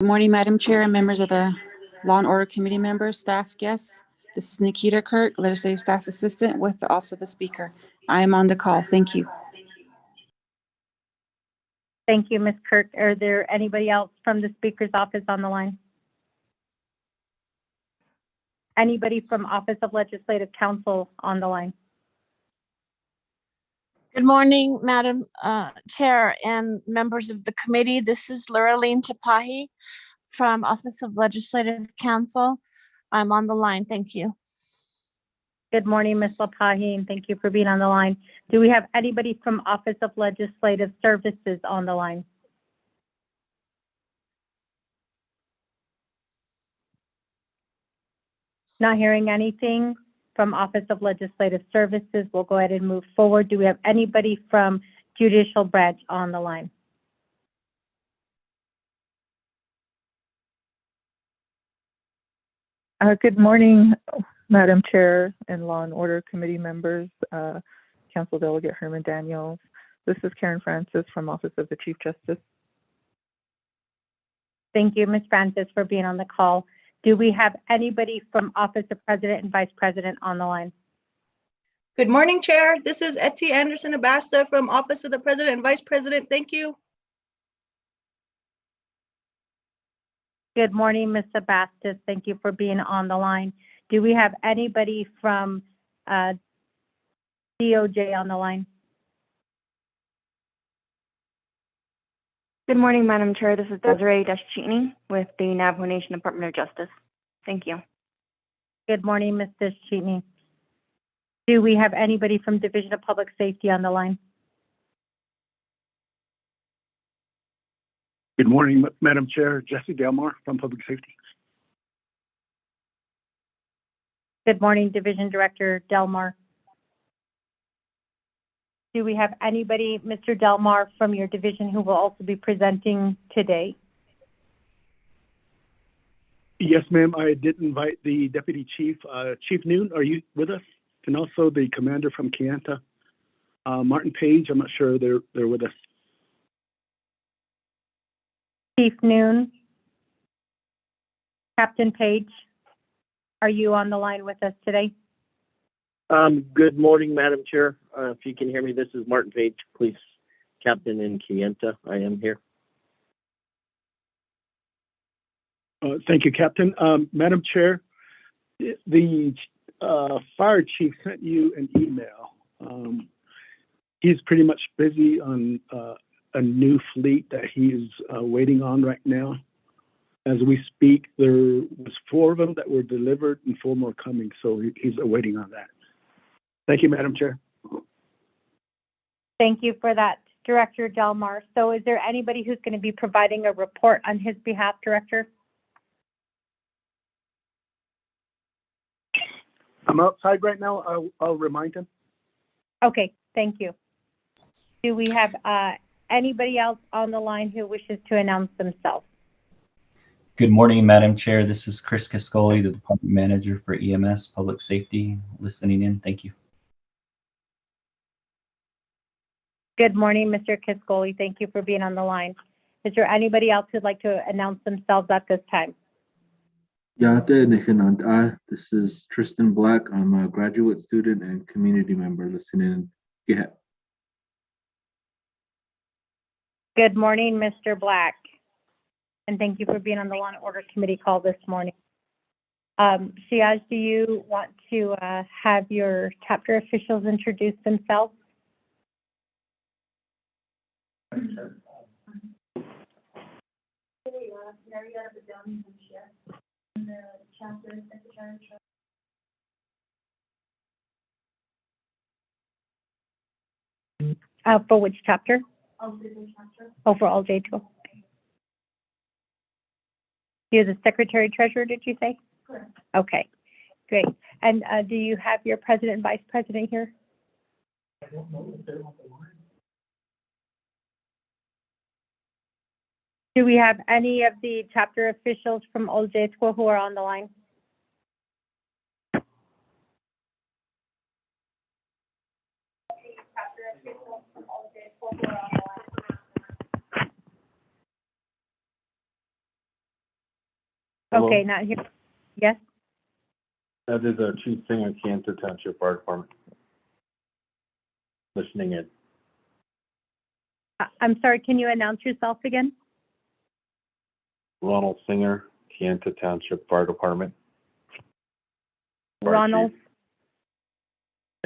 Good morning, Madam Chair and members of the Law and Order Committee members, staff, guests. This is Nikita Kirk, Legislative Staff Assistant with the Office of the Speaker. I am on the call. Thank you. Thank you, Ms. Kirk. Are there anybody else from the Speaker's office on the line? Anybody from Office of Legislative Counsel on the line? Good morning, Madam Chair and members of the committee. This is Luraline Tapahi from Office of Legislative Counsel. I'm on the line. Thank you. Good morning, Ms. Lapahi, and thank you for being on the line. Do we have anybody from Office of Legislative Services on the line? Not hearing anything from Office of Legislative Services. We'll go ahead and move forward. Do we have anybody from Judicial Branch on the line? Good morning, Madam Chair and Law and Order Committee members, Council Delegate Herman Daniels. This is Karen Francis from Office of the Chief Justice. Thank you, Ms. Francis, for being on the call. Do we have anybody from Office of President and Vice President on the line? Good morning, Chair. This is Etty Anderson Abasta from Office of the President and Vice President. Thank you. Good morning, Ms. Abastis. Thank you for being on the line. Do we have anybody from DOJ on the line? Good morning, Madam Chair. This is Desiree Deschini with the Navajo Nation Department of Justice. Thank you. Good morning, Ms. Deschini. Do we have anybody from Division of Public Safety on the line? Good morning, Madam Chair. Jesse Delmar from Public Safety. Good morning, Division Director Delmar. Do we have anybody, Mr. Delmar, from your division who will also be presenting today? Yes, ma'am. I did invite the Deputy Chief, Chief Noon. Are you with us? And also the Commander from Kayenta, Martin Page. I'm not sure they're with us. Chief Noon, Captain Page, are you on the line with us today? Good morning, Madam Chair. If you can hear me, this is Martin Page, Police Captain in Kayenta. I am here. Thank you, Captain. Madam Chair, the Fire Chief sent you an email. He's pretty much busy on a new fleet that he's waiting on right now. As we speak, there was 4 of them that were delivered and 4 more coming, so he's waiting on that. Thank you, Madam Chair. Thank you for that, Director Delmar. So is there anybody who's going to be providing a report on his behalf, Director? I'm outside right now. I'll remind him. Okay, thank you. Do we have anybody else on the line who wishes to announce themselves? Good morning, Madam Chair. This is Chris Cascoli, the Department Manager for EMS Public Safety, listening in. Thank you. Good morning, Mr. Cascoli. Thank you for being on the line. Is there anybody else who'd like to announce themselves at this time? This is Tristan Black. I'm a graduate student and community member listening. Yeah. Good morning, Mr. Black. And thank you for being on the Law and Order Committee call this morning. Shiaz, do you want to have your chapter officials introduce themselves? For which chapter? Oh, for all J2. You're the Secretary Treasurer, did you say? Correct. Okay, great. And do you have your President and Vice President here? I don't know if they're on the line. Do we have any of the chapter officials from Old J School who are on the line? Hello. Okay, not here. Yes? That is Chief Singer, Kayenta Township Fire Department. Listening in. I'm sorry, can you announce yourself again? Ronald Singer, Kayenta Township Fire Department. Fire Ronald Chief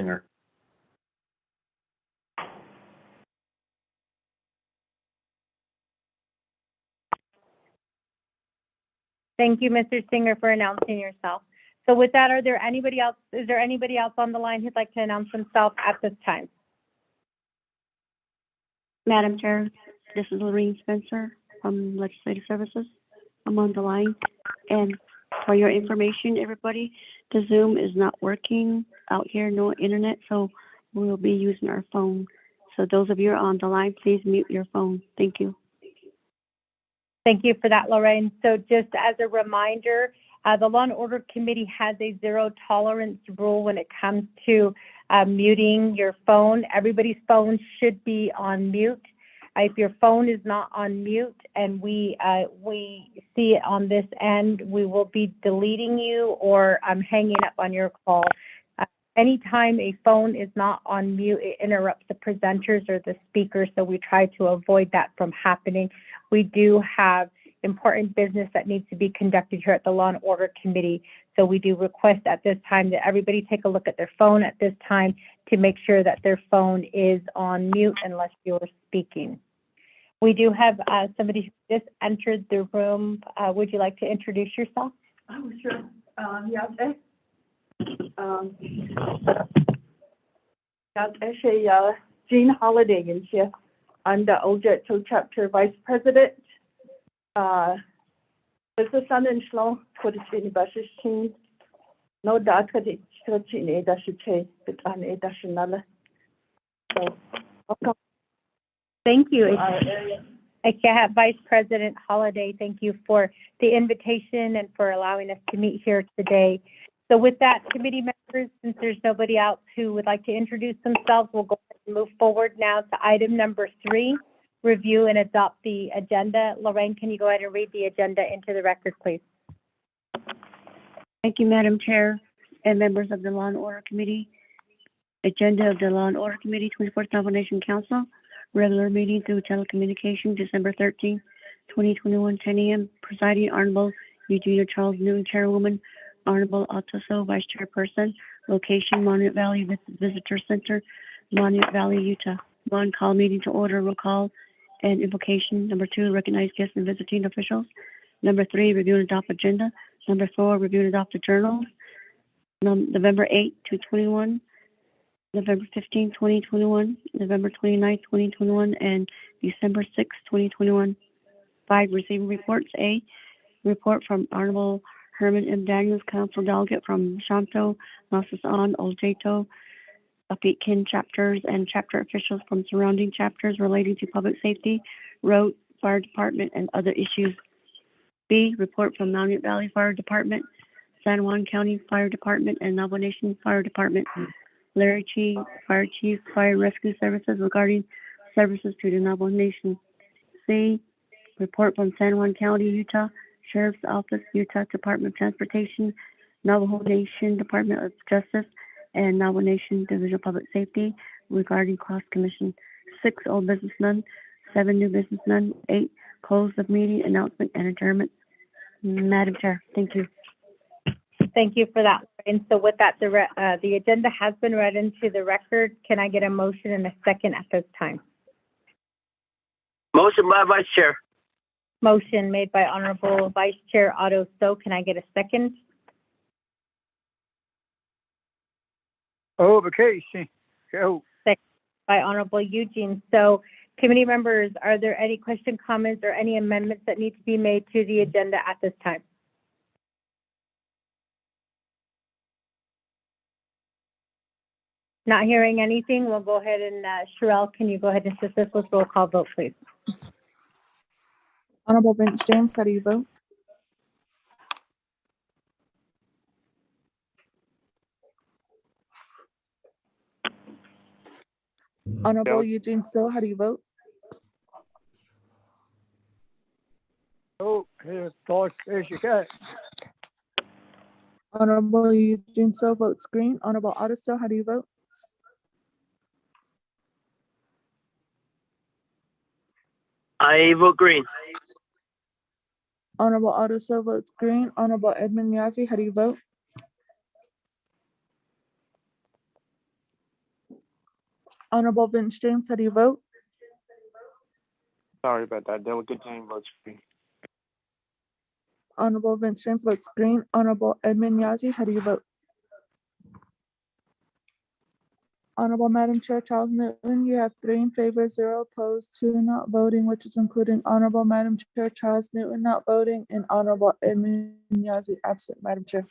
Singer. Thank you, Mr. Singer, for announcing yourself. So with that, is there anybody else on the line who'd like to announce themselves at this time? Madam Chair, this is Lorraine Spencer from Legislative Services. I'm on the line. And for your information, everybody, the Zoom is not working out here, no internet, so we'll be using our phone. So those of you on the line, please mute your phone. Thank you. Thank you for that, Lorraine. So just as a reminder, the Law and Order Committee has a zero tolerance rule when it comes to muting your phone. Everybody's phone should be on mute. If your phone is not on mute and we see it on this end, we will be deleting you or hanging up on your call. Anytime a phone is not on mute, it interrupts the presenters or the speaker, so we try to avoid that from happening. We do have important business that needs to be conducted here at the Law and Order Committee, so we do request at this time that everybody take a look at their phone at this time to make sure that their phone is on mute unless you're speaking. We do have somebody who just entered the room. Would you like to introduce yourself? Oh, sure. Actually, Jean Holiday is here. I'm the OJETO Chapter Vice President. This is an slow for the University team. No data to Chine Dashiche, but an additional. So, welcome. Thank you. Vice President Holiday, thank you for the invitation and for allowing us to meet here today. So with that, committee members, since there's nobody else who would like to introduce themselves, we'll go ahead and move forward now to item number 3, review and adopt the agenda. Lorraine, can you go ahead and read the agenda into the record, please? Thank you, Madam Chair and members of the Law and Order Committee. Agenda of the Law and Order Committee, 24th Navajo Nation Council, regular meeting through telecommunication, December 13, 2021, 10 a.m. Presiding Honorable Eugenia Charles Newton, Chairwoman. Honorable Altoso, Vice Chairperson. Location, Monument Valley Visitor Center, Monument Valley, Utah. 1, call meeting to order, roll call and invocation. Number 2, recognize guests and visiting officials. Number 3, review and adopt agenda. Number 4, review and adopt the journals. November 8, 2021. November 15, 2021, November 29, 2021, and December 6, 2021. 5, receiving reports. A, report from Honorable Herman M. Daniels, Council Delegate from Shanto, Nasasan, Oljeto, Apikin chapters, and chapter officials from surrounding chapters relating to public safety, road, fire department, and other issues. B, report from Monument Valley Fire Department, San Juan County Fire Department, and Navajo Nation Fire Department. Larry Chi, Fire Chief, Fire Rescue Services regarding services to the Navajo Nation. C, report from San Juan County, Utah, Sheriff's Office, Utah Department of Transportation, Navajo Nation Department of Justice, and Navajo Nation Division of Public Safety regarding Cross Commission. 6, old business none. 7, new business none. 8, close of meeting, announcement, and adjournment. Madam Chair, thank you. Thank you for that. And so with that, the agenda has been read into the record. Can I get a motion and a second at this time? Motion by Vice Chair. Motion made by Honorable Vice Chair Otto So. Can I get a second? Vacation. Go. Second by Honorable Eugene. So, committee members, are there any question, comments, or any amendments that need to be made to the agenda at this time? Not hearing anything, we'll go ahead and, Sherelle, can you go ahead and assist us with roll call vote, please? Honorable Vince James, how do you vote? Honorable Eugene So, how do you vote? Oh, here's George, here's your cat. Honorable Eugene So votes green. Honorable Otto, how do you vote? I vote green. Honorable Otto votes green. Honorable Edmund Yazzie, how do you vote? Honorable Vince James, how do you vote? Sorry about that. Delegate Jane votes green. Honorable Vince James votes green. Honorable Edmund Yazzie, how do you vote? Honorable Madam Chair Charles Newton, you have 3 in favor, 0 opposed, 2 not voting, which is including Honorable Madam Chair Charles Newton not voting and Honorable Edmund Yazzie absent, Madam Chair.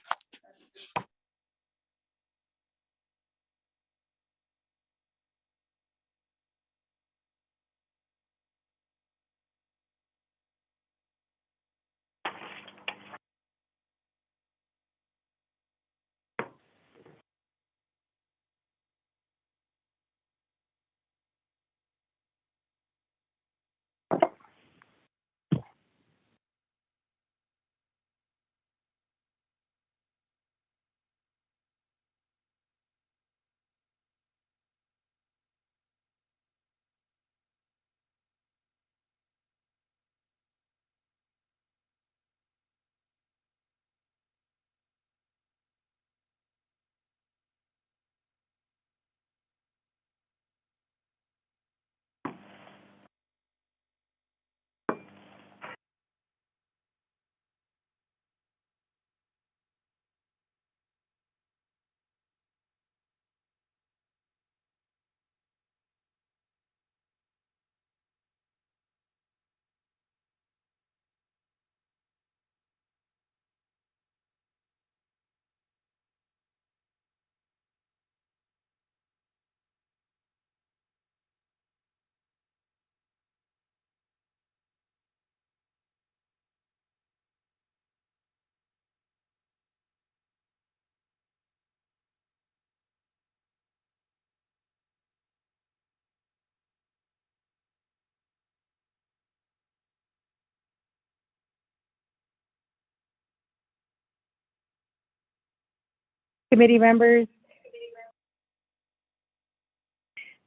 Committee members,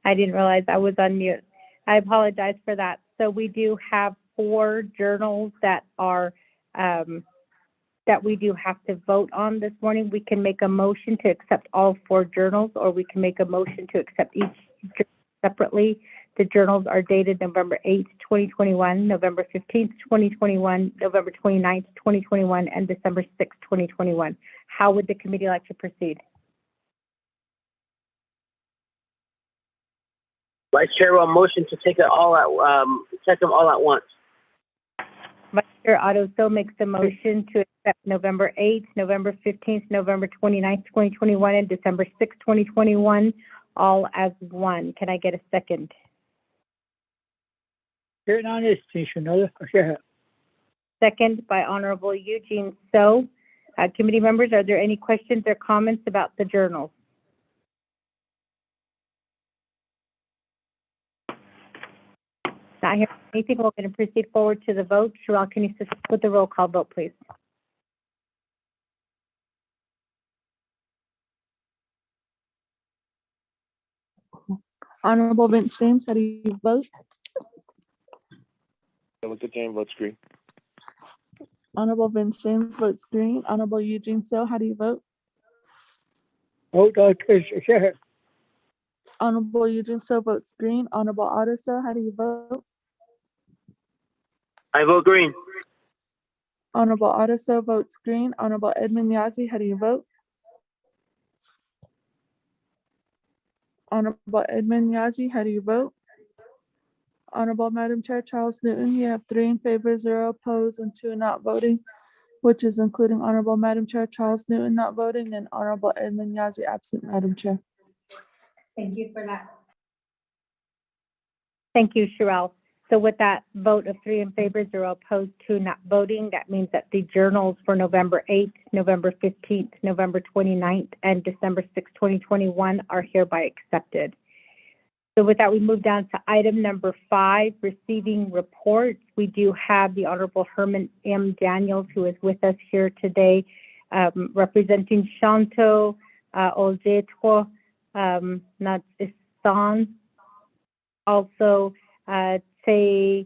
I didn't realize I was on mute. I apologize for that. So we do have 4 journals that are that we do have to vote on this morning. We can make a motion to accept all 4 journals, or we can make a motion to accept each journal separately. The journals are dated November 8th, 2021, November 15th, 2021, November 29th, 2021, and December 6th, 2021. How would the committee like to proceed? Vice Chair will motion to take them all at once. Vice Chair Otto makes a motion to accept November 8th, November 15th, November 29th, 2021, and December 6th, 2021, all as one. Can I get a second? Second by Honorable Eugene So. Committee members, are there any questions or comments about the journals? Not hearing anything, we're going to proceed forward to the vote. Sherelle, can you assist with the roll call vote, please? Honorable Vince James, how do you vote? Delegate Jane votes green. Honorable Vince James votes green. Honorable Eugene So, how do you vote? Honorable Eugene So votes green. Honorable Otto So, how do you vote? I vote green. Honorable Otto So votes green. Honorable Edmund Yazzie, how do you vote? Honorable Edmund Yazzie, how do you vote? Honorable Madam Chair Charles Newton, you have 3 in favor, 0 opposed, and 2 not voting, which is including Honorable Madam Chair Charles Newton not voting and Honorable Edmund Yazzie absent, Madam Chair. Thank you for that. Thank you, Sherelle. So with that vote of 3 in favor, 0 opposed, 2 not voting, that means that the journals for November 8th, November 15th, November 29th, and December 6th, 2021 are hereby accepted. So with that, we move down to item number 5, receiving reports. We do have the Honorable Herman M. Daniels, who is with us here today, representing Shanto, Oljetwo, Natsisan, also Bikin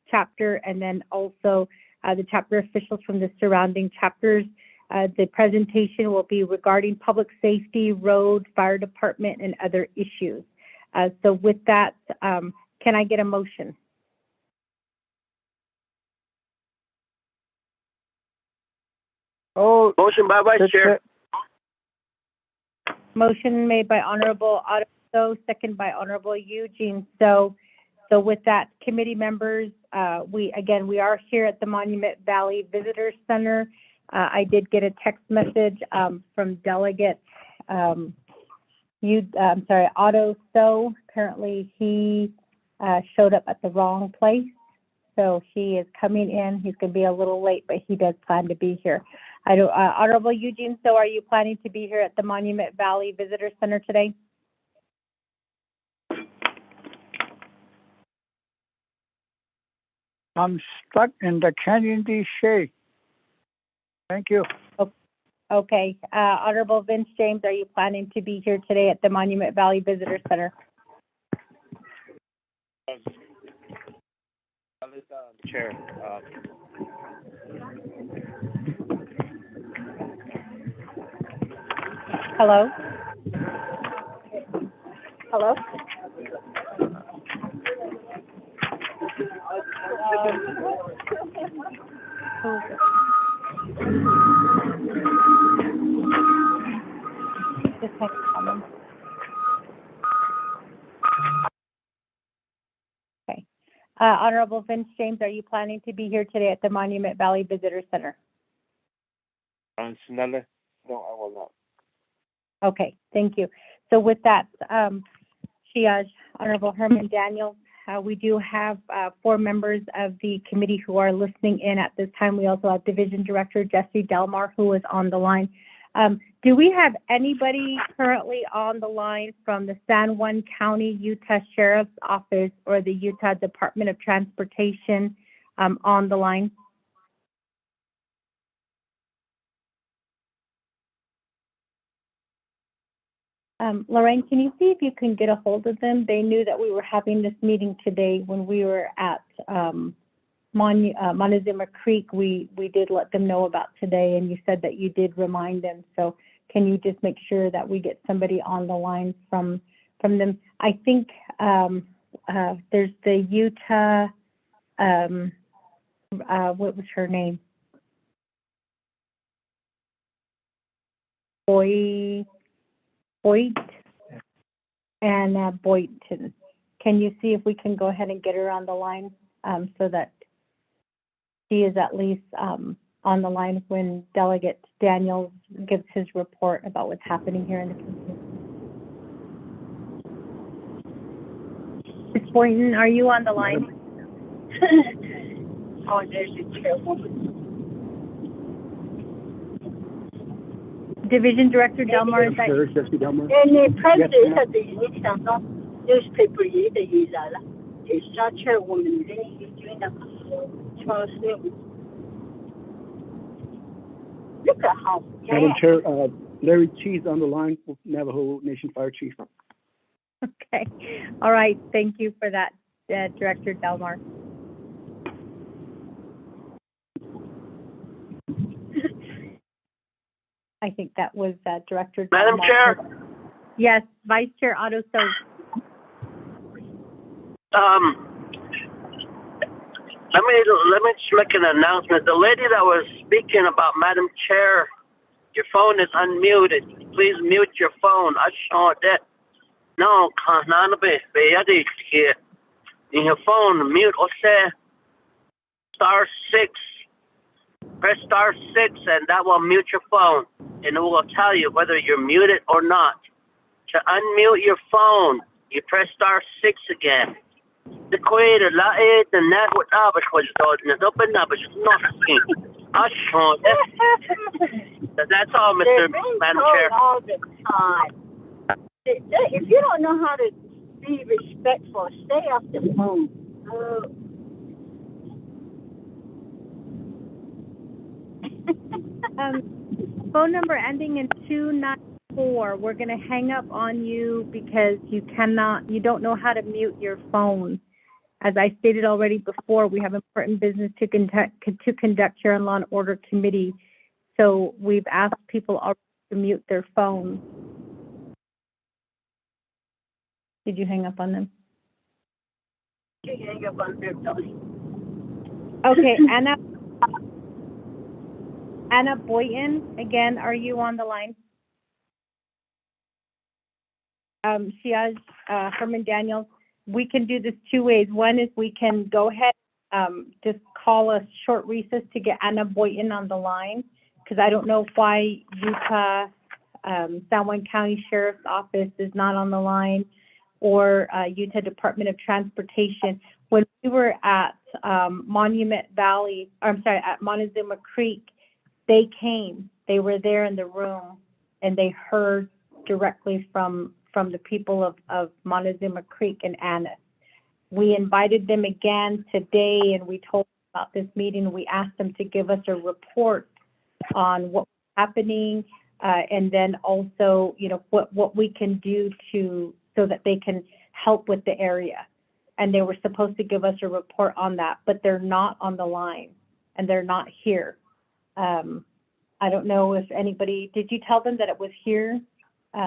chapter, and then also the chapter officials from the surrounding chapters. The presentation will be regarding public safety, road, fire department, and other issues. So with that, can I get a motion? Oh, Motion by Vice Chair. Motion made by Honorable Otto, second by Honorable Eugene. So with that, committee members, we are here at the Monument Valley Visitor Center. I did get a text message from Delegate Otto. So apparently he showed up at the wrong place. So he is coming in. He's going to be a little late, but he does plan to be here. Honorable Eugene, so are you planning to be here at the Monument Valley Visitor Center today? I'm stuck in the Canyon shade. Thank you. Okay. Honorable Vince James, are you planning to be here today at the Monument Valley Visitor Center? Chair. Hello? Hello? Just take a comment. Okay. Honorable Vince James, are you planning to be here today at the Monument Valley Visitor Center? No, I will not. Okay, thank you. So with that, Honorable Herman Daniels, we do have 4 members of the committee who are listening in at this time. We also have Division Director Jesse Delmar, who is on the line. Do we have anybody currently on the line from the San Juan County, Utah Sheriff's Office or the Utah Department of Transportation on the line? Lorraine, can you see if you can get a hold of them? They knew that we were having this meeting today when we were at Montezuma Creek. We did let them know about today, and you said that you did remind them. So can you just make sure that we get somebody on the line from them? I think there's the Utah, what was her name? Boyd and Boynton. Can you see if we can go ahead and get her on the line so that she is at least on the line when Delegate Daniels gives his report about what's happening here in the community? Ms. Boynton, are you on the line? Oh, there's a chairwoman. Division Director Delmar, is that you? Jesse Delmar. And the president had the newspaper is not chairwoman. Then he's doing the Charles Newton. Look at how Madam Chair, Larry Cheese on the line with Navajo Nation Fire Chief. Okay. All right. Thank you for that, Director Delmar. I think that was Director Madam Delmar. Chair. Yes, Vice Chair Otto. So, let me just make an announcement. The lady that was speaking about, Madam Chair, your phone is unmuted. Please mute your phone. I saw that. No, can't be here. In your phone, mute or say *6. Press *6 and that will mute your phone. And it will tell you whether you're muted or not. To unmute your phone, you press *6 again. The creator, the network, that's all, Madam Chair. All the time. If you don't know how to be respectful, stay off the phone. Phone number ending in 294. We're going to hang up on you because you don't know how to mute your phone. As I stated already before, we have important business to conduct here on Law and Order Committee. So we've asked people already to mute their phone. Did you hang up on them? You hang up on them, Tony. Okay, Anna Boynton, again, are you on the line? She has Herman Daniels. We can do this two ways. One is we can go ahead, just call a short recess to get Anna Boynton on the line, because I don't know why Utah San Juan County Sheriff's Office is not on the line, or Utah Department of Transportation. When we were at Monument Valley, at Montezuma Creek, they came. They were there in the room, and they heard directly from the people of Montezuma Creek and Annis. We invited them again today, and we told them about this meeting. We asked them to give us a report on what's happening, and then also, what we can do so that they can help with the area. And they were supposed to give us a report on that, but they're not on the line, and they're not here. I don't know if anybody, did you tell them that it was here,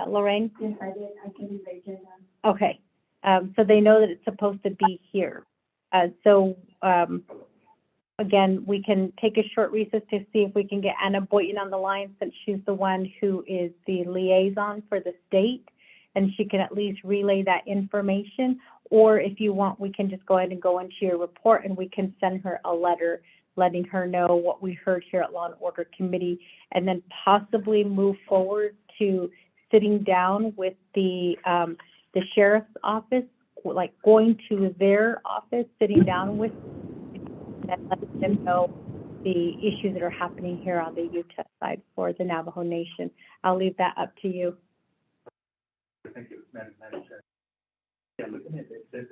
Lorraine? Yes, I did. I can read the agenda. Okay, so they know that it's supposed to be here. Again, we can take a short recess to see if we can get Anna Boynton on the line, since she's the one who is the liaison for the state, and she can at least relay that information. Or if you want, we can just go ahead and go into your report, and we can send her a letter letting her know what we heard here at Law and Order Committee, and then possibly move forward to sitting down with the sheriff's office, like going to their office, sitting down with them, and letting them know the issues that are happening here on the Utah side for the Navajo Nation. I'll leave that up to you. Thank you, Madam Chair. Yeah, looking at it, there's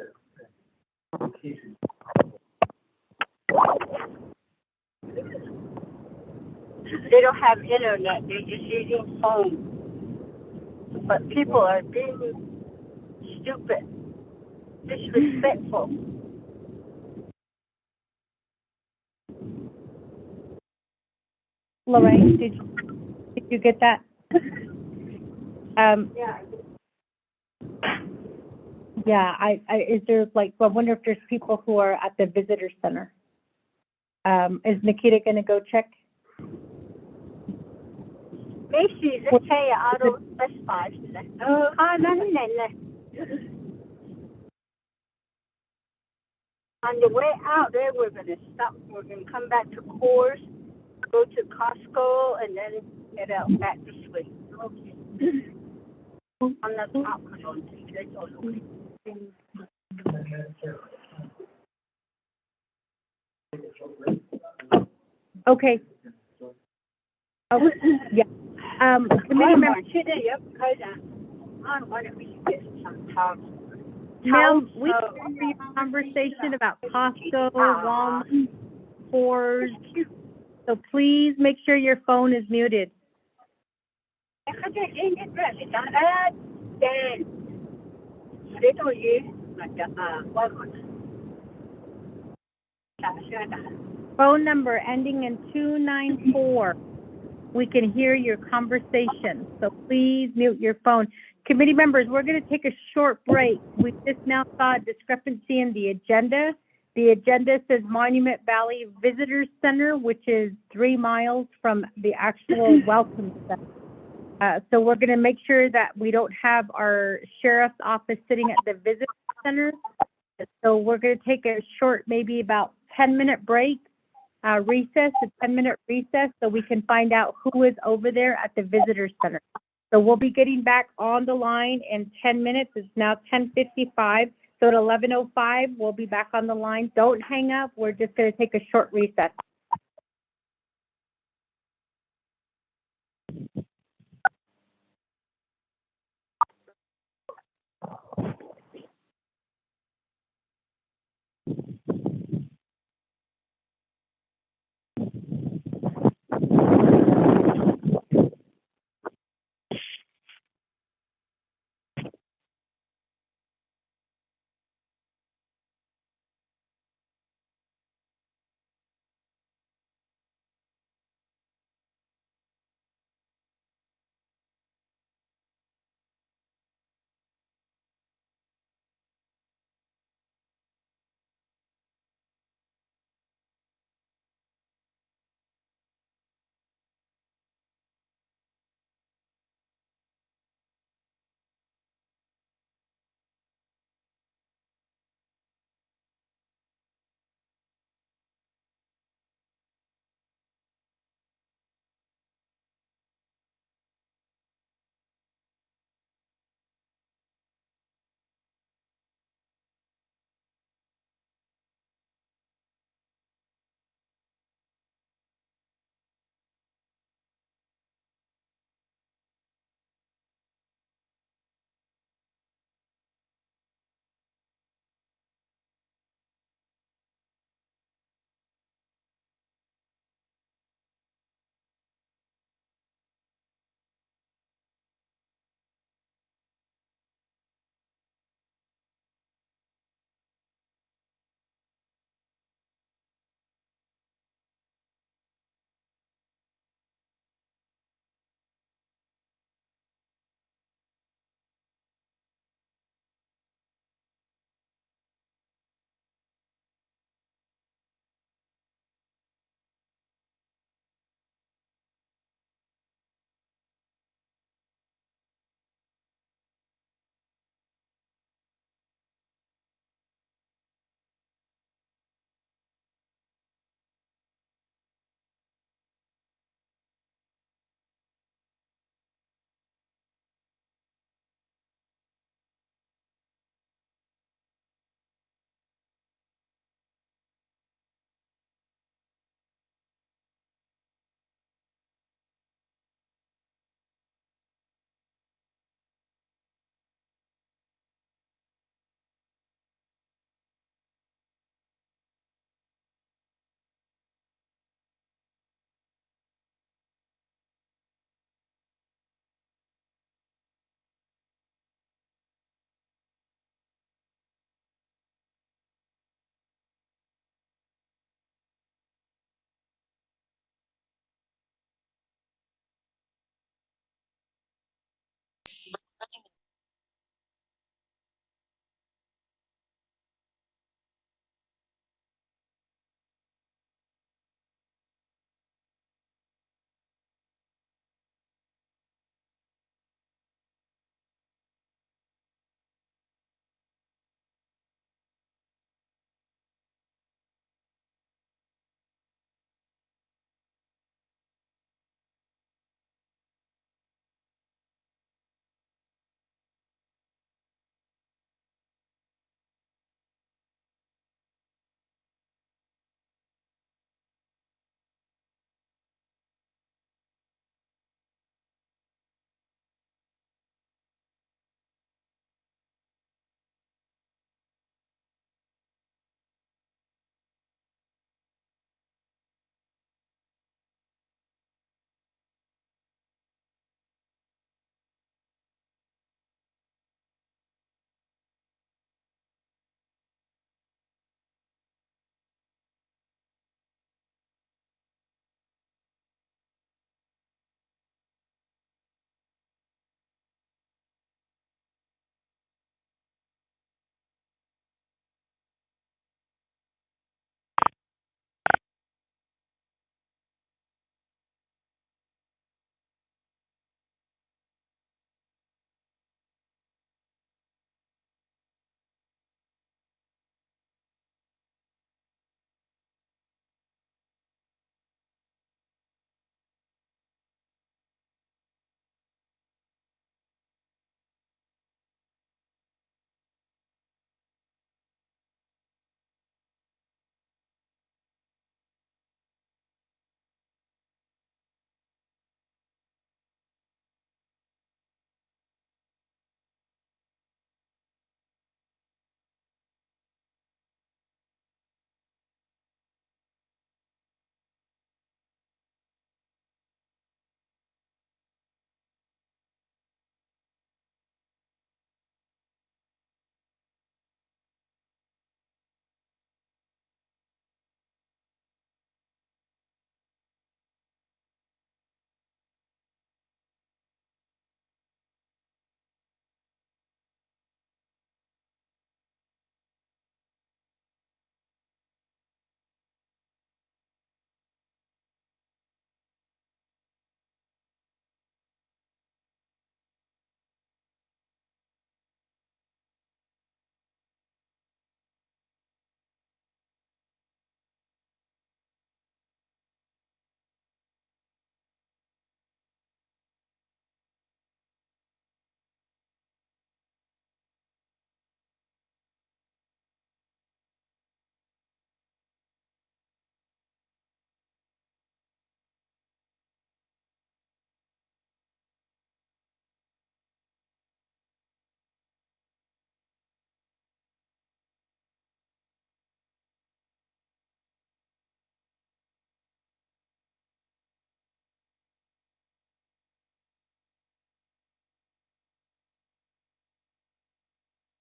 They don't have internet, they're just using phones. But people are being stupid, disrespectful. Lorraine, did you get that? Yeah, is there, like, I wonder if there's people who are at the visitor center. Is Nikita going to go check? Macy's, okay, auto, that's fine. On the way out there, we're going to stop. We're going to come back to Coors, go to Costco, and then head out back this way. Okay. On the top. Okay. Oh, yeah. Committee member. Ma'am, we can hear your conversation about Costco, Walmart, Coors. So please make sure your phone is muted. Phone number ending in 294. We can hear your conversation, so please mute your phone. Committee members, we're going to take a short break. We just now saw a discrepancy in the agenda. The agenda says Monument Valley Visitor Center, which is 3 miles from the actual Welcome Center. So we're going to make sure that we don't have our sheriff's office sitting at the visitor center. So we're going to take a short, maybe about 10-minute break, recess, a 10-minute recess, so we can find out who is over there at the visitor center. So we'll be getting back on the line in 10 minutes. It's now 10:55. So at 11:05, we'll be back on the line. Don't hang up. We're just going to take a short recess.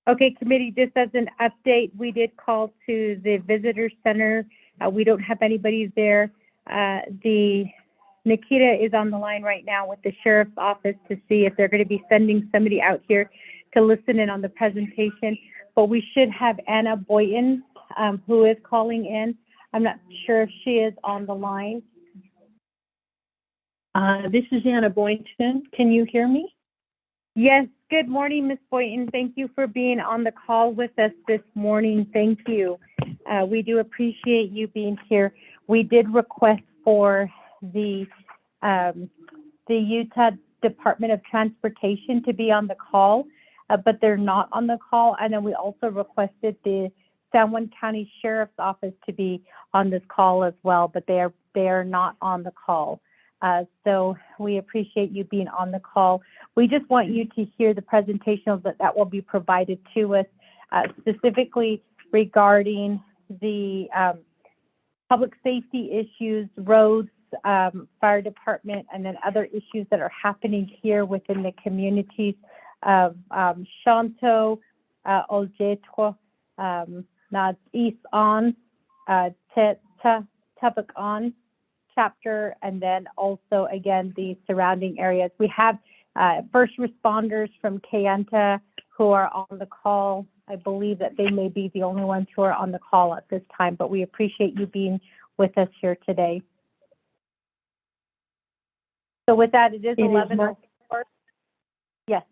Okay, committee, just as an update, we did call to the visitor center. We don't have anybody there. Nikita is on the line right now with the sheriff's office to see if they're going to be sending somebody out here to listen in on the presentation. But we should have Anna Boynton, who is calling in. I'm not sure if she is on the line. This is Anna Boynton. Can you hear me? Yes. Good morning, Ms. Boynton. Thank you for being on the call with us this morning. Thank you. We do appreciate you being here. We did request for the Utah Department of Transportation to be on the call, but they're not on the call. And then we also requested the San Juan County Sheriff's Office to be on this call as well, but they are not on the call. So we appreciate you being on the call. We just want you to hear the presentation that will be provided to us, specifically regarding the public safety issues, roads, fire department, and then other issues that are happening here within the communities of Shanto, Oljetro, East-On, Tabak-On chapter, and then also, again, the surrounding areas. We have first responders from Kayenta who are on the call. I believe that they may be the only ones who are on the call at this time, but we appreciate you being with us here today. So with that, it is 11:04. Yes.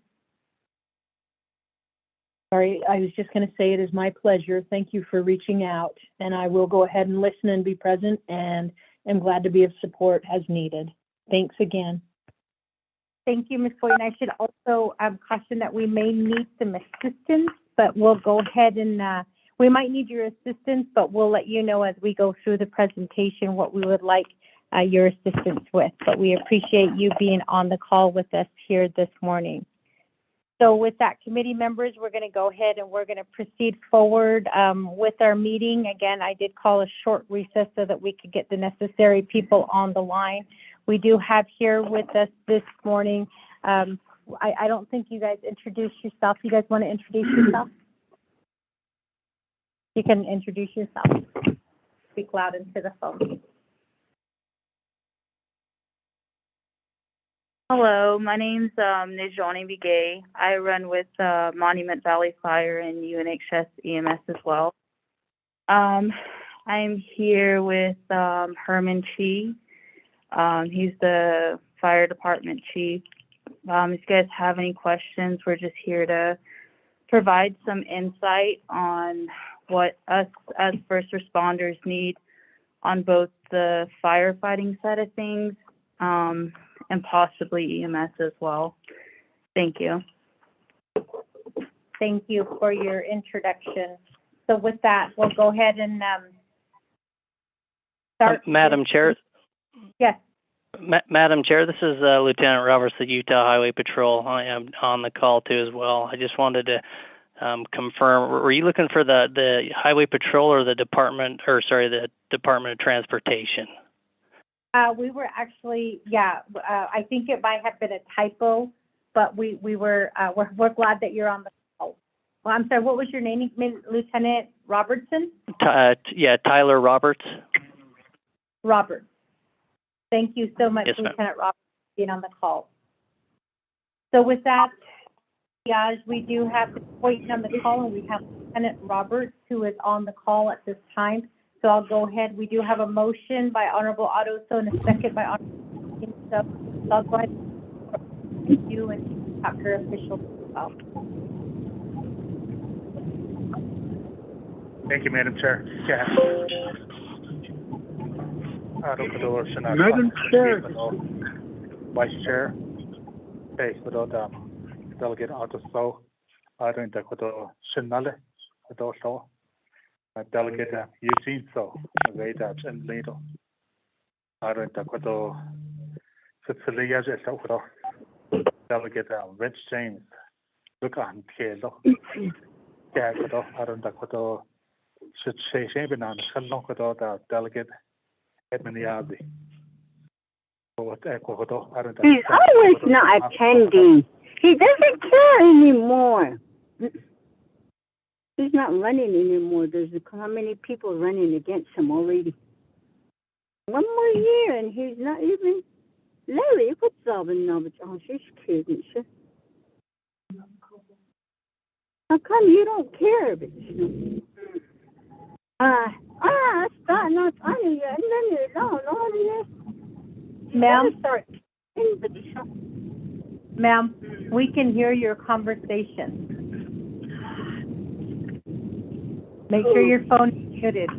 Sorry, I was just going to say it is my pleasure. Thank you for reaching out, and I will go ahead and listen and be present, and am glad to be of support as needed. Thanks again. Thank you, Ms. Boynton. I should also caution that we may need some assistance, but we'll go ahead and we might need your assistance, but we'll let you know as we go through the presentation what we would like your assistance with. But we appreciate you being on the call with us here this morning. So with that, committee members, we're going to go ahead and we're going to proceed forward with our meeting. Again, I did call a short recess so that we could get the necessary people on the line. We do have here with us this morning, I don't think you guys introduced yourself. You guys want to introduce yourself? You can introduce yourself. Speak loud into the phone. Hello, my name's Nijoni Bigay. I run with Monument Valley Fire and UNHS EMS as well. I'm here with Herman Chi. He's the fire department chief. If you guys have any questions, we're just here to provide some insight on what us as first responders need on both the firefighting side of things and possibly EMS as well. Thank you. Thank you for your introduction. So with that, we'll go ahead and start. Madam Chair. Yes. Madam Chair, this is Lieutenant Roberts, the Utah Highway Patrol. I am on the call too as well. I just wanted to confirm, were you looking for the Highway Patrol or the Department of Transportation? We were actually, I think it might have been a typo, but we're glad that you're on the call. Well, I'm sorry, what was your name, Lieutenant Robertson? Tyler Roberts. Roberts. Thank you so much, Yes, Lieutenant Roberts, for being on the call. So with that, we do have the point on the call, and we have Lieutenant Roberts who is on the call at this time. So I'll go ahead. We do have a motion by Honorable Ottoso and a second by Honorable. So I'll go ahead and you and chapter officials as well. Thank you, Madam Chair. Yeah. Madam Chair. Vice Chair. Hey, Delegate Ottoso. I don't think Shinale. Delegate Eugene, so Veda and Lido. I don't think Cecilia is over. Delegate Rich James. Look on Kelo. Yeah, I don't think should say something on the delegate Edmund Yazi. He's always not attending. He doesn't care anymore. He's not running anymore. There's how many people running against him already? One more year and he's not even. Larry, what's up in Navajo? Oh, she's kidding. How come you don't care? Start not funny. No. Ma'am? Ma'am, we can hear your conversation. Make sure your phone is muted.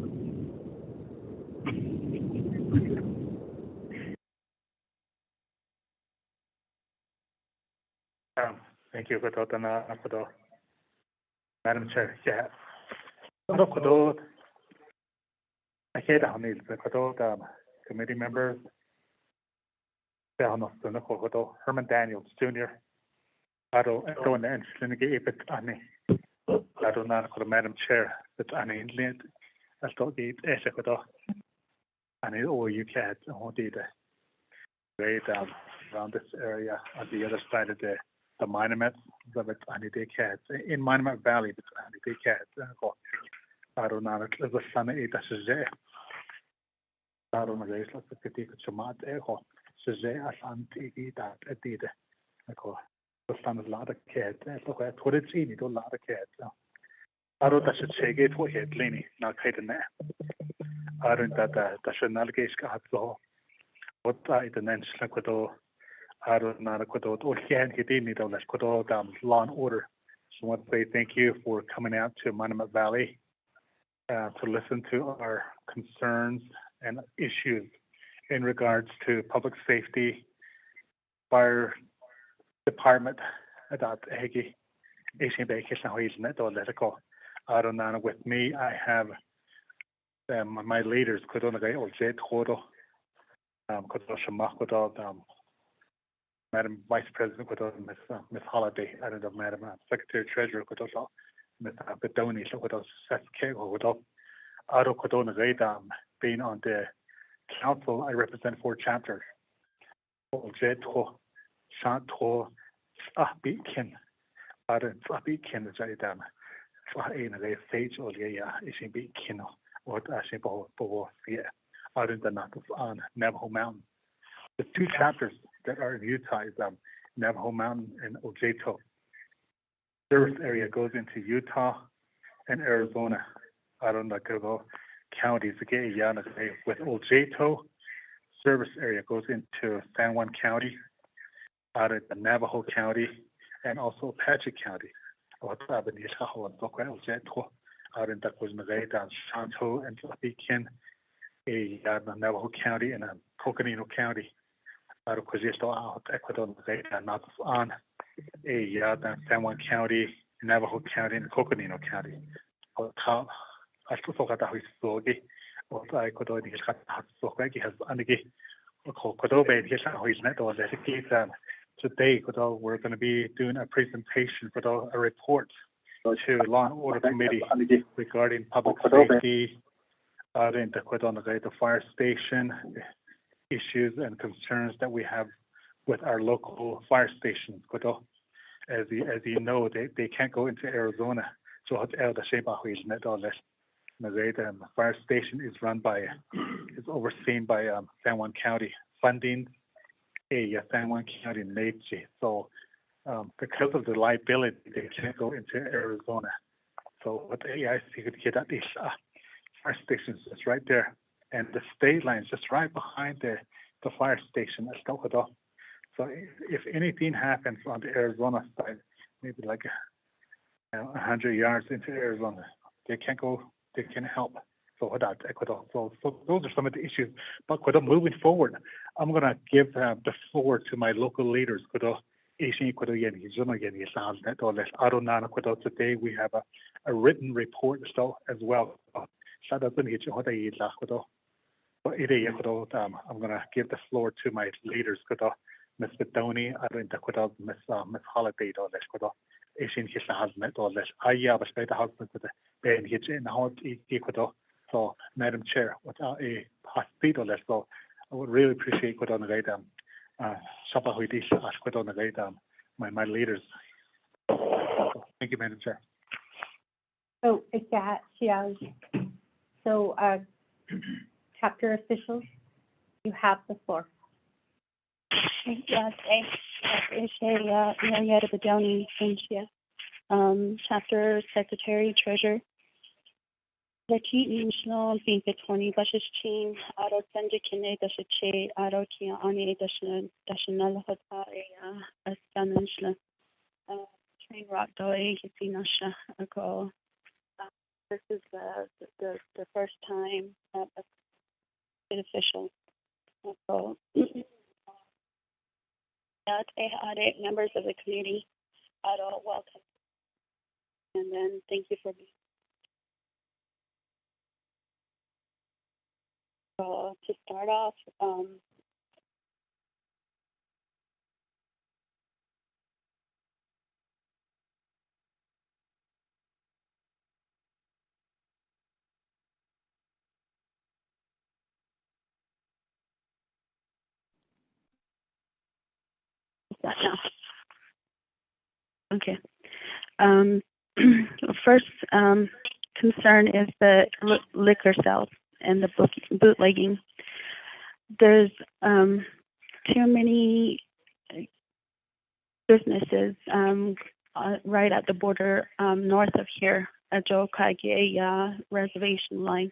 Thank you, Madam Chair. Yeah. I hate how many committee members. Herman Daniels Jr. Madam Chair, but you can't around this area on the other side of the monuments, in Monument Valley, but I don't know, it was Sana Ita I don't know, it's like the Petit Chamat Echo, Saze, Asanti, that Adida. The son of a lot of kids, what it's in, a lot of kids. I don't know, say it for it, Lenny, not hiding there. I don't know that should not get so. What I the next like I don't know, or can he didn't need to let law and order. So I want to say thank you for coming out to Monument Valley to listen to our concerns and issues in regards to public safety, fire department, that Hegi, Asian Vacation Net or Letico. I don't know, with me, I have my leaders, Kodonagay or Jet Hodo, Madam Vice President, Miss Holiday, I don't know, Madam Secretary Treasurer, Miss Bedoni, Seth Kego, Ado Kodonagay, being on the council, I represent 4 chapters. Jet Ho, Shanto, Beacon, Adam Beacon, the Jadam, in a stage or Ishin Beacon, what Ashin Bo, other than that on Navajo Mountain. The 2 chapters that are in Utah is Navajo Mountain and Ojeto. Service area goes into Utah and Arizona. I don't know, counties again, with Ojeto. Service area goes into San Juan County, out of the Navajo County, and also Apache County. Out in the Shanto and Beacon, Navajo County, and Coconino County. Out of Ecuador, not on San Juan County, Navajo County, and Coconino County. I still got that with Slogi, or I could only get Slogi has Anigi, Kodobe, his net or today, we're going to be doing a presentation for a report to Law and Order Committee regarding public safety, the fire station issues and concerns that we have with our local fire stations. As you know, they can't go into Arizona. So the fire station is overseen by San Juan County funding, San Juan County nature. So because of the liability, they can't go into Arizona. So what I see could get at these fire stations is right there, and the state line is just right behind the fire station at Stokodo. So if anything happens on the Arizona side, maybe like 100 yards into Arizona, they can't go. They can help. So that Ecuador. So those are some of the issues. But moving forward, I'm going to give the floor to my local leaders. Today we have a written report as well. I'm going to give the floor to my leaders. Ms. Bedoni, Miss Holiday, Asian Hisna I was by the husband to the Ben Hitch in Hot Ecuador. So, Madam Chair, without a hospital, so I would really appreciate what on the radam. Shapa Huidis, ask what on the radam, my leaders. Thank you, Madam Chair. So, so, chapter officials, you have the floor. Chapter Secretary, Treasurer. The key national being the 20 bushes chain, auto sendikine, the che, auto kia on a national hotel, a stanishla, train rock doy, hisinasha, a go. This is the first time a state official. So, members of the community, auto welcome. And then thank you for being. To start off, okay. First concern is the liquor sales and the bootlegging. There's too many businesses right at the border north of here, at Joe Kage reservation line.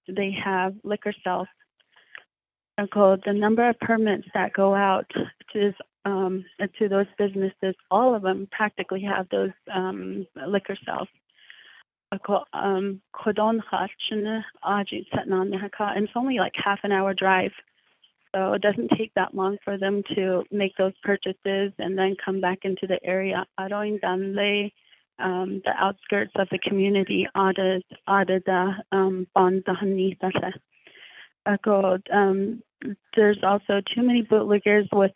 They have liquor sales. The number of permits that go out to those businesses, all of them practically have those liquor sales. And it's only like half an hour drive. So it doesn't take that long for them to make those purchases and then come back into the area. The outskirts of the community, there's also too many bootleggers with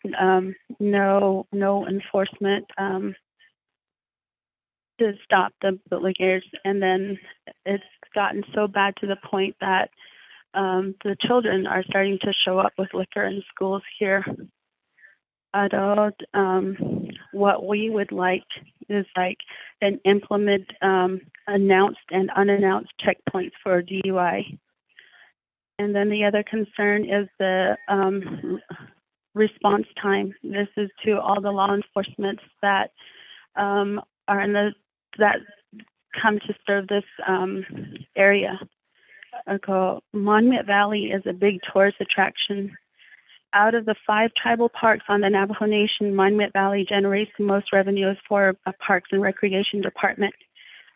no enforcement to stop the bootleggers, and then it's gotten so bad to the point that the children are starting to show up with liquor in schools here. What we would like is an implement announced and unannounced checkpoints for DUI. And then the other concern is the response time. This is to all the law enforcement that are that come to serve this area. Monument Valley is a big tourist attraction. Out of the 5 tribal parks on the Navajo Nation, Monument Valley generates the most revenues for Parks and Recreation Department.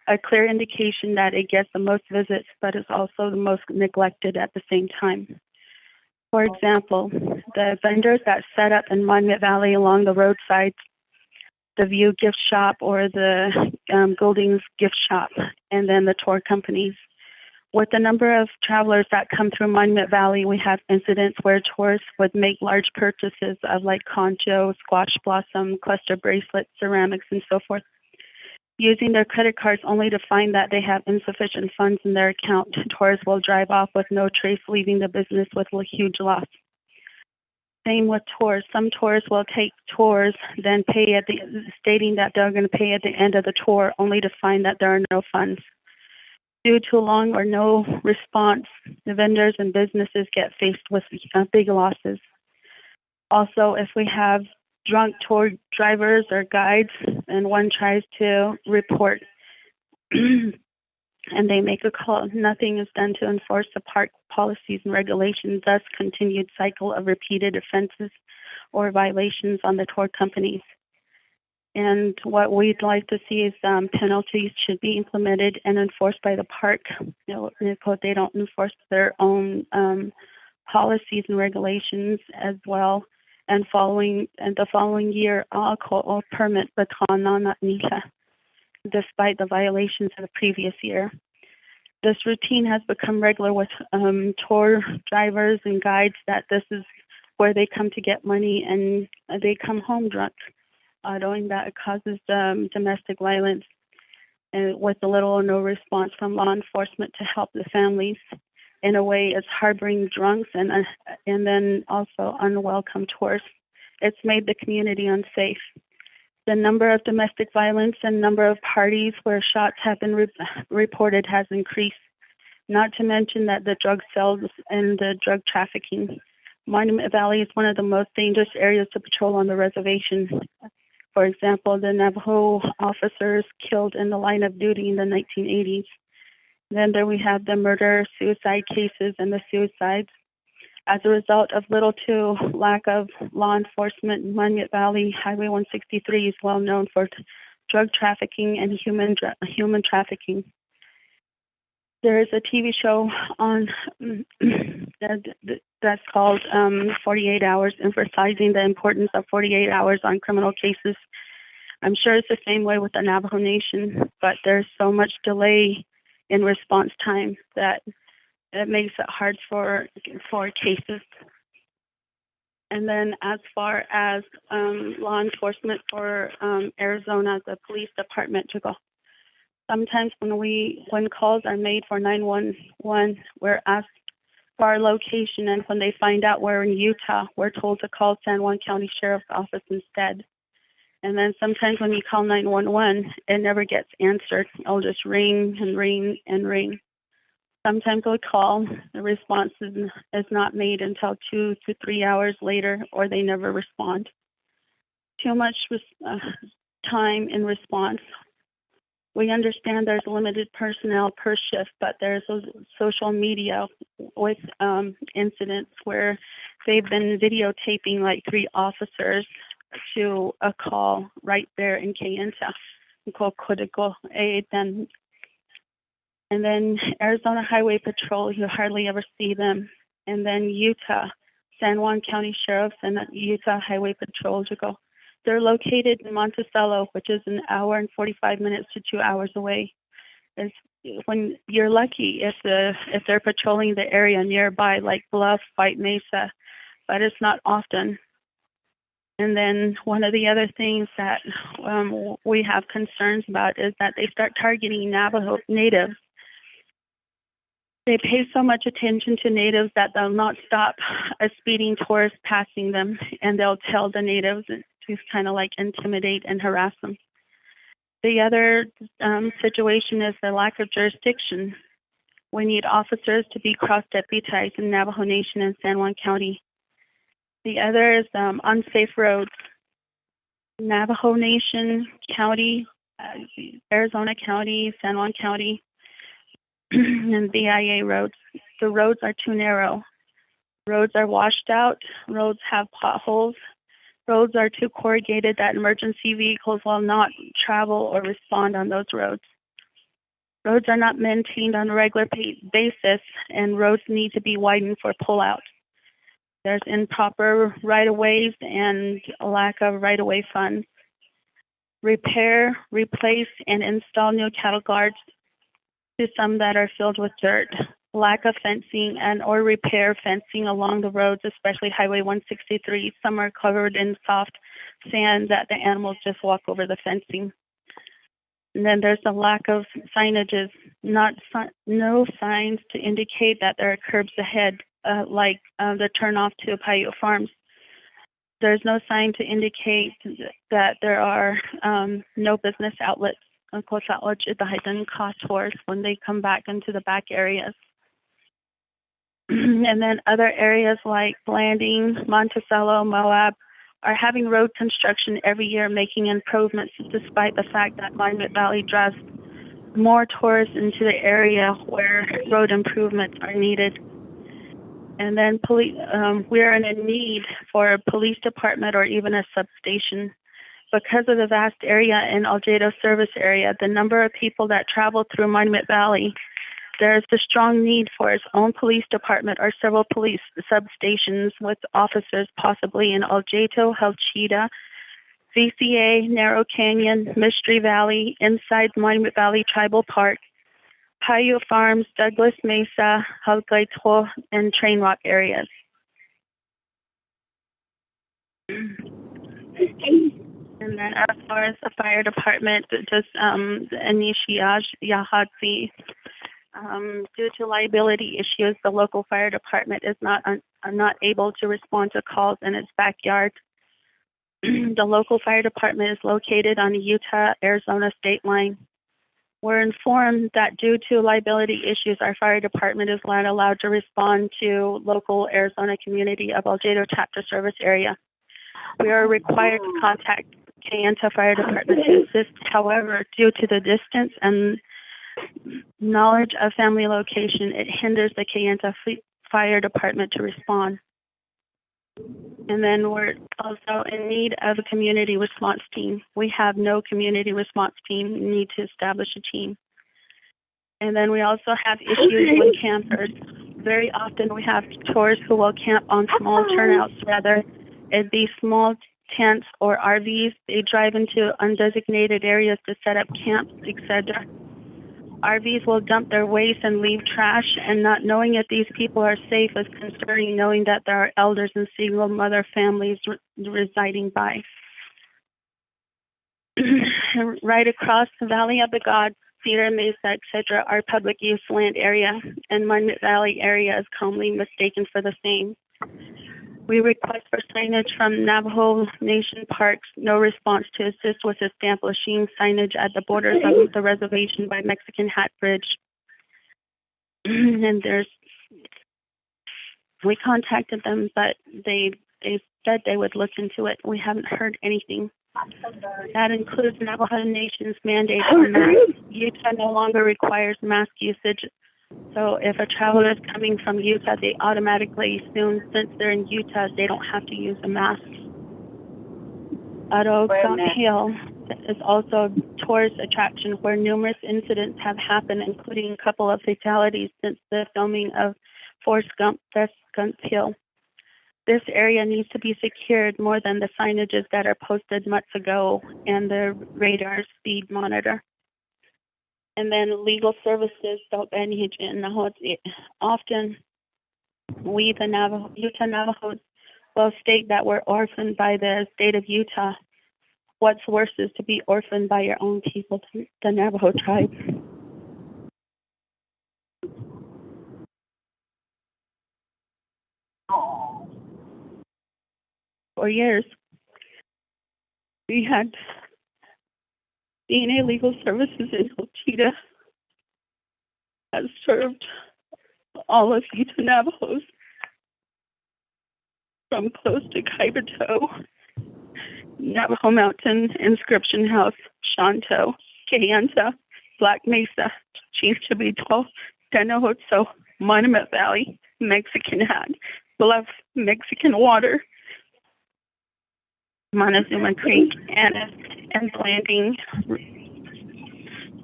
A clear indication that it gets the most visits, but is also the most neglected at the same time. For example, the vendors that set up in Monument Valley along the roadsides, the View Gift Shop or the Golding's Gift Shop, and then the tour companies. With the number of travelers that come through Monument Valley, we have incidents where tourists would make large purchases of like concho, squash blossom, cluster bracelets, ceramics, and so forth, using their credit cards only to find that they have insufficient funds in their account. Tourists will drive off with no trace, leaving the business with a huge loss. Same with tours. Some tourists will take tours, then pay stating that they're going to pay at the end of the tour, only to find that there are no funds. Due to long or no response, the vendors and businesses get faced with big losses. Also, if we have drunk tour drivers or guides and one tries to report and they make a call, nothing is done to enforce the park policies and regulations, thus continued cycle of repeated offenses or violations on the tour companies. And what we'd like to see is penalties should be implemented and enforced by the park. They don't enforce their own policies and regulations as well. And the following year, alcohol permit despite the violations of the previous year. This routine has become regular with tour drivers and guides that this is where they come to get money and they come home drunk. Knowing that it causes domestic violence and with a little or no response from law enforcement to help the families. In a way, it's harboring drunks and then also unwelcome tourists. It's made the community unsafe. The number of domestic violence and number of parties where shots have been reported has increased, not to mention that the drug sales and the drug trafficking. Monument Valley is one of the most dangerous areas to patrol on the reservation. For example, the Navajo officers killed in the line of duty in the 1980s. Then there we have the murder, suicide cases, and the suicides. As a result of little to lack of law enforcement, Monument Valley Highway 163 is well known for drug trafficking and human trafficking. There is a TV show on that's called 48 Hours, emphasizing the importance of 48 hours on criminal cases. I'm sure it's the same way with the Navajo Nation, but there's so much delay in response time that it makes it hard for cases. And then as far as law enforcement for Arizona, the police department to go. Sometimes when calls are made for 911, we're asked for our location, and when they find out we're in Utah, we're told to call San Juan County Sheriff's Office instead. And then sometimes when you call 911, it never gets answered. It'll just ring and ring and ring. Sometimes we call, the response is not made until 2 to 3 hours later, or they never respond. Too much time in response. We understand there's limited personnel per shift, but there's social media with incidents where they've been videotaping like 3 officers to a call right there in Kayenta. And then Arizona Highway Patrol, you hardly ever see them. And then Utah, San Juan County Sheriffs and Utah Highway Patrol, they're located in Monticello, which is an hour and 45 minutes to 2 hours away. When you're lucky if they're patrolling the area nearby, like Bluff, White Mesa, but it's not often. And then one of the other things that we have concerns about is that they start targeting Navajo natives. They pay so much attention to natives that they'll not stop a speeding tourist passing them, and they'll tell the natives to kind of like intimidate and harass them. The other situation is the lack of jurisdiction. We need officers to be cross-deputized in Navajo Nation and San Juan County. The other is unsafe roads. Navajo Nation County, Arizona County, San Juan County, and BIA roads. The roads are too narrow. Roads are washed out. Roads have potholes. Roads are too corrugated that emergency vehicles will not travel or respond on those roads. Roads are not maintained on a regular basis, and roads need to be widened for pullout. There's improper right-of-ways and a lack of right-of-way funds. Repair, replace, and install new cattle guards to some that are filled with dirt. Lack of fencing and or repair fencing along the roads, especially Highway 163. Some are covered in soft sand that the animals just walk over the fencing. And then there's a lack of signages, no signs to indicate that there are curbs ahead, like the turnoff to Paiute Farms. There's no sign to indicate that there are no business outlets, when they come back into the back areas. And then other areas like Blanding, Monticello, Moab are having road construction every year, making improvements despite the fact that Monument Valley draws more tourists into the area where road improvements are needed. And then we are in a need for a police department or even a substation. Because of the vast area in Aljedo service area, the number of people that travel through Monument Valley, there is a strong need for its own police department or several police substations with officers possibly in Aljedo, Helchita, VCA, Narrow Canyon, Mystery Valley, inside Monument Valley Tribal Park, Paiute Farms, Douglas Mesa, Halkaito, and Train Rock areas. And then as far as the fire department, just Anishi Yahatsi, due to liability issues, the local fire department is not able to respond to calls in its backyard. The local fire department is located on the Utah-Arizona state line. We're informed that due to liability issues, our fire department is not allowed to respond to local Arizona community of Algedo chapter service area. We are required to contact Kayenta Fire Department to assist. However, due to the distance and knowledge of family location, it hinders the Kayenta Fire Department to respond. And then we're also in need of a community response team. We have no community response team. We need to establish a team. And then we also have issues with campers. Very often we have tourists who will camp on small turnouts, rather it be small tents or RVs. They drive into undesignated areas to set up camps, etc. RVs will dump their waste and leave trash, and not knowing if these people are safe is concerning, knowing that there are elders and single mother families residing by. Right across the Valley of the Gods, Cedar Mesa, etc., are public use land area, and Monument Valley area is commonly mistaken for the same. We request for signage from Navajo Nation Parks, no response to assist with establishing signage at the borders of the reservation by Mexican Hat Bridge. And we contacted them, but they said they would look into it. We haven't heard anything. That includes Navajo Nation's mandate on masks. Utah no longer requires mask usage. So if a traveler is coming from Utah, they automatically assume since they're in Utah, they don't have to use a mask. Otto Hill is also a tourist attraction where numerous incidents have happened, including a couple of fatalities since the filming of Forrest Gump Hill. This area needs to be secured more than the signages that are posted months ago and the radar speed monitor. And then legal services don't manage in often we, the Utah Navajos, will state that we're orphaned by the state of Utah. What's worse is to be orphaned by your own people, the Navajo tribe. For years, we had DNA Legal Services in Ochita has served all of Utah Navajos from close to Kaibato, Navajo Mountain, Inscription House, Shanto, Kayenta, Black Mesa, Chief Chabito, Tenohotso, Monument Valley, Mexican Hat, Bluff, Mexican Water, Montezuma Creek, Annis, and Landing.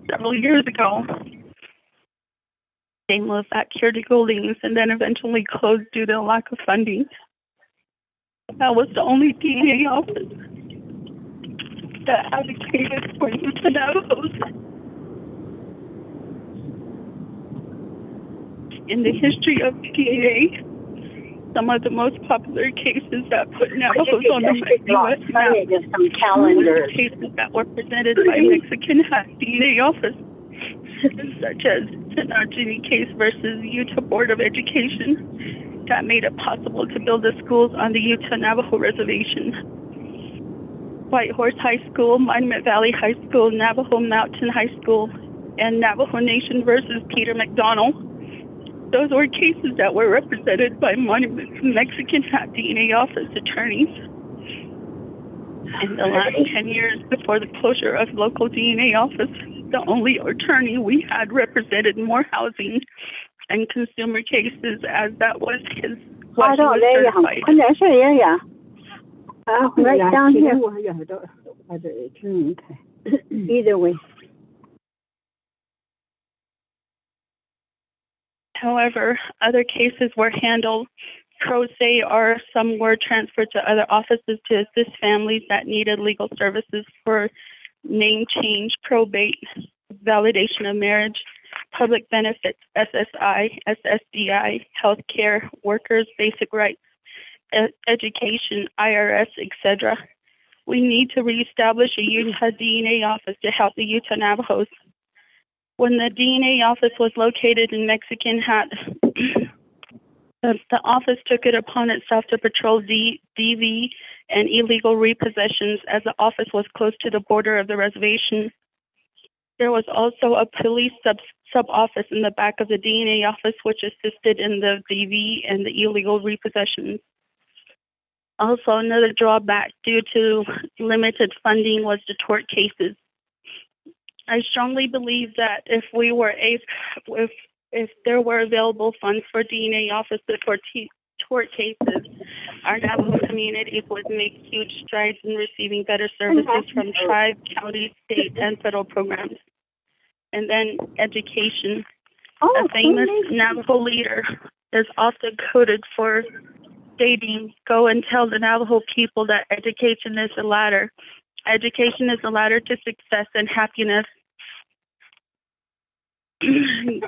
Several years ago, they moved back here to Goldings and then eventually closed due to lack of funding. That was the only DNA office that advocated for Utah Navajos. In the history of DNA, some of the most popular cases that put Navajos on the U.S. map were cases that were presented by Mexican Hat DNA office, such as the Nargini case versus Utah Board of Education that made it possible to build the schools on the Utah Navajo Reservation. Whitehorse High School, Monument Valley High School, Navajo Mountain High School, and Navajo Nation versus Peter McDonald. Those were cases that were represented by Mexican Hat DNA office attorneys. In the last 10 years before the closure of local DNA office, the only attorney we had represented more housing and consumer cases, as that was his what he was certified. Right down here. Either way. However, other cases were handled pro se, or some were transferred to other offices to assist families that needed legal services for name change, probate, validation of marriage, public benefits, SSI, SSDI, healthcare, workers, basic rights, education, IRS, etc. We need to reestablish a Utah DNA office to help the Utah Navajos. When the DNA office was located in Mexican Hat, the office took it upon itself to patrol DV and illegal repossessions as the office was close to the border of the reservation. There was also a police sub-office in the back of the DNA office, which assisted in the DV and the illegal repossessions. Also, another drawback due to limited funding was the tort cases. I strongly believe that if there were available funds for DNA offices for tort cases, our Navajo communities would make huge strides in receiving better services from tribe, county, state, and federal programs. And then education. A famous Navajo leader is often quoted for stating, "Go and tell the Navajo people that education is a ladder. Education is a ladder to success and happiness.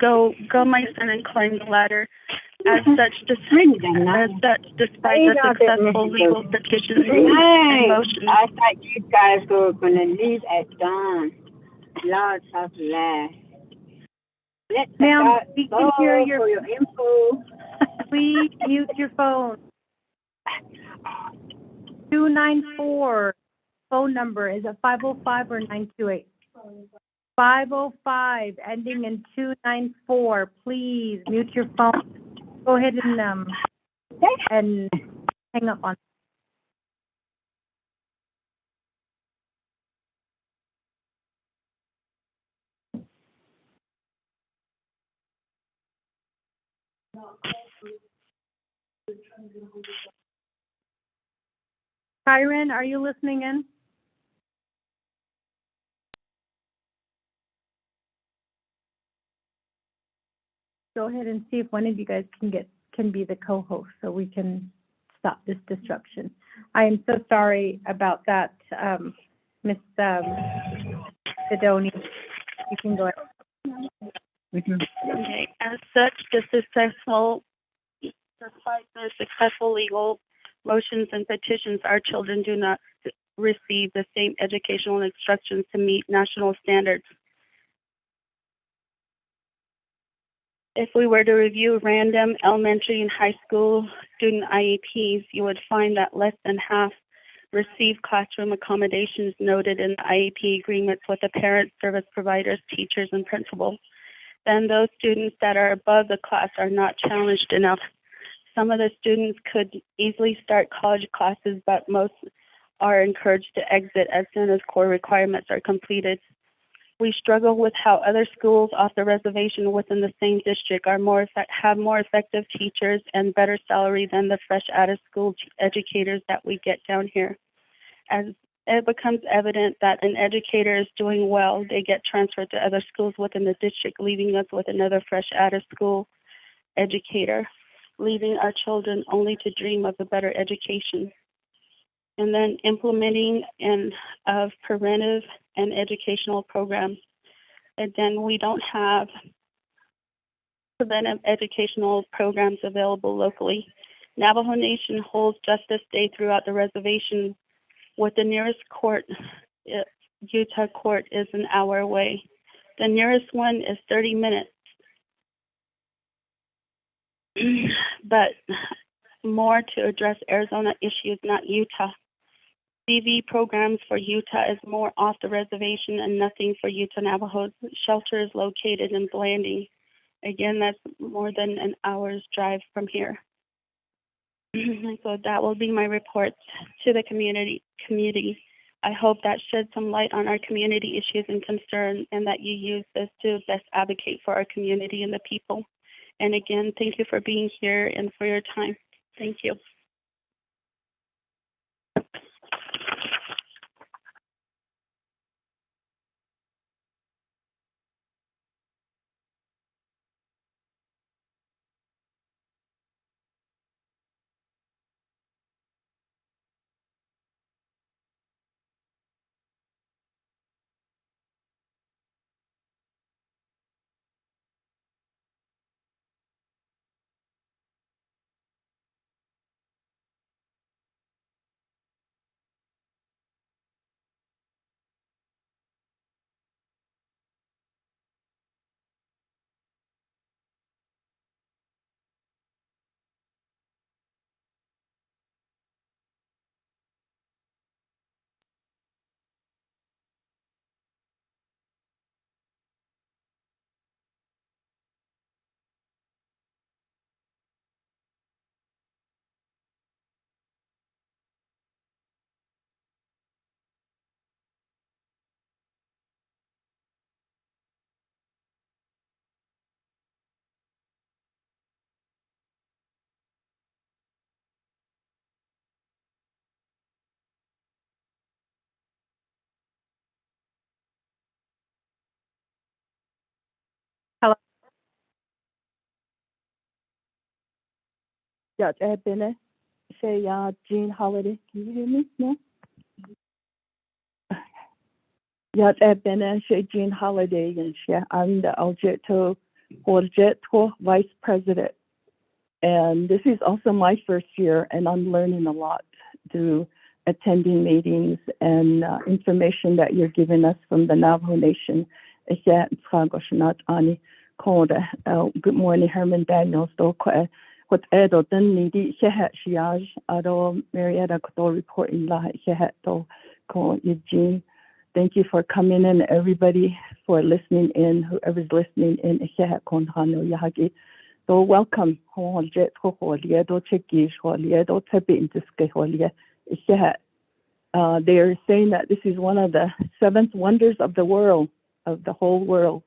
Go, my son, and climb the ladder." As such, despite the successful legal petitions and motions. I thought you guys were going to leave at dawn. Lots of laughs. Ma'am, we can hear for your info. Please mute your phone. 294 phone number, is it 505 or 928? 505 ending in 294. Please mute your phone. Go ahead and hang up on. Kyron, are you listening in? Go ahead and see if one of you guys can be the co-host so we can stop this disruption. I am so sorry about that, Miss Sidoni. You can go ahead. Okay. As such, despite the successful legal motions and petitions, our children do not receive the same educational instructions to meet national standards. If we were to review random elementary and high school student IEPs, you would find that less than half receive classroom accommodations noted in the IEP agreements with the parents, service providers, teachers, and principals. Then those students that are above the class are not challenged enough. Some of the students could easily start college classes, but most are encouraged to exit as soon as core requirements are completed. We struggle with how other schools off the reservation within the same district have more effective teachers and better salary than the fresh out of school educators that we get down here. As it becomes evident that an educator is doing well, they get transferred to other schools within the district, leaving us with another fresh out of school educator, leaving our children only to dream of a better education. And then implementing of preventive and educational programs. And then we don't have preventive educational programs available locally. Navajo Nation holds Justice Day throughout the reservation, with the nearest court, Utah court, is an hour away. The nearest one is 30 minutes. But more to address Arizona issues, not Utah. CV programs for Utah is more off the reservation and nothing for Utah Navajos. Shelter is located in Blanding. Again, that's more than an hour's drive from here. So that will be my report to the community. I hope that sheds some light on our community issues and concern, and that you use this to best advocate for our community and the people. And again, thank you for being here and for your time. Thank you. Yeah, Bene. Say Jean Holiday. Can you hear me? No? Yeah, Bene. Say Jean Holiday. And I'm the Aljeto Vice President. And this is also my first year, and I'm learning a lot through attending meetings and information that you're giving us from the Navajo Nation. Good morning, Herman Daniels. What Edo then needy Shiaj Ado Marietta Koto reporting la Eugene. Thank you for coming in, everybody, for listening in, whoever's listening in. So welcome. They are saying that this is one of the seventh wonders of the world, of the whole world.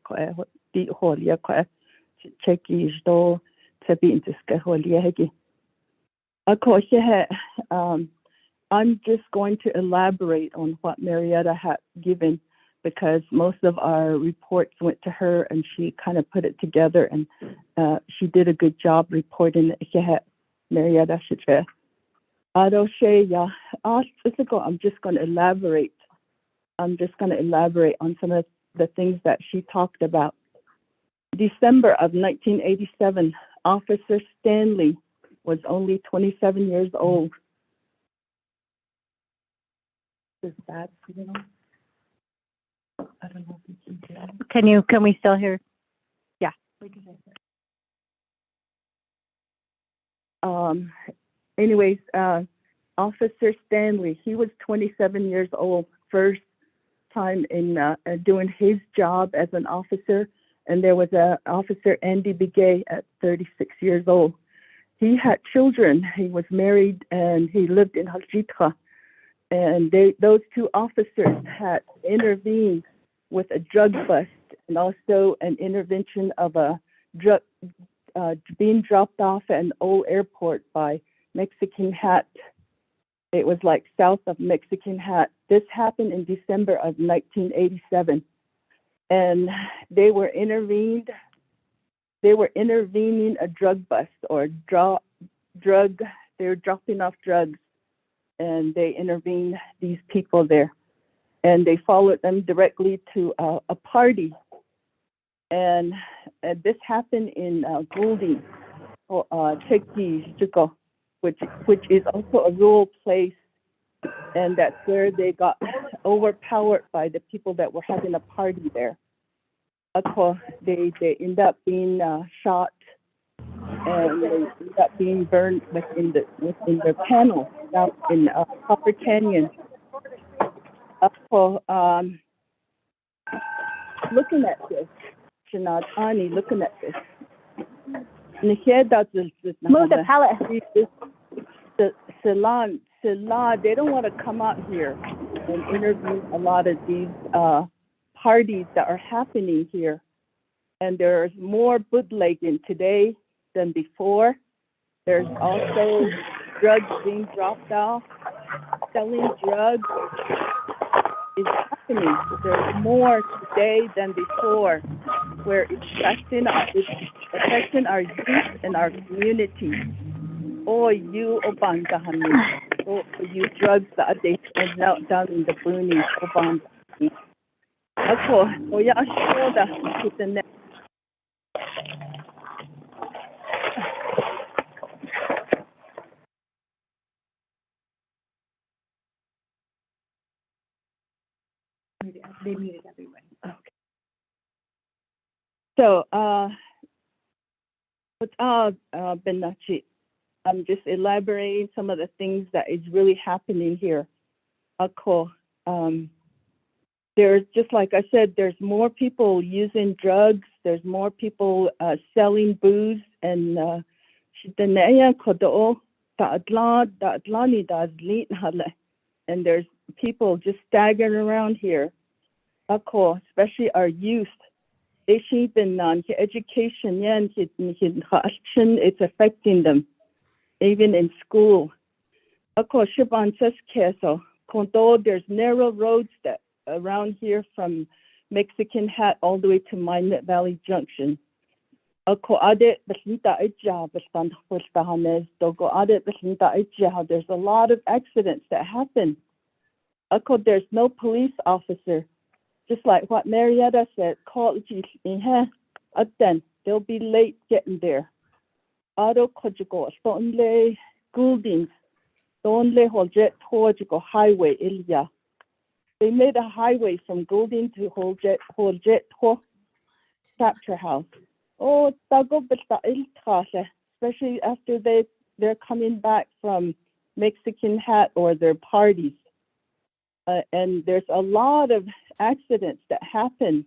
I'm just going to elaborate on what Marietta had given, because most of our reports went to her and she kind of put it together, and she did a good job reporting it. Marietta should say. I'm just going to elaborate. I'm just going to elaborate on some of the things that she talked about. December of 1987, Officer Stanley was only 27 years old. Is that, you know? I don't know if you can hear. Can we still hear? Yeah. Anyways, Officer Stanley, he was 27 years old, first time in doing his job as an officer. And there was a Officer Andy Begay at 36 years old. He had children. He was married and he lived in Haljitra. And those two officers had intervened with a drug bust and also an intervention of a drug being dropped off at an old airport by Mexican Hat. It was like south of Mexican Hat. This happened in December of 1987. And they were intervening a drug bust or they were dropping off drugs, and they intervened these people there, and they followed them directly to a party. And this happened in Golding, which is also a rural place, and that's where they got overpowered by the people that were having a party there. They end up being shot, and they end up being burned within their panel out in Copper Canyon. Looking at this, Shanad Ani, looking at this. Move the pallet. Ceylon, they don't want to come out here and interview a lot of these parties that are happening here. And there's more bootlegging today than before. There's also drugs being dropped off. Selling drugs is happening. There's more today than before, where it's affecting our youth and our community. Oh, you Obangahani. Oh, you drugs that they send out down in the boonies, Obangahani. Oh, yeah, sure that the next. They muted everybody. Okay. So, Benachi, I'm just elaborating some of the things that is really happening here. There's, just like I said, there's more people using drugs. There's more people selling booze, and and there's people just staggering around here. Especially our youth. Education, it's affecting them, even in school. There's narrow roads that around here from Mexican Hat all the way to Minot Valley Junction. Ako ade besinta ija bestand fultahanes dogo ade besinta ija. There's a lot of accidents that happen. Ako there's no police officer. Just like what Marietta said, colleges in here, then they'll be late getting there. Auto kojigo stonle Gouldings, stonle holjet tojigo highway ilya. They made a highway from Goulding to holjet to capture house. Oh, tago besta iltrase, especially after they're coming back from Mexican Hat or their parties. And there's a lot of accidents that happen,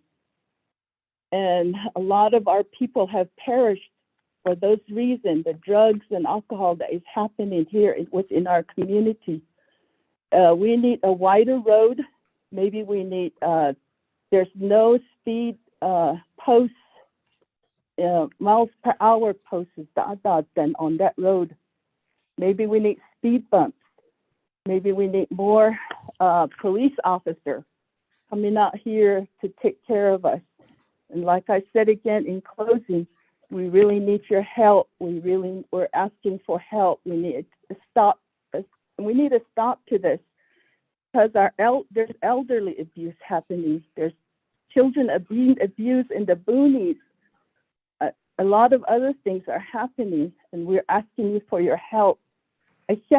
and a lot of our people have perished for those reasons, the drugs and alcohol that is happening here within our community. We need a wider road. Maybe we need, there's no speed posts, miles per hour posts then on that road. Maybe we need speed bumps. Maybe we need more police officer coming out here to take care of us. And like I said again in closing, we really need your help. We're asking for help. We need to stop. We need a stop to this because there's elderly abuse happening. There's children being abused in the boonies. A lot of other things are happening, and we're asking you for your help. Thank you,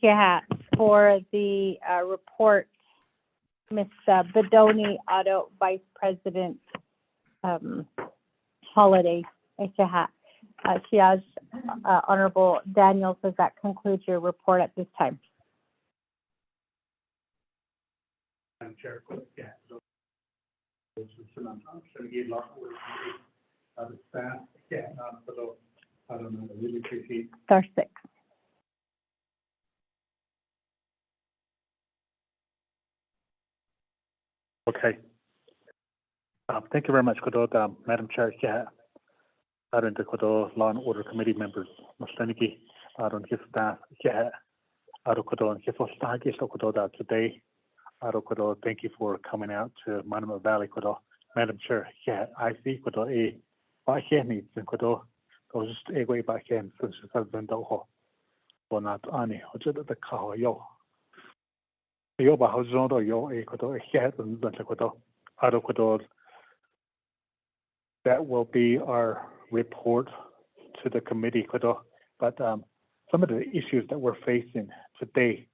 Hat. For the report, Ms. Bedoni, Auto Vice President Holiday. Thank you, Hat. Shiaz, Honorable Daniels, does that conclude your report at this time? Madam Chair, Star 6. Okay. Thank you very much, Madam Chair. I don't know Law and Order Committee members, Mustaniki, I don't give staff. I don't give today. I don't thank you for coming out to Monument Valley. Madam Chair, I see a back needs and those a way back end since it's been done. Or not any, or just the car, yo. Yo, but how's yo a head and I don't that will be our report to the committee. But some of the issues that we're facing today,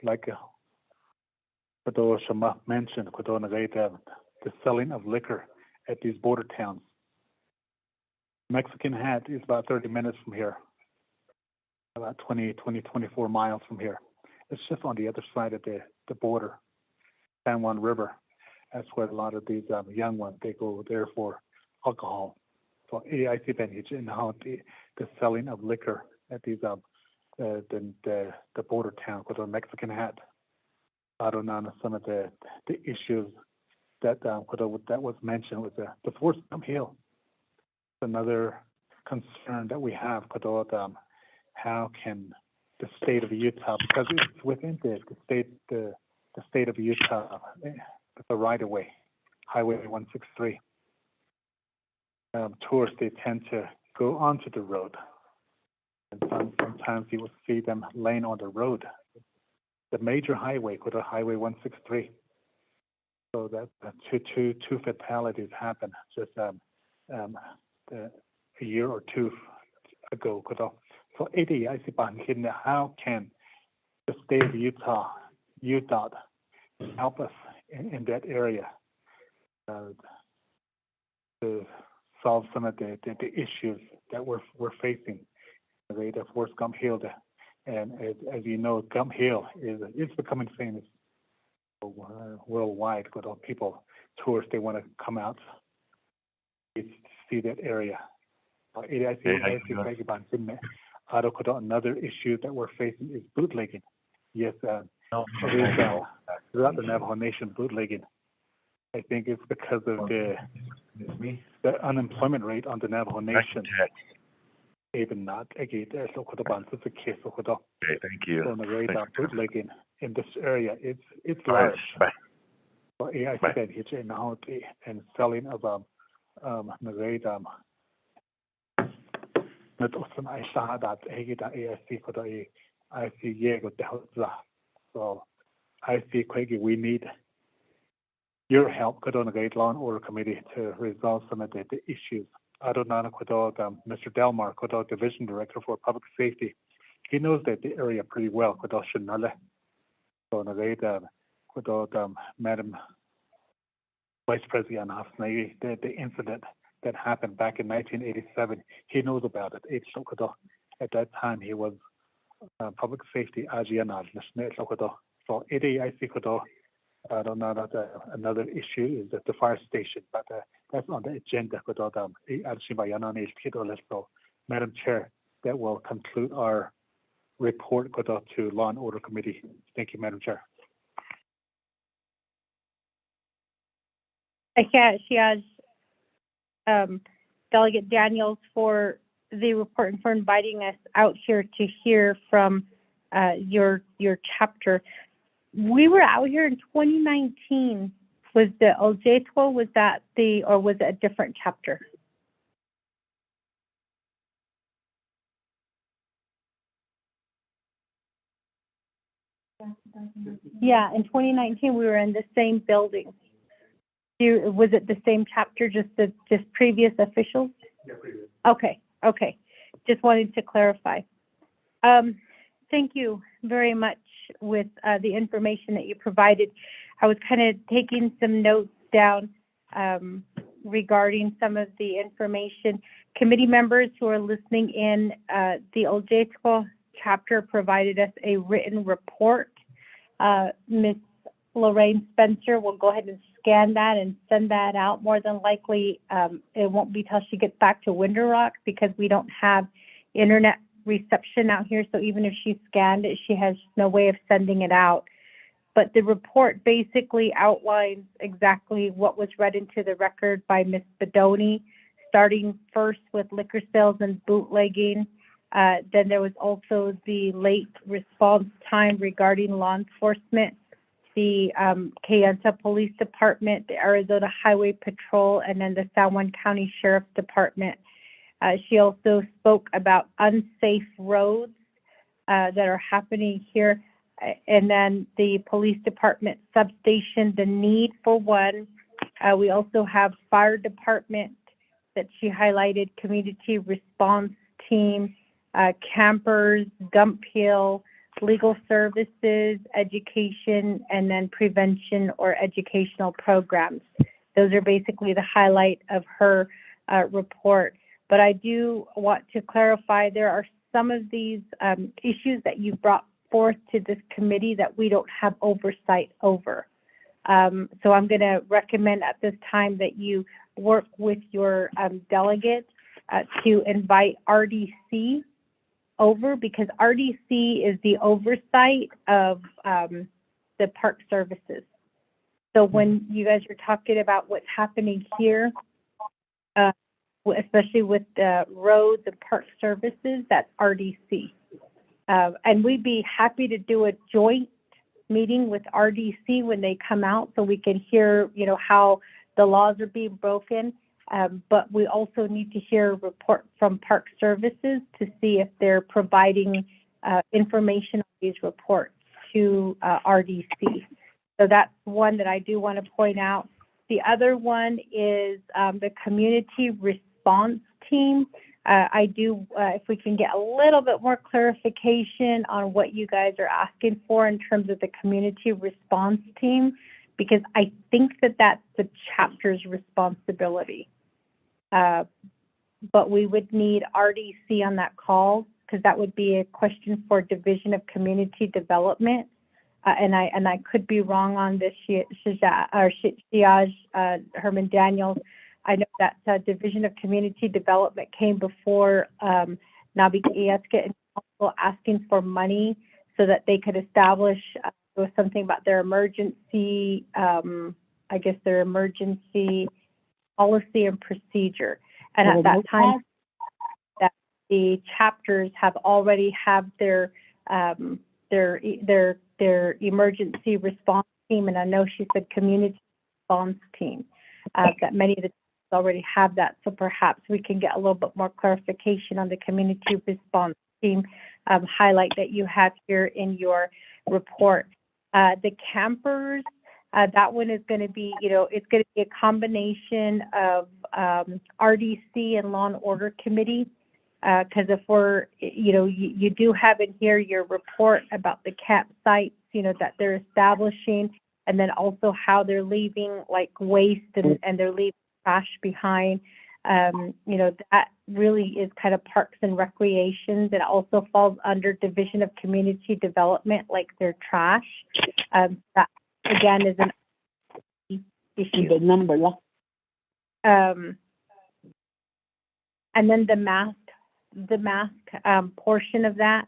like Shama mentioned, the selling of liquor at these border towns. Mexican Hat is about 30 minutes from here, about 24 miles from here. It's just on the other side of the border, San Juan River. That's where a lot of these young ones, they go there for alcohol. So I see in how the selling of liquor at these the border town with the Mexican Hat. I don't know some of the issues that was mentioned with the Forest Gump Hill. Another concern that we have about how can the state of Utah, because it's within the state of Utah, the right of way, Highway 163. Tourists, they tend to go onto the road, and sometimes you will see them laying on the road, the major highway, called Highway 163. So that two fatalities happened just a year or two ago. So how can the state of Utah help us in that area to solve some of the issues that we're facing? The Forest Gump Hill, and as you know, Gump Hill is becoming famous worldwide. But people, tourists, they want to come out to see that area. Another issue that we're facing is bootlegging. Yes, it is throughout the Navajo Nation, bootlegging. I think it's because of the unemployment rate on the Navajo Nation. Even not again, there's a case of thank you. on the radar bootlegging in this area, it's Right. large. So I think that it's in how and selling of narrate not often I saw that AIC could I see yeah good so I see quickly we need your help could on the Great Law and Order Committee to resolve some of the issues. I don't know could Mr. Delmar could Division Director for Public Safety. He knows that the area pretty well could Shanale. So the great could Madam Vice President Hafnagi, the incident that happened back in 1987, he knows about it. At that time, he was public safety AGNR. So I don't know that another issue is that the fire station, but that's on the agenda. So, Madam Chair, that will conclude our report to Law and Order Committee. Thank you, Madam Chair. She has Delegate Daniels for the report and for inviting us out here to hear from your chapter. We were out here in 2019. Was the Ojetwo, was that or was it a different chapter? Yeah, in 2019 we were in the same building. Was it the same chapter, just previous officials? Yeah, previous. Okay. Just wanted to clarify. Thank you very much with the information that you provided. I was kind of taking some notes down regarding some of the information. Committee members who are listening in, the Ojetwo chapter provided us a written report. Ms. Lorraine Spencer will go ahead and scan that and send that out. More than likely, it won't be till she gets back to Winter Rock because we don't have internet reception out here. So even if she scanned it, she has no way of sending it out. But the report basically outlines exactly what was read into the record by Ms. Bedoni, starting first with liquor sales and bootlegging. Then there was also the late response time regarding law enforcement, the Kayenta Police Department, the Arizona Highway Patrol, and then the San Juan County Sheriff's Department. She also spoke about unsafe roads that are happening here, and then the police department substation, the need for one. We also have fire department that she highlighted, community response team, campers, dump hill, legal services, education, and then prevention or educational programs. Those are basically the highlight of her report. But I do want to clarify there are some of these issues that you brought forth to this committee that we don't have oversight over. So I'm going to recommend at this time that you work with your delegates to invite RDC over, because RDC is the oversight of the park services. So when you guys are talking about what's happening here, especially with the roads and park services, that's RDC. And we'd be happy to do a joint meeting with RDC when they come out so we can hear, how the laws are being broken. But we also need to hear a report from Park Services to see if they're providing information on these reports to RDC. So that's one that I do want to point out. The other one is the community response team. If we can get a little bit more clarification on what you guys are asking for in terms of the community response team, because I think that that's the chapter's responsibility. But we would need RDC on that call, because that would be a question for Division of Community Development. And I could be wrong on this, Shiaj Herman Daniels. I know that Division of Community Development came before Nabi and also asking for money so that they could establish there was something about their emergency, their emergency policy and procedure. And at that time, that the chapters have already have their their emergency response team, and I know she said community response team, that many of the teams already have that. So perhaps we can get a little bit more clarification on the community response team highlight that you have here in your report. The campers, that one is going to be, it's going to be a combination of RDC and Law and Order Committee. Because if we're, you do have in here your report about the campsites, that they're establishing, and then also how they're leaving like waste and they're leaving trash behind. That really is kind of parks and recreation. That also falls under Division of Community Development, like their trash. That again is an issue. The number. And then the mask portion of that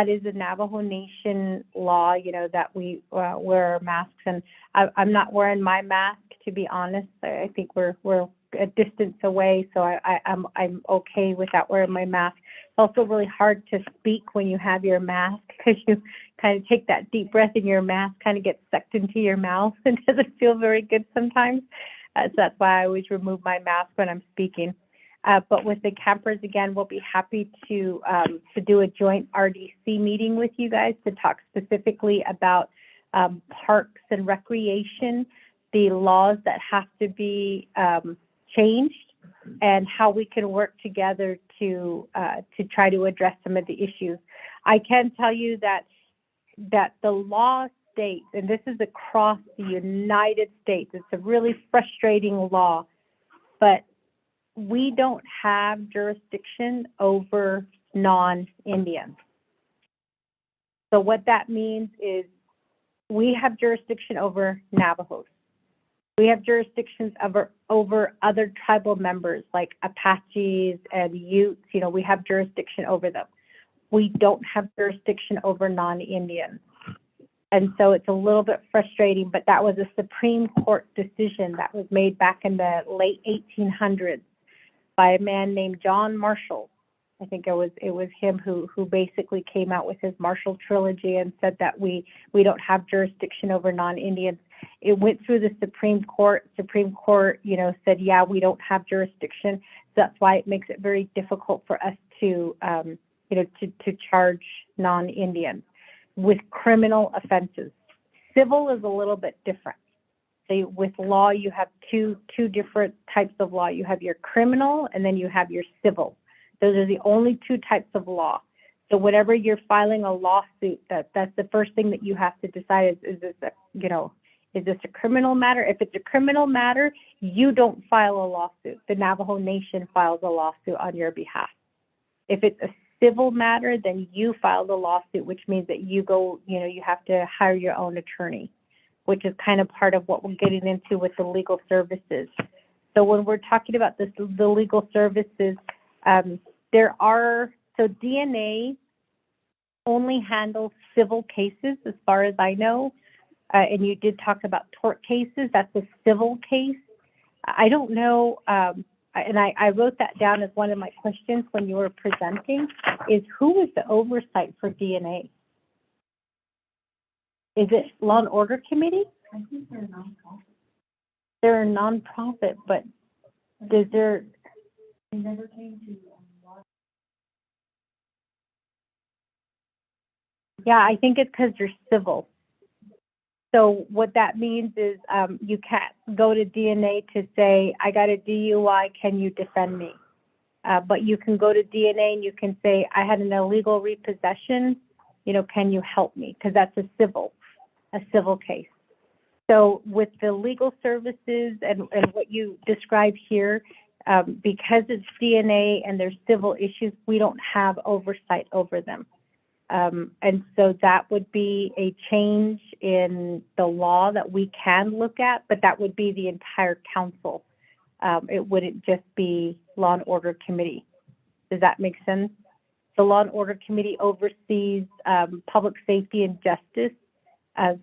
is a Navajo Nation law, that we wear masks. And I'm not wearing my mask, to be honest. I think we're a distance away, so I'm okay without wearing my mask. It's also really hard to speak when you have your mask, because you kind of take that deep breath and your mask kind of gets sucked into your mouth and doesn't feel very good sometimes. So that's why I always remove my mask when I'm speaking. But with the campers, again, we'll be happy to do a joint RDC meeting with you guys to talk specifically about parks and recreation, the laws that have to be changed, and how we can work together to try to address some of the issues. I can tell you that the law states, and this is across the United States, it's a really frustrating law, but we don't have jurisdiction over non-Indians. So what that means is we have jurisdiction over Navajos. We have jurisdictions over other tribal members like Apaches and Utes. We have jurisdiction over them. We don't have jurisdiction over non-Indians. And so it's a little bit frustrating, but that was a Supreme Court decision that was made back in the late 1800s by a man named John Marshall. I think it was him who basically came out with his Marshall Trilogy and said that we don't have jurisdiction over non-Indians. It went through the Supreme Court. Supreme Court, said, yeah, we don't have jurisdiction. So that's why it makes it very difficult for us to charge non-Indians with criminal offenses. Civil is a little bit different. So with law, you have two different types of law. You have your criminal, and then you have your civil. Those are the only two types of law. So whenever you're filing a lawsuit, that's the first thing that you have to decide is this a criminal matter? If it's a criminal matter, you don't file a lawsuit. The Navajo Nation files a lawsuit on your behalf. If it's a civil matter, then you file the lawsuit, which means that you go, you have to hire your own attorney, which is kind of part of what we're getting into with the legal services. So when we're talking about the legal services, so DNA only handles civil cases as far as I know. And you did talk about tort cases. That's a civil case. I don't know, and I wrote that down as one of my questions when you were presenting, is who is the oversight for DNA? Is it Law and Order Committee? I think they're a nonprofit. They're a nonprofit, but they never came to Yeah, I think it's because you're civil. So what that means is you can't go to DNA to say, I got a DUI, can you defend me? But you can go to DNA and you can say, I had an illegal repossession, can you help me? Because that's a civil case. So with the legal services and what you describe here, because it's DNA and there's civil issues, we don't have oversight over them. And so that would be a change in the law that we can look at, but that would be the entire council. It wouldn't just be Law and Order Committee. Does that make sense? The Law and Order Committee oversees public safety and justice.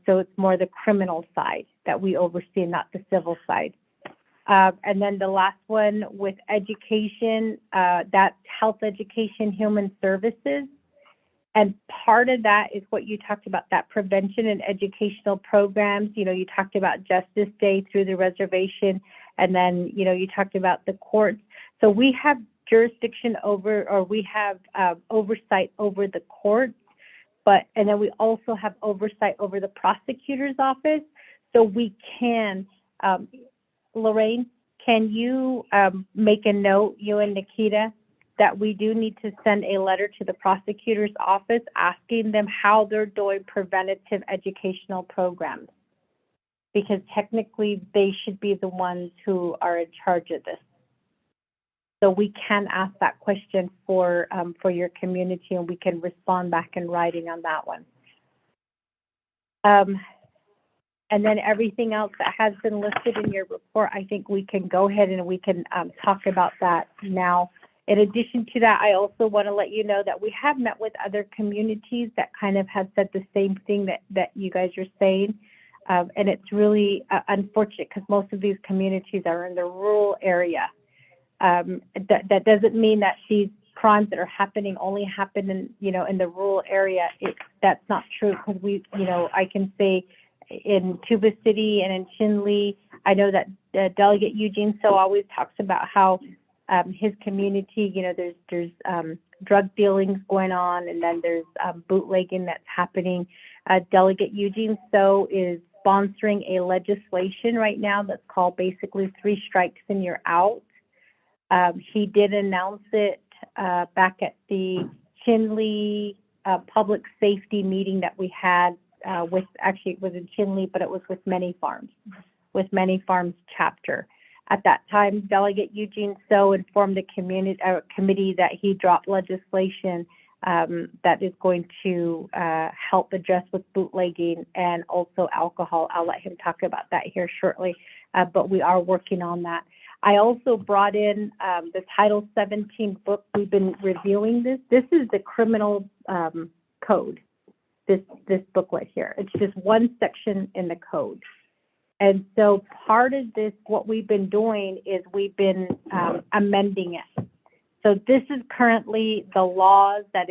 So it's more the criminal side that we oversee, not the civil side. And then the last one with education, that's health education, human services. And part of that is what you talked about, that prevention and educational programs. You know, you talked about Justice Day through the reservation, and then, you know, you talked about the courts. So we have jurisdiction over, or we have oversight over the courts, and then we also have oversight over the prosecutor's office. So we can, Lorraine, can you make a note, you and Nikita, that we do need to send a letter to the prosecutor's office asking them how they're doing preventative educational programs, because technically they should be the ones who are in charge of this. So we can ask that question for your community, and we can respond back in writing on that one. And then everything else that has been listed in your report, I think we can go ahead and we can talk about that now. In addition to that, I also want to let you know that we have met with other communities that kind of have said the same thing that you guys are saying. And it's really unfortunate because most of these communities are in the rural area. That doesn't mean that these crimes that are happening only happen in, you know, in the rural area. That's not true, because we, you know, I can say in Tuba City and in Chinle, I know that Delegate Eugene So always talks about how his community, you know, there's drug dealings going on, and then there's bootlegging that's happening. Delegate Eugene So is sponsoring a legislation right now that's called basically 3 strikes and you're out. He did announce it back at the Chinle public safety meeting that we had with, actually it was in Chinle, but it was with Many Farms chapter. At that time, Delegate Eugene So informed the committee that he dropped legislation that is going to help address with bootlegging and also alcohol. I'll let him talk about that here shortly, but we are working on that. I also brought in the Title 17 book. We've been reviewing this. This is the criminal code, this booklet here. It's just one section in the code. And so part of this, what we've been doing is we've been amending it. So this is currently the laws that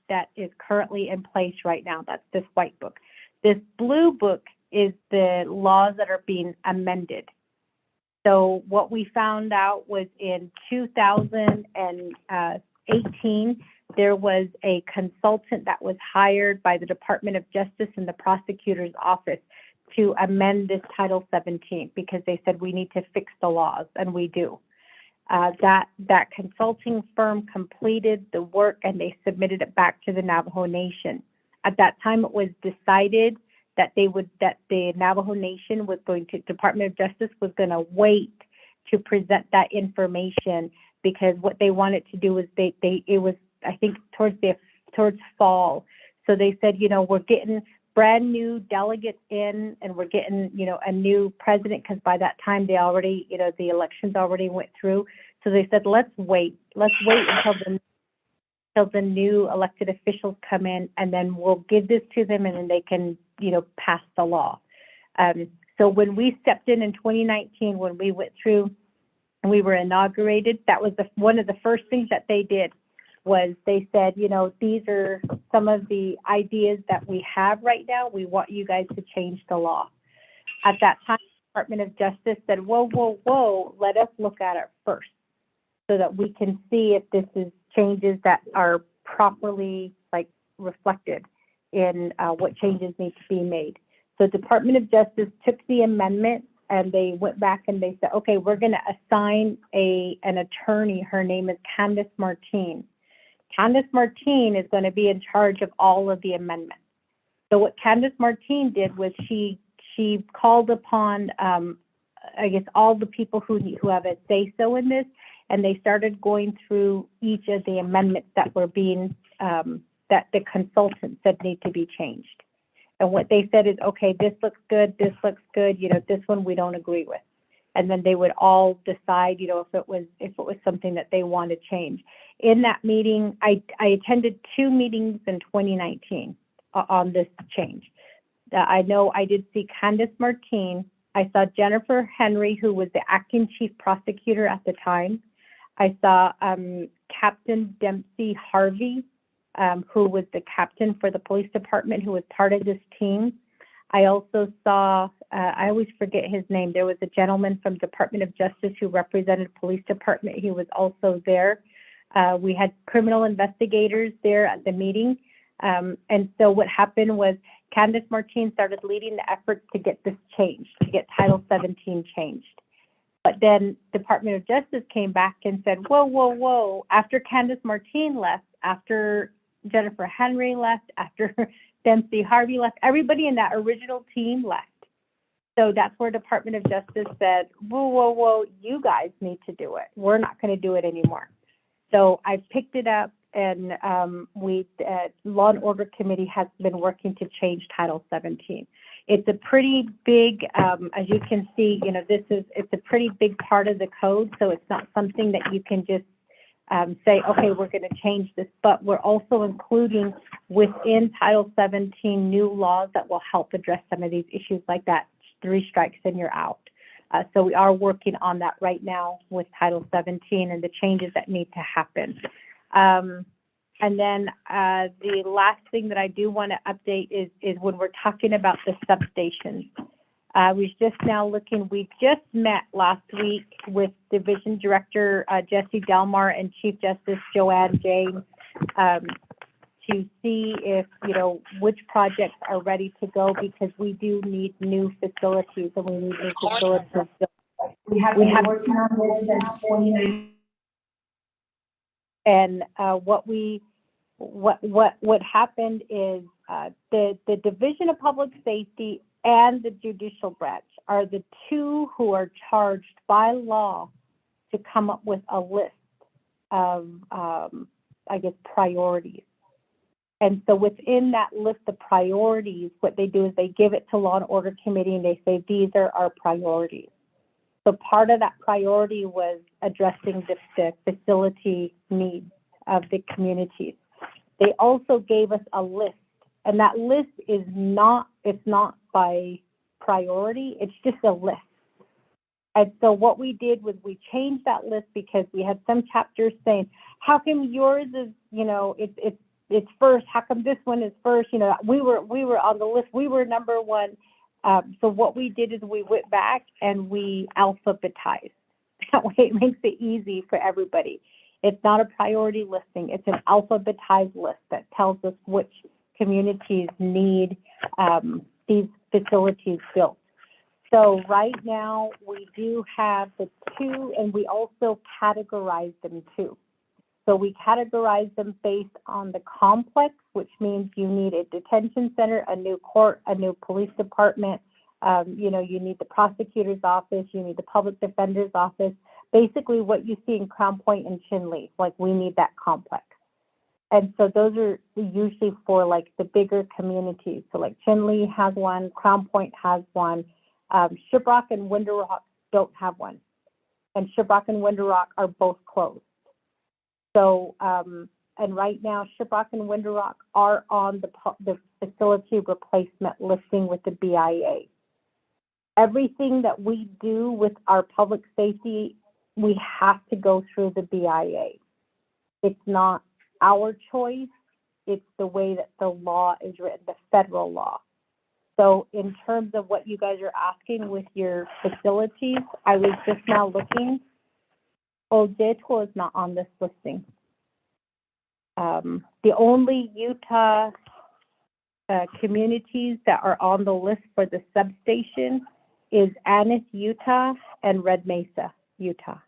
that is currently in place right now. That's this white book. This blue book is the laws that are being amended. So what we found out was in 2018, there was a consultant that was hired by the Department of Justice and the prosecutor's office to amend this Title 17, because they said we need to fix the laws, and we do. That consulting firm completed the work, and they submitted it back to the Navajo Nation. At that time, it was decided that the Navajo Nation was going to, Department of Justice was going to wait to present that information, because what they wanted to do was it was, I think, towards fall. So they said, you know, we're getting brand new delegates in, and we're getting, you know, a new president, because by that time they already, you know, the elections already went through. So they said, let's wait until the new elected officials come in, and then we'll give this to them, and then they can, you know, pass the law. So when we stepped in 2019, when we went through and we were inaugurated, that was one of the first things that they did. Was they said, you know, these are some of the ideas that we have right now. We want you guys to change the law. At that time, the Department of Justice said, whoa, let us look at it first, so that we can see if this is changes that are properly reflected in what changes need to be made. So Department of Justice took the amendment, and they went back and they said, okay, we're going to assign an attorney. Her name is Candace Martin. Candace Martin is going to be in charge of all of the amendments. So what Candace Martin did was she called upon, I guess, all the people who have a say-so in this, and they started going through each of the amendments that were being, that the consultant said need to be changed. And what they said is, okay, this looks good, you know, this one we don't agree with. And then they would all decide, you know, if it was something that they want to change. In that meeting, I attended 2 meetings in 2019 on this change. I know I did see Candace Martin. I saw Jennifer Henry, who was the acting chief prosecutor at the time. I saw Captain Dempsey Harvey, who was the captain for the police department, who was part of this team. I also saw, I always forget his name. There was a gentleman from Department of Justice who represented police department. He was also there. We had criminal investigators there at the meeting. And so what happened was Candace Martin started leading the efforts to get this changed, to get Title 17 changed. But then Department of Justice came back and said, whoa, whoa, whoa. After Candace Martin left, after Jennifer Henry left, after Dempsey Harvey left, everybody in that original team left. So that's where Department of Justice said, whoa, whoa, whoa, you guys need to do it. We're not going to do it anymore. So I picked it up, and Law and Order Committee has been working to change Title 17. It's a pretty big, as you can see, you know, it's a pretty big part of the code. So it's not something that you can just say, okay, we're going to change this, but we're also including within Title 17 new laws that will help address some of these issues like that. 3 strikes and you're out. So we are working on that right now with Title 17 and the changes that need to happen. And then the last thing that I do want to update is when we're talking about the substations. We just now looking, we just met last week with Division Director Jesse Delmar and Chief Justice Joanne James to see if, you know, which projects are ready to go, because we do need new facilities and we need new facilities built. We have been working on this since 2019. And what happened is the Division of Public Safety and the judicial branch are the two who are charged by law to come up with a list of, I guess, priorities. And so within that list of priorities, what they do is they give it to Law and Order Committee and they say, these are our priorities. So part of that priority was addressing the facility needs of the communities. They also gave us a list, and that list is not, it's not by priority, it's just a list. And so what we did was we changed that list because we had some chapters saying, how come yours is, you know, it's first, how come this one is first? You know, we were on the list, we were number one. So what we did is we went back and we alphabetized. That way it makes it easy for everybody. It's not a priority listing, it's an alphabetized list that tells us which communities need these facilities built. So right now we do have the 2, and we also categorize them too. So we categorize them based on the complex, which means you need a detention center, a new court, a new police department. You know, you need the prosecutor's office, you need the public defender's office. Basically what you see in Crown Point and Chinle, like we need that complex. And so those are usually for like the bigger communities. So like Chinle has one, Crown Point has one, Shiprock and Winter Rock don't have one. And Shiprock and Winter Rock are both closed. So, and right now, Shiprock and Winter Rock are on the facility replacement listing with the BIA. Everything that we do with our public safety, we have to go through the BIA. It's not our choice, it's the way that the law is written, the federal law. So in terms of what you guys are asking with your facilities, I was just now looking. Ojeto is not on this listing. The only Utah communities that are on the list for the substation is Annis, Utah, and Red Mesa, Utah.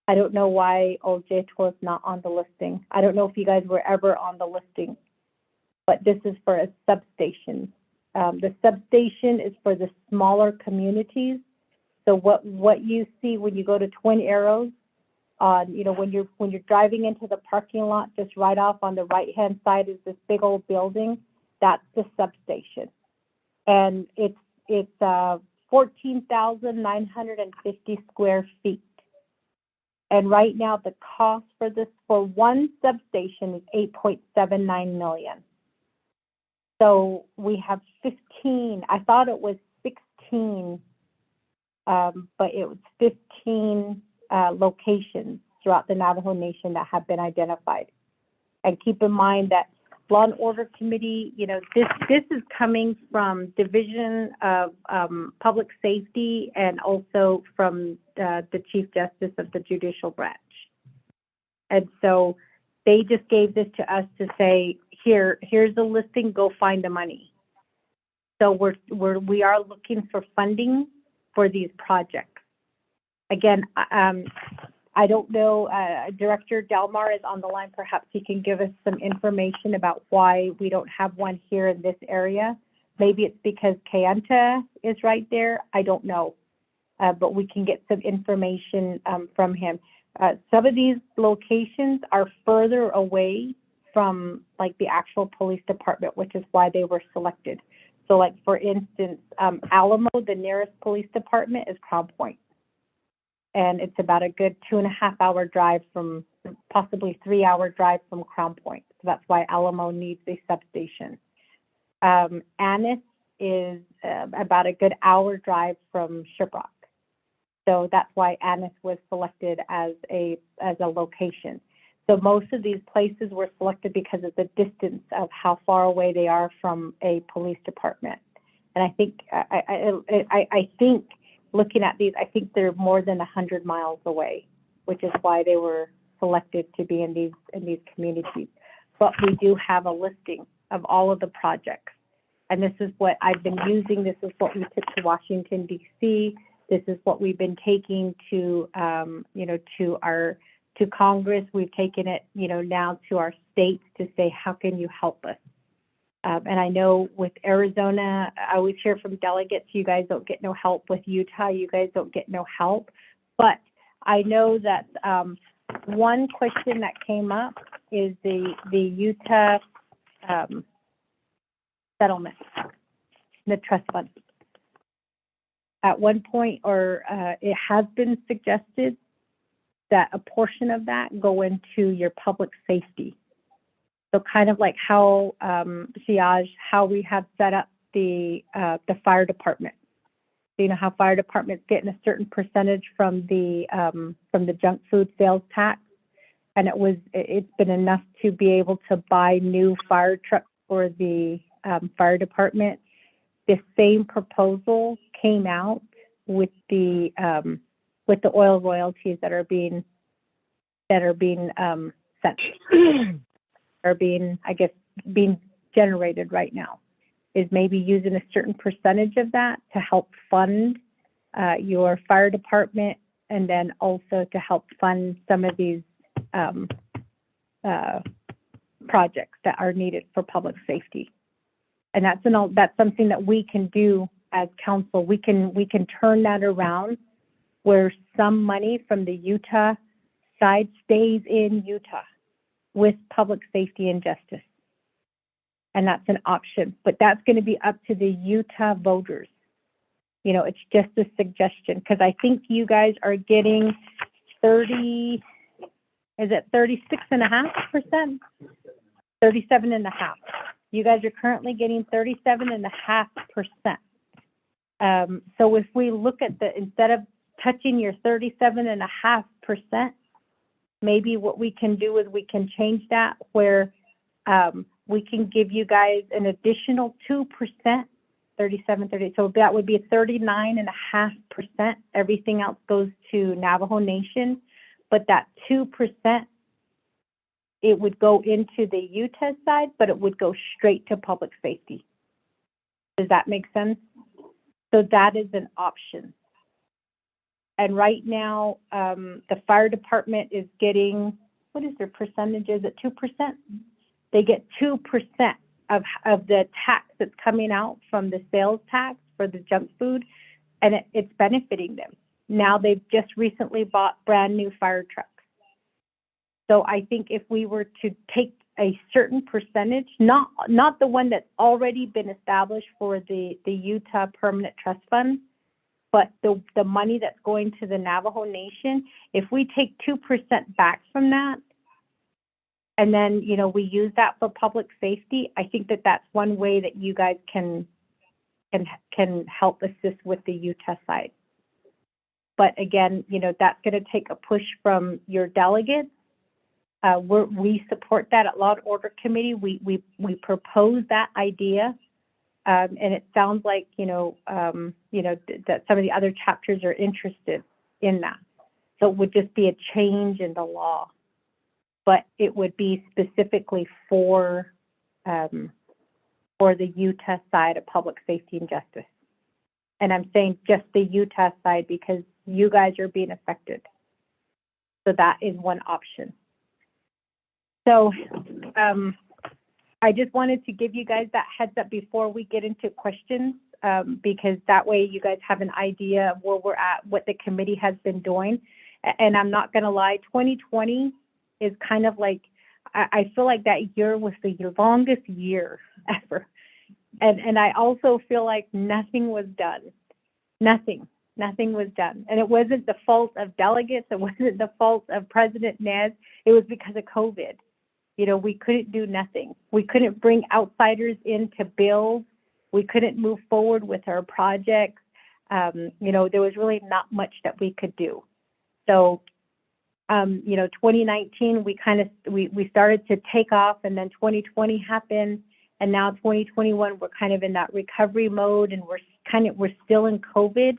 I don't know why Ojeto is not on the listing. I don't know if you guys were ever on the listing, but this is for a substation. The substation is for the smaller communities. So what you see when you go to Twin Arrows, you know, when you're driving into the parking lot, just right off on the right-hand side is this big old building. That's the substation, and it's 14,950 square feet. And right now, the cost for this for one substation is $8.79 million. So we have 15. I thought it was 16, but it was 15 locations throughout the Navajo Nation that have been identified. And keep in mind that Law and Order Committee, you know, this is coming from Division of Public Safety and also from the Chief Justice of the Judicial Branch. And so they just gave this to us to say, here's the listing, go find the money. So we are looking for funding for these projects. Again, I don't know, Director Delmar is on the line. Perhaps he can give us some information about why we don't have one here in this area. Maybe it's because Kayenta is right there. I don't know, but we can get some information from him. Some of these locations are further away from like the actual police department, which is why they were selected. So like, for instance, Alamo, the nearest police department is Crown Point. And it's about a good 2.5-hour drive from, possibly 3-hour drive from Crown Point. So that's why Alamo needs a substation. Annis is about a good hour drive from Shiprock. So that's why Annis was selected as a location. So most of these places were selected because of the distance of how far away they are from a police department. And I think I think looking at these, I think they're more than 100 miles away, which is why they were selected to be in these communities. But we do have a listing of all of the projects, and this is what I've been using. This is what we took to Washington D.C. This is what we've been taking to to Congress. We've taken it now to our states to say, how can you help us? And I know with Arizona, I always hear from delegates, you guys don't get no help. With Utah, you guys don't get no help. But I know that one question that came up is the Utah settlement, the trust fund. At one point, or it has been suggested that a portion of that go into your public safety. So kind of like how, Siaj, how we have set up the fire department. So, you know how fire department's getting a certain percentage from the junk food sales tax, and it's been enough to be able to buy new fire trucks for the fire department. The same proposal came out with the oil royalties that are being sent. Are being generated right now, is maybe using a certain percentage of that to help fund your fire department, and then also to help fund some of these projects that are needed for public safety. And that's something that we can do as council. We can turn that around where some money from the Utah side stays in Utah with public safety and justice. And that's an option, but that's going to be up to the Utah voters. It's just a suggestion, because I think you guys are getting 36.5%? 37.5%. You guys are currently getting 37.5%. So if we look at instead of touching your 37.5%, maybe what we can do is we can change that where we can give you guys an additional 2%, 37, 30. So that would be 39.5%. Everything else goes to Navajo Nation, but that 2%, it would go into the Utah side, but it would go straight to public safety. Does that make sense? So that is an option. And right now, the fire department is getting, what is their percentage? Is it 2%? They get 2% of the tax that's coming out from the sales tax for the junk food, and it's benefiting them. Now they've just recently bought brand new fire trucks. So I think if we were to take a certain percentage, not the one that's already been established for the Utah Permanent Trust Fund, but the money that's going to the Navajo Nation, if we take 2% back from that, and then we use that for public safety, I think that's one way that you guys can help assist with the Utah side. But again, that's going to take a push from your delegates we support that at Law and Order Committee. We propose that idea, and it sounds like that some of the other chapters are interested in that. So it would just be a change in the law, but it would be specifically for the Utah side of public safety and justice. And I'm saying just the Utah side because you guys are being affected. So that is one option. So I just wanted to give you guys that heads up before we get into questions, because that way you guys have an idea of where we're at, what the committee has been doing. And I'm not going to lie, 2020 is kind of like, I feel like that year was the longest year ever. And I also feel like nothing was done. Nothing was done. And it wasn't the fault of delegates. It wasn't the fault of President Nez. It was because of COVID. We couldn't do nothing. We couldn't bring outsiders in to build. We couldn't move forward with our projects. There was really not much that we could do. So, 2019, we started to take off, and then 2020 happened, and now 2021, we're kind of in that recovery mode, and we're still in COVID,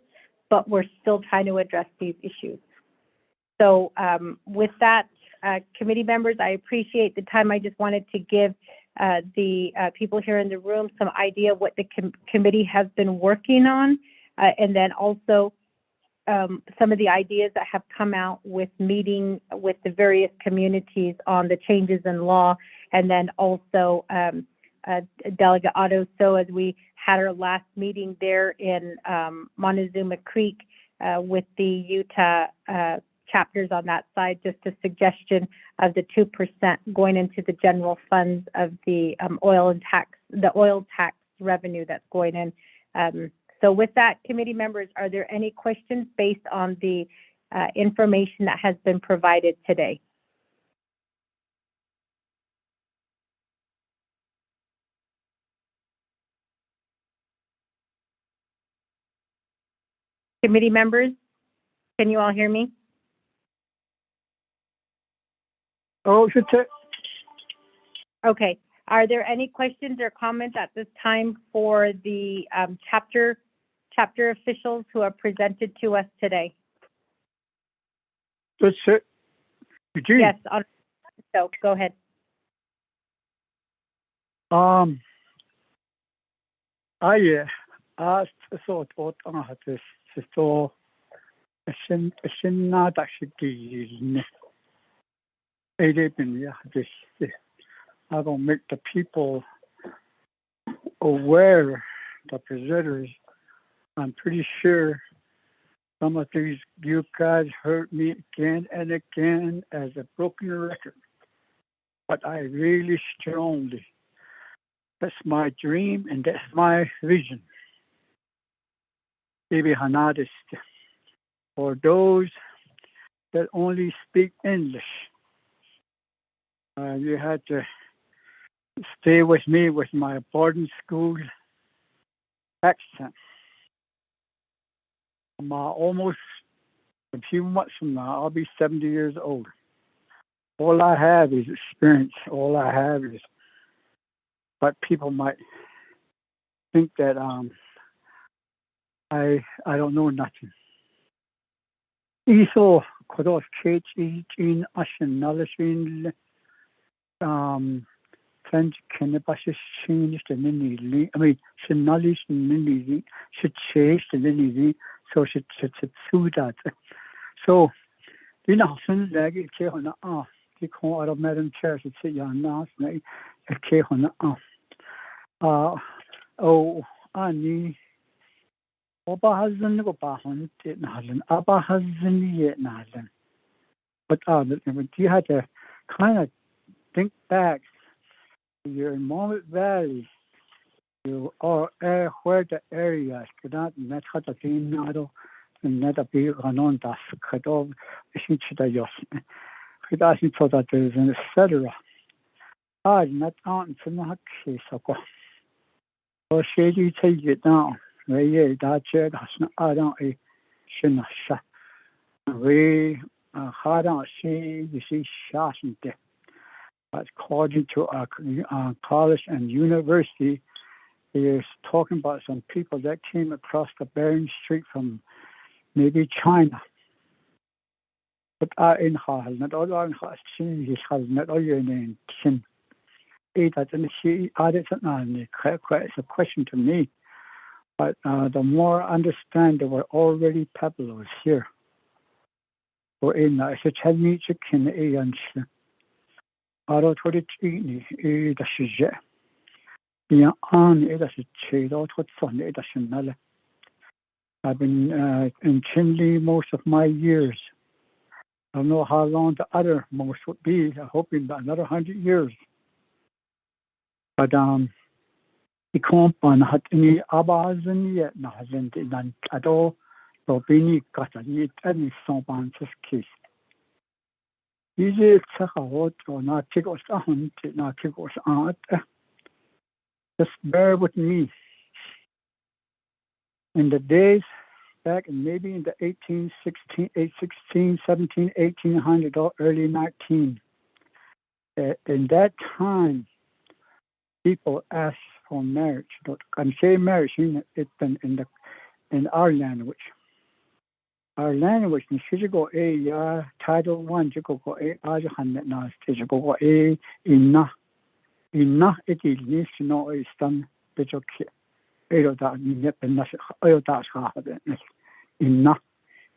but we're still trying to address these issues. So, with that, committee members, I appreciate the time. I just wanted to give the people here in the room some idea of what the committee has been working on, and then also some of the ideas that have come out with meeting with the various communities on the changes in law, and then also Delegate Otto. So as we had our last meeting there in Montezuma Creek with the Utah chapters on that side, just a suggestion of the 2% going into the general funds of the oil tax revenue that's going in. So with that, committee members, are there any questions based on the information that has been provided today? Committee members, can you all hear me? Oh, okay. Are there any questions or comments at this time for the chapter officials who are presented to us today? That's it. Eugene. Yes. So go ahead. I don't make the people aware, the presenters. I'm pretty sure some of these you guys heard me again and again as a broken record. But I really strongly, that's my dream and that's my vision. Maybe Hanadist. For those that only speak English, you had to stay with me with my boarding school accent. I'm almost a few months from now, I'll be 70 years old. All I have is experience. All I have is, but people might think that I don't know nothing. Iso kodos kech in ashen nalishin French Kennebash changed and then I mean she knowledge and then she changed and then so she through that. So you know soon like it on the call out of Madam Chair to say your nas like it on Annie Oba go bahon did Nalan, Abba hasn't yet Nalan. But you had to kind of think back. You're in Monmouth Valley. You are where the areas could not met the thing not and not a big on das cut off the Yos. It doesn't so that there is an etc. Not on to not case of course. Or shady take it down. Where that chair has not on a shinasha. We hard on see you see shots in there. according to our college and university, is talking about some people that came across the Bering Strait from maybe China. But in Hall, not all on Chin, his has not all your name, Chin. That and she added it's a question to me. But the more I understand, there were already Pueblos here. Or in such a meet chicken and I don't want to eat the sujet. The on it as a trade out what son it as I've been in Chinley most of my years. I don't know how long the other most would be. I'm hoping another 100 years. But the company had any abazen yet, nothing done at all. So Benny got a neat any someone's case. Easy to hold or not take us on, not take us out. Just bear with me. In the days back, maybe in the 1816, 17, 1800 or early 19, in that time, people asked for marriage. I'm saying marriage in our language. Our language, you should go Title 1, you go Ajahan, you go enough. Enough it is needs to know is done better. Enough.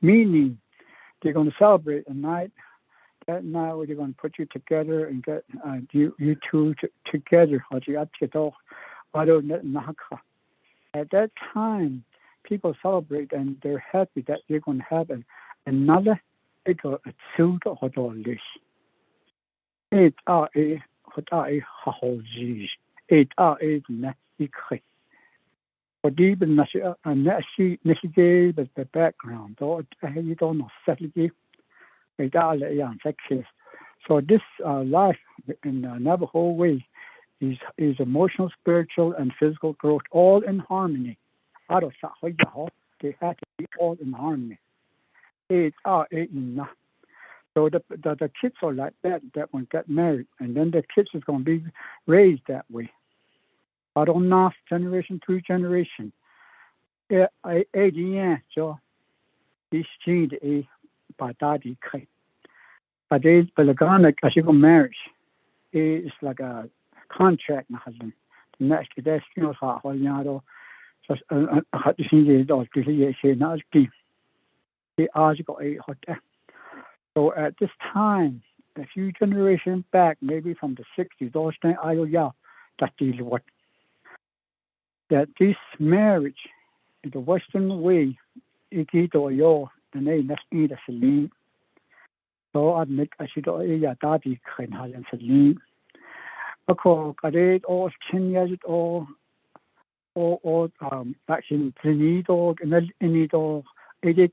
Meaning they're going to celebrate a night. That night they're going to put you together and get you two together. At that time, people celebrate and they're happy that they're going to have another suit or this. It are a what I hold it are a necessary. But even a necessary, but the background, or you don't know, settle so this life in the Navajo way is emotional, spiritual, and physical growth, all in harmony. They have to be all in harmony. So the kids are like that will get married, and then the kids is going to be raised that way. I don't know, generation through generation. So this change is by daddy. But it's Pelagonic as you go marriage. It's like a contract, husband. The next that's how just had to see it all to see it now. The article so at this time, a few generations back, maybe from the 60s, those things that deal with that this marriage in the Western way, it is the name that's either Celine. So I make a shit or a daddy can have and Celine. Because I did all 10 years or actually the need or any dog, it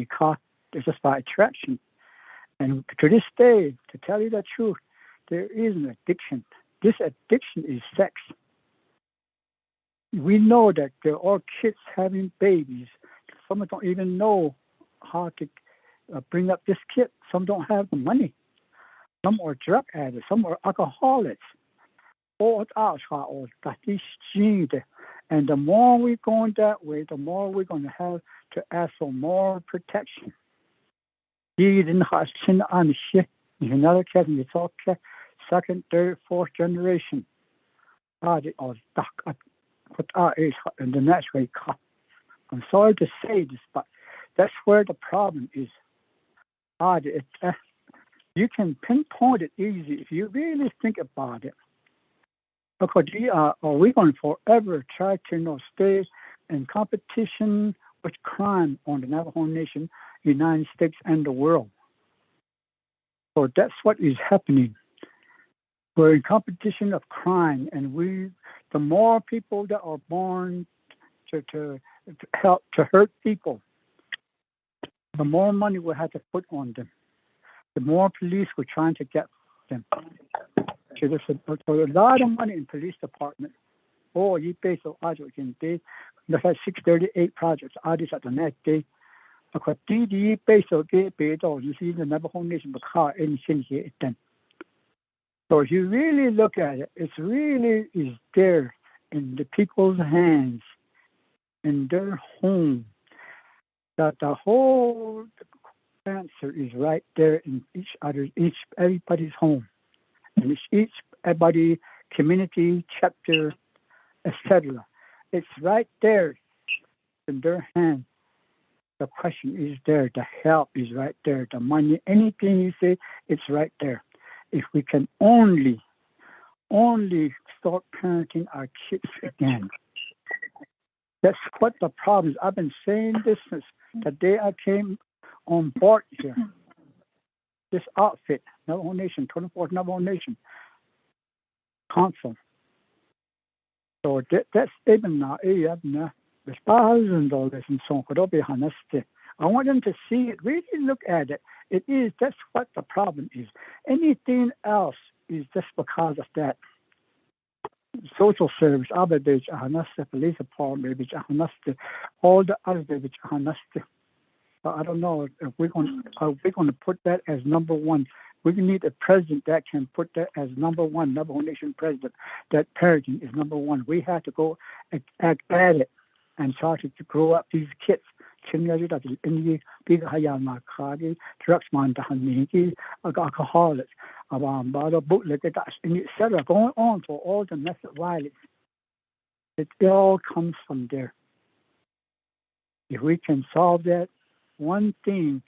car. It's just by attraction. And to this day, to tell you the truth, there is an addiction. This addiction is sex. We know that there are kids having babies. Some don't even know how to bring up this kid. Some don't have the money. Some are drug addicts. Some are alcoholics. All that is genes. And the more we're going that way, the more we're going to have to ask for more protection. Another cat in the second, third, fourth generation. And the next way. I'm sorry to say this, but that's where the problem is. You can pinpoint it easy if you really think about it. Because we're going to forever try to stay in competition with crime on the Navajo Nation, United States, and the world. So that's what is happening. We're in competition of crime, and the more people that are born to help to hurt people, the more money we have to put on them. The more police we're trying to get them. So there's a lot of money in police department. Oh, you pay so much in day. There's 638 projects. I just at the next day. Because you pay so good, pay all. You see the Navajo Nation, but how anything here then. So if you really look at it, it's really is there in the people's hands, in their home, that the whole answer is right there in everybody's home, and it's everybody, community, chapter, etc. It's right there in their hand. The question is there. The help is right there. The money, anything you say, it's right there. If we can only start parenting our kids again. That's what the problem is. I've been saying this since the day I came on board here. This outfit, Navajo Nation, 24th Navajo Nation Council. So that's even now, there's $1,000 and so on. I want them to see it, really look at it. That's what the problem is. Anything else is just because of that. Social service, police department, all the other, I don't know if we're going to put that as number one. We need a president that can put that as number one, Navajo Nation president, that parenting is number one. We have to go at it and try to grow up these kids. Drugs, alcoholics, bootleg, etc. Going on for all domestic violence. It all comes from there. If we can solve that one thing,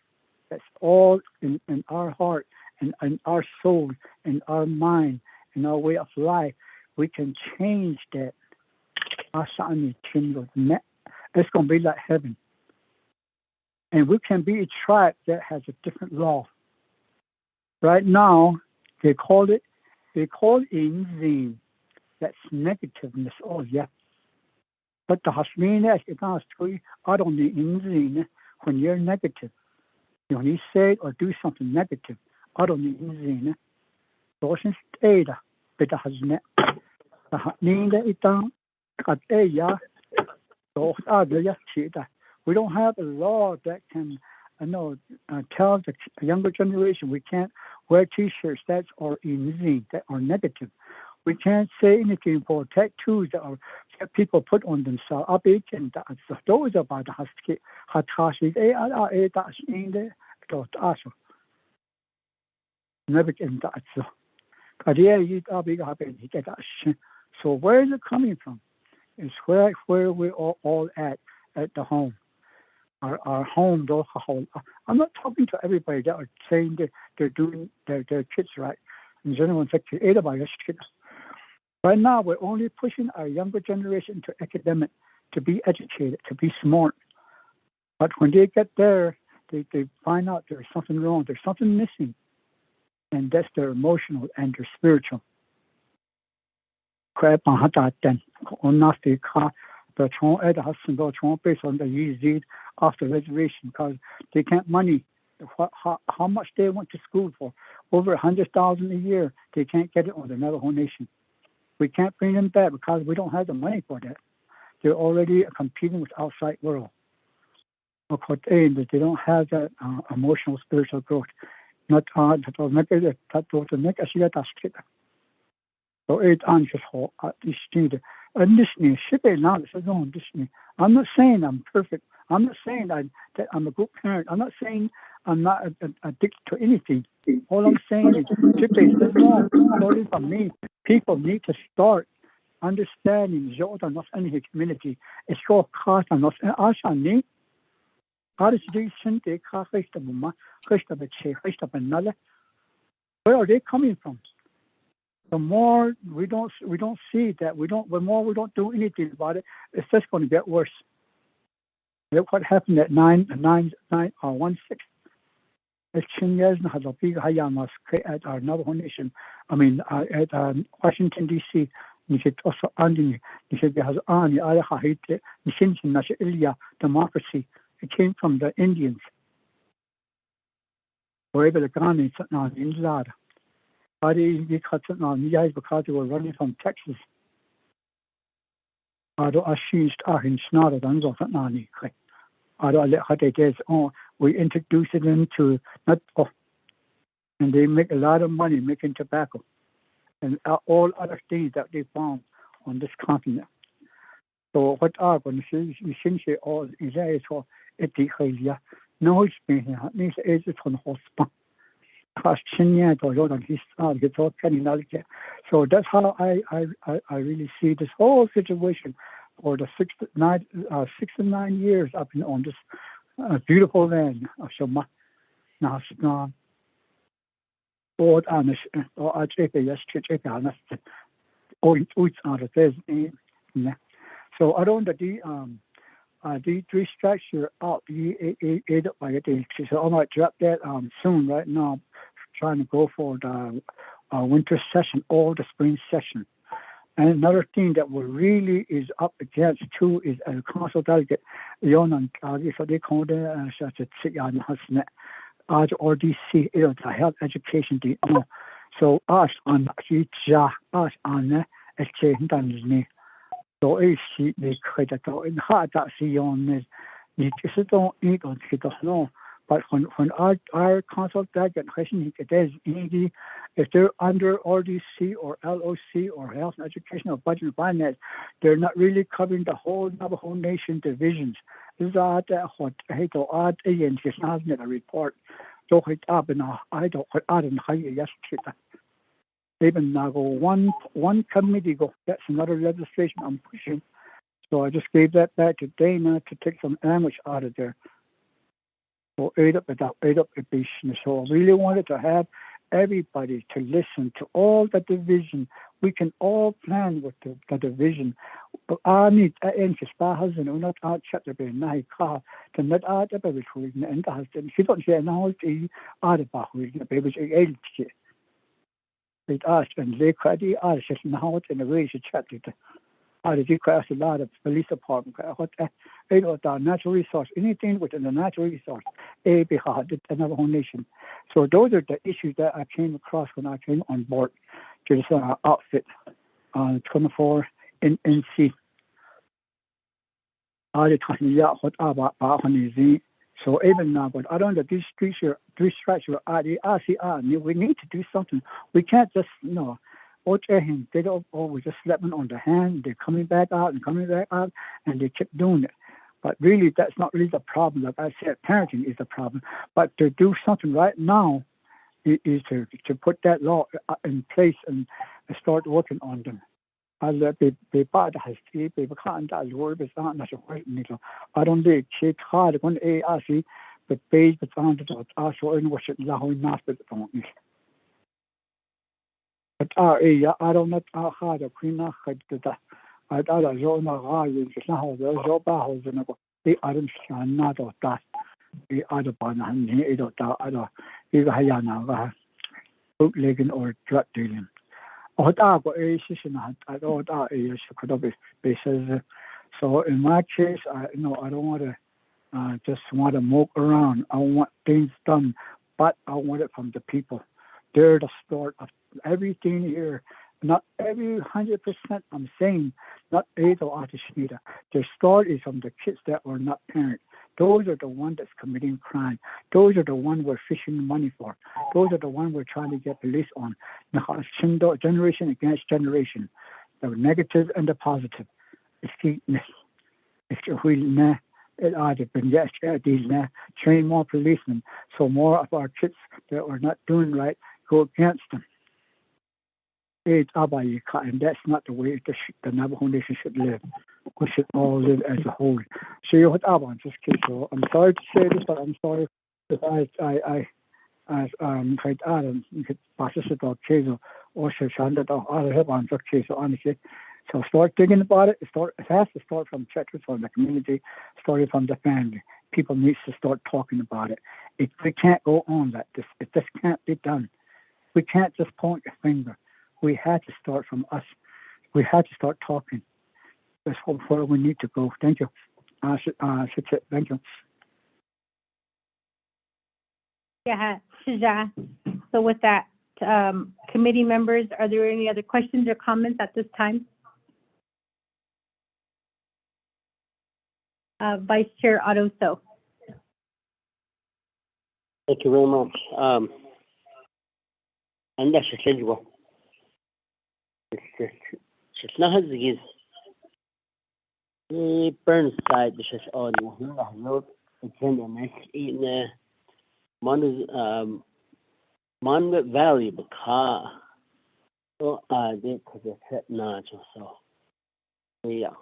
that's all in our heart and in our soul, in our mind, in our way of life, we can change that. It's going to be like heaven. And we can be a tribe that has a different law. Right now, they call it inzine. That's negativeness. Oh, yeah. But the Hasmina is I don't need inzine when you're negative. When you say or do something negative, I don't need inzine. So since Ada, but the Hasnet, the Hasnina itang kat Aya, so other Yachida. We don't have a law that can, tell the younger generation we can't wear T-shirts that are inzine, that are negative. We can't say anything for tattoos that people put on themselves. Those are about the Hatashi. So where is it coming from? It's where we're all at the home. Our home, I'm not talking to everybody that are saying that they're doing their kids right. Right now, we're only pushing our younger generation to academic, to be educated, to be smart. But when they get there, they find out there's something wrong, there's something missing. And that's their emotional and their spiritual. Based on the UZ off the reservation because they can't money how much they went to school for. Over 100,000 a year, they can't get it on the Navajo Nation. We can't bring them back because we don't have the money for that. They're already competing with outside world. They don't have that emotional, spiritual growth. Not to make it to make a so it answers how this need. And listening, I'm not saying I'm perfect. I'm not saying that I'm a good parent. I'm not saying I'm not addicted to anything. All I'm saying is, starting from me, people need to start understanding the community. It's called cost and not Ashani. Where are they coming from? The more we don't see that, the more we don't do anything about it, it's just going to get worse. Look what happened at 916. At our Navajo Nation, at Washington, D.C. Democracy. It came from the Indians. Wherever the Ghanaians now in Zada. Because they were running from Texas. We introduced them to and they make a lot of money making tobacco. and all other things that they found on this continent. So what are going to see essentially all is there for ethicalia. No, it's been here. This is on hospital. So that's how I really see this whole situation for the 69 years I've been on this beautiful land of Shoma. Now, all honest, or I check it, yes, check it, honest, or it's out of this. So I don't the restructure out the aid by the so I might drop that soon right now, trying to go for the winter session or the spring session. And another thing that we really is up against too is a council delegate, Yonan, so they call it such a Siyan Hasnet, RDC, the health education. So us on us on a change done. So is she the credit in hard that she on this. You just don't eat on it, no. But when our council delegate question it is easy if they're under RDC or LOC or health and education or budget and finance, they're not really covering the whole Navajo Nation divisions. This is what I hate to add again, she's not in a report. So it up and I don't add in high yesterday. Even now go one committee go. That's another legislation I'm pushing. So I just gave that back to Dana to take some ambush out of there. So aid up a business. So I really wanted to have everybody to listen to all the division. We can all plan with the division. I need interest by husband or not out chat the night car to not out of every week and the husband. She don't say now the other bar with the baby's age. It asked and they credit asked now in the way she chatted. I request a lot of police department. What the natural resource, anything within the natural resource, be hard another whole nation. So those are the issues that I came across when I came on board to this outfit on 24 NC. I talking what about so even now, but I don't know these three structure RCR. We need to do something. We can't just they don't always just slapping on the hand. They're coming back out, and they keep doing it. But really, that's not really the problem. Like I said, parenting is the problem. But to do something right now is to put that law in place and start working on them. I don't think hard when ARC, but based on the also in what should allow not the phone. But I don't know how the queen of the I don't know the Baha's and the Adam not of that. The other one, he don't other Hayana, bootlegging or drug dealing. So in my case, I don't want to just want to mope around. I want things done, but I want it from the people. They're the start of everything here. Not every 100%. I'm saying not either artist neither. The start is from the kids that are not parents. Those are the ones that's committing crime. Those are the ones we're fishing money for. Those are the ones we're trying to get police on. Generation against generation, the negative and the positive. If we it either been train more policemen, so more of our kids that are not doing right go against them. And that's not the way the Navajo Nation should live. We should all live as a whole. So what I want this kid. So I'm sorry to say this, but I'm sorry that I tried Adam participate case or Shanda or have on the case honestly. So start thinking about it. It has to start from churches, from the community, starting from the family. People need to start talking about it. We can't go on like this. It just can't be done. We can't just point a finger. We had to start from us. We had to start talking. That's where we need to go. Thank you. Thank you. Yeah, Shaja. So with that, committee members, are there any other questions or comments at this time? Vice Chair Otto. Thank you very much. And that's schedule. Chetnahazigis. Burnside, the Shash on Wahoo, attendance in Monmouth Valley, Baka. Oh, I did because it's at Naj or so. Yeah.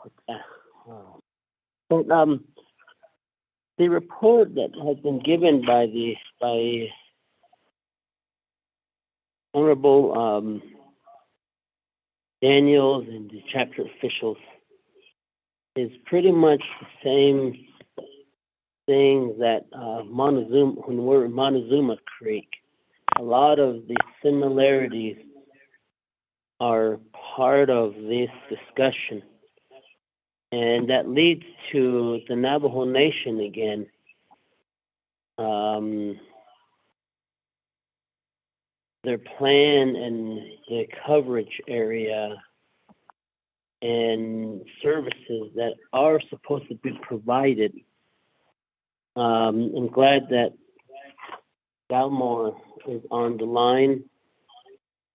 But the report that has been given by Honorable Daniels and the chapter officials is pretty much the same thing that Montezuma, when we're in Montezuma Creek. A lot of the similarities are part of this discussion. And that leads to the Navajo Nation again. Their plan and the coverage area and services that are supposed to be provided. I'm glad that Dalmore is on the line.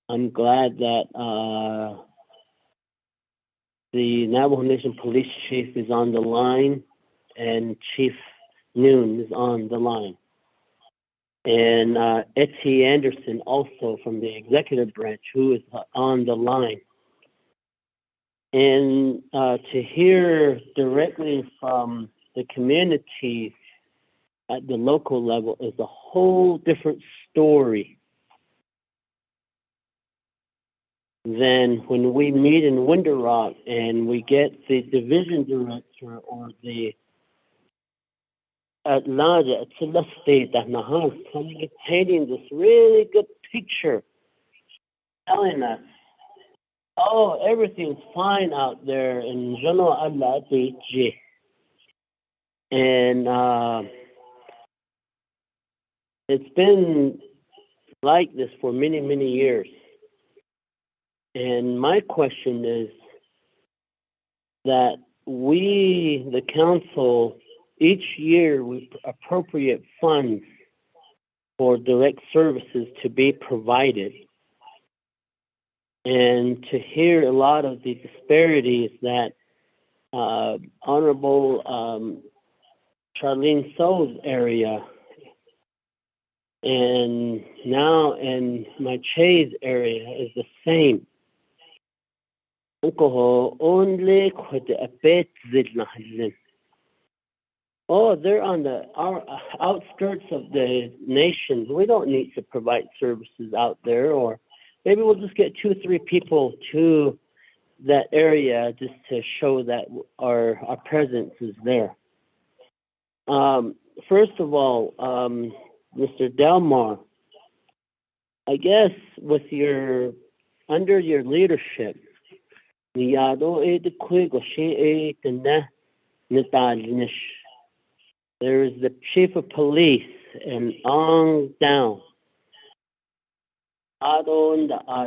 I'm glad that the Navajo Nation Police Chief is on the line and Chief Noon is on the line. And Etty Anderson also from the executive branch who is on the line. And to hear directly from the community at the local level is a whole different story than when we meet in Window Rock and we get the division director or the Atlanta State that Nahas painting this really good picture, telling us, oh, everything's fine out there in Jono Allah Beach. And it's been like this for many, many years. And my question is that we, the council, each year we appropriate funds for direct services to be provided. And to hear a lot of the disparities that Honorable Charlene So's area and now in my Chase area is the same. Only oh, they're on our outskirts of the nation. We don't need to provide services out there, or maybe we'll just get 2 or 3 people to that area just to show that our presence is there. First of all, Mr. Delmar, I guess under your leadership, there is the chief of police and on down.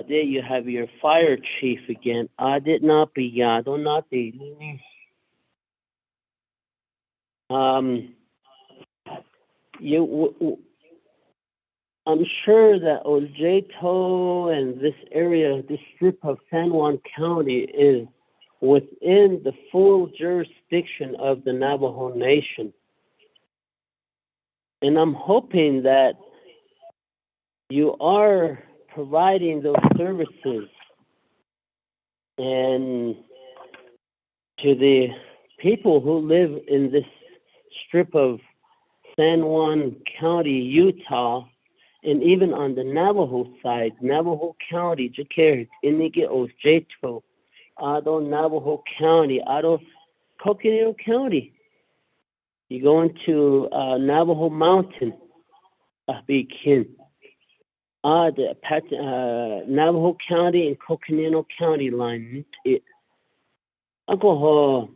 You have your fire chief again. I'm sure that Oljeto and this area, this strip of San Juan County is within the full jurisdiction of the Navajo Nation. And I'm hoping that you are providing those services and to the people who live in this strip of San Juan County, Utah, and even on the Navajo side, Navajo County, Jakir, Inige Osjeto, Ado Navajo County, Ado Coconino County. You go into Navajo Mountain, Abikin. The Navajo County and Coconino County line. Alcohol.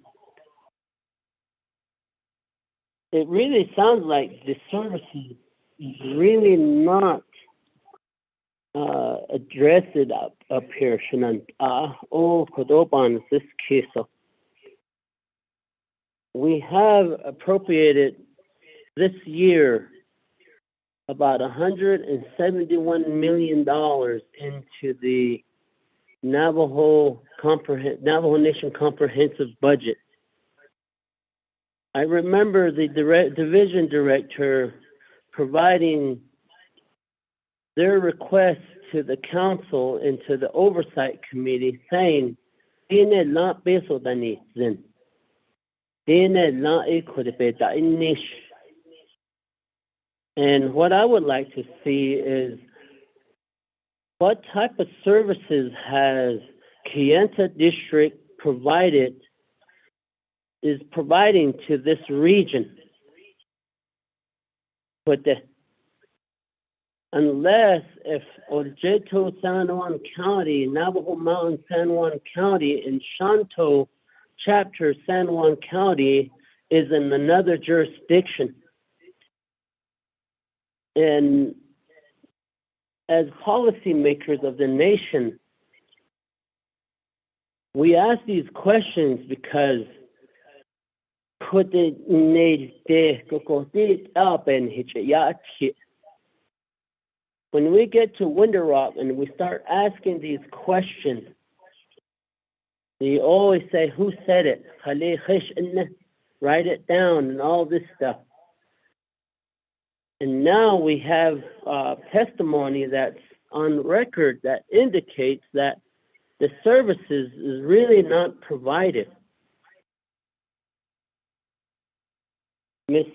It really sounds like the services is really not addressed up here. Kodoban, this case. We have appropriated this year about $171 million into the Navajo Nation Comprehensive Budget. I remember the division director providing their request to the council and to the oversight committee saying, "Tiene la peso dani zin. Tiene la equidipeta inish." And what I would like to see is what type of services has Kayenta District is providing to this region. But unless if Oljeto San Juan County, Navajo Mountain San Juan County, and Shanto Chapter San Juan County is in another jurisdiction. And as policymakers of the nation, we ask these questions because when we get to Winter Rock and we start asking these questions, they always say, "Who said it? Write it down," and all this stuff. And now we have testimony that's on record that indicates that the services is really not provided. Miss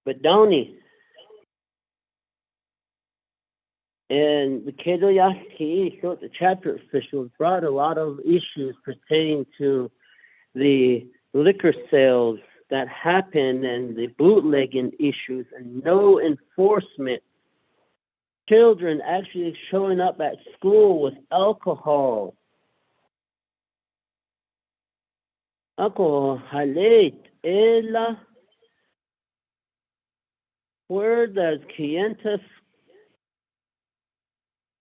Badoni and the Kedoyaski, so the chapter officials brought a lot of issues pertaining to the liquor sales that happened and the bootlegging issues and no enforcement. Children actually showing up at school with alcohol. Alcohol, halate, ella. Where does Kayenta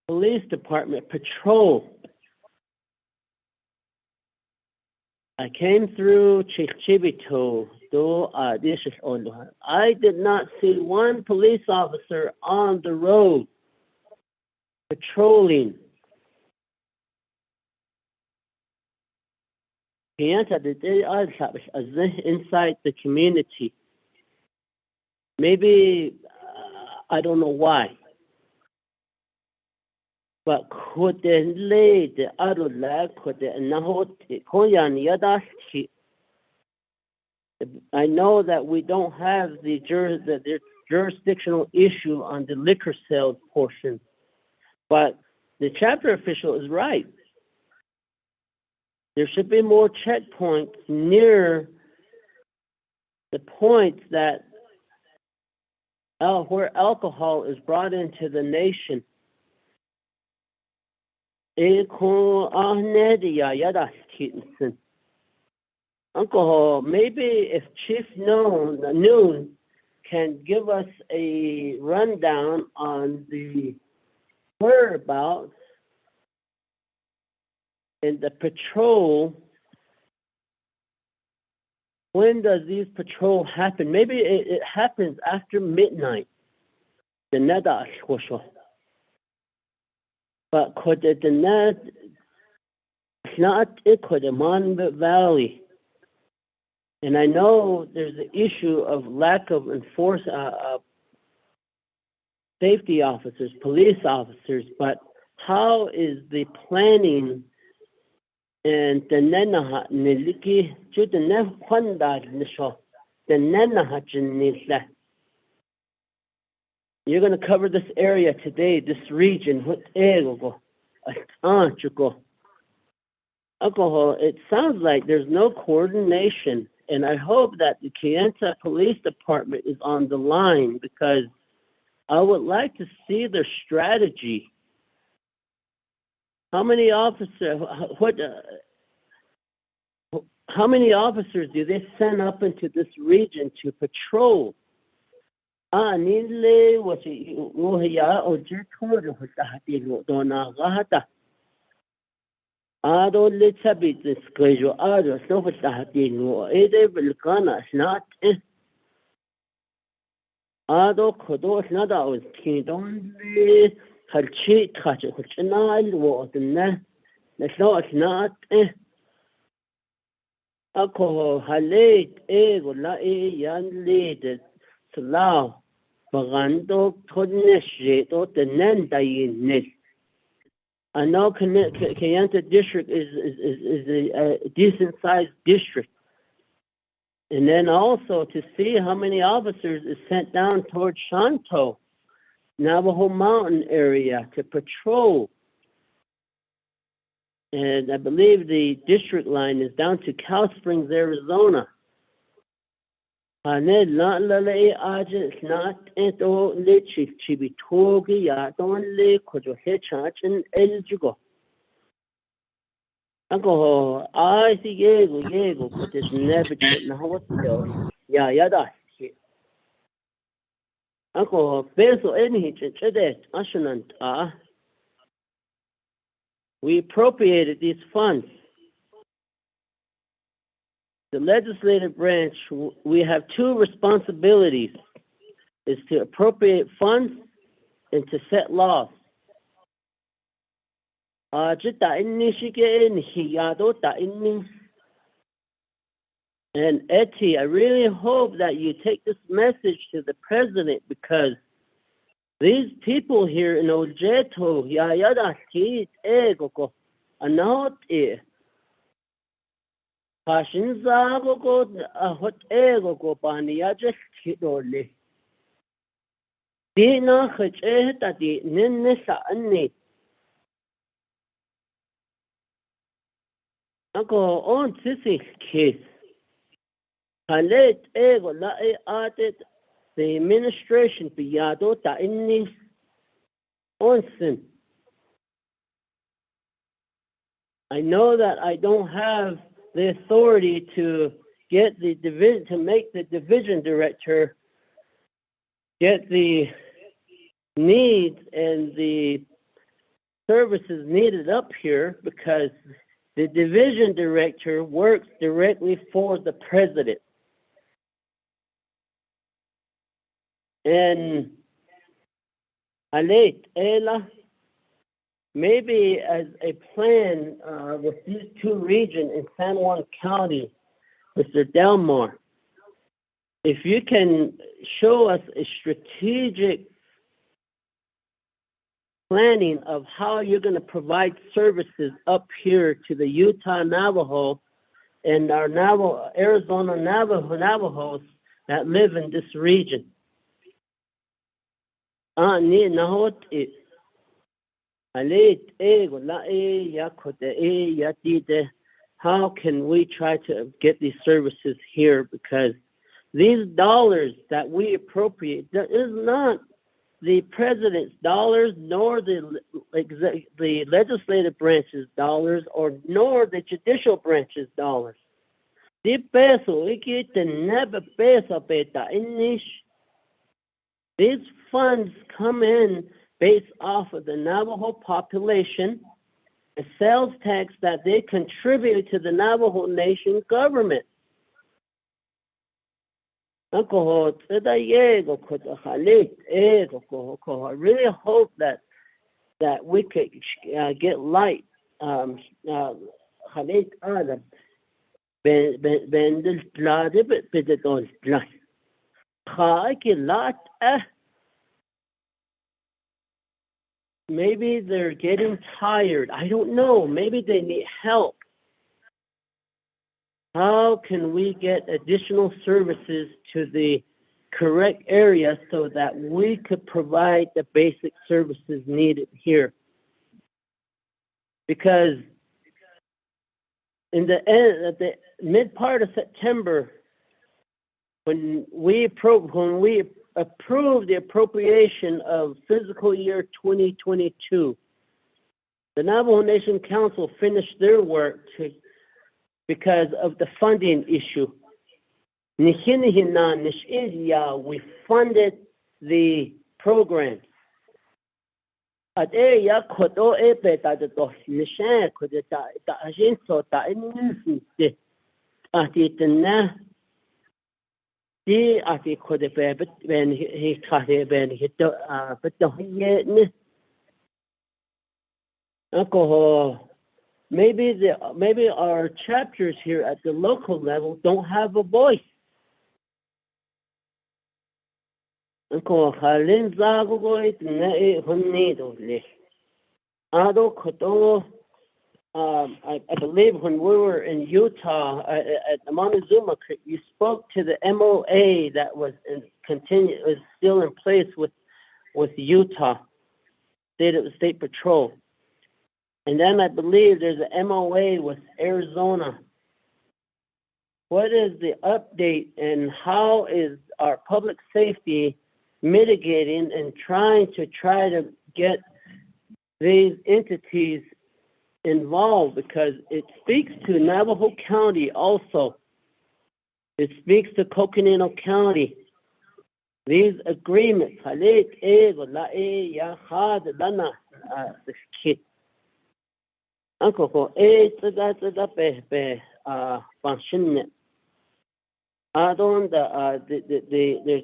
Police Department patrol? I came through Chichibito. I did not see one police officer on the road patrolling. Inside the community. Maybe, I don't know why. But I know that we don't have the jurisdictional issue on the liquor sales portion, but the chapter official is right. There should be more checkpoints near the points that where alcohol is brought into the nation. Alcohol, maybe if Chief Noon can give us a rundown on the whereabouts and the patrol. When does these patrol happen? Maybe it happens after midnight. But could it not the Monument Valley? And I know there's an issue of lack of safety officers, police officers, but how is the planning and the nenaha niliki to the nefanda nisho the nenaha jinisa? You're going to cover this area today, this region. Alcohol, it sounds like there's no coordination. And I hope that the Kayenta Police Department is on the line because I would like to see their strategy. How many officers? How many officers do they send up into this region to patrol? Ado litabit skejo ado sofatahino ede vilkana snat ado kodos nada was kidon halchi thache halchinal wo na so not ako halit wala yan lead slaw bagando kodne to tenen dayin. I know Kayenta district is a decent sized district. And then also to see how many officers is sent down towards Shanto, Navajo Mountain area to patrol. And I believe the district line is down to Cow Springs, Arizona. It's not ento lichi chibitogi ya don't le kojo hechach and eligible. Ako I see yego could it never chit na what ya yada. Ako peso any chede ashanant we appropriated these funds. The legislative branch, we have two responsibilities, is to appropriate funds and to set laws. And Eti, I really hope that you take this message to the president, because these people here in Ojeto, anot Pashinza go hot ego go bania just kidole. Dina heta di ninesa anni. Uncle on sissy case. Halet ego la added the administration biyado ta inni onsen. I know that I don't have the authority to get the division, to make the division director get the needs and the services needed up here, because the division director works directly for the president. And Alet Ela, maybe as a plan with these two regions in San Juan County, Mr. Delmar, if you can show us a strategic planning of how you're going to provide services up here to the Utah Navajo and our Arizona Navajos that live in this region. How can we try to get these services here? Because these dollars that we appropriate, that is not the president's dollars, nor the legislative branch's dollars, or nor the judicial branch's dollars. These funds come in based off of the Navajo population, a sales tax that they contribute to the Navajo Nation government. I really hope that we could get light. Maybe they're getting tired. I don't know. Maybe they need help. How can we get additional services to the correct area so that we could provide the basic services needed here? Because in the end, at the mid part of September, when we approved the appropriation of fiscal year 2022, the Navajo Nation Council finished their work because of the funding issue. We funded the program. Alcohol. Maybe our chapters here at the local level don't have a voice. Alcohol. Halin zagogoit ne hunidole. Ado koto. I believe when we were in Utah at the Montezuma Creek, you spoke to the MOA that was still in place with Utah State Patrol, and then I believe there's an MOA with Arizona. What is the update, and how is our public safety mitigating and trying to get these entities involved, because it speaks to Navajo County also. It speaks to Coconino County. These agreements, there's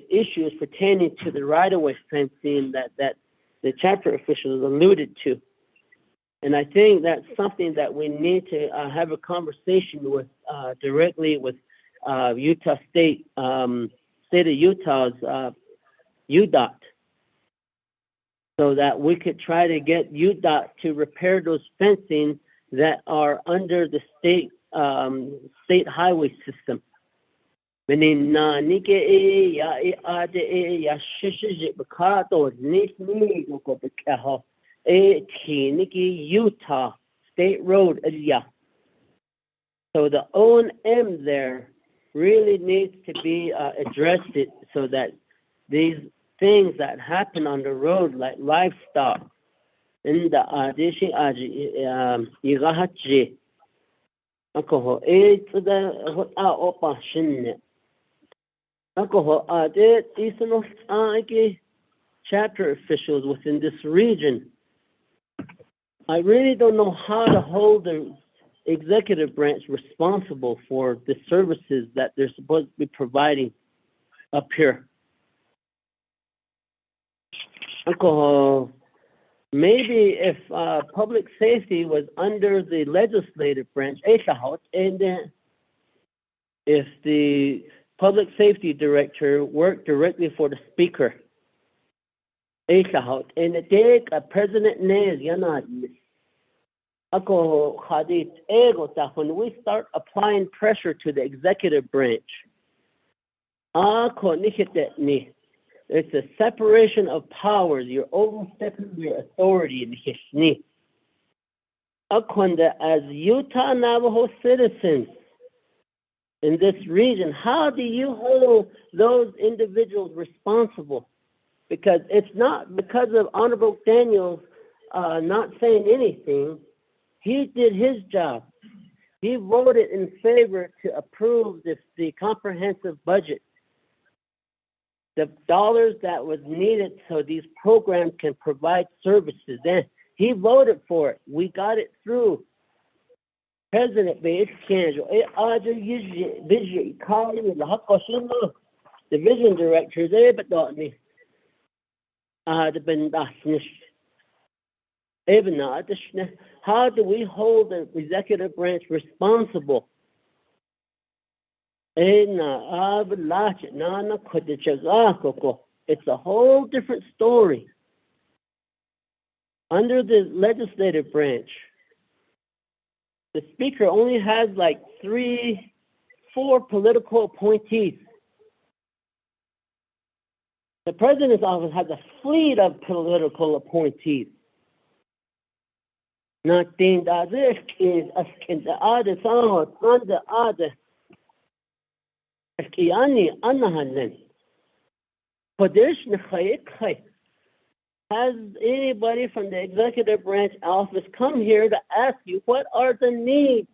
issues pertaining to the right-of-way fencing that the chapter officials alluded to. And I think that's something that we need to have a conversation with directly with Utah State of Utah's UDOT, so that we could try to get UDOT to repair those fencing that are under the state highway system. Meaning, Utah State Road area. So the O&M there really needs to be addressed so that these things that happen on the road, like livestock, in the alcohol, chapter officials within this region. I really don't know how to hold the executive branch responsible for the services that they're supposed to be providing up here. Maybe if public safety was under the legislative branch, and if the public safety director worked directly for the speaker, and the president when we start applying pressure to the executive branch, it's a separation of powers. You're overstepping your authority. As Utah Navajo citizens in this region, how do you hold those individuals responsible? Because it's not because of Honorable Daniels not saying anything. He did his job. He voted in favor to approve the comprehensive budget, the dollars that was needed so these programs can provide services. Then he voted for it. We got it through. President division directors, how do we hold the executive branch responsible? It's a whole different story. Under the legislative branch, the speaker only has like 4 political appointees. The president's office has a fleet of political appointees. Nothing that this is in the other side, on the other. Has anybody from the executive branch office come here to ask you what are the needs,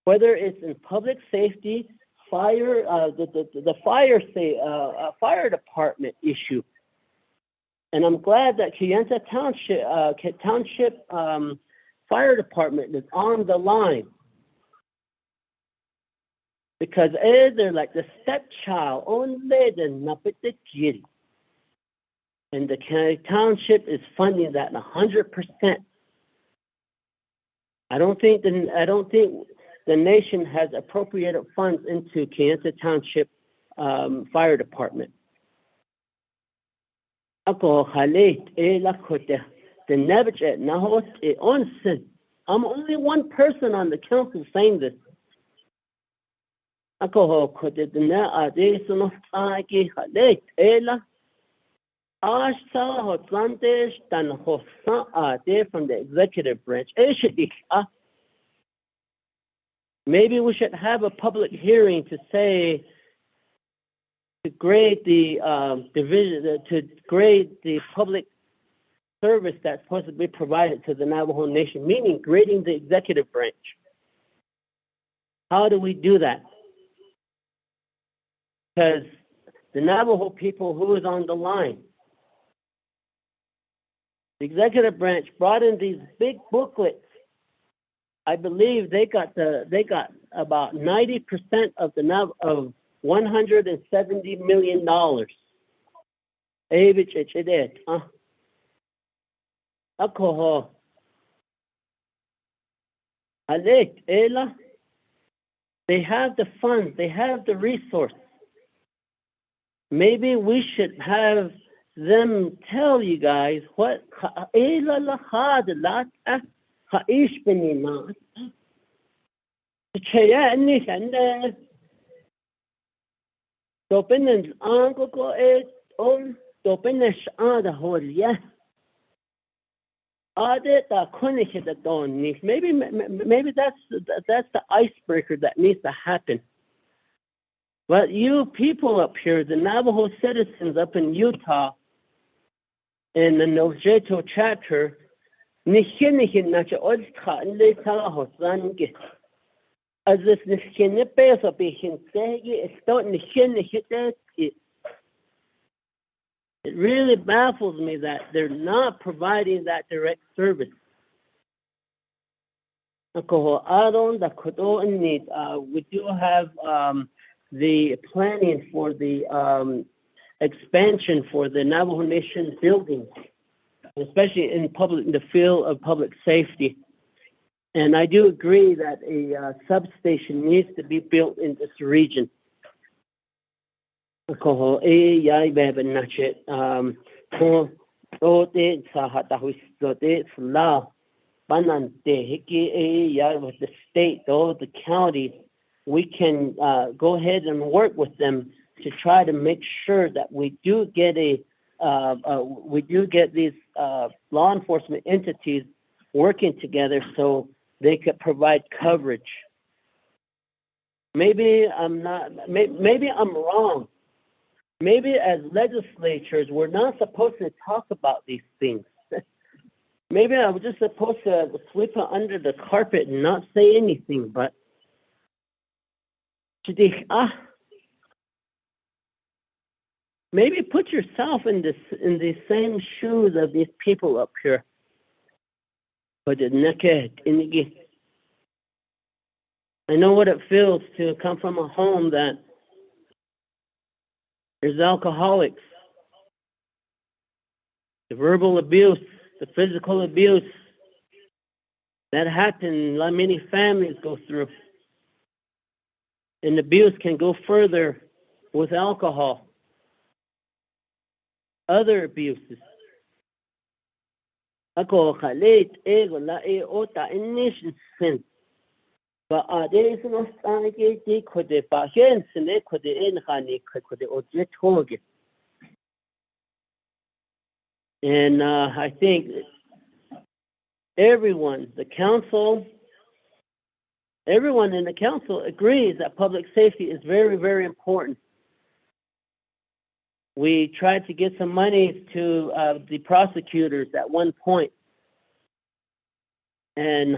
whether it's in public safety, fire, the fire department issue? And I'm glad that Kayenta Township Fire Department is on the line, because they're like the stepchild, and the county township is funding that 100%. I don't think the nation has appropriated funds into Kayenta Township Fire Department. Ako halit lakote the nebjet nahot onsen. I'm only one person on the council saying this. Ako kote the na ade sono aki halit ela. Ashta hotlantesh tan hosa ade from the executive branch. Maybe we should have a public hearing to say, to grade the to grade the public service that's supposed to be provided to the Navajo Nation, meaning grading the executive branch. How do we do that? Because the Navajo people who is on the line, the executive branch brought in these big booklets. I believe they got about 90% of of $170 million. Alcohol. They have the funds, they have the resource. Maybe we should have them tell you guys what maybe that's the icebreaker that needs to happen. But you people up here, the Navajo citizens up in Utah, in the Nojeto chapter, as this it really baffles me that they're not providing that direct service. We do have the planning for the expansion for the Navajo Nation buildings, especially in the field of public safety. And I do agree that a substation needs to be built in this region. With the state, the county, we can go ahead and work with them to try to make sure that we do get these law enforcement entities working together so they could provide coverage. Maybe I'm wrong. Maybe as legislatures, we're not supposed to talk about these things. Maybe I'm just supposed to sweep it under the carpet and not say anything, but maybe put yourself in the same shoes of these people up here. I know what it feels to come from a home that there's alcoholics, the verbal abuse, the physical abuse that happens, like many families go through. And abuse can go further with alcohol, other abuses. But and I think everyone, the council, everyone in the council agrees that public safety is very, very important. We tried to get some money to the prosecutors at one point. And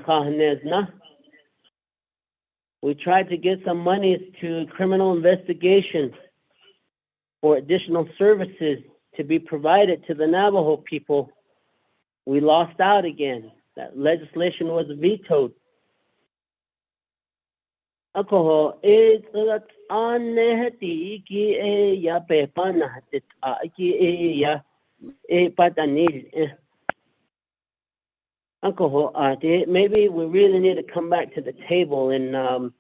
we tried to get some money to criminal investigations for additional services to be provided to the Navajo people. We lost out again. That legislation was vetoed. Alcohol is alcohol, maybe we really need to come back to the table and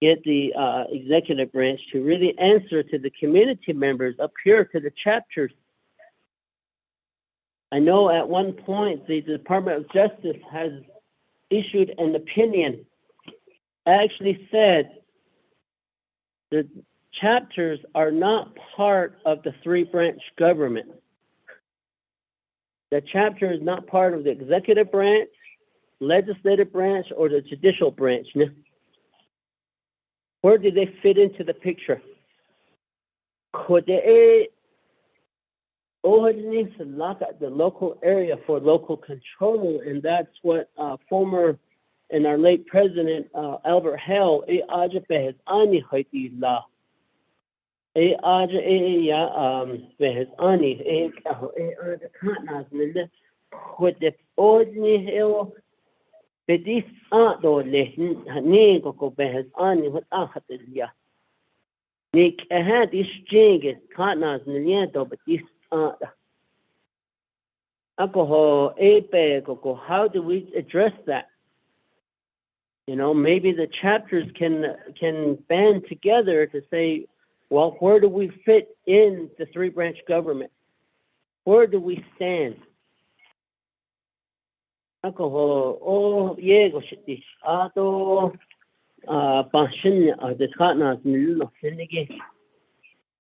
get the executive branch to really answer to the community members up here, to the chapters. I know at one point the Department of Justice has issued an opinion, actually said the chapters are not part of the three-branch government. The chapter is not part of the executive branch, legislative branch, or the judicial branch. Where do they fit into the picture? Could they look at the local area for local control? And that's what former and our late president Albert Hale بديس آدو لهن هنيجو كوبهز أني هت آخت اليا نيك أهاد إشجينج كاناز نليادو بديس آدا أكو هو إيبه how do we address that? You know, maybe the chapters can band together to say, well, where do we fit in the three-branch government? Where do we stand? Alcohol, oh, yeah, go shit this. Passion, the partners,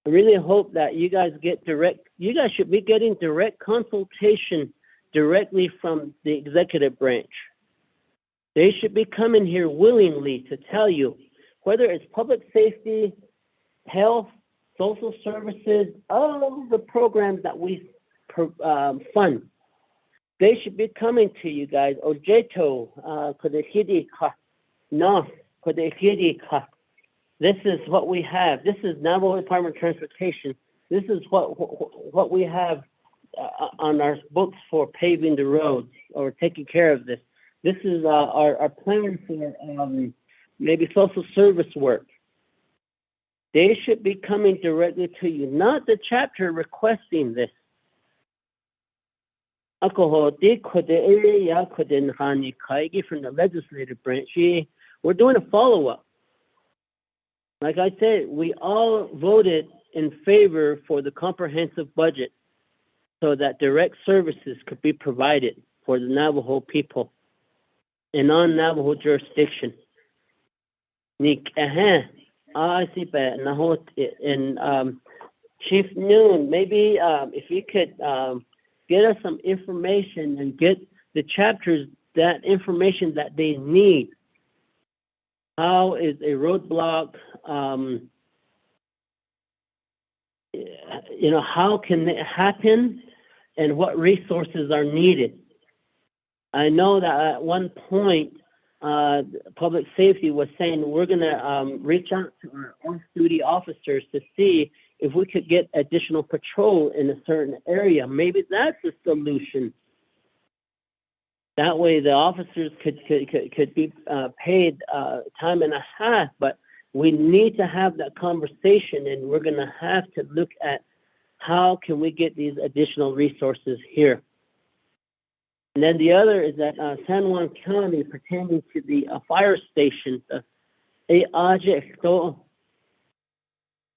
I really hope that you guys should be getting direct consultation directly from the executive branch. They should be coming here willingly to tell you whether it's public safety, health, social services, all of the programs that we fund. They should be coming to you guys. Ojeto, Kodehidika, no, Kodehidika. This is what we have. This is Navajo Department of Transportation. This is what we have on our books for paving the roads or taking care of this. This is our plan for maybe social service work. They should be coming directly to you, not the chapter requesting this. From the legislative branch, we're doing a follow-up. Like I said, we all voted in favor for the comprehensive budget so that direct services could be provided for the Navajo people in non-Navajo jurisdiction. And Chief Noon, maybe if you could get us some information and get the chapters that information that they need. How is a roadblock, how can it happen and what resources are needed? I know that at one point, public safety was saying we're going to reach out to our off-duty officers to see if we could get additional patrol in a certain area. Maybe that's a solution. That way the officers could be paid time and a half, but we need to have that conversation, and we're going to have to look at how can we get these additional resources here. And then the other is that San Juan County, pertaining to the fire station,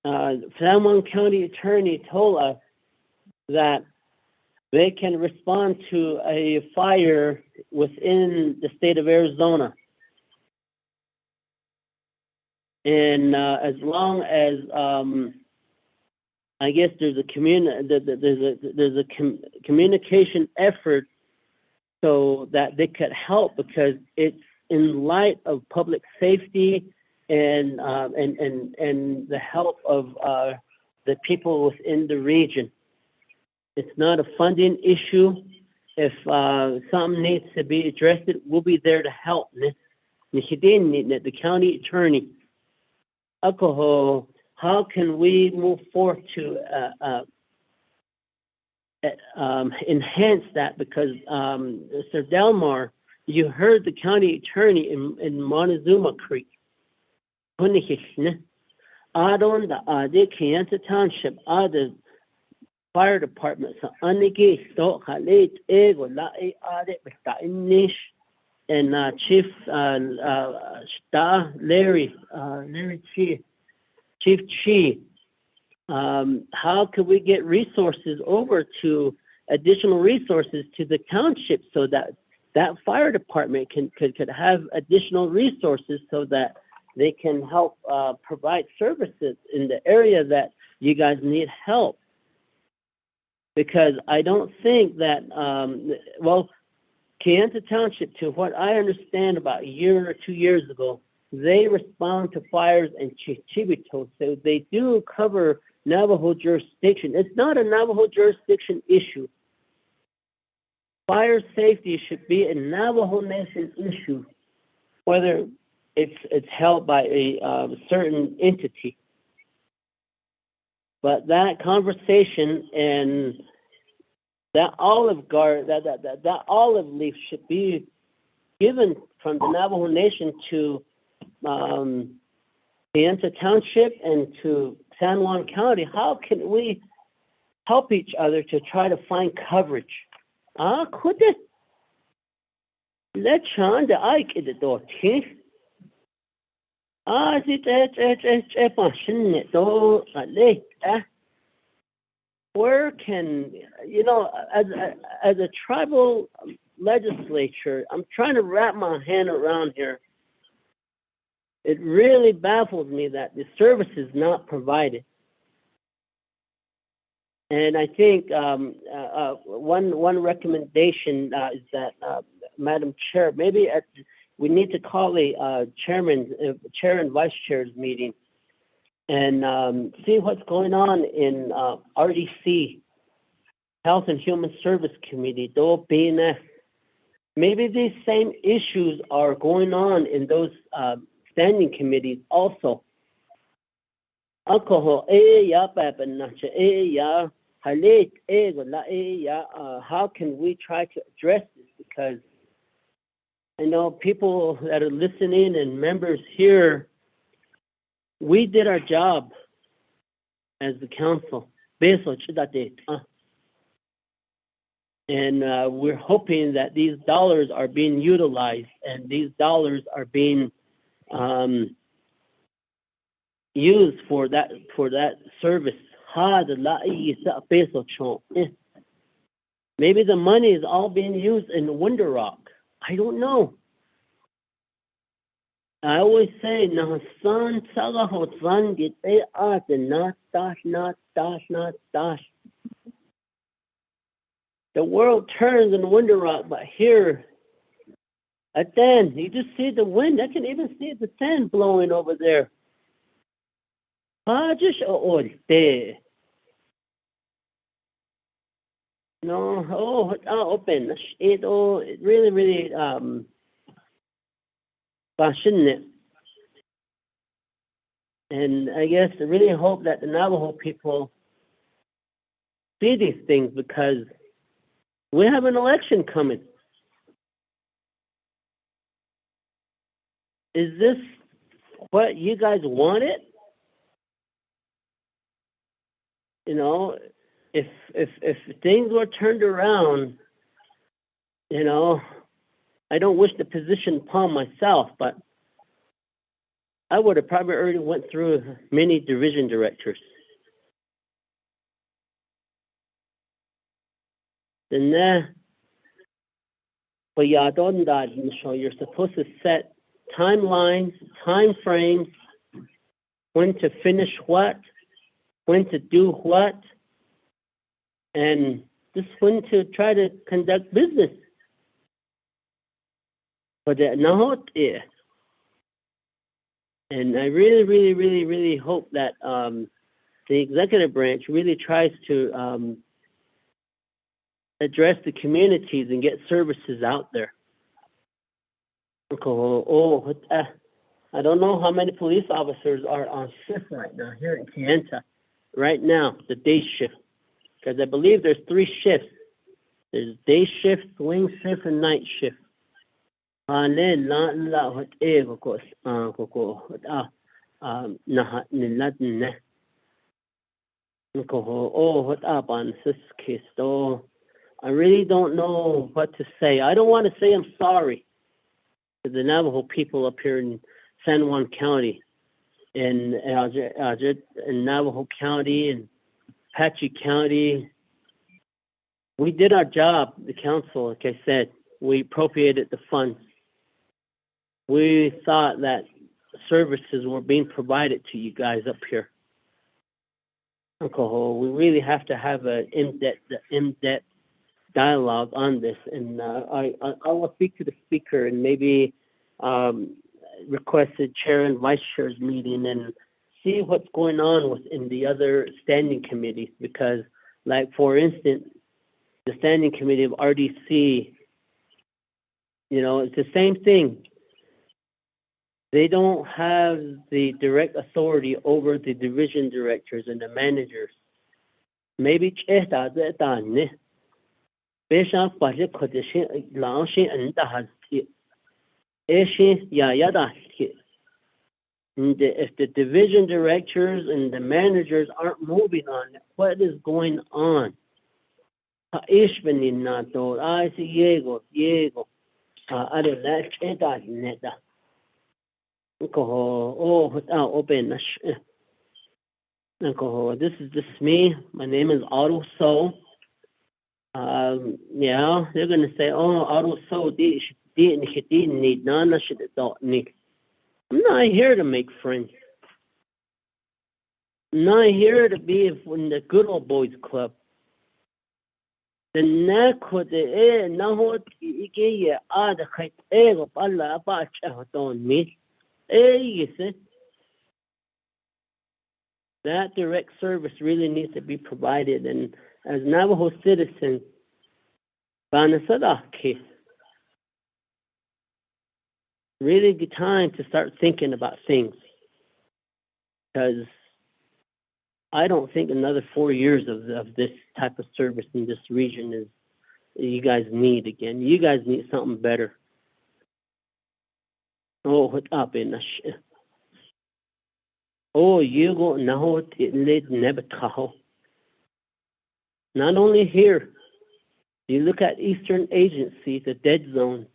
San Juan County attorney told us that they can respond to a fire within the state of Arizona. And as long as I guess there's a communication effort so that they could help, because it's in light of public safety and the help of the people within the region. It's not a funding issue. If something needs to be addressed, we'll be there to help. The county attorney, how can we move forward to enhance that? Because Sir Delmar, you heard the county attorney in Montezuma Creek. Adon the Ade Kayenta Township, fire department sa anigi sto halit ego la ade besta inish and Chief Larry Chief Chi. How could we get resources over to additional resources to the township so that that fire department could have additional resources so that they can help provide services in the area that you guys need help? Because I don't think that, Kayenta Township, to what I understand about a year or 2 years ago, they respond to fires in Chibito. So they do cover Navajo jurisdiction. It's not a Navajo jurisdiction issue. Fire safety should be a Navajo Nation issue, whether it's held by a certain entity. But that conversation and that olive leaf should be given from the Navajo Nation to Kayenta Township and to San Juan County. How can we help each other to try to find coverage? Could it? Let's try the Ike in the door, where can, as a tribal legislature, I'm trying to wrap my hand around here. It really baffles me that the service is not provided. And I think one recommendation is that, Madam Chair, maybe we need to call a chair and vice chair's meeting and see what's going on in RDC, Health and Human Service Committee, BNF. Maybe these same issues are going on in those standing committees also. How can we try to address this? Because I know people that are listening and members here, we did our job as the council. And we're hoping that these dollars are being utilized and these dollars are being used for that service. Maybe the money is all being used in Winter Rock. I don't know. I always say, the world turns in Winter Rock, but here, at then, you just see the wind. I can even see the sand blowing over there. Open. It really, and I guess I really hope that the Navajo people see these things because we have an election coming. Is this what you guys wanted? If things were turned around, I don't wish the position upon myself, but I would have probably already went through many division directors. And but you're supposed to set timelines, time frames, when to finish what, when to do what, and just when to try to conduct business. But no, and I really hope that the executive branch really tries to address the communities and get services out there. I don't know how many police officers are on shift right now here in Kayenta. Right now, the day shift. Because I believe there's 3 shifts. There's day shift, swing shift, and night shift. What up on this case though? I really don't know what to say. I don't want to say I'm sorry to the Navajo people up here in San Juan County, in Navajo County and Apache County. We did our job, the council, like I said. We appropriated the funds. We thought that services were being provided to you guys up here. We really have to have an in-depth dialogue on this, and I will speak to the speaker and maybe request a chair and vice chair's meeting and see what's going on within the other standing committees, because, like, for instance, the standing committee of RDC, it's the same thing. They don't have the direct authority over the division directors and the managers. Maybe if the division directors and the managers aren't moving on it, what is going on? This is me. My name is Otto So. Yeah, they're gonna say, "Oh, Otto So didn't need none. I should have thought Nick." I'm not here to make friends. I'm not here to be in the good old boys club. The neck could now the height on me. You see, that direct service really needs to be provided, and as Navajo citizens, really good time to start thinking about things, because I don't think another 4 years of this type of service in this region is you guys need again. You guys need something better. Oh, what up in the shit? Oh, you go now it never taho. Not only here, you look at Eastern Agency, the dead zone.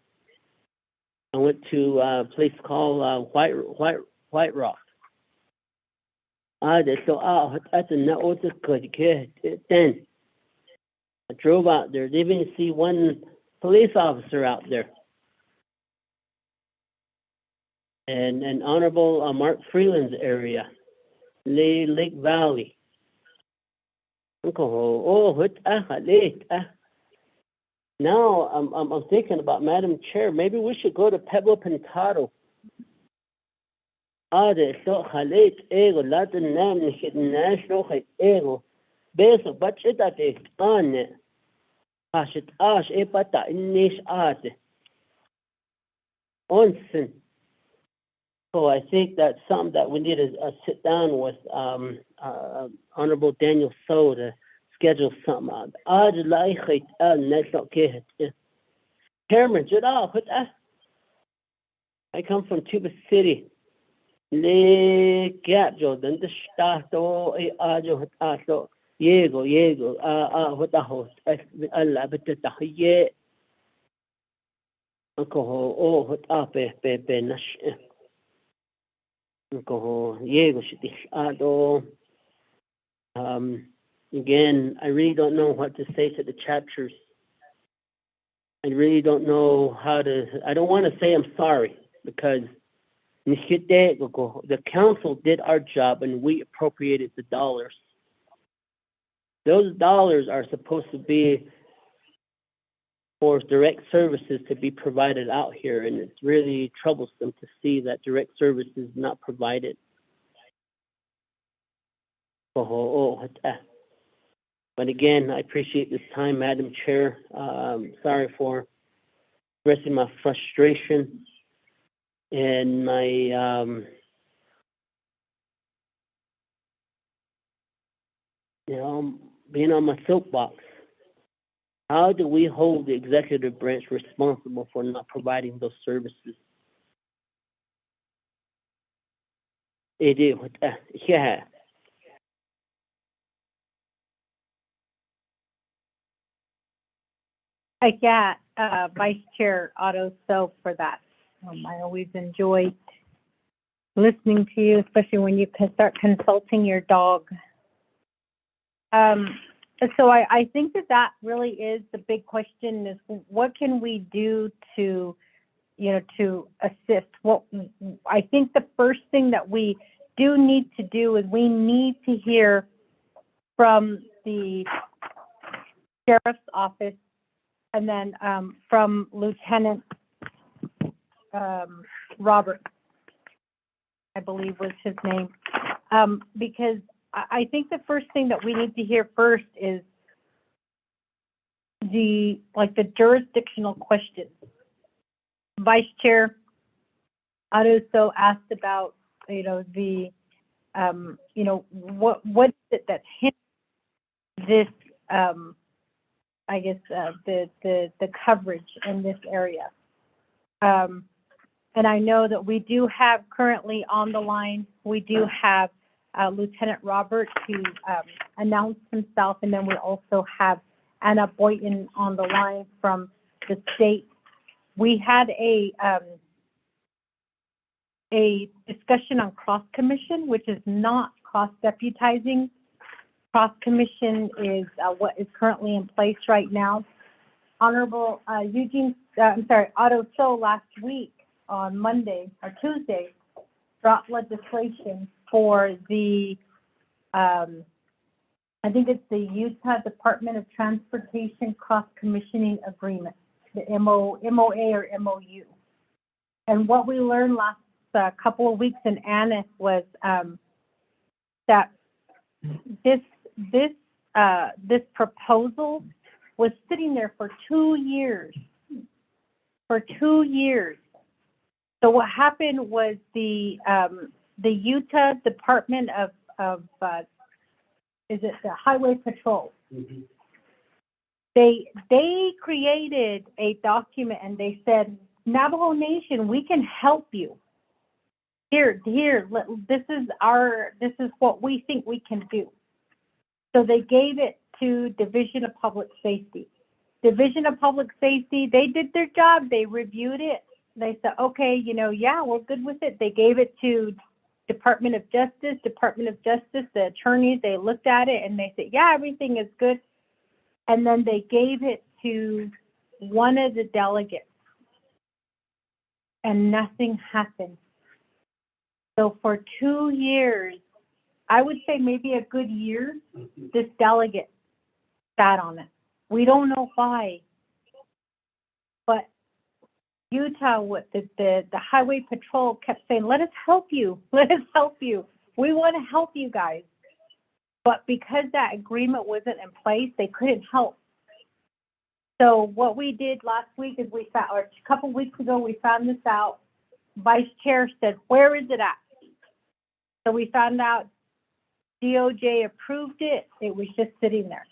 I went to a place called White Rock. That's a network then. I drove out there. Didn't even see one police officer out there. And Honorable Mark Freeland's area, Lake Valley. Now I'm thinking about, Madam Chair, maybe we should go to Pueblo Pintado. So I think that's something that we need to sit down with Honorable Daniel So to schedule something out. Cameron, I come from Tuba City. Again, I really don't know what to say to the chapters. I really don't know how to. I don't want to say I'm sorry, because the council did our job and we appropriated the dollars. Those dollars are supposed to be for direct services to be provided out here, and it's really troublesome to see that direct service is not provided. But again, I appreciate this time, Madam Chair. Sorry for expressing my frustration and my being on my soapbox. How do we hold the executive branch responsible for not providing those services? Yeah. Yeah, Vice Chair Otto, so for that. I always enjoy listening to you, especially when you can start consulting your dog. So I think that really is the big question: is what can we do to, to assist? What I think the first thing that we do need to do is we need to hear from the sheriff's office, and then from Lieutenant Robert, I believe was his name, because I think the first thing that we need to hear first is the jurisdictional questions. Vice Chair also asked about, what is it that's hindering this, I guess, the coverage in this area. And I know that we do have currently on the line, we do have Lieutenant Robert who announced himself, and then we also have Anna Boynton on the line from the state. We had a discussion on cross-commission, which is not cross-deputizing. Cross-commission is what is currently in place right now. Honorable Otto So last week on Monday or Tuesday dropped legislation for the, I think it's the Utah Department of Transportation Cross-Commissioning Agreement, the MOA or MOU. And what we learned last couple of weeks in Annis was that this proposal was sitting there for 2 years. For 2 years. So what happened was the Utah Department of is it the Highway Patrol? Mm-hmm. They created a document and they said, Navajo Nation, we can help you. Here, this is what we think we can do. So they gave it to Division of Public Safety. Division of Public Safety, they did their job. They reviewed it. They said, okay, yeah, we're good with it. They gave it to Department of Justice, the attorneys, they looked at it and they said, yeah, everything is good. And then they gave it to one of the delegates and nothing happened. So for 2 years, I would say maybe a good year, this delegate sat on it. We don't know why, but Utah, the Highway Patrol kept saying, let us help you. Let us help you. We want to help you guys. But because that agreement wasn't in place, they couldn't help. So what we did last week is or a couple weeks ago, we found this out. Vice Chair said, where is it at? So we found out DOJ approved it. It was just sitting there.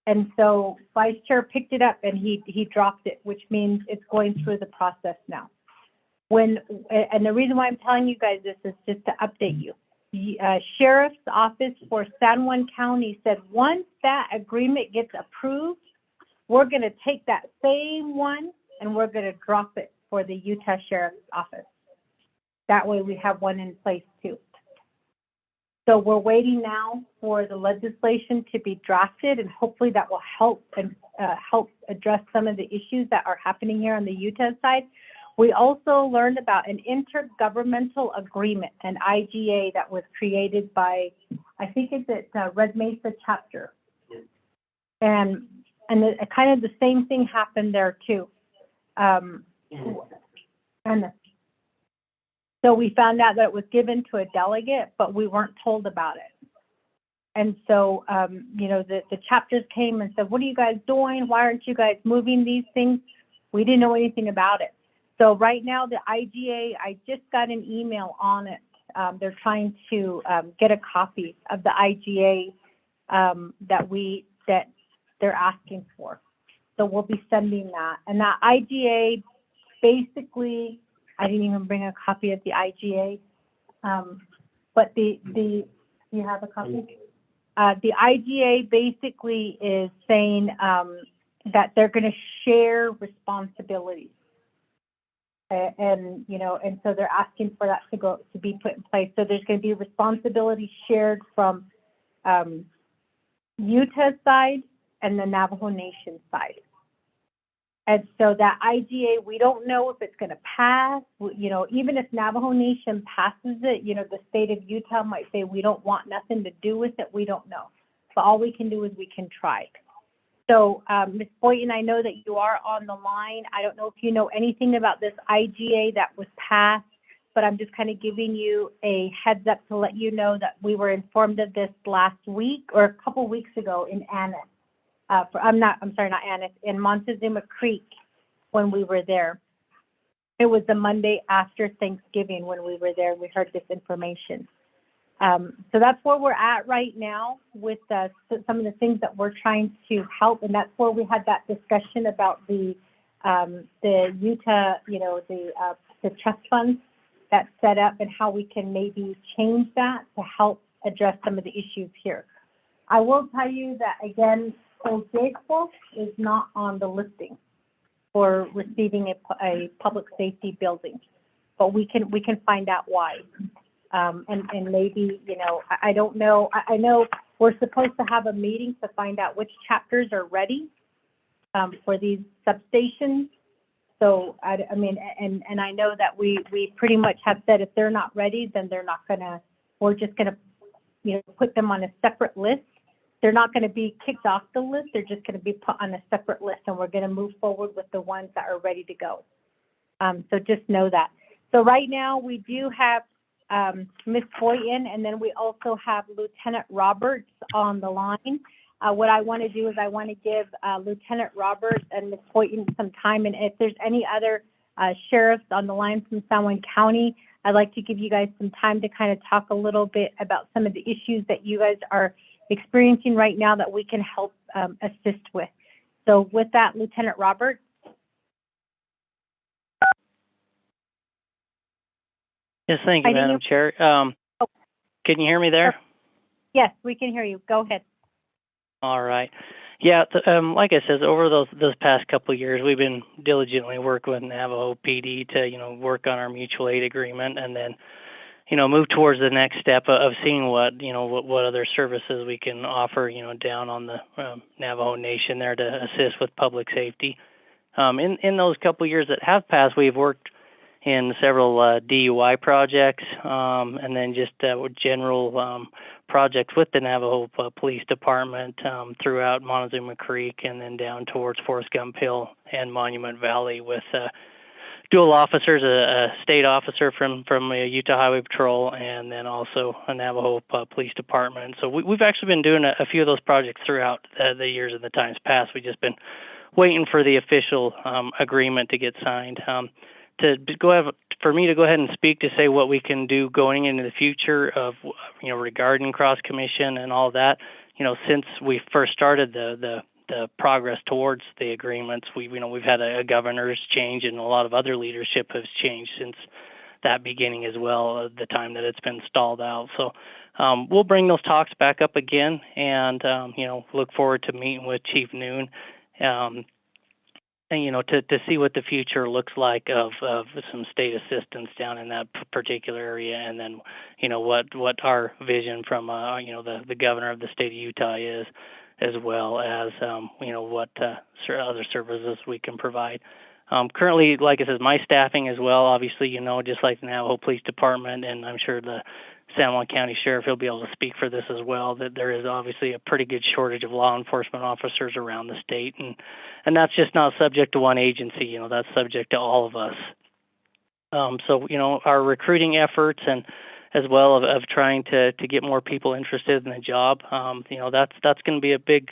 And so Vice Chair picked it up and he dropped it, which means it's going through the process now. And the reason why I'm telling you guys this is just to update you. The Sheriff's Office for San Juan County said once that agreement gets approved, we're going to take that same one and we're going to drop it for the Utah Sheriff's Office. That way we have one in place too. So we're waiting now for the legislation to be drafted, and hopefully that will help address some of the issues that are happening here on the Utah side. We also learned about an intergovernmental agreement, an IGA that was created by, I think it's at Red Mesa chapter, and kind of the same thing happened there too. And so we found out that it was given to a delegate, but we weren't told about it. And so, the chapters came and said, what are you guys doing? Why aren't you guys moving these things? We didn't know anything about it. So right now, the IGA, I just got an email on it. They're trying to get a copy of the IGA that they're asking for. So we'll be sending that. And that IGA, basically, I didn't even bring a copy of the IGA, but you have a copy? The IGA basically is saying that they're going to share responsibilities. And so they're asking for that to be put in place. So there's going to be responsibility shared from Utah's side and the Navajo Nation side. And so that IGA, we don't know if it's going to pass. Even if Navajo Nation passes it, the state of Utah might say we don't want nothing to do with it. We don't know. But all we can do is we can try. So, Ms. Boynton, I know that you are on the line. I don't know if you know anything about this IGA that was passed, but I'm just kind of giving you a heads up to let you know that we were informed of this last week or a couple weeks ago in Annis. Not Annis, in Montezuma Creek when we were there. It was the Monday after Thanksgiving when we were there. We heard this information. So that's where we're at right now with some of the things that we're trying to help, and that's where we had that discussion about the Utah, the trust funds that's set up and how we can maybe change that to help address some of the issues here. I will tell you that again, Cogeco is not on the listing for receiving a public safety building, but we can find out why. And maybe, I don't know. I know we're supposed to have a meeting to find out which chapters are ready for these substations. So, I know that we pretty much have said if they're not ready, then we're just going to, put them on a separate list. They're not going to be kicked off the list. They're just going to be put on a separate list, and we're going to move forward with the ones that are ready to go. So just know that. So right now we do have Ms. Boynton, and then we also have Lieutenant Roberts on the line. What I want to do is I want to give Lieutenant Roberts and Ms. Boynton some time, and if there's any other sheriffs on the line from San Juan County, I'd like to give you guys some time to kind of talk a little bit about some of the issues that you guys are experiencing right now that we can help assist with. So with that, Lieutenant Roberts. Yes, thank you, Madam Chair. Can you hear me there? Yes, we can hear you. Go ahead. All right. Yeah, like I said, over those past couple of years, we've been diligently working with Navajo PD to, work on our mutual aid agreement, and then, move towards the next step of seeing what other services we can offer, down on the Navajo Nation there to assist with public safety. In those couple of years that have passed, we've worked in several DUI projects, and then just general projects with the Navajo Police Department throughout Montezuma Creek, and then down towards Forest Gump Hill and Monument Valley with dual officers, a state officer from Utah Highway Patrol, and then also a Navajo Police Department. So we've actually been doing a few of those projects throughout the years and the times past. We've just been waiting for the official agreement to get signed. For me to go ahead and speak to say what we can do going into the future of, regarding cross commission and all that, since we first started the progress towards the agreements, we've had a governor's change, and a lot of other leadership has changed since that beginning as well, the time that it's been stalled out. So we'll bring those talks back up again, and look forward to meeting with Chief Noon. And, to see what the future looks like of some state assistance down in that particular area, and then, what our vision from, the governor of the state of Utah is, as well as, what other services we can provide. Currently, like I said, my staffing as well, obviously, just like the Navajo Police Department, and I'm sure the San Juan County Sheriff, he'll be able to speak for this as well, that there is obviously a pretty good shortage of law enforcement officers around the state. And that's just not subject to one agency, that's subject to all of us. So, our recruiting efforts, and as well of trying to get more people interested in the job, that's going to be a big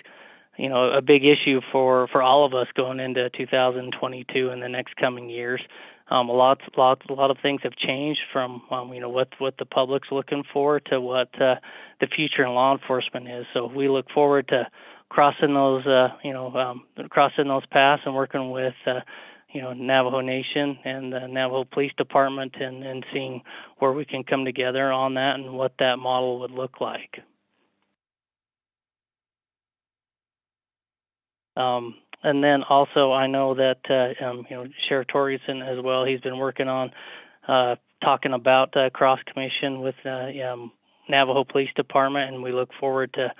issue for all of us going into 2022 and the next coming years. A lot of things have changed from what the public's looking for to what the future in law enforcement is. So we look forward to crossing those paths and working with Navajo Nation and the Navajo Police Department, and seeing where we can come together on that and what that model would look like. And then also, I know that Sheriff Torgerson as well. He's been working on talking about cross commission with Navajo Police Department, and we look forward to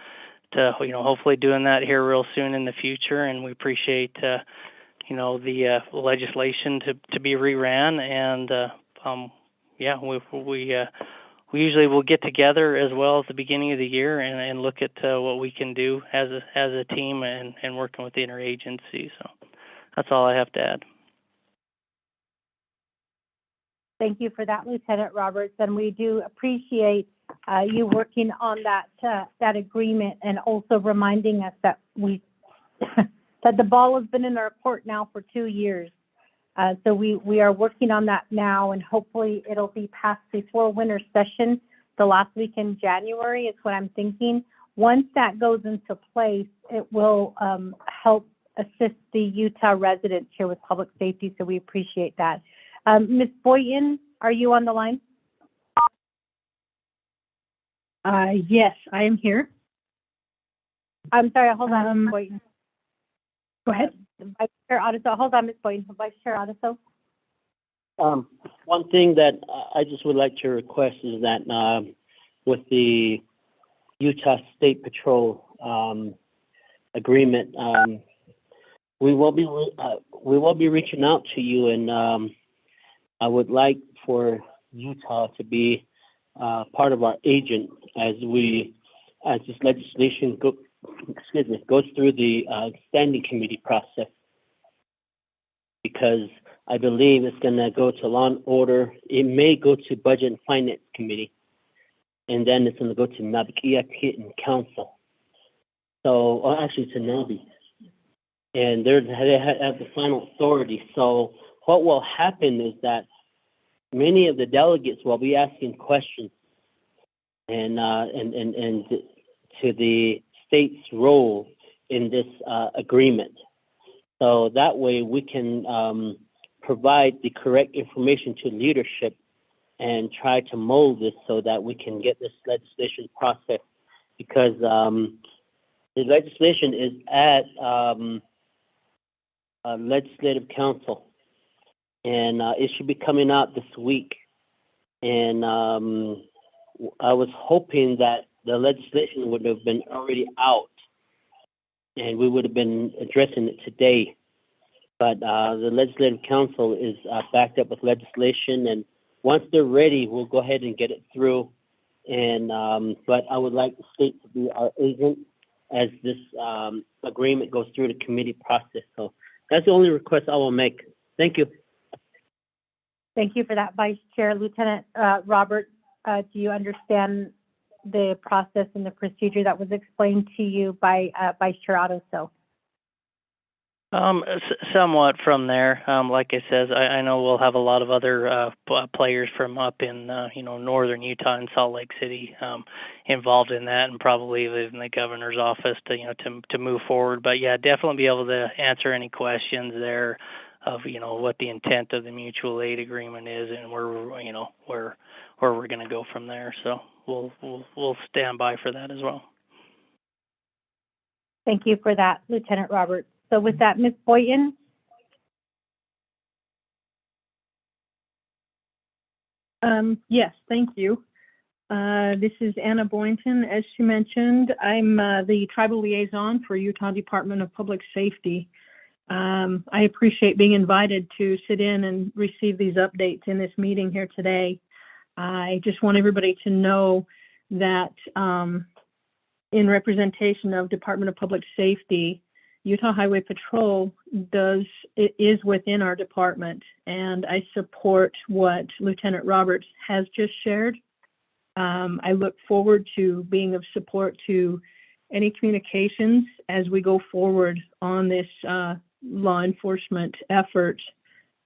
hopefully doing that here real soon in the future. And we appreciate the legislation to be reran. And we usually will get together as well at the beginning of the year and look at what we can do as a team and working with the interagency. So that's all I have to add. Thank you for that, Lieutenant Roberts, and we do appreciate you working on that agreement and also reminding us that that the ball has been in our court now for 2 years. So we are working on that now, and hopefully it'll be passed before winter session, the last week in January is what I'm thinking. Once that goes into place, it will help assist the Utah residents here with public safety, so we appreciate that. Ms. Boynton, are you on the line? Yes, I am here. I'm sorry, hold on, Ms. Boynton. Go ahead. Vice Chair Adeso, hold on, Ms. Boynton. Vice Chair Adeso. One thing that I just would like to request is that with the Utah State Patrol agreement, we will be reaching out to you, and I would like for Utah to be part of our agent as this legislation goes through the standing committee process, because I believe it's going to go to Law and Order. It may go to Budget and Finance Committee, and then it's going to go to Nabakia and Council. So, actually, to NABI, and they have the final authority. So, what will happen is that many of the delegates will be asking questions and to the state's role in this agreement. So that way we can provide the correct information to leadership and try to mold this so that we can get this legislation processed, because the legislation is at Legislative Council, and it should be coming out this week. And I was hoping that the legislation would have been already out and we would have been addressing it today. But the Legislative Council is backed up with legislation, and once they're ready, we'll go ahead and get it through. And but I would like the state to be our agent as this agreement goes through the committee process. So that's the only request I will make. Thank you. Thank you for that, Vice Chair. Lieutenant Robert, do you understand the process and the procedure that was explained to you by Vice Chair Adeso? Somewhat from there. Like I says, I know we'll have a lot of other players from up in northern Utah and Salt Lake City involved in that, and probably in the governor's office to move forward. But yeah, definitely be able to answer any questions there of what the intent of the mutual aid agreement is and where we're going to go from there. So we'll stand by for that as well. Thank you for that, Lieutenant Roberts. So with that, Ms. Boynton. Yes, thank you. This is Anna Boynton. As she mentioned, I'm the tribal liaison for Utah Department of Public Safety. I appreciate being invited to sit in and receive these updates in this meeting here today. I just want everybody to know that in representation of Department of Public Safety, Utah Highway Patrol is within our department, and I support what Lieutenant Roberts has just shared. I look forward to being of support to any communications as we go forward on this law enforcement effort.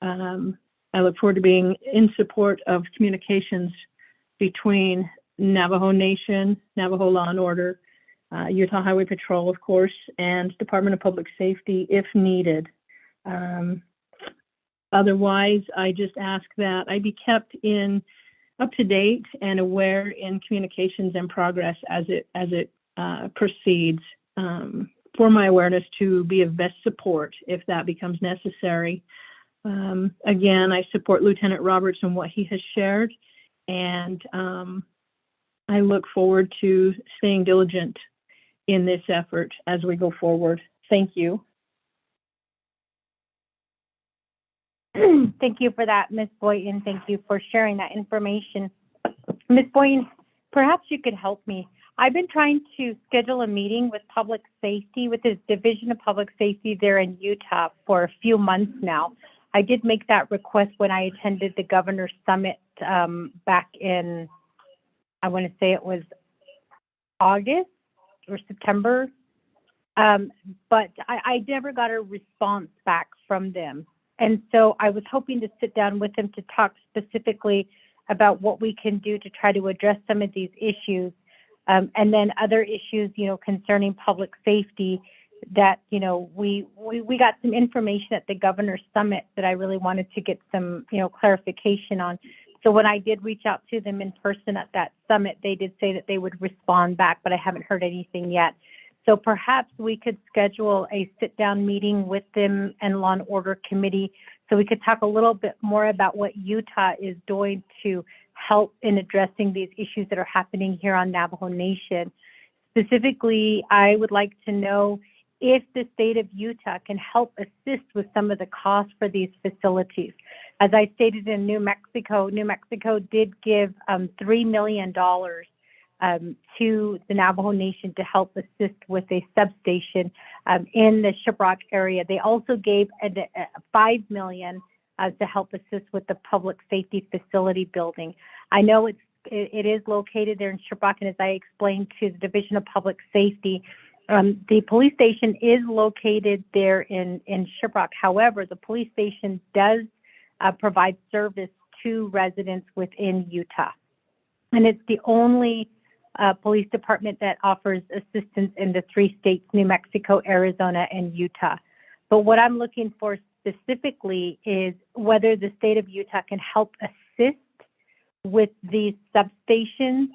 I look forward to being in support of communications between Navajo Nation, Navajo Law and Order, Utah Highway Patrol, of course, and Department of Public Safety if needed. Otherwise, I just ask that I be kept up to date and aware in communications and progress as it proceeds. for my awareness to be of best support if that becomes necessary. Again, I support Lieutenant Roberts and what he has shared, and I look forward to staying diligent in this effort as we go forward. Thank you. Thank you for that, Ms. Boynton. Thank you for sharing that information. Ms. Boynton, perhaps you could help me. I've been trying to schedule a meeting with public safety, with the Division of Public Safety there in Utah for a few months now. I did make that request when I attended the Governor's Summit back in, I want to say it was August or September, but I never got a response back from them. And so I was hoping to sit down with them to talk specifically about what we can do to try to address some of these issues. And then other issues, concerning public safety that, we got some information at the Governor's Summit that I really wanted to get some, clarification on. So when I did reach out to them in person at that summit, they did say that they would respond back, but I haven't heard anything yet. So perhaps we could schedule a sit-down meeting with them and Law and Order Committee so we could talk a little bit more about what Utah is doing to help in addressing these issues that are happening here on Navajo Nation. Specifically, I would like to know if the state of Utah can help assist with some of the costs for these facilities. As I stated in New Mexico did give $3 million to the Navajo Nation to help assist with a substation in the Shiprock area. They also gave $5 million to help assist with the public safety facility building. I know it is located there in Shiprock, and as I explained to the Division of Public Safety, the police station is located there in Shiprock. However, the police station does provide service to residents within Utah. And it's the only police department that offers assistance in the 3 states, New Mexico, Arizona, and Utah. But what I'm looking for specifically is whether the state of Utah can help assist with these substations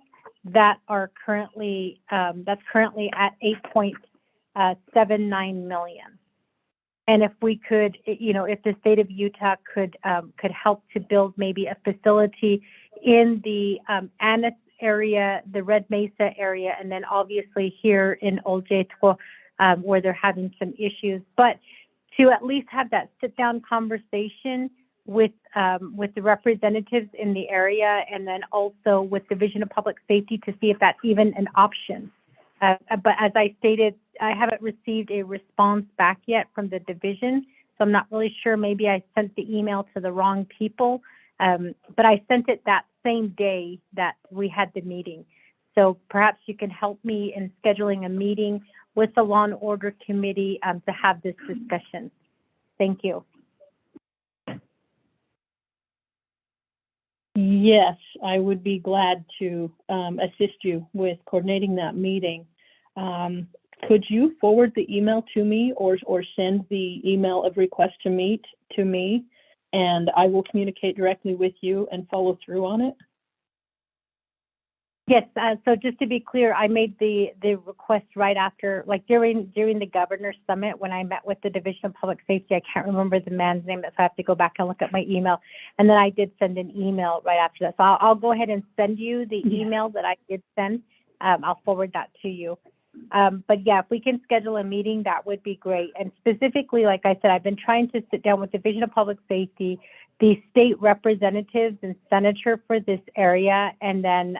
that are currently at 8.79 million. And if we could, if the state of Utah could help to build maybe a facility in the Annis area, the Red Mesa area, and then obviously here in Oljetco, where they're having some issues, but to at least have that sit-down conversation with the representatives in the area, and then also with Division of Public Safety to see if that's even an option. But as I stated, I haven't received a response back yet from the division, so I'm not really sure. Maybe I sent the email to the wrong people, but I sent it that same day that we had the meeting. So perhaps you can help me in scheduling a meeting with the Law and Order Committee to have this discussion. Thank you. Yes, I would be glad to assist you with coordinating that meeting. Could you forward the email to me or send the email of request to meet to me, and I will communicate directly with you and follow through on it? Yes, so just to be clear, I made the request right after, like during the Governor's Summit when I met with the Division of Public Safety. I can't remember the man's name, so I have to go back and look at my email. And then I did send an email right after that. So I'll go ahead and send you the email that I did send. I'll forward that to you. But yeah, if we can schedule a meeting, that would be great. And specifically, like I said, I've been trying to sit down with the Division of Public Safety, the state representatives and senator for this area, and then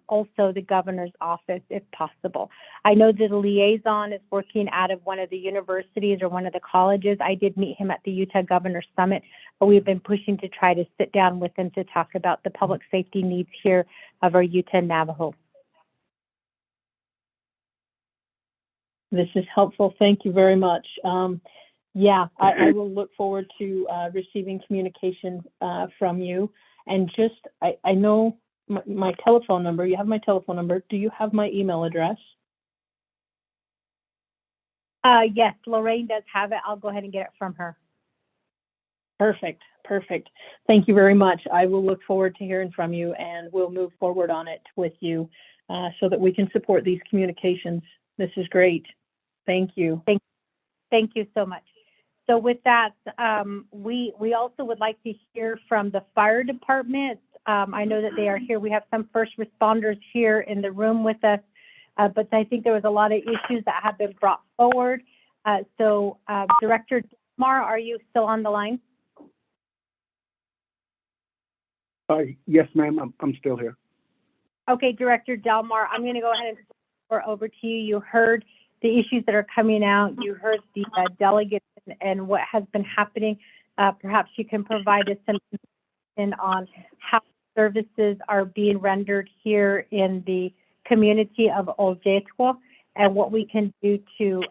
also the governor's office, if possible. I know that the liaison is working out of one of the universities or one of the colleges. I did meet him at the Utah Governor's Summit, but we've been pushing to try to sit down with him to talk about the public safety needs here of our Utah Navajo. This is helpful. Thank you very much. Yeah, I will look forward to receiving communication from you. And just, I know my telephone number. You have my telephone number. Do you have my email address? Yes, Lorraine does have it. I'll go ahead and get it from her. Perfect. Perfect. Thank you very much. I will look forward to hearing from you, and we'll move forward on it with you so that we can support these communications. This is great. Thank you. Thank you so much. So with that, we also would like to hear from the fire department. I know that they are here. We have some first responders here in the room with us, but I think there was a lot of issues that have been brought forward. So Director Delmar, are you still on the line? Yes, ma'am, I'm still here. Okay, Director Delmar, I'm going to go ahead and turn it over to you. You heard the issues that are coming out. You heard the delegates and what has been happening. Perhaps you can provide us some information on how services are being rendered here in the community of Oljetwa and what we can do to,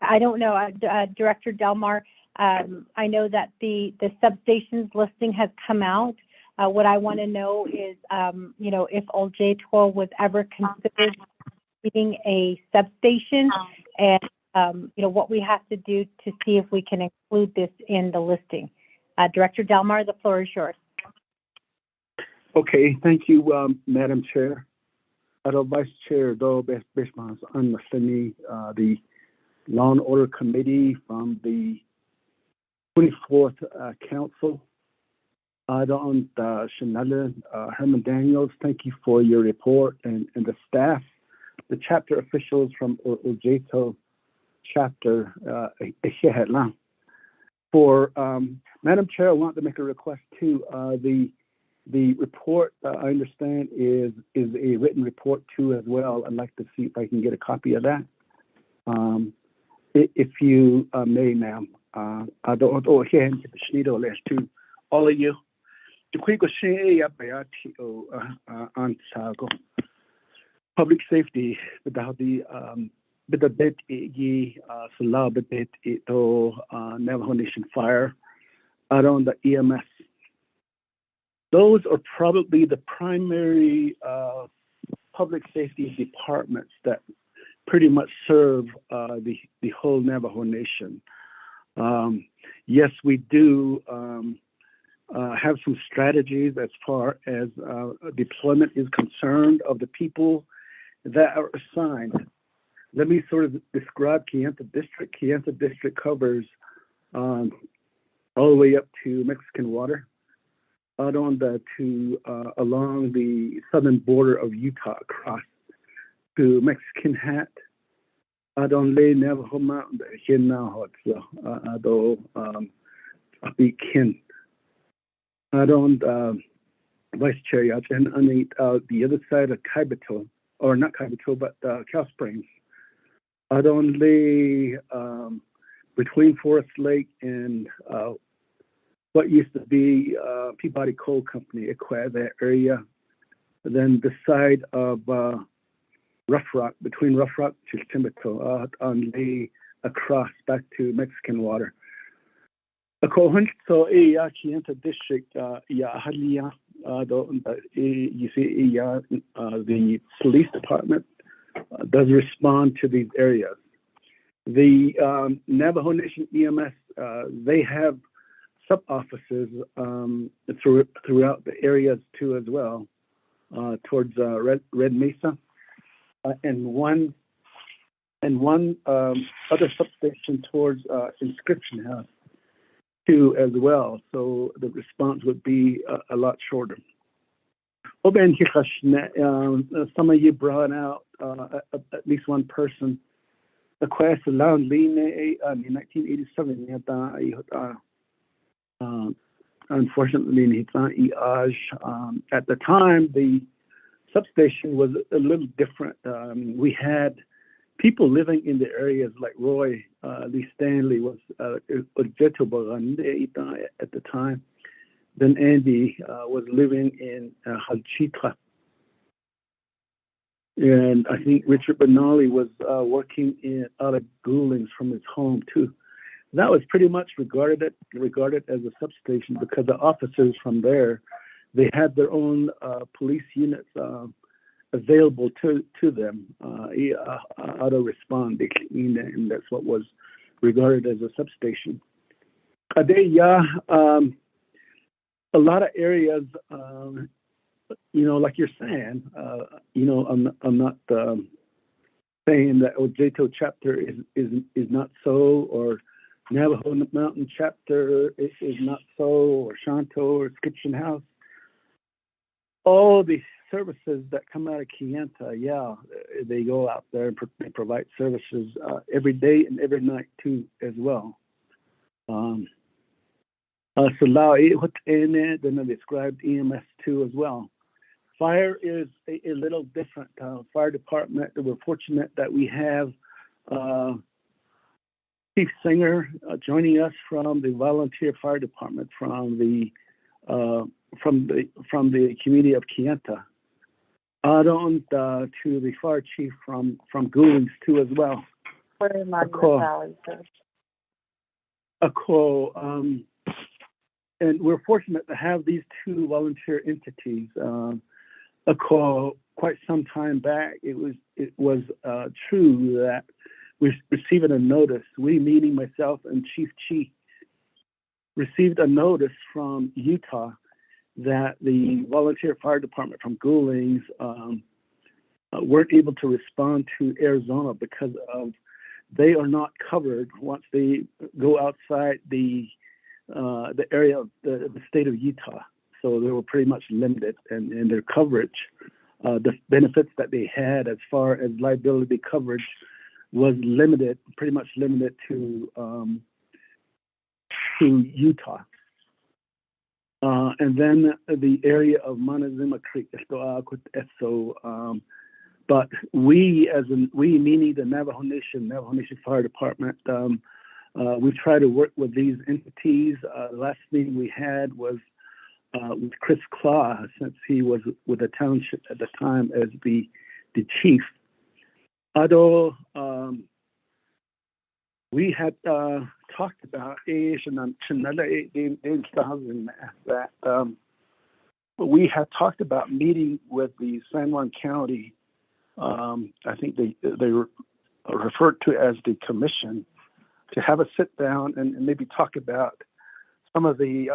I don't know, Director Delmar, I know that the substations listing has come out. What I want to know is, you know, if Oljetwa was ever considered being a substation, and you know what we have to do to see if we can include this in the listing. Director Delmar, the floor is yours. Okay, thank you, Madam Chair. Vice Chair Do Bishmas Anmasani, the Law and Order Committee from the 24th Council. Adon Shanelle, Herman Daniels, thank you for your report, and the staff, the chapter officials from Oljeto chapter. For Madam Chair, I want to make a request too. The report, I understand, is a written report too as well. I'd like to see if I can get a copy of that. If you may, ma'am. All of you. Public safety without the bit Navajo Nation Fire out on the EMS. Those are probably the primary public safety departments that pretty much serve the whole Navajo Nation. Yes, we do have some strategies as far as deployment is concerned of the people that are assigned. Let me sort of describe Kayenta District. Kayenta District covers all the way up to Mexican water, out on along the southern border of Utah, across to Mexican Hat, out on Le Navajo Mountain, out on Vice Chair, and on the other side of Kaibito, or not Kaibito, but Cow Springs. Out on between Forest Lake and what used to be Peabody Coal Company, acquired that area. Then the side of Rough Rock, between Rough Rock and Chimbito, on across back to Mexican water. So Kayenta District, you see, the police department does respond to these areas. The Navajo Nation EMS, they have sub-offices throughout the areas too as well, towards Red Mesa, and one other substation towards Inscription House too as well. So the response would be a lot shorter. Some of you brought out at least one person. The question around in 1987, unfortunately, at the time, the substation was a little different. We had people living in the areas like Roy Lee Stanley was at the time. Then Andy was living in Halchitra. And I think Richard Benali was working out of Goulings from his home too. That was pretty much regarded as a substation because the officers from there, they had their own police units available to them, auto respond, and that's what was regarded as a substation. A lot of areas, like you're saying, I'm not saying that Ojito chapter is not so, or Navajo Mountain chapter is not so, or Shanto or Skitchen House. All the services that come out of Kayenta, yeah, they go out there and they provide services every day and every night too as well. So now then I described EMS too as well. Fire is a little different. Fire department, we're fortunate that we have Chief Singer joining us from the volunteer fire department from the community of Kayenta. On to the fire chief from Goulings too as well. What are Monument Valley, sir? And we're fortunate to have these two volunteer entities. Quite some time back, it was true that we received a notice. We, meaning myself and Chief Chi, received a notice from Utah that the volunteer fire department from Goulings weren't able to respond to Arizona because of they are not covered once they go outside the area of the state of Utah. So they were pretty much limited in their coverage. The benefits that they had as far as liability coverage was limited, pretty much limited to Utah. And then the area of Montezuma Creek. But we, meaning the Navajo Nation Fire Department, we try to work with these entities. The last meeting we had was with Chris Claw, since he was with the township at the time as the chief. Although we had talked about that we had talked about meeting with the San Juan County. I think they were referred to as the commission, to have a sit down and maybe talk about some of the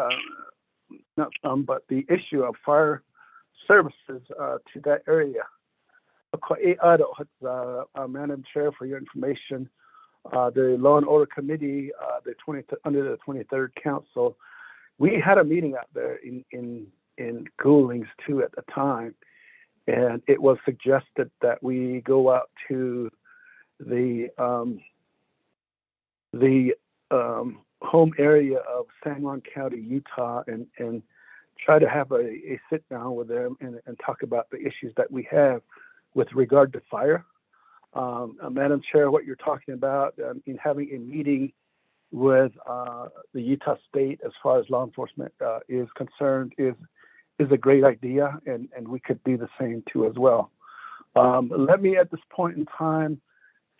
not some, but the issue of fire services to that area. Madam Chair, for your information, the Law and Order Committee, under the 23rd Council, we had a meeting out there in Goulings too at the time, and it was suggested that we go out to the home area of San Juan County, Utah, and try to have a sit down with them and talk about the issues that we have with regard to fire. Madam Chair, what you're talking about in having a meeting with the Utah State as far as law enforcement is concerned is a great idea, and we could do the same too as well. Let me at this point in time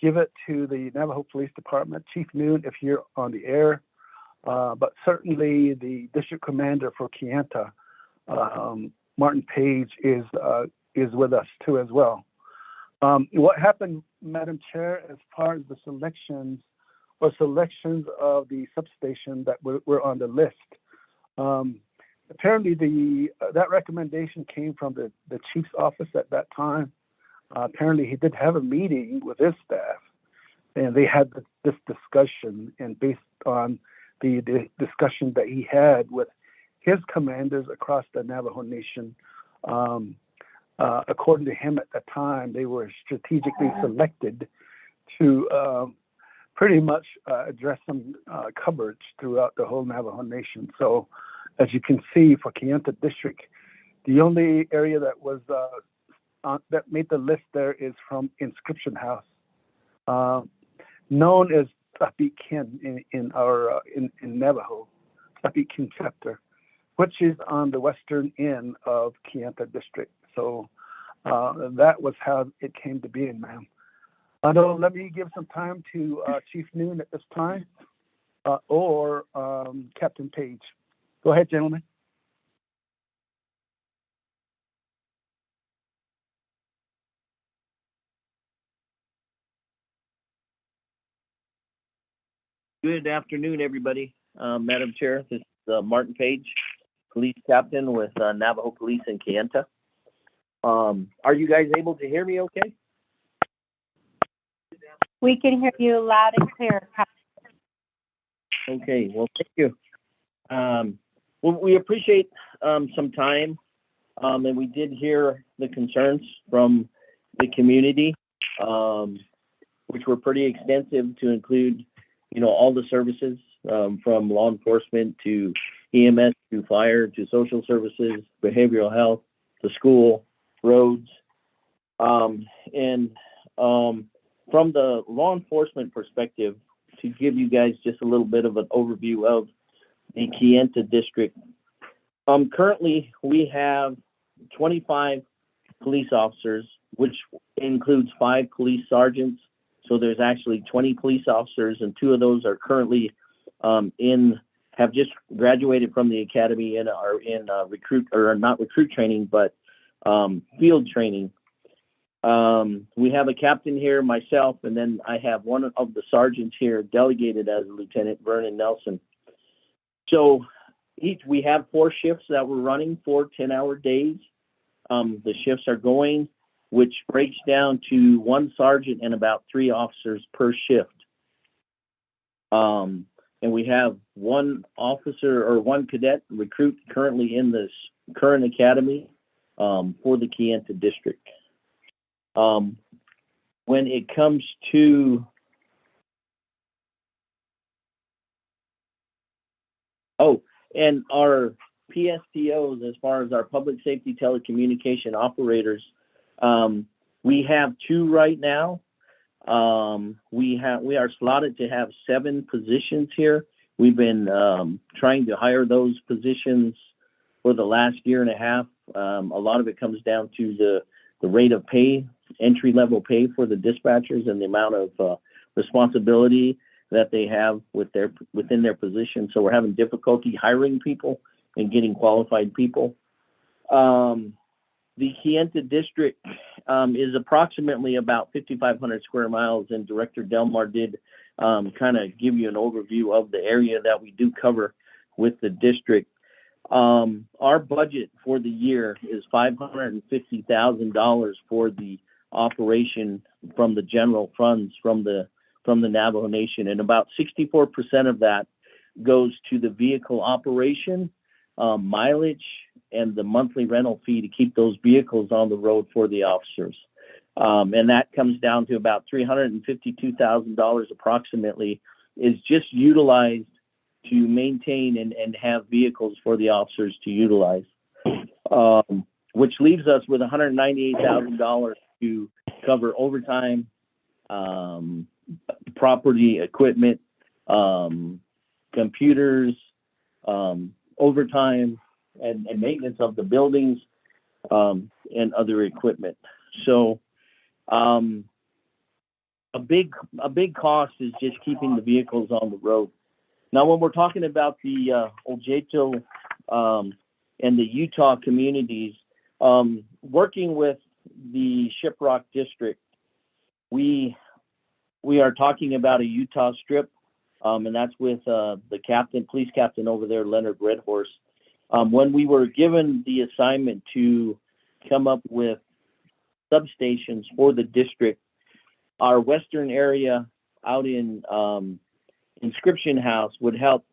give it to the Navajo Police Department, Chief Noon, if you're on the air, but certainly the District Commander for Kayenta, Martin Page, is with us too as well. What happened, Madam Chair, as far as the selections of the substation that were on the list? Apparently, that recommendation came from the chief's office at that time. Apparently, he did have a meeting with his staff, and they had this discussion. And based on the discussion that he had with his commanders across the Navajo Nation, according to him at the time, they were strategically selected to pretty much address some coverage throughout the whole Navajo Nation. So, as you can see, for Kayenta District, the only area that was that made the list there is from Inscription House, known as Tapikin in Navajo, Tapikin chapter, which is on the western end of Kayenta District. So that was how it came to be, ma'am. Let me give some time to Chief Noon at this time, or Captain Page. Go ahead, gentlemen. Good afternoon, everybody. Madam Chair, this is Martin Page, Police Captain with Navajo Police in Kayenta. Are you guys able to hear me okay? We can hear you loud and clear. Okay, well, thank you. Well, we appreciate some time, and we did hear the concerns from the community, which were pretty extensive to include, all the services from law enforcement to EMS to fire to social services, behavioral health, to school, roads, and from the law enforcement perspective, to give you guys just a little bit of an overview of the Kayenta district. Currently, we have 25 police officers, which includes 5 police sergeants. So there's actually 20 police officers, and 2 of those are currently have just graduated from the academy and are in not recruit training, but field training. We have a captain here, myself, and then I have one of the sergeants here delegated as Lieutenant Vernon Nelson. So we have 4 shifts that we're running, 4 10-hour days. The shifts are going, which breaks down to 1 sergeant and about 3 officers per shift. And we have 1 officer or 1 cadet recruit currently in this current academy for the Kayenta district. When it comes to and our PSTOs, as far as our public safety telecommunication operators, we have 2 right now. We are slotted to have 7 positions here. We've been trying to hire those positions for the last year and a half. A lot of it comes down to the rate of pay, entry-level pay for the dispatchers, and the amount of responsibility that they have within their position. So we're having difficulty hiring people and getting qualified people. The Kayenta district is approximately about 5,500 square miles, and Director Delmar did kind of give you an overview of the area that we do cover with the district. Our budget for the year is $550,000 for the operation from the general funds from the Navajo Nation, and about 64% of that goes to the vehicle operation, mileage, and the monthly rental fee to keep those vehicles on the road for the officers. And that comes down to about $352,000 approximately is just utilized to maintain and have vehicles for the officers to utilize, which leaves us with $198,000 to cover overtime, property, equipment, computers, overtime, and maintenance of the buildings, and other equipment. So a big cost is just keeping the vehicles on the road. Now, when we're talking about the Ojeto and the Utah communities, working with the Shiprock district, we are talking about a Utah strip, and that's with the police captain over there, Leonard Redhorse. When we were given the assignment to come up with substations for the district, our western area out in Inscription House would help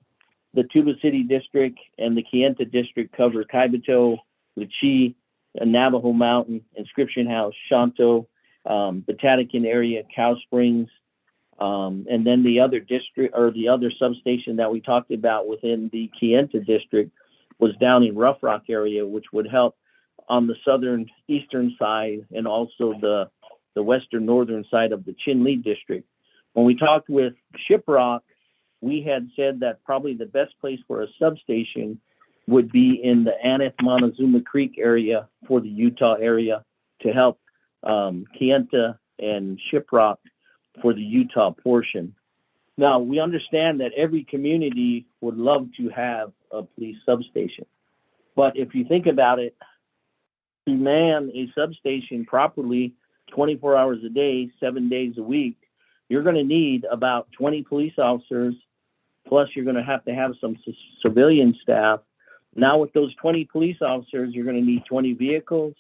the Tuba City district and the Kayenta district cover Kaibito, Lichi, Navajo Mountain, Inscription House, Shanto, Batatican area, Cow Springs, and then the other district or the other substation that we talked about within the Kayenta district was down in Rough Rock area, which would help on the southern eastern side and also the western northern side of the Chinle district. When we talked with Shiprock, we had said that probably the best place for a substation would be in the Aneth Montezuma Creek area for the Utah area to help Kayenta and Shiprock for the Utah portion. Now, we understand that every community would love to have a police substation. But if you think about it, to man a substation properly 24 hours a day, 7 days a week, you're going to need about 20 police officers, plus you're going to have some civilian staff. Now with those 20 police officers, you're going to need 20 vehicles,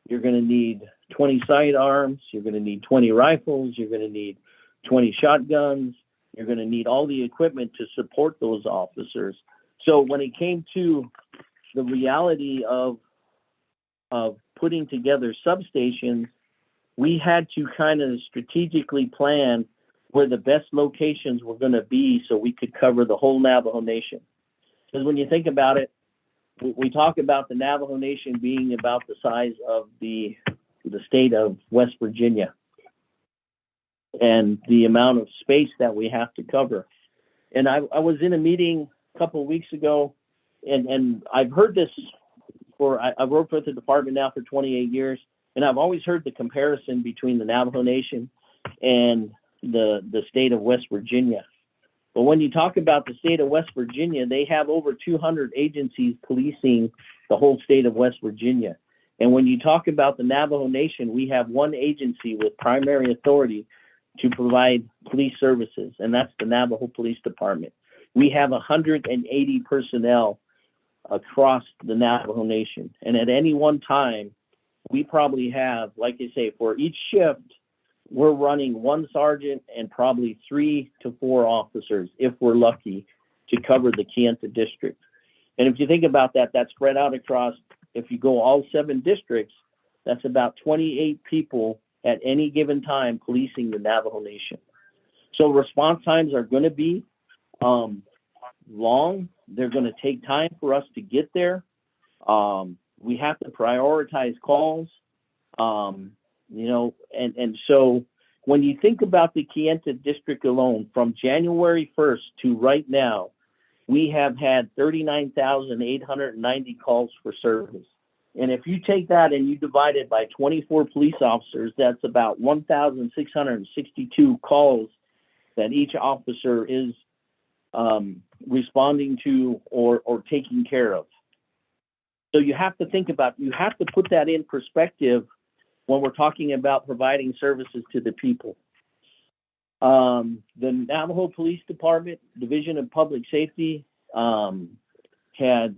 you're going to need 20 sidearms, you're going to need 20 rifles, you're going to need 20 shotguns. You're going to need all the equipment to support those officers. So when it came to the reality of putting together substations, we had to kind of strategically plan where the best locations were going to be so we could cover the whole Navajo Nation. Because when you think about it, we talk about the Navajo Nation being about the size of the state of West Virginia and the amount of space that we have to cover. And I was in a meeting a couple of weeks ago, and I've heard this I've worked with the department now for 28 years, and I've always heard the comparison between the Navajo Nation and the state of West Virginia. But when you talk about the state of West Virginia, they have over 200 agencies policing the whole state of West Virginia. And when you talk about the Navajo Nation, we have one agency with primary authority to provide police services, and that's the Navajo Police Department. We have 180 personnel across the Navajo Nation. And at any one time, we probably have, like I say, for each shift, we're running one sergeant and probably 3 to 4 officers, if we're lucky, to cover the Kayenta district. And if you think about that, that's spread out across, if you go all 7 districts, that's about 28 people at any given time policing the Navajo Nation. So response times are going to be long. They're going to take time for us to get there. We have to prioritize calls, and so when you think about the Kayenta district alone, from January 1st to right now, we have had 39,890 calls for service. And if you take that and you divide it by 24 police officers, that's about 1,662 calls that each officer is responding to or taking care of. So you have to put that in perspective when we're talking about providing services to the people. The Navajo Police Department, Division of Public Safety, had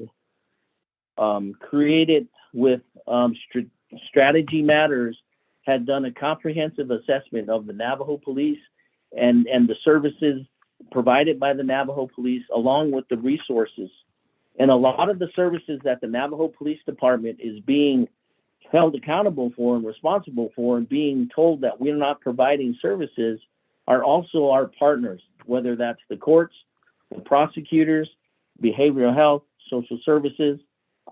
created with Strategy Matters, had done a comprehensive assessment of the Navajo Police and the services provided by the Navajo Police, along with the resources. And a lot of the services that the Navajo Police Department is being held accountable for and responsible for, and being told that we're not providing services, are also our partners, whether that's the courts, the prosecutors, behavioral health, social services,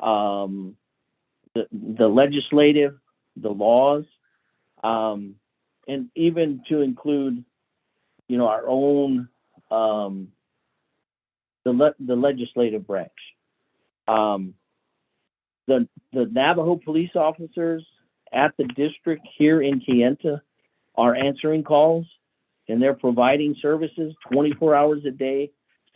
the legislative, the laws, and even to include, our own, the legislative branch. The Navajo police officers at the district here in Kayenta are answering calls, and they're providing services 24 hours a day,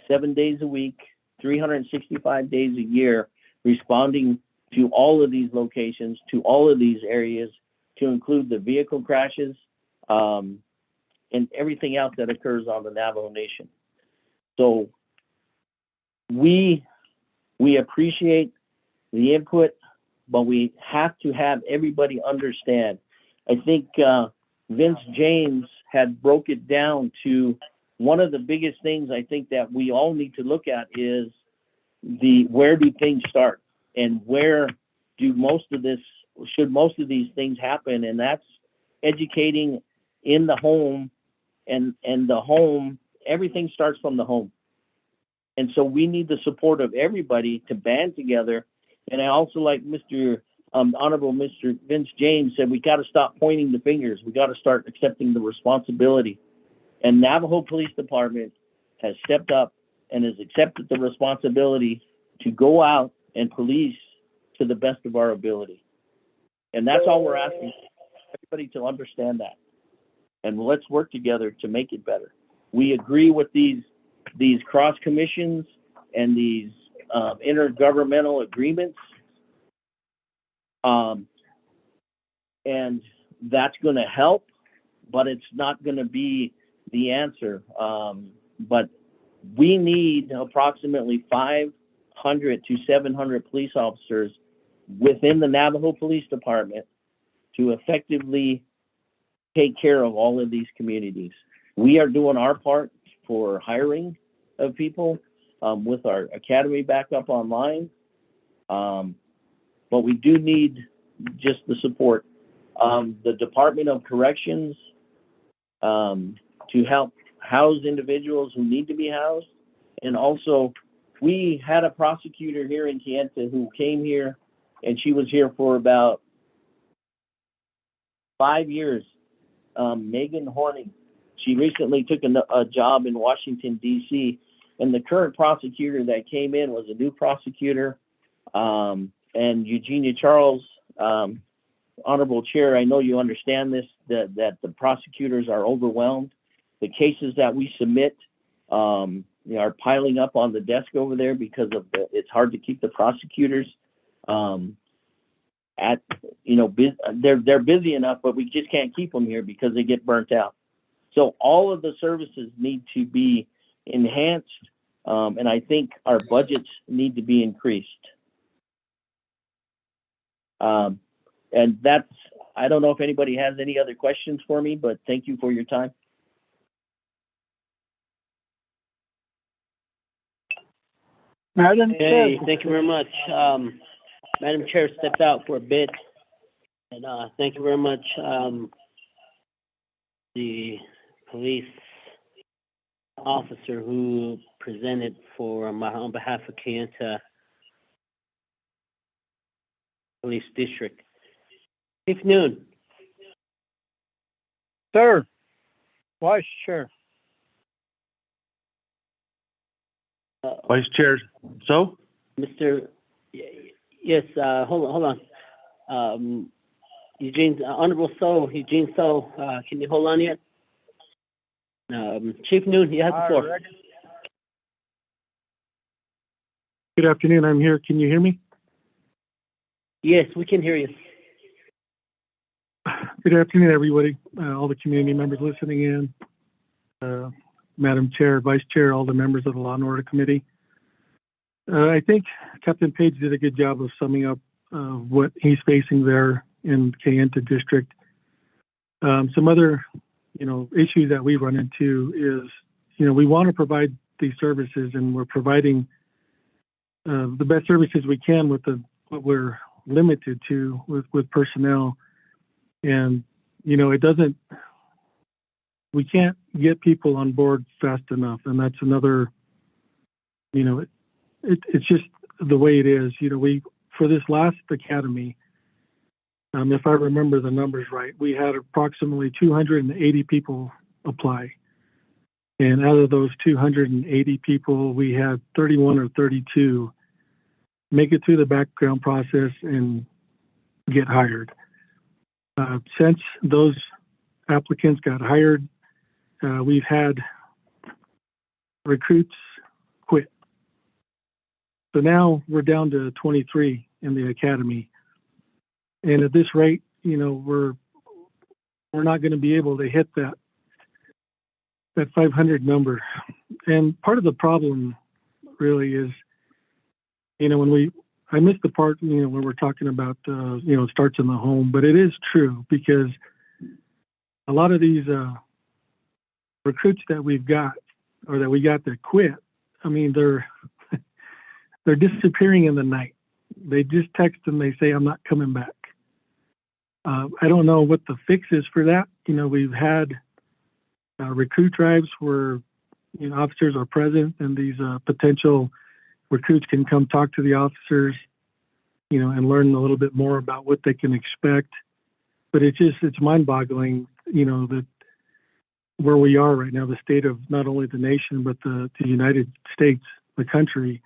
7 days a week, 365 days a year, responding to all of these locations, to all of these areas, to include the vehicle crashes, and everything else that occurs on the Navajo Nation. So we appreciate the input, but we have to have everybody understand. I think Vince James had broke it down to one of the biggest things I think that we all need to look at is where do things start, and where should most of these things happen, and that's educating in the home, and the home, everything starts from the home. And so we need the support of everybody to band together. And I also like Honorable Mr. Vince James said, we got to stop pointing the fingers. We got to start accepting the responsibility. And Navajo Police Department has stepped up and has accepted the responsibility to go out and police to the best of our ability. And that's all we're asking everybody to understand that. And let's work together to make it better. We agree with these cross commissions and these intergovernmental agreements, and that's going to help, but it's not going to be the answer. But we need approximately 500 to 700 police officers within the Navajo Police Department to effectively take care of all of these communities. We are doing our part for hiring of people with our academy back up online. But we do need just the support. The Department of Corrections to help house individuals who need to be housed. And also, we had a prosecutor here in Kayenta who came here, and she was here for about 5 years, Megan Horning. She recently took a job in Washington, D.C., and the current prosecutor that came in was a new prosecutor. And Eugenia Charles, Honorable Chair, I know you understand this, that the prosecutors are overwhelmed. The cases that we submit are piling up on the desk over there because of it's hard to keep the prosecutors they're busy enough, but we just can't keep them here because they get burnt out. So all of the services need to be enhanced, and I think our budgets need to be increased. And that's, I don't know if anybody has any other questions for me, but thank you for your time. Madam Hey, Chair. thank you very much. Madam Chair stepped out for a bit, and thank you very much. The police officer who presented for on behalf of Kayenta Police District. Chief Noon. Sir. Vice Chair. Vice Chair, so? Mr. Yes, hold on. Eugene, Honorable Eugene So, can you hold on yet? Chief Noon, you have the floor. Good afternoon. I'm here. Can you hear me? Yes, we can hear you. Good afternoon, everybody. All the community members listening in, Madam Chair, Vice Chair, all the members of the Law and Order Committee. I think Captain Page did a good job of summing up what he's facing there in Kayenta District. Some other, issues that we run into is, we want to provide these services, and we're providing the best services we can with what we're limited to with personnel. And, we can't get people on board fast enough. And that's another, it's just the way it is. For this last academy, if I remember the numbers right, we had approximately 280 people apply. And out of those 280 people, we had 31 or 32 make it through the background process and get hired. Since those applicants got hired, we've had recruits quit. So now we're down to 23 in the academy. And at this rate, we're not going to be able to hit that 500 number. And part of the problem really is, I missed the part, when we're talking about, it starts in the home, but it is true because a lot of these recruits that we've got, or that we got that quit, they're disappearing in the night. They just text and they say, I'm not coming back. I don't know what the fix is for that. We've had recruit drives where officers are present, and these potential recruits can come talk to the officers, and learn a little bit more about what they can expect. But it's mind-boggling, that where we are right now, the state of not only the nation, but the United States, the country,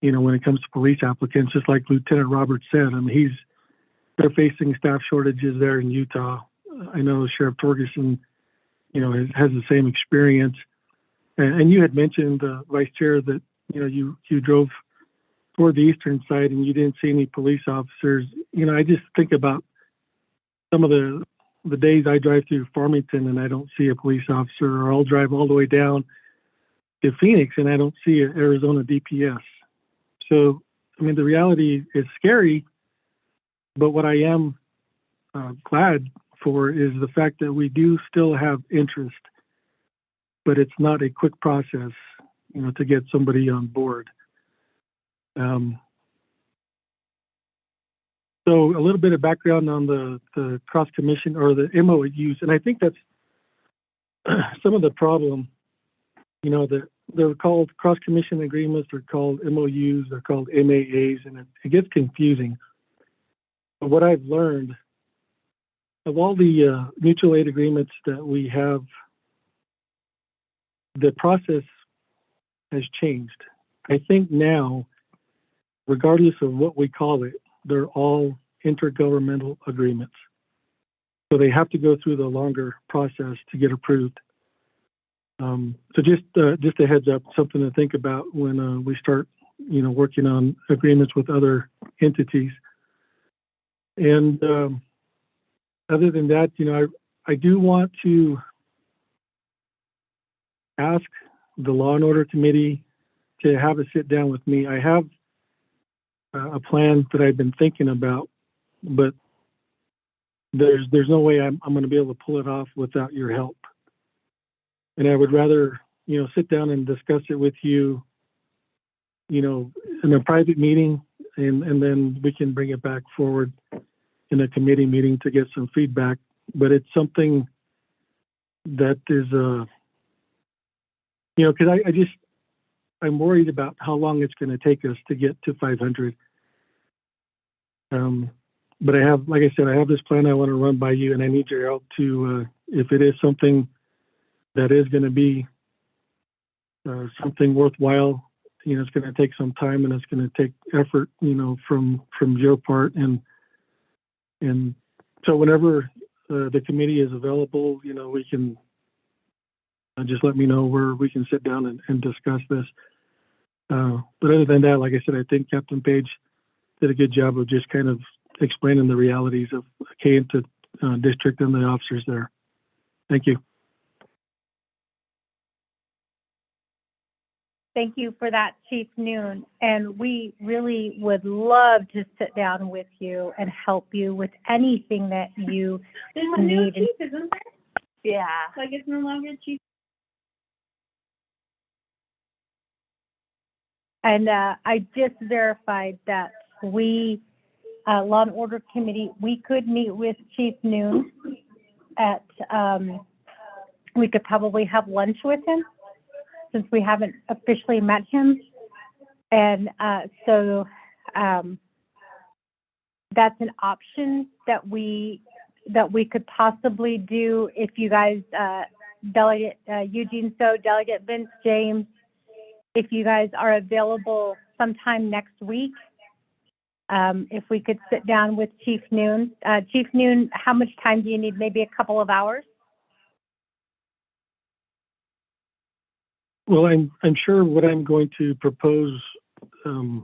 when it comes to police applicants, just like Lieutenant Robert said, they're facing staff shortages there in Utah. I know Sheriff Torgerson, has the same experience. And you had mentioned, Vice Chair, that, you drove toward the eastern side and you didn't see any police officers. I just think about some of the days I drive through Farmington and I don't see a police officer, or I'll drive all the way down to Phoenix and I don't see an Arizona DPS. So, the reality is scary, but what I am glad for is the fact that we do still have interest but it's not a quick process, to get somebody on board. So a little bit of background on the cross commission or the MOUs, and I think that's some of the problem. They're called cross commission agreements, they're called MOUs, they're called MAAs, and it gets confusing. But what I've learned of all the mutual aid agreements that we have, the process has changed. I think now, regardless of what we call it, they're all intergovernmental agreements. So they have to go through the longer process to get approved. So just a heads up, something to think about when we start, working on agreements with other entities. And other than that, I do want to ask the Law and Order Committee to have a sit down with me. I have a plan that I've been thinking about, but there's no way I'm going to be able to pull it off without your help. And I would rather, sit down and discuss it with you, in a private meeting, and then we can bring it back forward in a committee meeting to get some feedback. But it's something that is, because I'm worried about how long it's going to take us to get to 500. But I have, like I said, I have this plan I want to run by you, and I need your help to, if it is something that is going to be something worthwhile, it's going to take some time and it's going to take effort, from your part. And so whenever the committee is available, we can just let me know where we can sit down and discuss this. But other than that, like I said, I think Captain Page did a good job of just kind of explaining the realities of Kayenta district and the officers there. Thank you. Thank you for that, Chief Noon. And we really would love to sit down with you and help you with anything that you need. Chief, isn't there? Yeah. Like it's no longer chief. And I just verified that we, Law and Order Committee, we could meet with Chief Noon at, we could probably have lunch with him since we haven't officially met him. And so that's an option that we could possibly do if you guys, Delegate Eugene So, Delegate Vince James, if you guys are available sometime next week, if we could sit down with Chief Noon. Chief Noon, how much time do you need? Maybe a couple of hours? Well, I'm sure what I'm going to propose, there's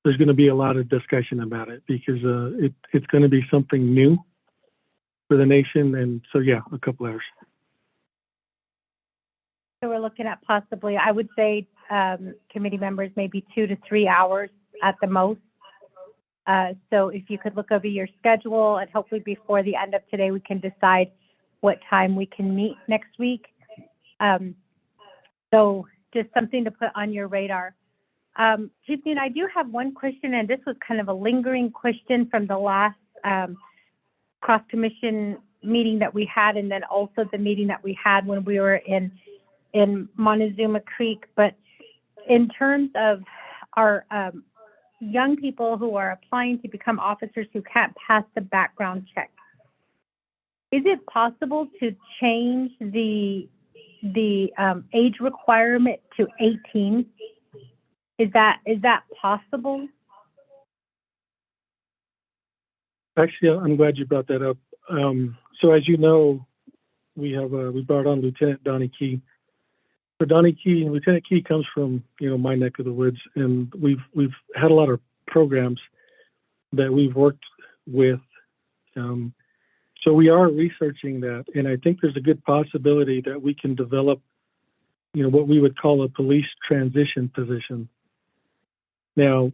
going to be a lot of discussion about it because it's going to be something new for the nation. And so, yeah, a couple hours. So we're looking at possibly, I would say, committee members, maybe 2 to 3 hours at the most. So if you could look over your schedule and hopefully before the end of today, we can decide what time we can meet next week. So just something to put on your radar. Chief Noon, I do have one question, and this was kind of a lingering question from the last cross-commission meeting that we had, and then also the meeting that we had when we were in Montezuma Creek. But in terms of our young people who are applying to become officers who can't pass the background check, is it possible to change the age requirement to 18? Is that possible? Actually, I'm glad you brought that up. So as you know, we brought on Lieutenant Donnie Key. So Lieutenant Key comes from my neck of the woods, and we've had a lot of programs that we've worked with. So we are researching that, and I think there's a good possibility that we can develop, what we would call a police transition position. Now,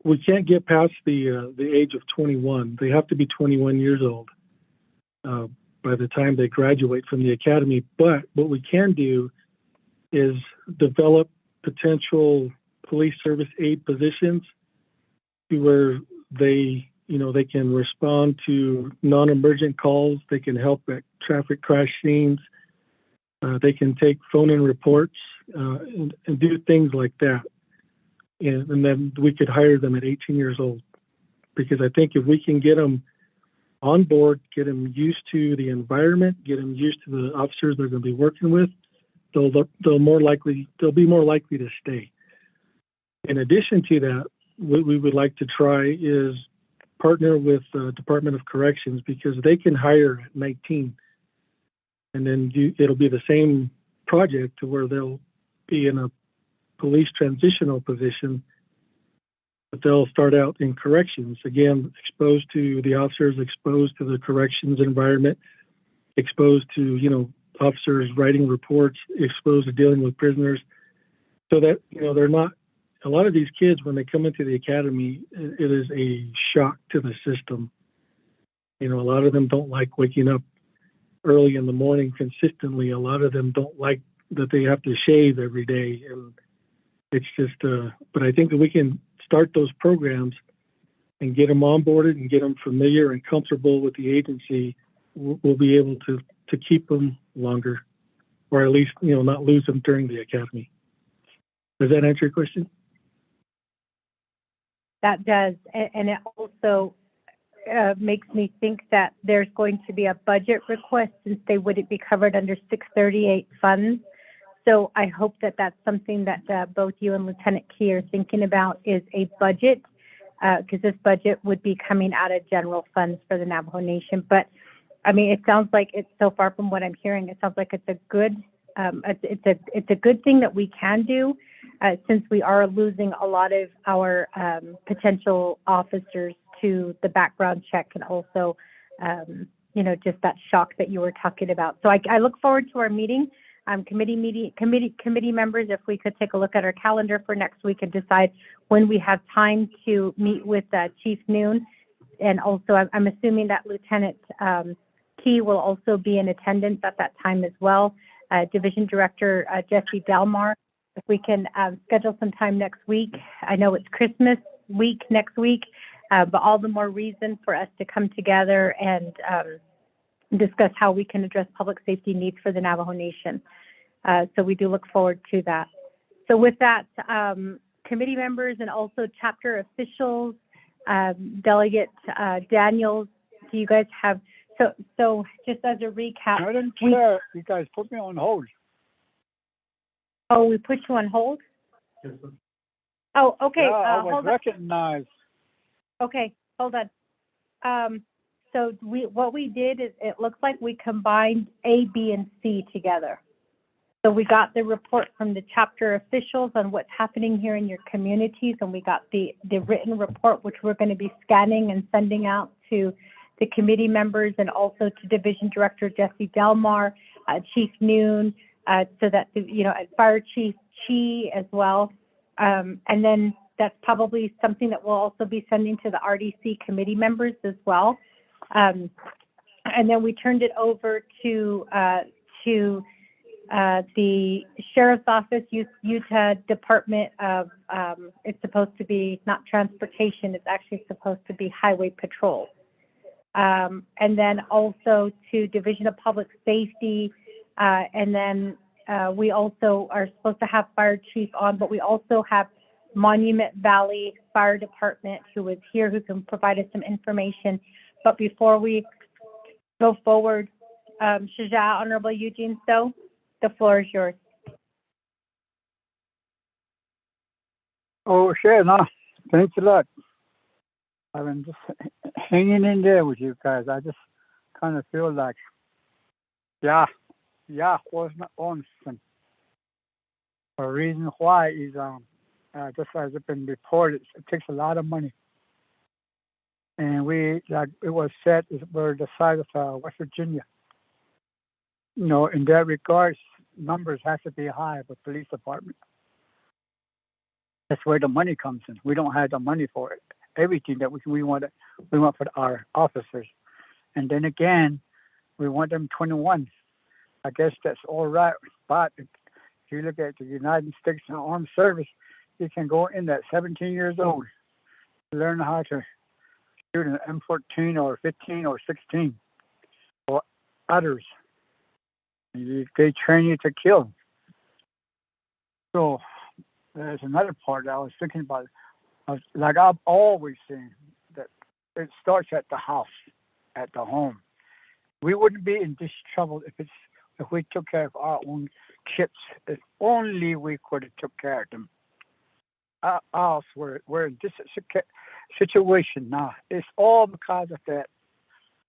we can't get past the age of 21. They have to be 21 years old. But by the time they graduate from the academy. But what we can do is develop potential police service aid positions to where they, they can respond to non-emergent calls. They can help at traffic crash scenes. They can take phone-in reports and do things like that. And then we could hire them at 18 years old. Because I think if we can get them on board, get them used to the environment, get them used to the officers they're going to be working with, they'll be more likely to stay. In addition to that, what we would like to try is partner with the Department of Corrections, because they can hire at 19, and then it'll be the same project to where they'll be in a police transitional position, but they'll start out in corrections, again, exposed to the officers, exposed to the corrections environment, exposed to, officers writing reports, exposed to dealing with prisoners, so that, they're not, a lot of these kids, when they come into the academy, it is a shock to the system. A lot of them don't like waking up early in the morning consistently. A lot of them don't like that they have to shave every day. And it's just, but I think that we can start those programs and get them onboarded and get them familiar and comfortable with the agency. We'll be able to keep them longer, or at least, not lose them during the academy. Does that answer your question? That does, and it also makes me think that there's going to be a budget request since they wouldn't be covered under 638 funds. So I hope that that's something that both you and Lieutenant Key are thinking about, is a budget, because this budget would be coming out of general funds for the Navajo Nation. But I mean, it sounds like it's, so far from what I'm hearing, it sounds like it's a good, it's a good thing that we can do, since we are losing a lot of our potential officers to the background check, and also, just that shock that you were talking about. So I look forward to our meeting. Committee members, if we could take a look at our calendar for next week and decide when we have time to meet with Chief Noon. And also, I'm assuming that Lieutenant Key will also be in attendance at that time as well. Division Director Jesse Delmar, if we can schedule some time next week. I know it's Christmas week next week, but all the more reason for us to come together and discuss how we can address public safety needs for the Navajo Nation. So we do look forward to that. So with that, committee members and also chapter officials, Delegate Daniels, do you guys have, so just as a recap. Madam Chair, you guys put me on hold. Oh, we put you on hold? Oh, okay. Yeah, I was hold recognized. on. Okay, hold on. So what we did is, it looks like we combined A, B, and C together. So we got the report from the chapter officials on what's happening here in your communities, and we got the written report, which we're going to be scanning and sending out to the committee members, and also to Division Director Jesse Delmar, Chief Noon, so that, Fire Chief Chi as well. And then that's probably something that we'll also be sending to the RDC committee members as well. And then we turned it over to the Sheriff's Office, Utah Department of, it's supposed to be not transportation, it's actually supposed to be Highway Patrol. And then also to Division of Public Safety, and then we also are supposed to have Fire Chief on, but we also have Monument Valley Fire Department, who is here, who can provide us some information. But before we go forward, Shaja, Honorable Eugene So, the floor is yours. Oh, sure, no, thanks a lot. I've been just hanging in there with you guys. I just kind of feel like, yeah, was not awesome. The reason why is, just as it's been reported, it takes a lot of money. And we, like it was said, we're the side of West Virginia. In that regards, numbers have to be high for police department. That's where the money comes in. We don't have the money for it. Everything that we want for our officers. And then again, we want them 21. I guess that's all right. But if you look at the United States Armed Service, you can go in at 17 years old, learn how to shoot an M14 or 15 or 16 or others. They train you to kill. So there's another part that I was thinking about. Like I've always seen, that it starts at the house, at the home. We wouldn't be in this trouble if we took care of our own kids. If only we could have took care of them. Us, we're in this situation now. It's all because of that.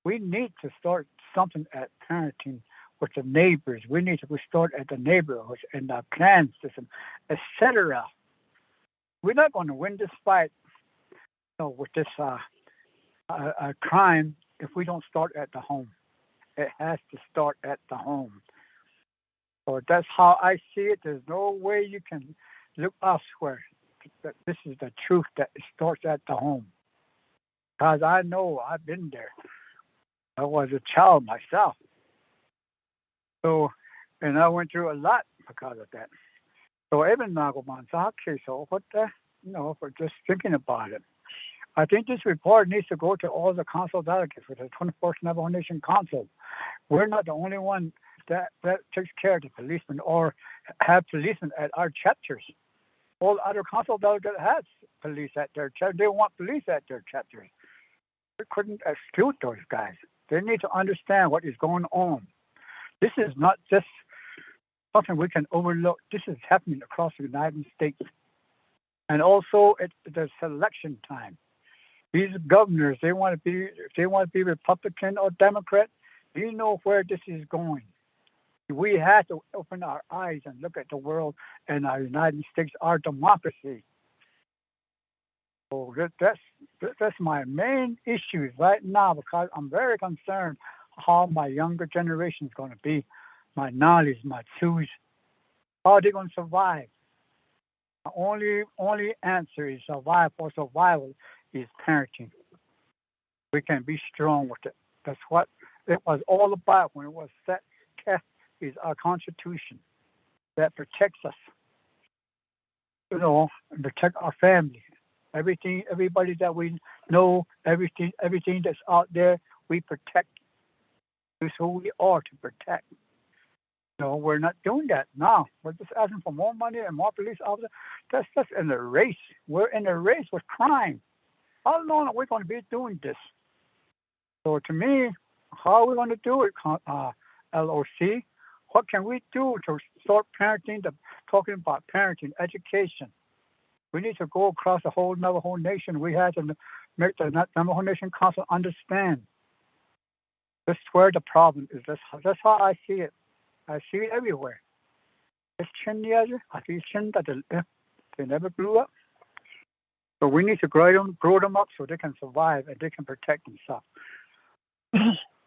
We need to start something at parenting with the neighbors. We need to start at the neighborhoods and the clan system, etc. We're not going to win this fight, with this crime if we don't start at the home. It has to start at the home. So that's how I see it. There's no way you can look elsewhere. That this is the truth, that it starts at the home. Because I know I've been there. I was a child myself. So, and I went through a lot because of that. So even so what the, for just thinking about it. I think this report needs to go to all the council delegates with the 24th Navajo Nation Council. We're not the only one that takes care of the policemen or have policemen at our chapters. All other council delegates have police at their chapters. They want police at their chapters. We couldn't exclude those guys. They need to understand what is going on. This is not just something we can overlook. This is happening across the United States. And also at the selection time. These governors, they want to be Republican or Democrat. You know where this is going. We have to open our eyes and look at the world and our United States, our democracy. So that's my main issue right now, because I'm very concerned how my younger generation is going to be, my knowledge, my tools, how are they going to survive? The only answer is survival. Survival is parenting. We can be strong with it. That's what it was all about when it was set. Is our Constitution that protects us. Protect our family. Everything, everybody that we know, everything that's out there, we protect. That's who we are, to protect. We're not doing that now. We're just asking for more money and more police officers. That's just in a race. We're in a race with crime. How long are we going to be doing this? So to me, how are we going to do it, LOC? What can we do to start parenting, talking about parenting, education? We need to go across the whole Navajo Nation. We have to make the Navajo Nation Council understand. That's where the problem is. That's how I see it. I see it everywhere. It's I see that they never grew up. So we need to grow them up so they can survive and they can protect themselves.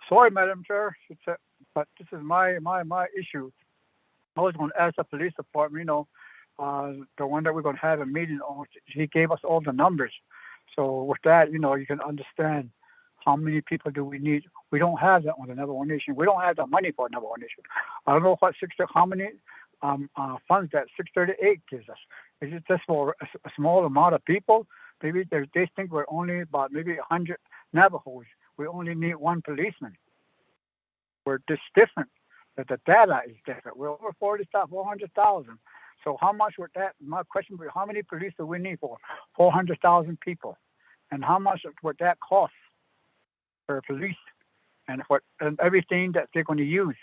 Sorry, Madam Chair, but this is my issue. I was going to ask the police department, the one that we're going to have a meeting on. He gave us all the numbers. So with that, you can understand how many people do we need. We don't have that on the Navajo Nation. We don't have the money for Navajo Nation. I don't know how many funds that 638 gives us. Is it just for a small amount of people? Maybe they think we're only about maybe 100 Navajos. We only need one policeman. We're just different. That the data is different. We're over 400,000. So how much would that? My question would be, how many police do we need for 400,000 people, and how much would that cost for police, and everything that they're going to use?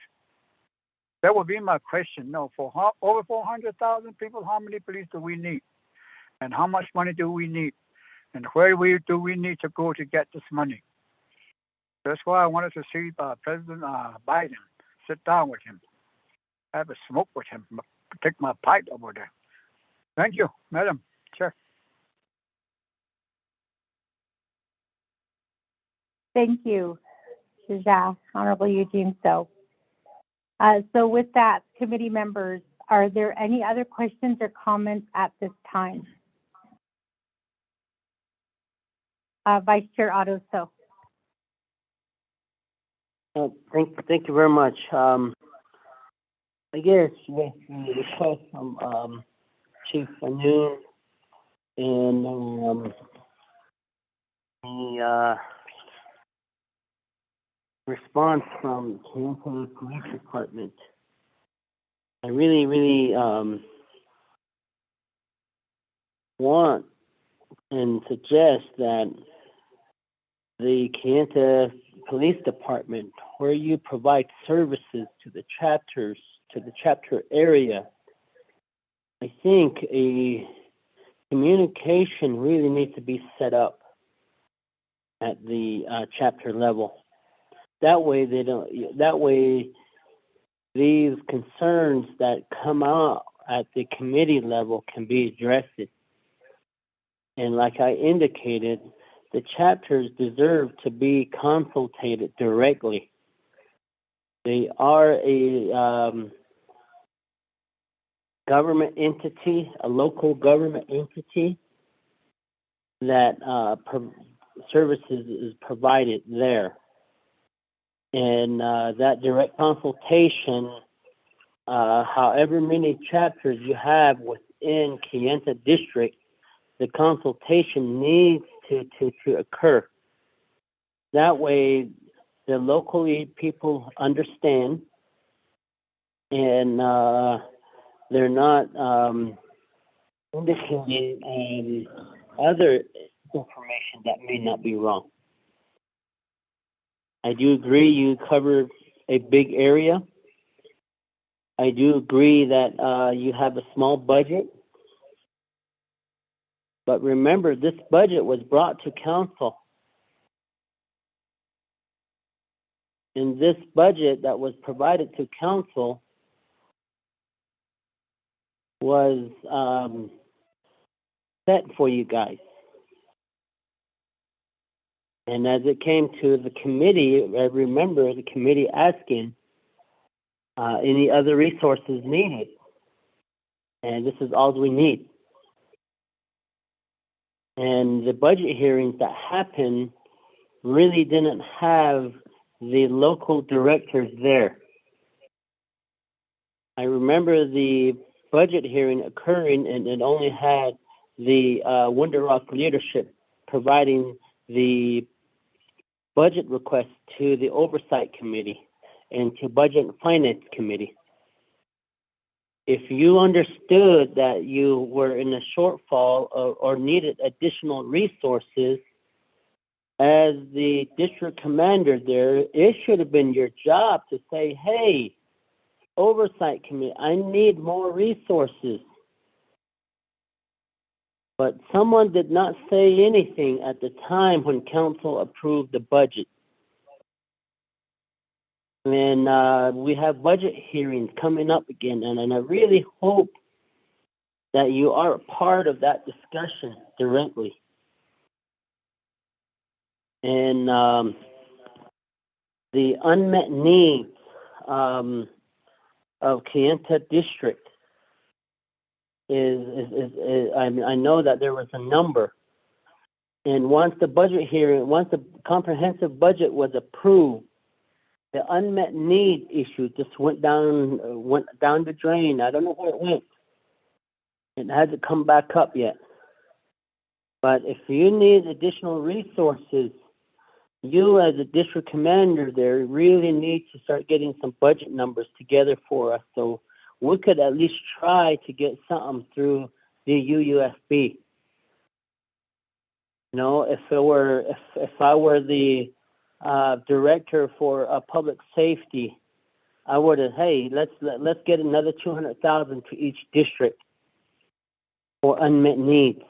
That would be my question. No, for over 400,000 people, how many police do we need, and how much money do we need, and where do we need to go to get this money? That's why I wanted to see President Biden, sit down with him, have a smoke with him, take my pipe over there. Thank you, Madam Chair. Thank you, Honorable Eugene So. So with that, committee members, are there any other questions or comments at this time? Vice Chair Otto So. Thank you very much. I guess with the request from Chief Anoon and the response from Kansas Police Department, I really want and suggest that the Kansas Police Department, where you provide services to the chapters, to the chapter area, I think a communication really needs to be set up at the chapter level. That way they don't. That way, these concerns that come out at the committee level can be addressed. And like I indicated, the chapters deserve to be consulted directly. They are a government entity, a local government entity that services is provided there. And that direct consultation, however many chapters you have within Kayenta District, the consultation needs to occur. That way, the locally people understand, and they're not indicating other information that may not be wrong. I do agree you cover a big area. I do agree that you have a small budget. But remember, this budget was brought to council. And this budget that was provided to council was set for you guys. And as it came to the committee, I remember the committee asking any other resources needed. And this is all we need. And the budget hearings that happened really didn't have the local directors there. I remember the budget hearing occurring, and it only had the Winter Rock leadership providing the budget request to the Oversight Committee and to Budget and Finance Committee. If you understood that you were in a shortfall or needed additional resources, as the district commander there, it should have been your job to say, hey, Oversight Committee, I need more resources. But someone did not say anything at the time when council approved the budget. And we have budget hearings coming up again, and I really hope that you are a part of that discussion directly. And the unmet needs of Kayenta District I know that there was a number. And once the budget hearing, once the comprehensive budget was approved, the unmet need issue just went down the drain. I don't know where it went. It hasn't come back up yet. But if you need additional resources, you as a district commander there really need to start getting some budget numbers together for us, so we could at least try to get something through the UUFB. You know, if I were the director for public safety, I would have, hey, let's get another 200,000 to each district for unmet needs.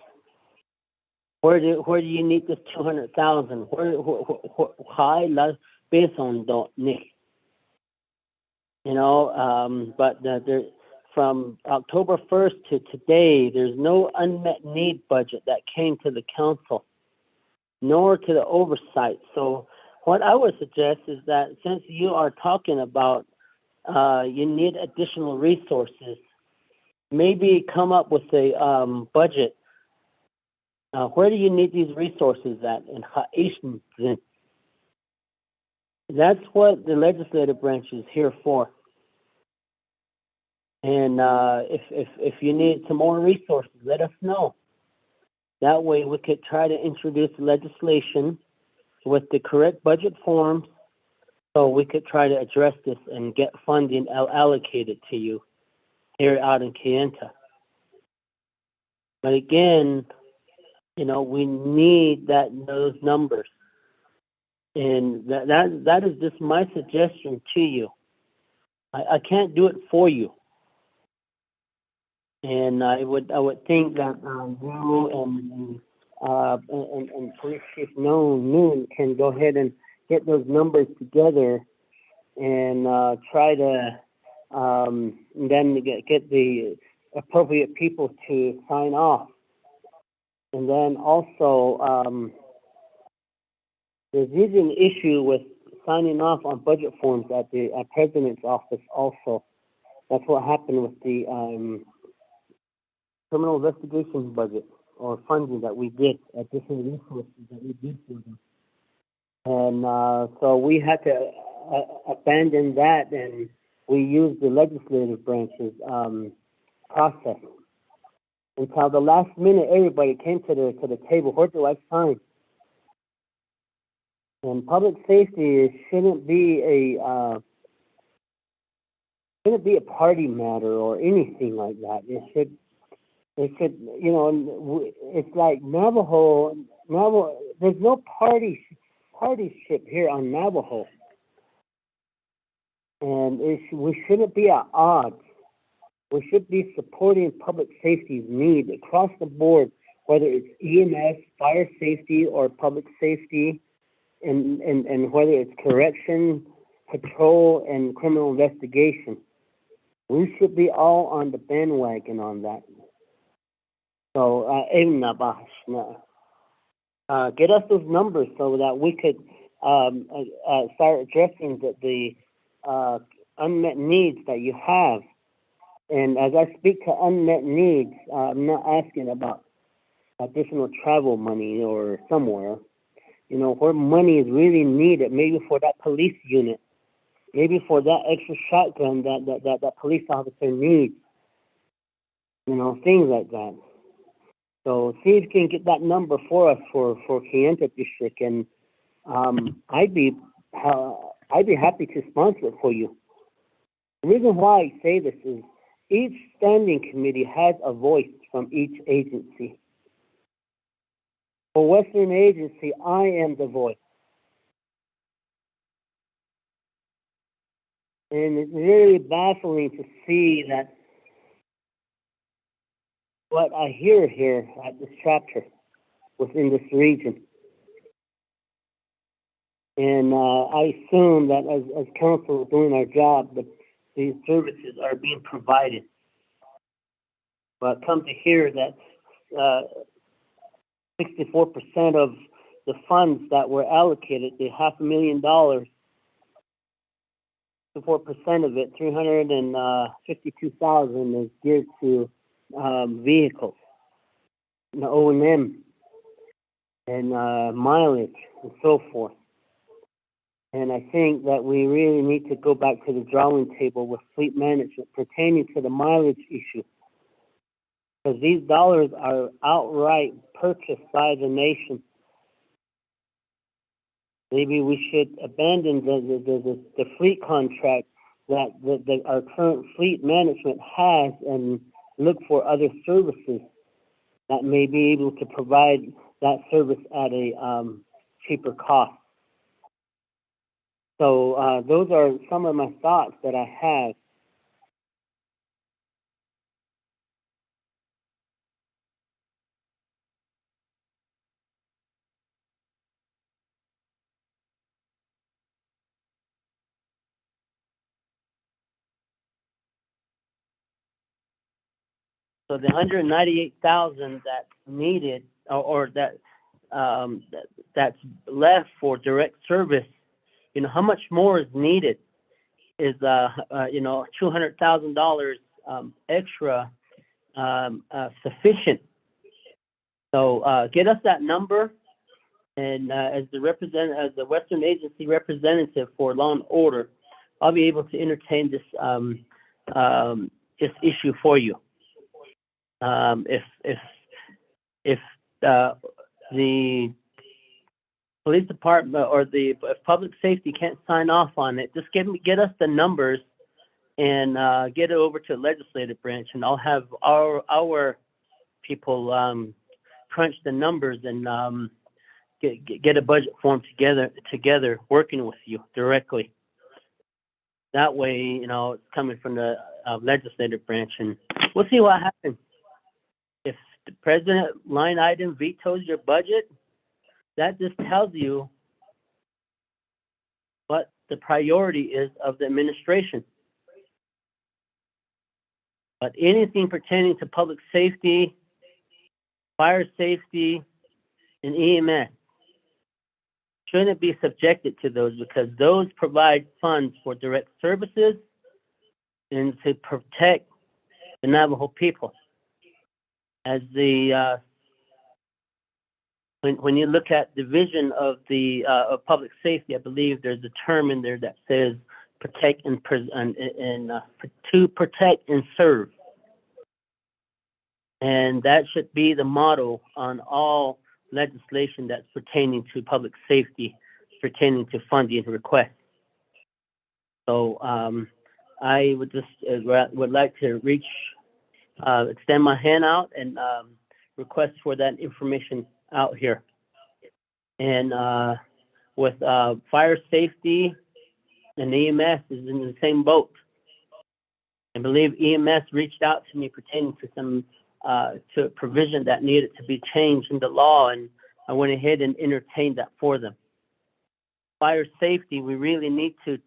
Where do you need this 200,000? High based on don't Nick. You know, but there, from October 1st to today, there's no unmet need budget that came to the council, nor to the oversight. So what I would suggest is that since you are talking about you need additional resources, maybe come up with a budget. Where do you need these resources at? In Haitian, That's what the legislative branch is here for. And if you need some more resources, let us know. That way we could try to introduce legislation with the correct budget forms so we could try to address this and get funding allocated to you here out in Kayenta. But again, we need those numbers. And that is just my suggestion to you. I can't do it for you. And I would think that you and Police Chief Noon can go ahead and get those numbers together and try to then get the appropriate people to sign off. And then also, there's usually an issue with signing off on budget forms at the President's office also. That's what happened with the criminal investigation budget or funding that we did, additional resources that we did for them. And so we had to abandon that, and we used the legislative branch's process. Until the last minute, everybody came to the table. Where do I sign? And public safety shouldn't be a party matter or anything like that. It should, it's like Navajo. There's no partyship here on Navajo, and we shouldn't be at odds. We should be supporting public safety's need across the board, whether it's EMS, fire safety, or public safety, and whether it's correction, patrol, and criminal investigation. We should be all on the bandwagon on that. So, get us those numbers so that we could start addressing the unmet needs that you have. And as I speak to unmet needs, I'm not asking about additional travel money or somewhere. Where money is really needed, maybe for that police unit, maybe for that extra shotgun that police officer needs. Things like that. So see if you can get that number for us for Kayenta District, and I'd be happy to sponsor it for you. The reason why I say this is each standing committee has a voice from each agency. For Western Agency, I am the voice. And it's really baffling to see that what I hear here at this chapter within this region. And I assume that as council is doing our job, that these services are being provided. But come to hear that 64% of the funds that were allocated, the $500,000, 64% of it, $352,000 is geared to vehicles, O&M, and mileage, and so forth. And I think that we really need to go back to the drawing table with fleet management pertaining to the mileage issue. Because these dollars are outright purchased by the nation. Maybe we should abandon the fleet contract that our current fleet management has and look for other services that may be able to provide that service at a cheaper cost. So those are some of my thoughts that I have. So the $198,000 that's needed, or that's left for direct service, how much more is needed? Is $200,000 extra sufficient? So get us that number, And as the Western Agency representative for Law and Order, I'll be able to entertain this issue for you. If the police department or the public safety can't sign off on it, just get us the numbers and get it over to the legislative branch, and I'll have our people crunch the numbers and get a budget form together, working with you directly. That way, it's coming from the legislative branch, and we'll see what happens. If the president line item vetoes your budget, that just tells you what the priority is of the administration. But anything pertaining to public safety, fire safety, and EMS shouldn't be subjected to those, because those provide funds for direct services and to protect the Navajo people. As when you look at division of the of public safety, I believe there's a term in there that says protect and to protect and serve, and that should be the motto on all legislation that's pertaining to public safety, pertaining to funding requests. So I would just would like to extend my hand out and request for that information out here. And with fire safety and EMS is in the same boat. I believe EMS reached out to me pertaining to some to a provision that needed to be changed in the law, and I went ahead and entertained that for them. Fire safety, we really need to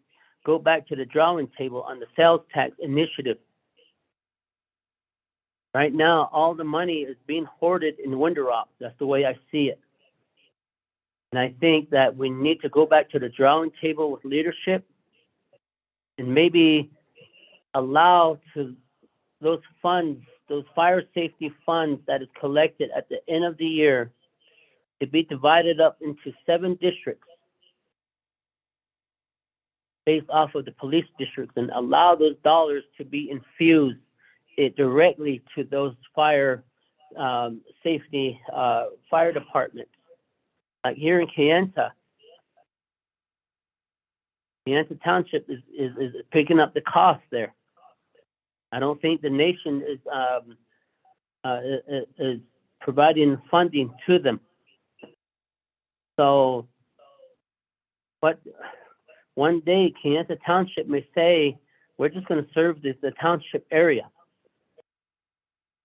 go back to the drawing table on the sales tax initiative. Right now, all the money is being hoarded in window ops. That's the way I see it. And I think that we need to go back to the drawing table with leadership and maybe allow to those funds, those fire safety funds that is collected at the end of the year, to be divided up into 7 districts based off of the police districts, and allow those dollars to be infused directly to those fire safety fire departments. Like here in Kayenta Township is picking up the cost there. I don't think the nation is providing funding to them. So, but one day Kayenta Township may say, we're just going to serve the township area.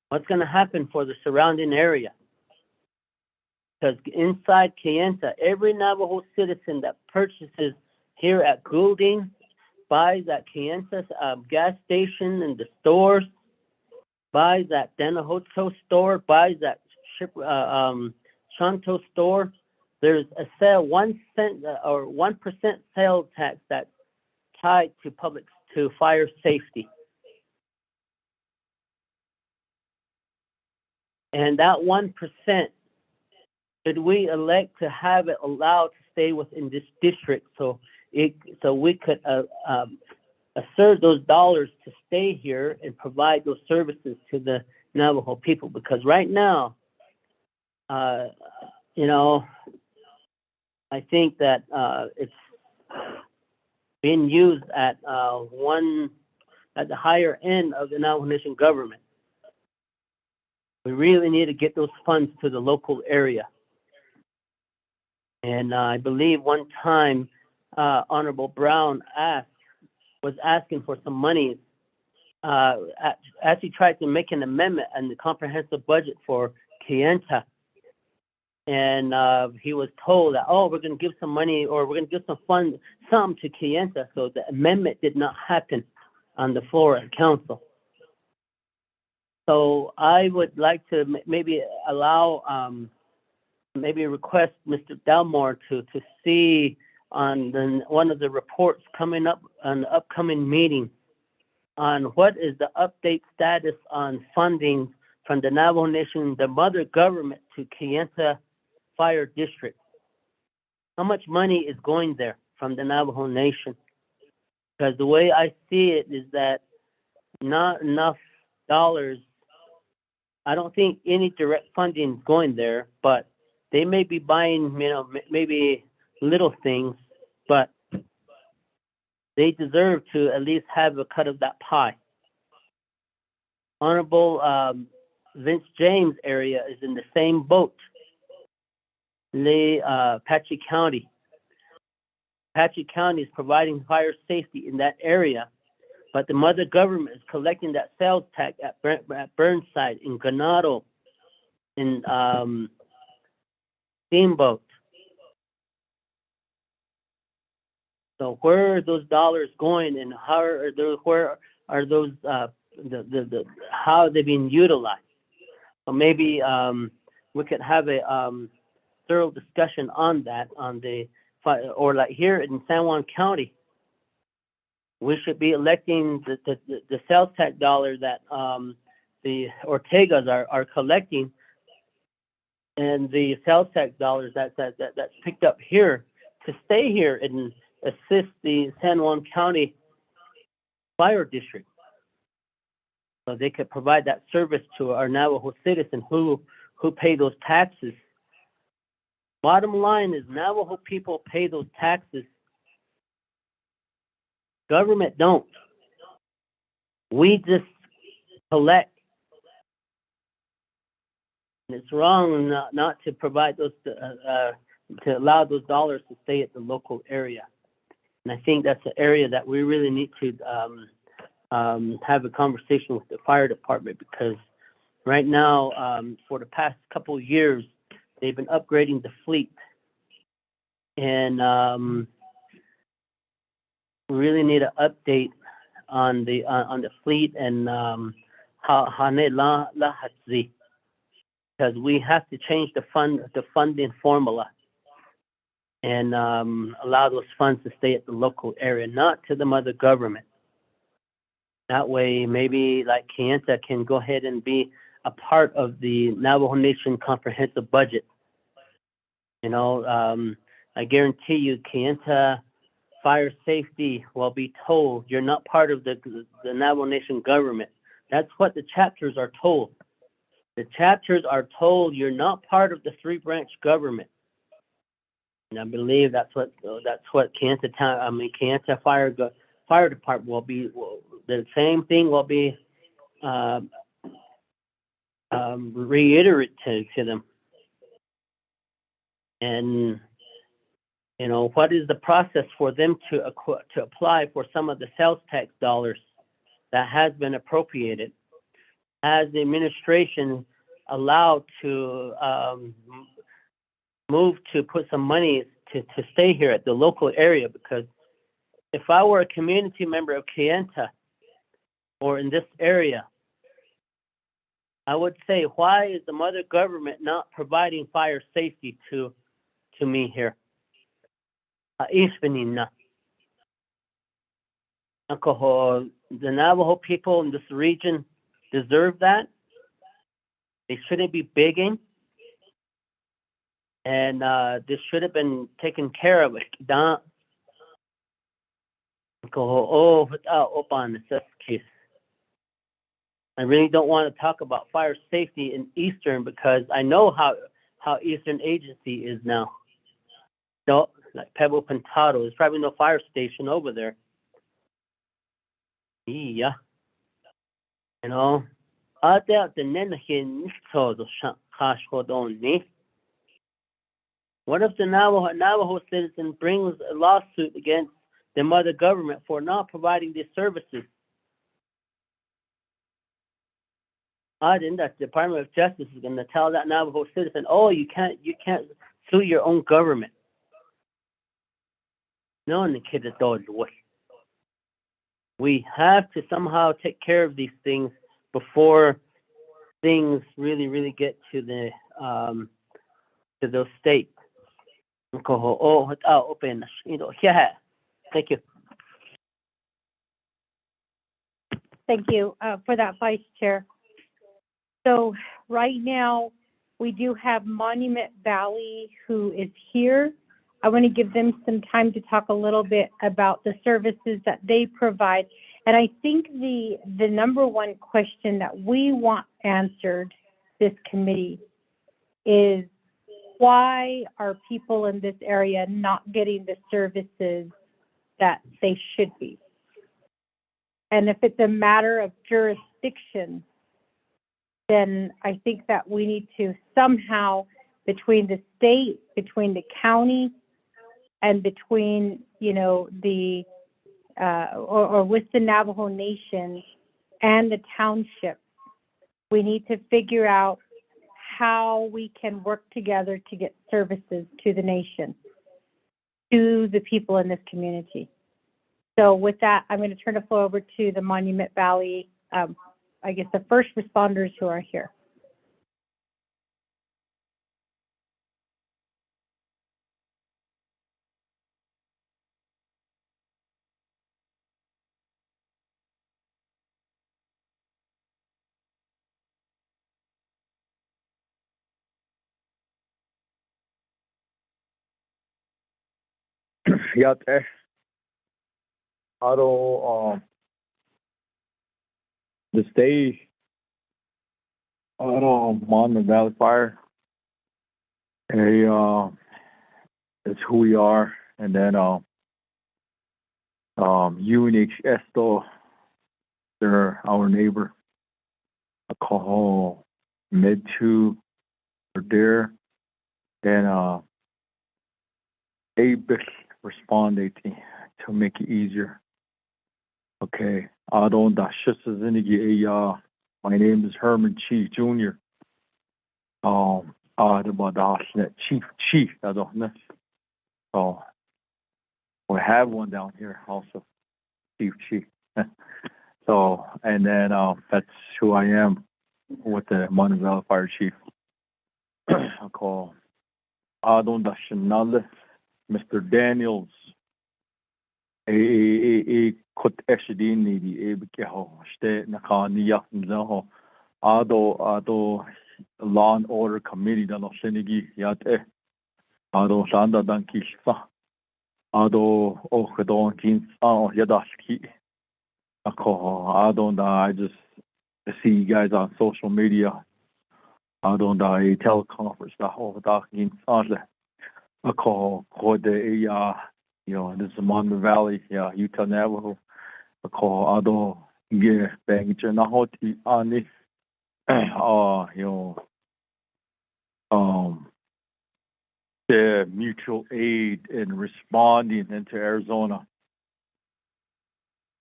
What's going to happen for the surrounding area? Because inside Kayenta, every Navajo citizen that purchases here at Goulding, buys at Kayenta's gas station and the stores, buys at Danahoto store, buys at Shanto store, there's a sale 1 cent or 1% sales tax that's tied to fire safety. And that 1%, should we elect to have it allowed to stay within this district, so we could assert those dollars to stay here and provide those services to the Navajo people? Because right now, I think that it's being used at the higher end of the Navajo Nation government. We really need to get those funds to the local area. And I believe one time Honorable Brown was asking for some money as he tried to make an amendment in the comprehensive budget for Kayenta. And he was told that, we're going to give some money, or we're going to give some to Kayenta. So the amendment did not happen on the floor of council. So I would like to maybe allow, maybe request Mr. Delmore to see on one of the reports coming up on the upcoming meeting on what is the update status on funding from the Navajo Nation, the mother government, to Kayenta Fire District. how much money is going there from the Navajo Nation? Because the way I see it is that not enough dollars. I don't think any direct funding is going there, but they may be buying, maybe little things, but they deserve to at least have a cut of that pie. Honorable Vince James area is in the same boat. Apache County. Apache County is providing fire safety in that area, but the mother government is collecting that sales tax at Burnside, in Ganado, in Steamboat. So where are those dollars going, and how are those? Where are those? How are they being utilized? So maybe we could have a thorough discussion on that, or like here in San Juan County, we should be electing the sales tax dollar that the Ortegas are collecting, and the sales tax dollars that's picked up here to stay here and assist the San Juan County Fire District, so they could provide that service to our Navajo citizens who pay those taxes. Bottom line is Navajo people pay those taxes. Government don't. We just collect. And it's wrong not to provide those, to allow those dollars to stay at the local area. And I think that's an area that we really need to have a conversation with the fire department, because right now, for the past couple of years, they've been upgrading the fleet. And we really need an update on the fleet and because we have to change the funding formula and allow those funds to stay at the local area, not to the mother government. That way, maybe like Kayenta can go ahead and be a part of the Navajo Nation comprehensive budget. I guarantee you, Kayenta Fire Safety will be told, you're not part of the Navajo Nation government. That's what the chapters are told. The chapters are told you're not part of the three-branch government. And I believe that's what Kayenta Fire Department will be. The same thing will be reiterated to them. And what is the process for them to apply for some of the sales tax dollars that has been appropriated? Has the administration allowed to move to put some money to stay here at the local area? Because if I were a community member of Kayenta or in this area, I would say, why is the mother government not providing fire safety to me here? The Navajo people in this region deserve that. They shouldn't be begging, and this should have been taken care of. I really don't want to talk about fire safety in Eastern, because I know how Eastern Agency is now. So, like Pebble Pintado, there's probably no fire station over there. Yeah. What if the Navajo citizen brings a lawsuit against the mother government for not providing these services? Then the Department of Justice is going to tell that Navajo citizen, "Oh, you can't sue your own government." No, we have to somehow take care of these things before things really get to those states. Thank you. Thank you for that, Vice Chair. So right now, we do have Monument Valley who is here. I want to give them some time to talk a little bit about the services that they provide. And I think the number one question that we want answered this committee is, why are people in this area not getting the services that they should be? And if it's a matter of jurisdiction, then I think that we need to somehow, between the state, between the county, and between, the, or with the Navajo Nation and the township, we need to figure out how we can work together to get services to the nation, to the people in this community. So with that, I'm going to turn the floor over to the Monument Valley, I guess the first responders who are here. The state, Monument Valley Fire, it's who we are, and then UNHS though, they're our neighbor. I call Med2 or there, then able responded to make it easier. Okay, I don't that shit is in the my name is Herman Chief Jr. The Chief, I don't know. So we have one down here also, Chief. So, and then that's who I am with the Monument Valley Fire Chief. I call Adon Dashanale, Mr. Daniels. Kut Eshidini, the Ebikeho, State Nakania, Zaho, Ado, Law and Order Committee, Dano Senigi, Yate, Ado Sanda Dankisa, Ado Okedon Kins, Yadaski. I just see you guys on social media. I don't know a teleconference the whole talking on I call the this is Monument Valley, Utah Navajo. I call Ado bang Janahoti on this the mutual aid in responding into Arizona.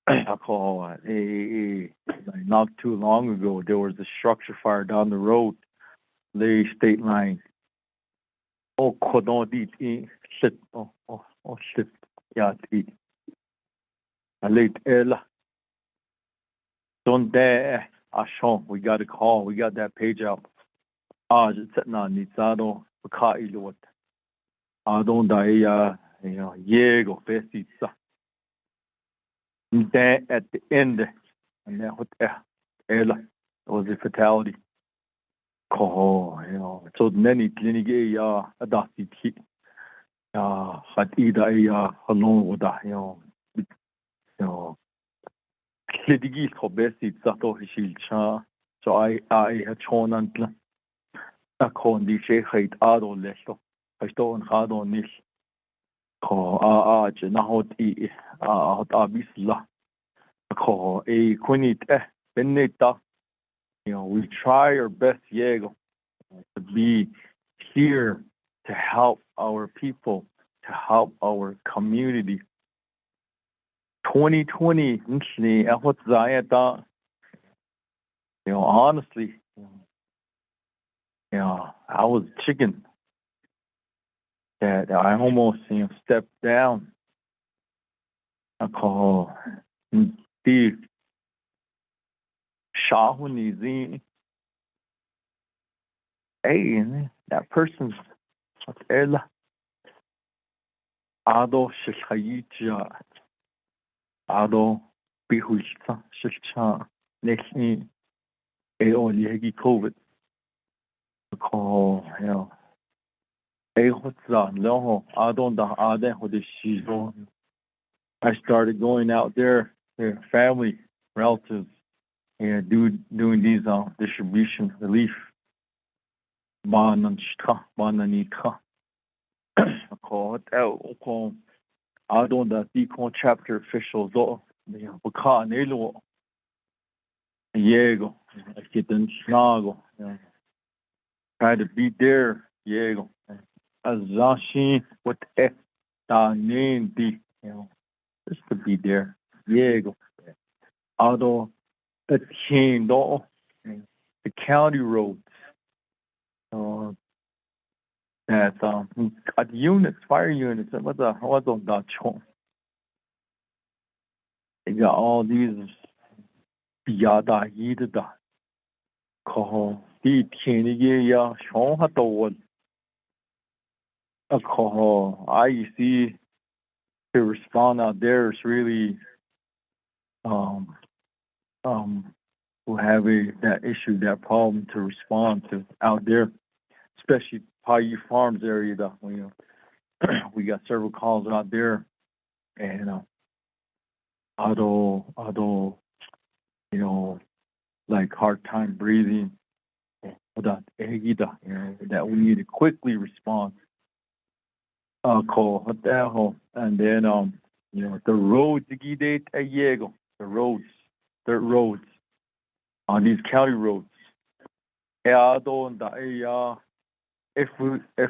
I call not too long ago there was a structure fire down the road, the state line. Oh, shit. Oh, shit. Yeah, I late Ella. Don't dare. We got a call. We got that page out. Just sitting on Nizado, Bakai Lord. I don't die, Yego Festitza. Then at the end, and then what Ella was a fatality. So many clinic adopted kit. Had either alone with Clidigi Hobesi Sato Hishilcha. So I had shown until a con the Sheikh Ado Lesto. I stole and had on this. Nahot Abisla. A Quinit Beneta. We try our best, Diego, to be here to help our people, to help our community. 2020, honestly, I was chicken that I almost stepped down. I call Steve Shahunizi. Hey, that person's Ella Ado Shishayija Ado Bihushta Shisha Nexi Aoliegi COVID. Call I started going out there, their family, relatives, and doing these distribution relief. I don't the decon chapter officials Diego, I get them snuggle. Try to be there, Diego. Azashi, what name be, just to be there, Diego. Although the king, though, the county roads, that at units, fire units, what's on that chong? They got all these yada yida. Call the king, yeah, Sean had the one. I see to respond out there is really who have that issue, that problem to respond to out there, especially Paiute Farms area. That we got several calls out there, and auto, like hard time breathing, that that we need to quickly respond. Call and then the roads the roads, dirt roads on these county roads. If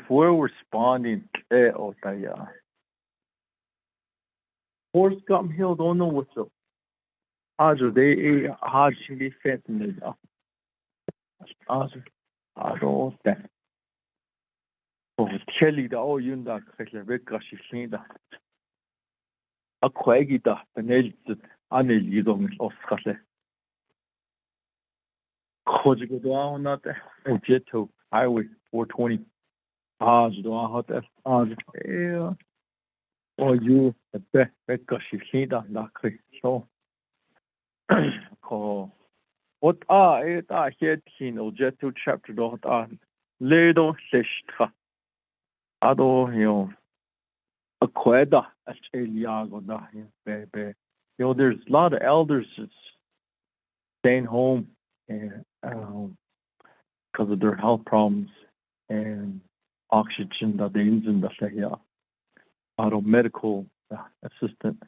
we're responding, Horse Gum Hill don't know what's up. I don't that. Kelly the all you that a quagita and edged on Oscar. Kojigo not jet to Highway 420. Or you the best so call what it here jet to chapter little seshka. A queda baby. There's a lot of elders that's staying home and because of their health problems and oxygen that they use in the medical assistant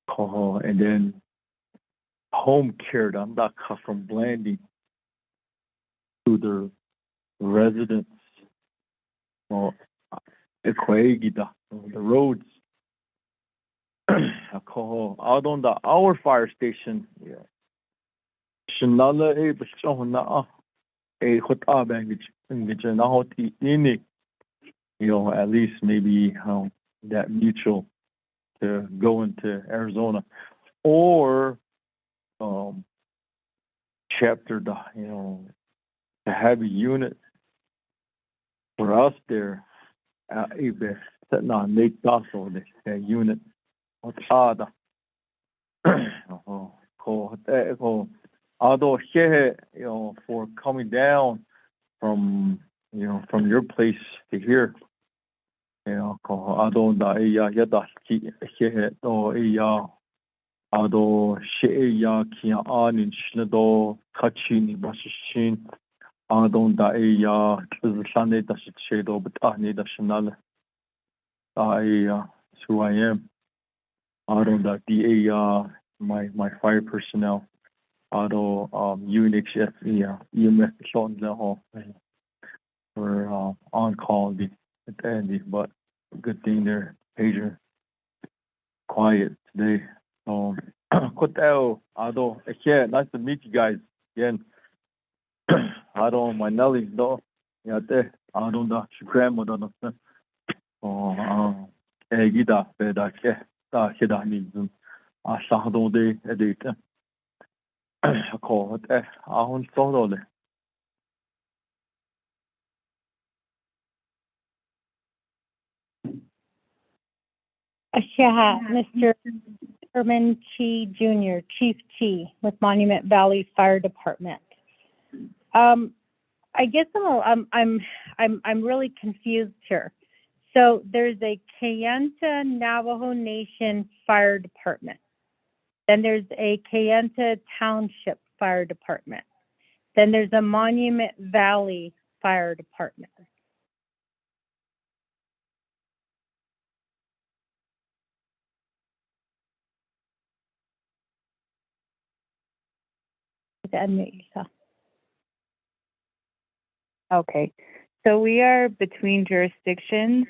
call and then home care that from Blandy to their residents. Well, the roads. I call out on our fire station. Shanala at least maybe that mutual to go into Arizona or chapter to have a unit for us there. Sitting on Lake Dossel, that unit. What's odd? Although here, for coming down from your place to here, although it's who I am. Auto DA, my fire personnel, auto UNHS, EMS we're on call at the end, but good thing they're pager quiet today. Auto, nice to meet you guys again. Auto, my Nelly, though, there, auto, the grandmother, Gida, Hida needs them. I saw day a date. I call it on solo. Mr. Herman Chi Jr., Chief Chi with Monument Valley Fire Department. I guess I'm really confused here. So there's a Kayenta Navajo Nation Fire Department. Then there's a Kayenta Township Fire Department. Then there's a Monument Valley Fire Department. Unmute yourself. Okay, so we are between jurisdictions.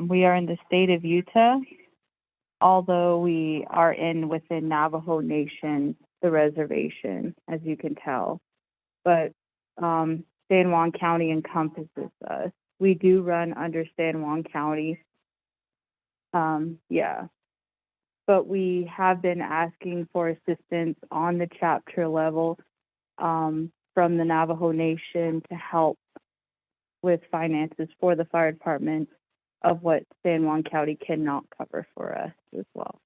We are in the state of Utah, although we are within Navajo Nation, the reservation, as you can tell. But San Juan County encompasses us. We do run under San Juan County. Yeah. But we have been asking for assistance on the chapter level from the Navajo Nation to help with finances for the fire department of what San Juan County cannot cover for us as well.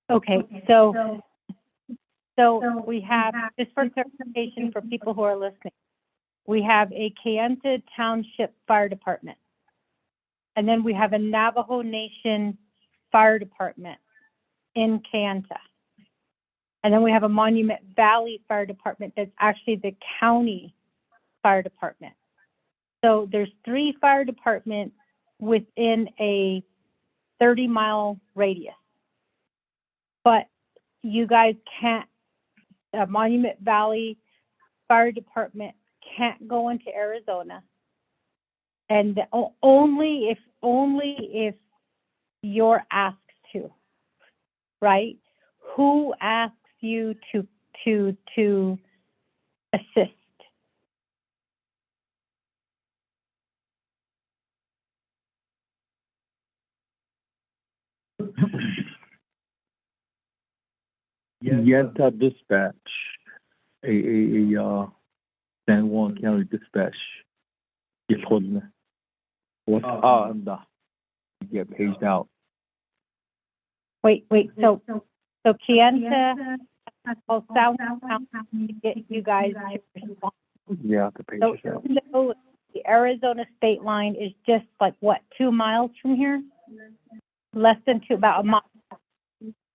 Okay, so we have, just for clarification for people who are listening, we have a Kayenta Township Fire Department. And then we have a Navajo Nation Fire Department in Kayenta. And then we have a Monument Valley Fire Department that's actually the county fire department. So there's 3 fire departments within a 30-mile radius. But you guys can't, Monument Valley Fire Department can't go into Arizona. And only if you're asked to, right? Who asks you to assist? Yenta Dispatch, a San Juan County Dispatch. What's you get paged out. Wait, so Kayenta, South County to get you guys to respond. Yeah, the page So out. even though the Arizona state line is just like what, 2 miles from here? Less than 2, about a mile.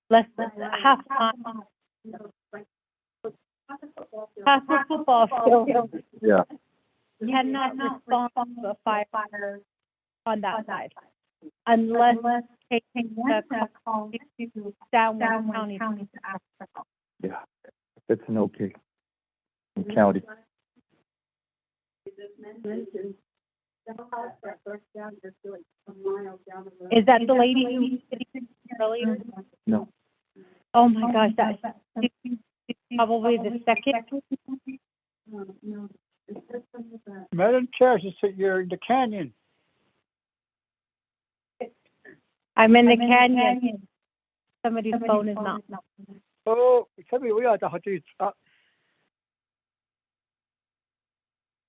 Less than half a mile. Half a football field. Yeah. Cannot respond to a fire on that side unless taking the call to San Juan County to ask for help. Yeah, it's an okay county. Is that the lady who was sitting earlier? No. Oh my gosh, that's probably the second. Madam Chair, you're in the canyon. I'm in the canyon. Somebody's phone is not. Oh, tell me, we are the hottest.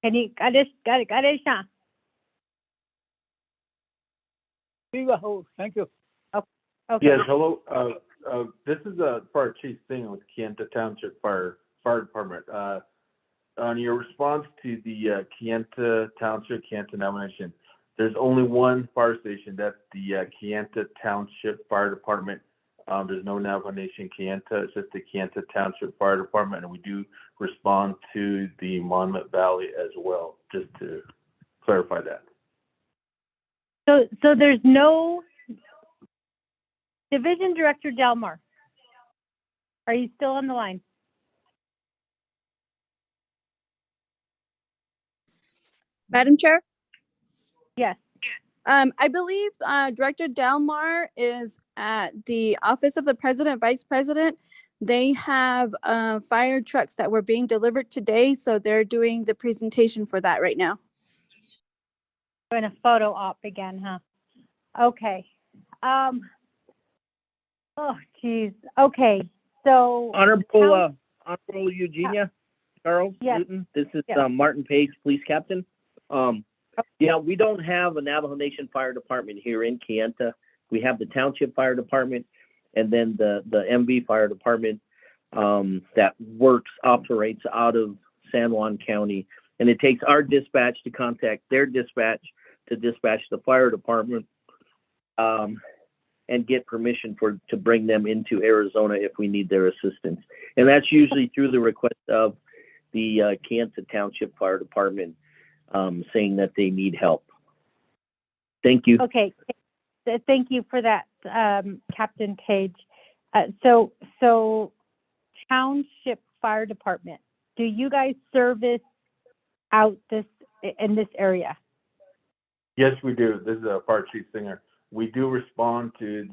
Can you, Ganesha? Thank you. Okay. Yes, hello. This is Fire Chief Singh with Kayenta Township Fire Department. On your response to the Kayenta Township, Kayenta nomination, there's only one fire station. That's the Kayenta Township Fire Department. There's no Navajo Nation Kayenta. It's just the Kayenta Township Fire Department, and we do respond to the Monument Valley as well, just to clarify that. So there's no Division Director Delmar. Are you still on the line? Madam Chair? Yes. I believe Director Delmar is at the Office of the President, Vice President. They have fire trucks that were being delivered today, so they're doing the presentation for that right now. Doing a photo op again, huh? Okay. Oh, geez. Okay. So Honorable Eugenia Charles Yes. Newton. This is Yes. Martin Page, Police Captain. Yeah, we don't have a Navajo Nation Fire Department here in Kayenta. We have the Township Fire Department and then the MV Fire Department that operates out of San Juan County, and it takes our dispatch to contact their dispatch to dispatch the fire department, and get permission to bring them into Arizona if we need their assistance. And that's usually through the request of the Kayenta Township Fire Department, saying that they need help. Thank you. Okay, thank you for that, Captain Page. So Township Fire Department, do you guys service out in this area? Yes, we do. This is a Fire Chief Singer. We do respond to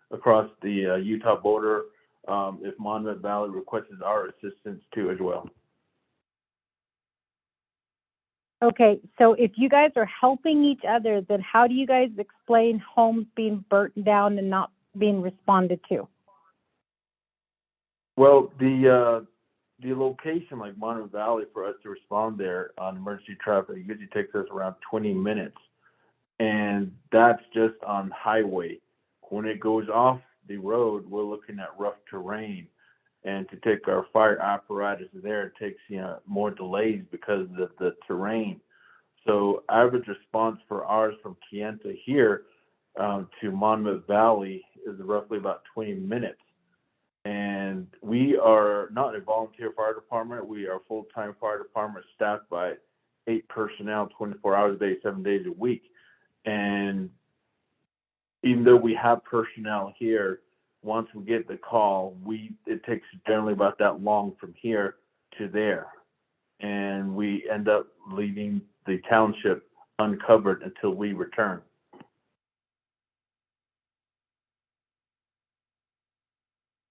across the Utah border if Monument Valley requests our assistance too as well. Okay, so if you guys are helping each other, then how do you guys explain homes being burnt down and not being responded to? Well, the location like Monument Valley for us to respond there on emergency traffic usually takes us around 20 minutes. And that's just on highway. When it goes off the road, we're looking at rough terrain. And to take our fire apparatus there, it takes more delays because of the terrain. So average response for ours from Kayenta here to Monument Valley is roughly about 20 minutes. And we are not a volunteer fire department. We are a full-time fire department staffed by 8 personnel, 24 hours a day, 7 days a week. And even though we have personnel here, once we get the call, it takes generally about that long from here to there. And we end up leaving the township uncovered until we return.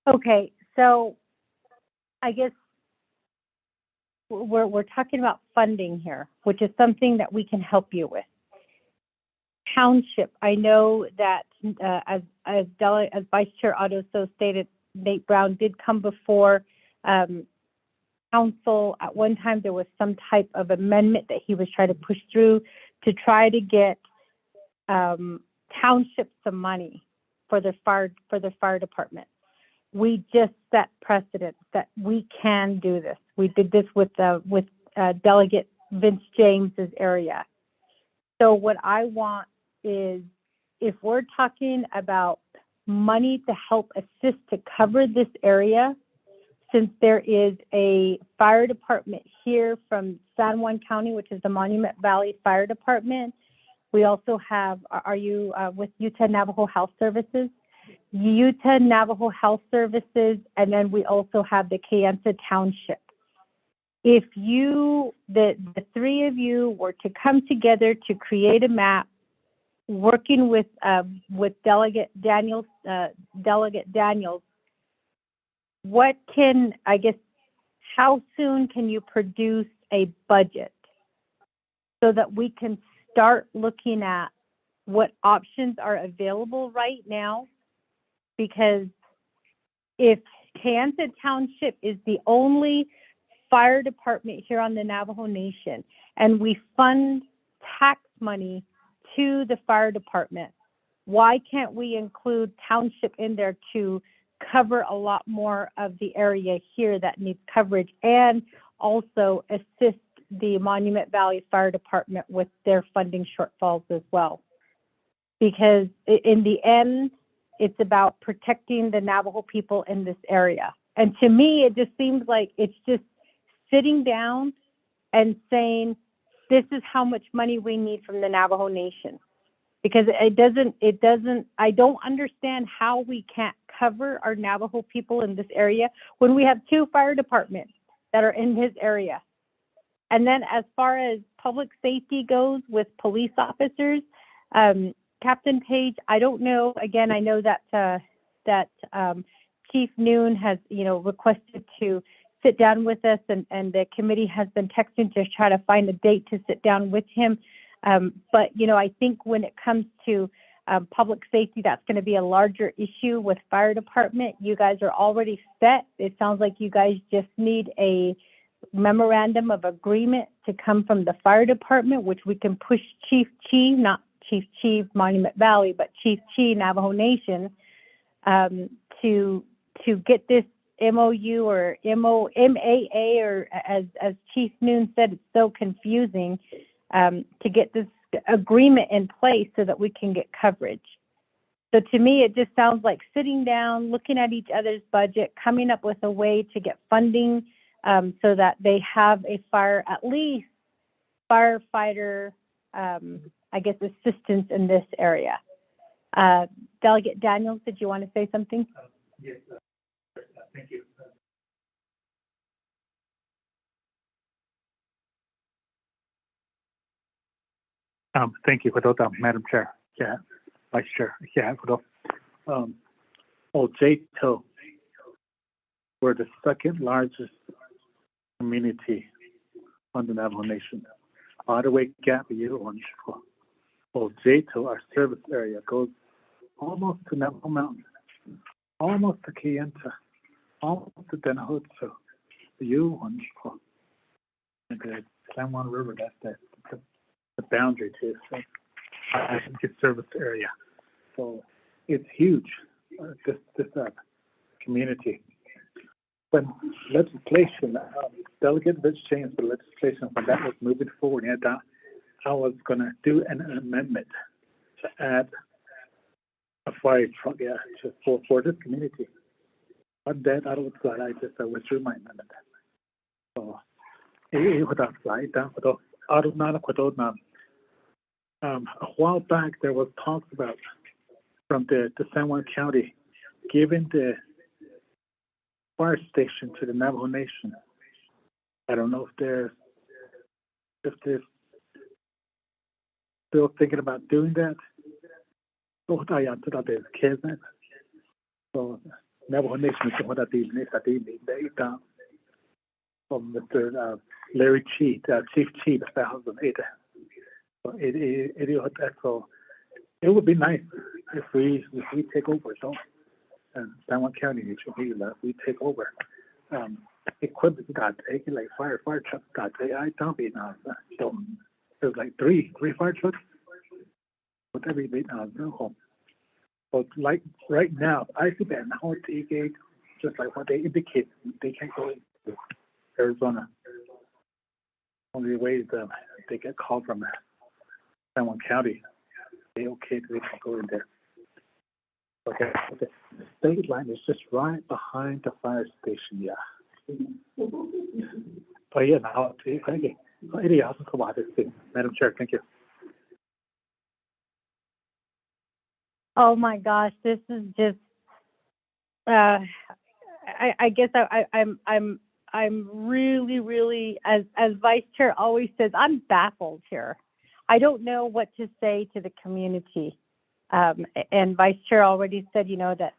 Okay, so I guess we're talking about funding here, which is something that we can help you with. Township, I know that as Vice Chair Otto so stated, Nate Brown did come before council. At one time, there was some type of amendment that he was trying to push through to try to get township some money for the fire department. We just set precedent that we can do this. We did this with Delegate Vince James's area. So what I want is, if we're talking about money to help assist to cover this area, since there is a fire department here from San Juan County, which is the Monument Valley Fire Department. We also have, are you with Utah Navajo Health Services? Utah Navajo Health Services, and then we also have the Kayenta Township. If the 3 of you were to come together to create a map, working with Delegate Daniels, how soon can you produce a budget so that we can start looking at what options are available right now? Because if Kayenta Township is the only fire department here on the Navajo Nation, and we fund tax money to the fire department, why can't we include township in there to cover a lot more of the area here that needs coverage, and also assist the Monument Valley Fire Department with their funding shortfalls as well? Because in the end, it's about protecting the Navajo people in this area. And to me, it just seems like it's just sitting down and saying, this is how much money we need from the Navajo Nation. Because I don't understand how we can't cover our Navajo people in this area when we have 2 fire departments that are in his area. And then as far as public safety goes with police officers, Captain Page, I don't know, again, I know that Chief Noon has, requested to sit down with us, and the committee has been texting to try to find a date to sit down with him. But, I think when it comes to public safety, that's going to be a larger issue with fire department. You guys are already set. It sounds like you guys just need a memorandum of agreement to come from the fire department, which we can push Chief Chi, not Chief Chi Monument Valley, but Chief Chi Navajo Nation, to get this MOU or MAA, or as Chief Noon said, it's so confusing to get this agreement in place so that we can get coverage. So to me, it just sounds like sitting down, looking at each other's budget, coming up with a way to get funding so that they have at least firefighter, I guess, assistance in this area. Delegate Daniels, did you want to say something? Yes, thank you. Thank you for that, Madam Chair. Yeah, Vice Chair. Yeah, for that. Ojato, we're the second largest community on the Navajo Nation. Ottawa Gap, Ojato, our service area goes almost to Navajo Mountain, almost to Kayenta, almost to Denahutsu, and the San Juan River. That's the boundary to the service area. So it's huge. This community. When legislation, Delegate Rich changed the legislation when that was moving forward, and I was going to do an amendment to add a fire truck, for this community. But then I was glad I just withdrew my amendment. So, a while back there was talks about from the San Juan County giving the fire station to the Navajo Nation. I don't know if they're still thinking about doing that. So Navajo Nation is what I did from Mr. Larry Chief, Chief 2008. So it would be nice if we take over. So San Juan County, we take over. Equipment got taken, like fire trucks got taken. I don't be now. So there's like three fire trucks. Whatever they home. So like right now, I see that now gate, just like what they indicate, they can't go into Arizona. Only way they get called from San Juan County. They can go in there. Okay. The state line is just right behind the fire station. Yeah. Oh yeah. Now, thank you. Madam Chair, thank you. Oh my gosh, this is just. I guess I'm really, as Vice Chair always says, I'm baffled here. I don't know what to say to the community. And Vice Chair already said,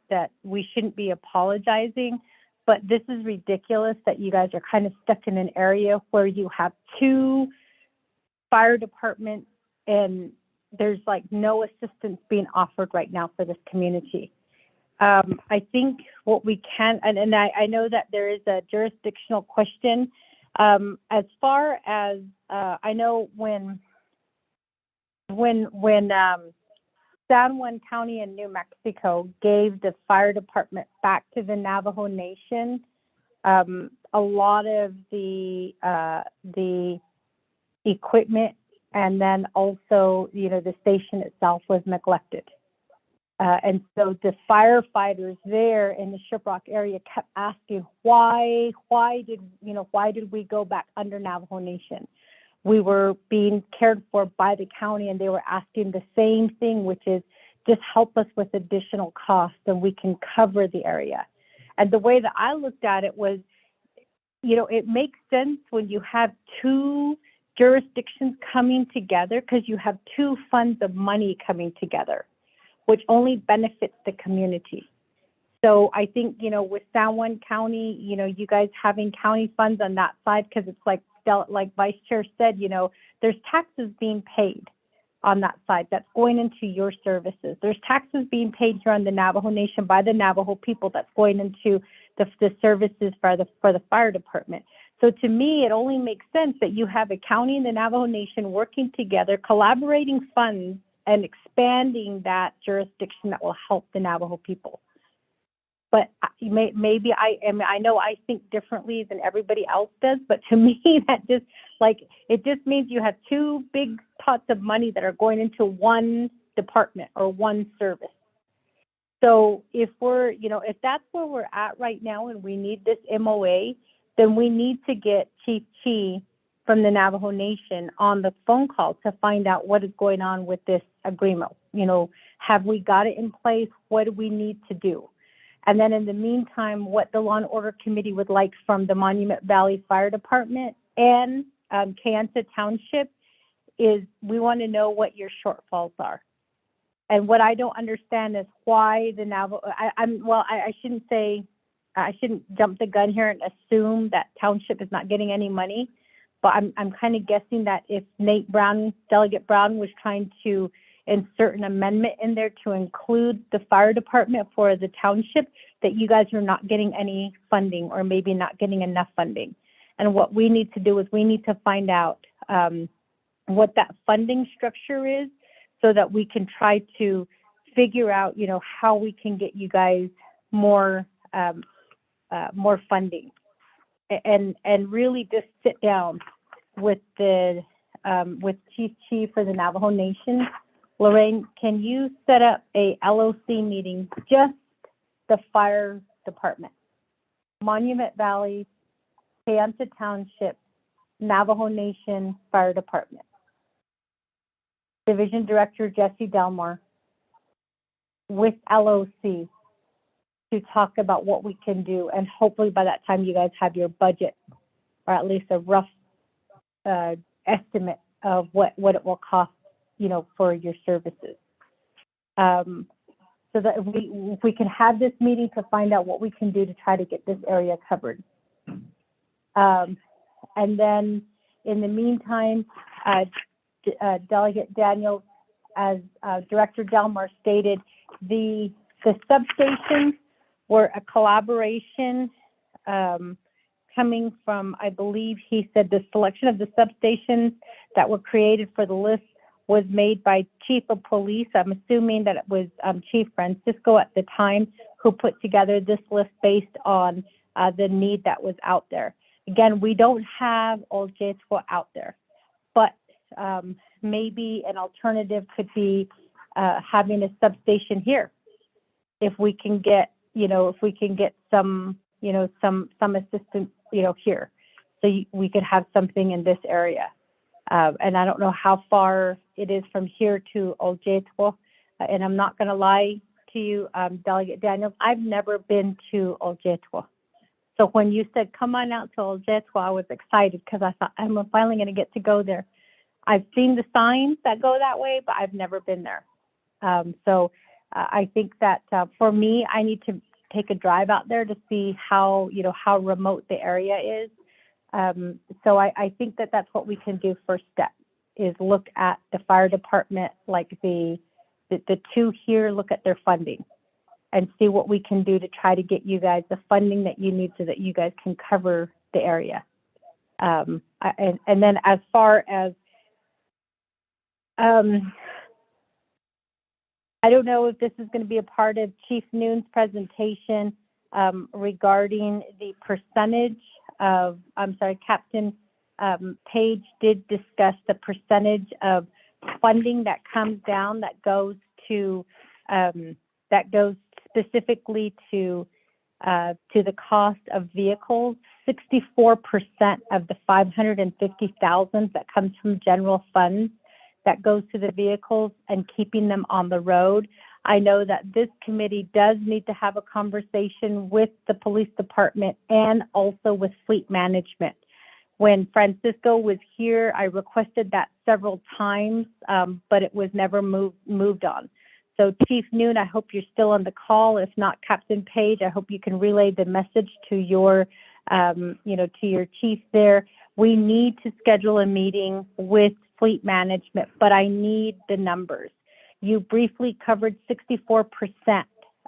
that we shouldn't be apologizing, but this is ridiculous that you guys are kind of stuck in an area where you have two fire departments and there's like no assistance being offered right now for this community. I think what we can, and I know that there is a jurisdictional question. As far as I know, when San Juan County and New Mexico gave the fire department back to the Navajo Nation, a lot of the equipment and then also, the station itself was neglected. And so the firefighters there in the Shiprock area kept asking, why did we go back under Navajo Nation? We were being cared for by the county, and they were asking the same thing, which is just help us with additional costs and we can cover the area. And the way that I looked at it was, it makes sense when you have two jurisdictions coming together because you have two funds of money coming together, which only benefits the community. So I think, with San Juan County, you guys having county funds on that side, because it's like Vice Chair said, there's taxes being paid on that side that's going into your services. There's taxes being paid here on the Navajo Nation by the Navajo people that's going into the services for the fire department. So to me, it only makes sense that you have a county and the Navajo Nation working together, collaborating funds, and expanding that jurisdiction that will help the Navajo people. but maybe I know I think differently than everybody else does, but to me, that just it just means you have two big pots of money that are going into one department or one service. So if if that's where we're at right now and we need this MOA, then we need to get Chief Chi from the Navajo Nation on the phone call to find out what is going on with this agreement. Have we got it in place? What do we need to do? And then in the meantime, what the Law and Order Committee would like from the Monument Valley Fire Department and Kayenta Township is we want to know what your shortfalls are. And what I don't understand is why the Navajo, I shouldn't jump the gun here and assume that Township is not getting any money, but I'm kind of guessing that if Delegate Brown was trying to insert an amendment in there to include the fire department for the Township, that you guys are not getting any funding or maybe not getting enough funding. And what we need to do is we need to find out what that funding structure is so that we can try to figure out, how we can get you guys more funding, and really just sit down with with Chief Chi for the Navajo Nation. Lorraine, can you set up a LOC meeting, just the fire department, Monument Valley, Kayenta Township, Navajo Nation Fire Department, Division Director Jesse Delmar, with LOC to talk about what we can do, and hopefully by that time you guys have your budget, or at least a rough estimate of what it will cost, for your services. So that if we can have this meeting to find out what we can do to try to get this area covered. And then in the meantime, Delegate Daniels, as Director Delmar stated, the substations were a collaboration coming from, I believe he said, the selection of the substations that were created for the list was made by Chief of Police. I'm assuming that it was Chief Francisco at the time who put together this list based on the need that was out there. Again, we don't have Old Jetwa out there, but maybe an alternative could be having a substation here. If we can get, some, some assistance, here, so we could have something in this area. And I don't know how far it is from here to Old Jetwa. And I'm not going to lie to you, Delegate Daniels, I've never been to Old Jetwa. So when you said, come on out to Old Jetwa, I was excited because I thought, I'm finally going to get to go there. I've seen the signs that go that way, but I've never been there. So I think that for me, I need to take a drive out there to see how, how remote the area is. So I think that that's what we can do first step, is look at the fire department, like the two here, look at their funding and see what we can do to try to get you guys the funding that you need so that you guys can cover the area. And then as far as, I don't know if this is going to be a part of Chief Noon's presentation regarding the percentage of, Captain Page did discuss the percentage of funding that comes down that goes to, that goes specifically to the cost of vehicles. 64% of the $550,000 that comes from general funds that goes to the vehicles and keeping them on the road. I know that this committee does need to have a conversation with the police department and also with fleet management. When Francisco was here, I requested that several times, but it was never moved on. So Chief Noon, I hope you're still on the call. If not, Captain Page, I hope you can relay the message to your, to your chief there. We need to schedule a meeting with fleet management, but I need the numbers. You briefly covered 64%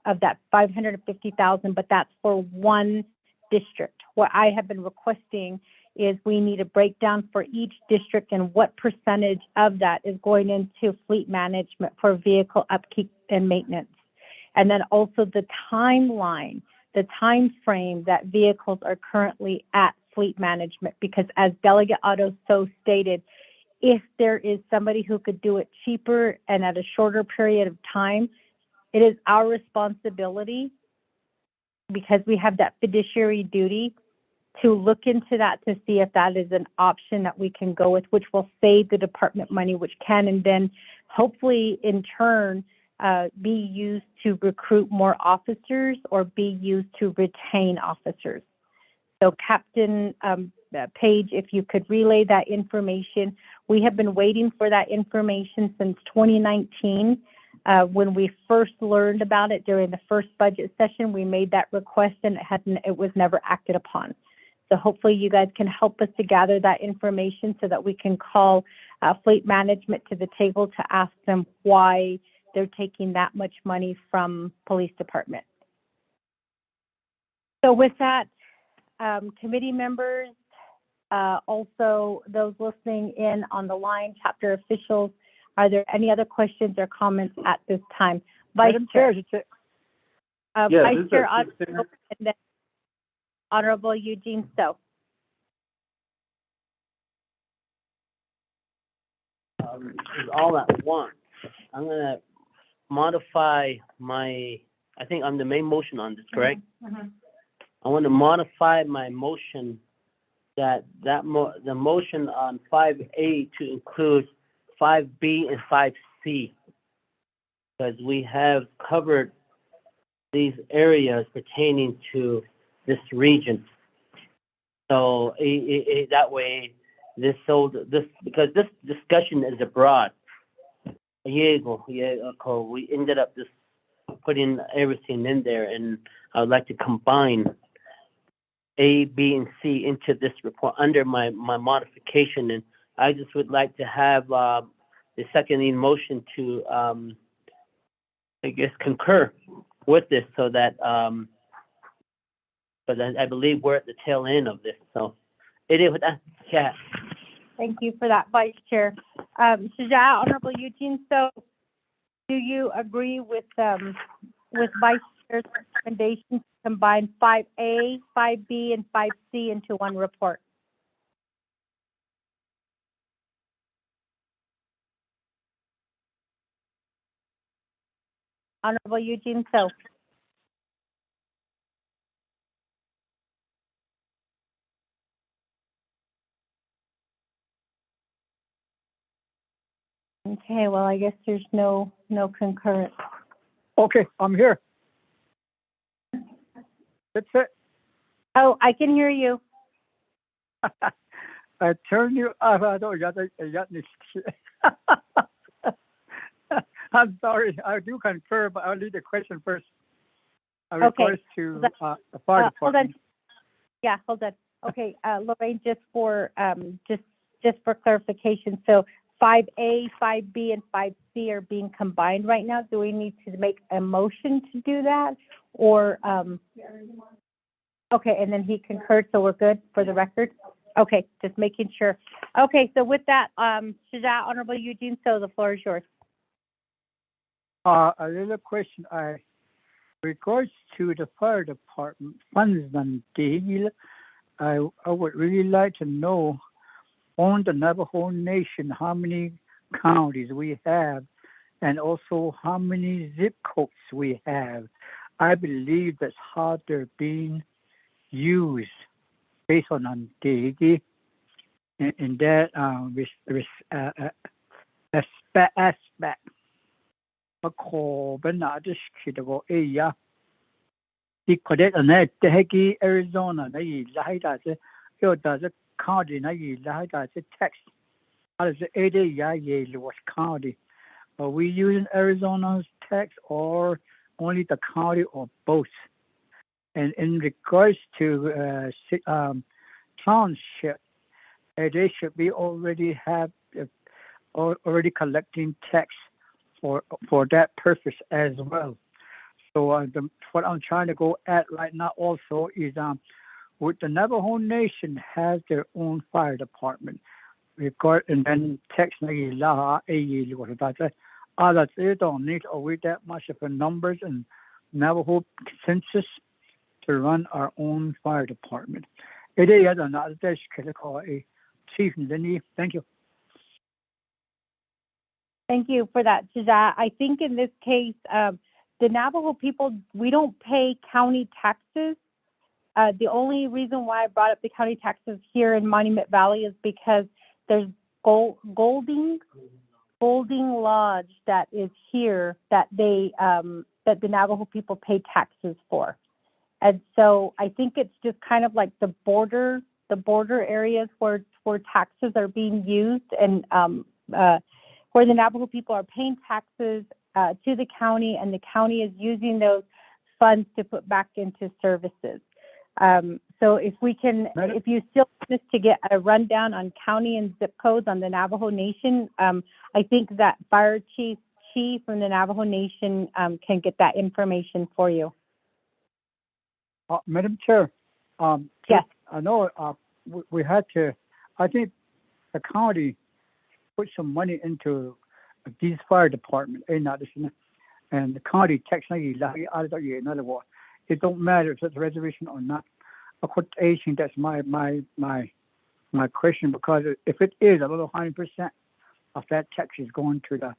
of that 550,000, but that's for one district. What I have been requesting is we need a breakdown for each district and what percentage of that is going into fleet management for vehicle upkeep and maintenance. And then also the timeline the time frame that vehicles are currently at fleet management, because as Delegate Otto so stated, if there is somebody who could do it cheaper and at a shorter period of time, it is our responsibility, because we have that fiduciary duty, to look into that to see if that is an option that we can go with, which will save the department money, which can and then hopefully in turn be used to recruit more officers or be used to retain officers. So Captain Page, if you could relay that information. We have been waiting for that information since 2019. When we first learned about it during the first budget session, we made that request and it was never acted upon. So hopefully you guys can help us to gather that information so that we can call fleet management to the table to ask them why they're taking that much money from police department. So with that, committee members, also those listening in on the line, chapter officials, are there any other questions or comments at this time? Vice Chair. Vice Chair Otto, and then Honorable Eugene Stowe. It's all at once. I'm going to modify my, I think I'm the main motion on this, correct? Mm-hmm. I want to modify my motion the motion on 5A to include 5B and 5C, because we have covered these areas pertaining to this region. So that way, because this discussion is abroad. A year ago, we ended up just putting everything in there, and I would like to combine A, B, and C into this report under my modification, and I just would like to have the seconding motion to, I guess, concur with this, so that but I believe we're at the tail end of this. So it is with that. Yeah. Thank you for that, Vice Chair. Shaja, Honorable Eugene, so do you agree with Vice Chair's recommendation to combine 5A, 5B, and 5C into one report? Honorable Eugene So. Okay, well, I guess there's no concurrence. Okay, I'm here. That's it. Oh, I can hear you. I turn you off. I don't got I'm sorry. I do concur, but I'll leave the question first. I request to the fire department. Hold on. Yeah, hold on. Okay, Lorraine, just for clarification, so 5A, 5B, and 5C are being combined right now. Do we need to make a motion to do that, or okay? And then he concurred, so we're good for the record. Okay, just making sure. Okay, so with that, Shaja, Honorable Eugene, so the floor is yours. A little question. Regards to the fire department funds and deal, I would really like to know on the Navajo Nation how many counties we have, and also how many zip codes we have. I believe that's how they're being used based on Digi, in that aspect. Arizona, county, text. County. Are we using Arizona's text or only the county or both? And in regards to township, they should be already collecting tax for that purpose as well. So what I'm trying to go at right now also is with the Navajo Nation has their own fire department, and then text they don't need that much of a numbers and Navajo census to run our own fire department. It is another call a chief. Thank you. Thank you for that, Shaja. I think in this case, the Navajo people, we don't pay county taxes. The only reason why I brought up the county taxes here in Monument Valley is because there's Golding Lodge that is here that that the Navajo people pay taxes for. And so I think it's just kind of like the border areas where taxes are being used, and where the Navajo people are paying taxes to the county, and the county is using those funds to put back into services. So if you still want us to get a rundown on county and zip codes on the Navajo Nation, I think that Fire Chief from the Navajo Nation can get that information for you. Madam Chair, yes. I know we had to, I think the county put some money into these fire departments, and the county technically, in other words, it don't matter if it's a reservation or not. A quotation, that's my question, because if it is a little 100% of that tax is going to the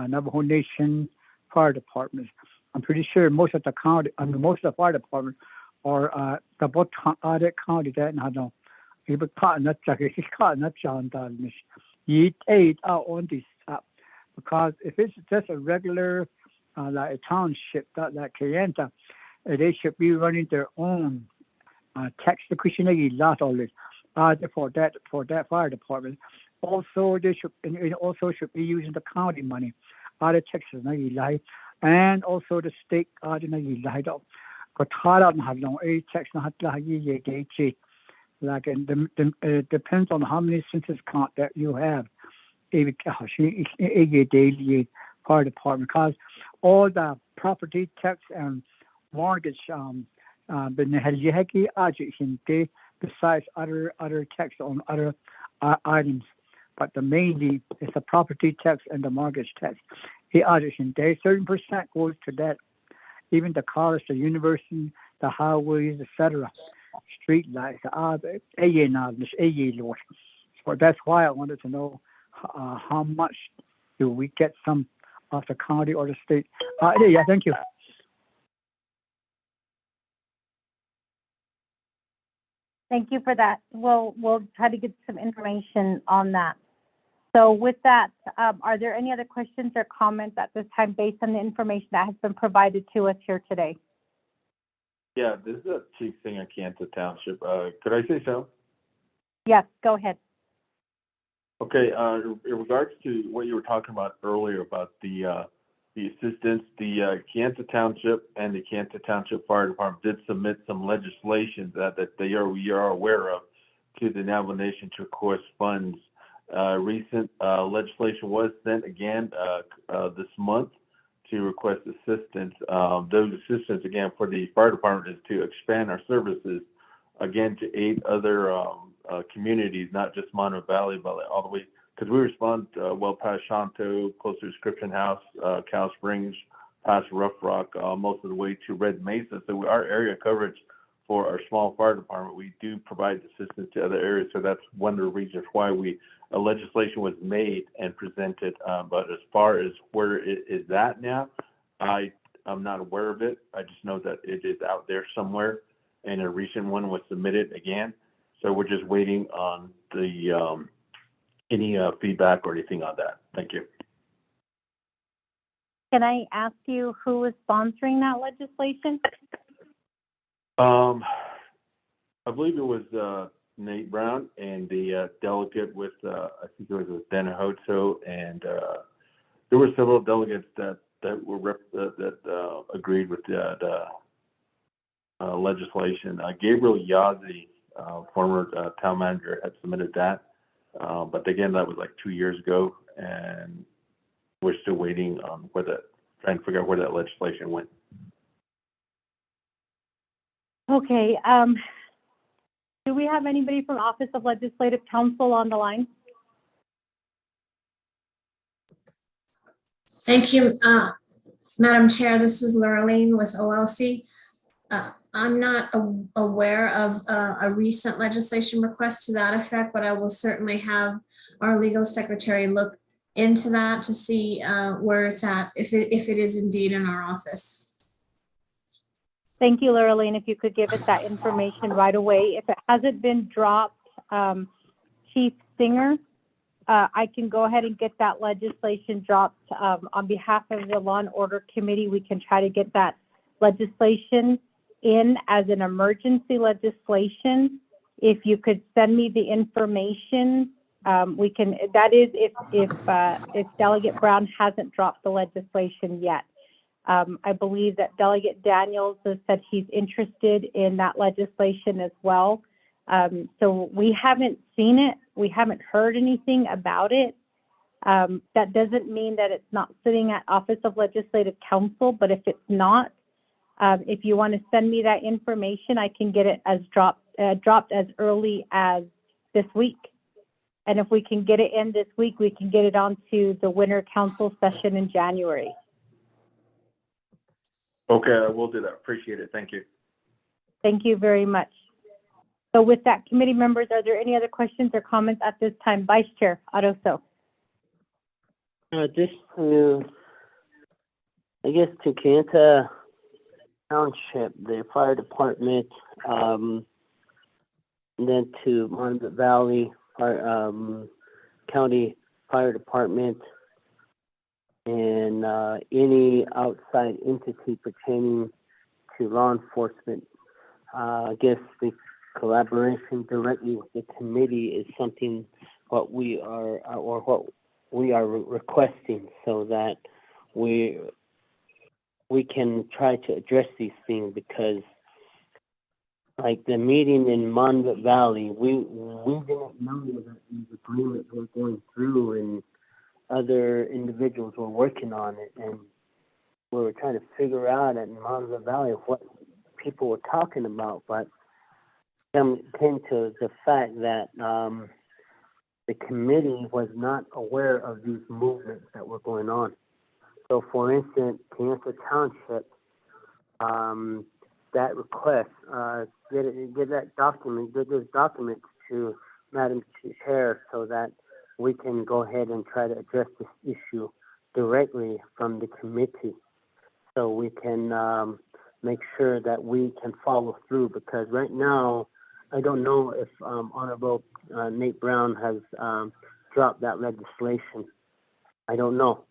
Navajo Nation fire departments, I'm pretty sure most of the county, most of the fire departments are the both other county that I know. But you aid out on this because if it's just a regular like a township like Kayenta, they should be running their own tax decretion lot of it for that fire department. Also, they should be using the county money, other taxes and also the state but a tax like it depends on how many census count that you have. A daily fire department, because all the property tax and mortgage besides other tax on other items, but the mainly is the property tax and the mortgage tax. Certain percent goes to that. Even the college, the university, the highways, etc., street lights, so that's why I wanted to know how much do we get some of the county or the state. Yeah, thank you. Thank you for that. We'll try to get some information on that. So with that, are there any other questions or comments at this time based on the information that has been provided to us here today? Yeah, this is a chief thing at Kayenta Township. Could I say so? Yes, go ahead. Okay, in regards to what you were talking about earlier about the assistance, the Kayenta Township and the Kayenta Township Fire Department did submit some legislation that we are aware of to the Navajo Nation to request funds. Recent legislation was sent again this month to request assistance. Those assistance again for the fire department is to expand our services again to 8 other communities, not just Monument Valley, but all the way, because we respond well past Shanto, close to Description House, Cow Springs, past Rough Rock, most of the way to Red Mesa. So our area coverage for our small fire department, we do provide assistance to other areas. So that's one of the reasons why legislation was made and presented. But as far as where it is at now, I'm not aware of it. I just know that it is out there somewhere, and a recent one was submitted again. So we're just waiting on the any feedback or anything on that. Thank you. Can I ask you who is sponsoring that legislation? I believe it was Nate Brown and the delegate with I think it was Dana Hoto, and there were several delegates that agreed with the legislation. Gabriel Yazzie, former town manager, had submitted that, but again, that was like 2 years ago, and we're still waiting on trying to figure out where that legislation went. Okay. Do we have anybody from Office of Legislative Counsel on the line? Thank you, Madam Chair. This is Laura Lane with OLC. I'm not aware of a recent legislation request to that effect, but I will certainly have our legal secretary look into that to see where it's at, if it is indeed in our office. Thank you, Lorraine. If you could give us that information right away. If it hasn't been dropped, Chief Singer, I can go ahead and get that legislation dropped on behalf of the Law and Order Committee. We can try to get that legislation in as an emergency legislation. If you could send me the information, we can. That is, if Delegate Brown hasn't dropped the legislation yet. I believe that Delegate Daniels has said he's interested in that legislation as well. So we haven't seen it. We haven't heard anything about it. That doesn't mean that it's not sitting at Office of Legislative Counsel, but if it's not, if you want to send me that information, I can get it as dropped as early as this week. And if we can get it in this week, we can get it onto the winter council session in January. Okay, I will do that. Appreciate it. Thank you. Thank you very much. So with that, committee members, are there any other questions or comments at this time? Vice Chair Aroso. Just to, I guess, to Kayenta Township, the fire department, and then to Monument Valley County Fire Department, and any outside entity pertaining to law enforcement. I guess the collaboration directly with the committee is something what we are requesting, so that we can try to address these things, because like the meeting in Monument Valley, we didn't know that these agreements were going through and other individuals were working on it, and we were trying to figure out in Monument Valley what people were talking about, but came to the fact that the committee was not aware of these movements that were going on. So, for instance, Kayenta Township, that request, get those documents to Madam Chair, so that we can go ahead and try to address this issue directly from the committee, so we can make sure that we can follow through. Because right now, I don't know if Honorable Nate Brown has dropped that legislation. I don't know.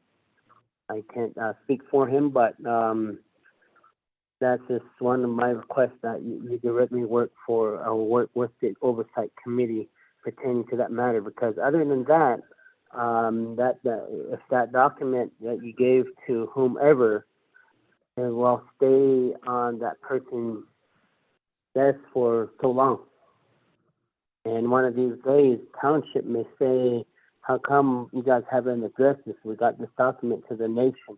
I can't speak for him, but that's just one of my requests, that you directly work with the oversight committee pertaining to that matter. Because other than that, if that document that you gave to whomever, it will stay on that person's desk for so long. And one of these days, Township may say, how come you guys haven't addressed this? We got this document to the nation.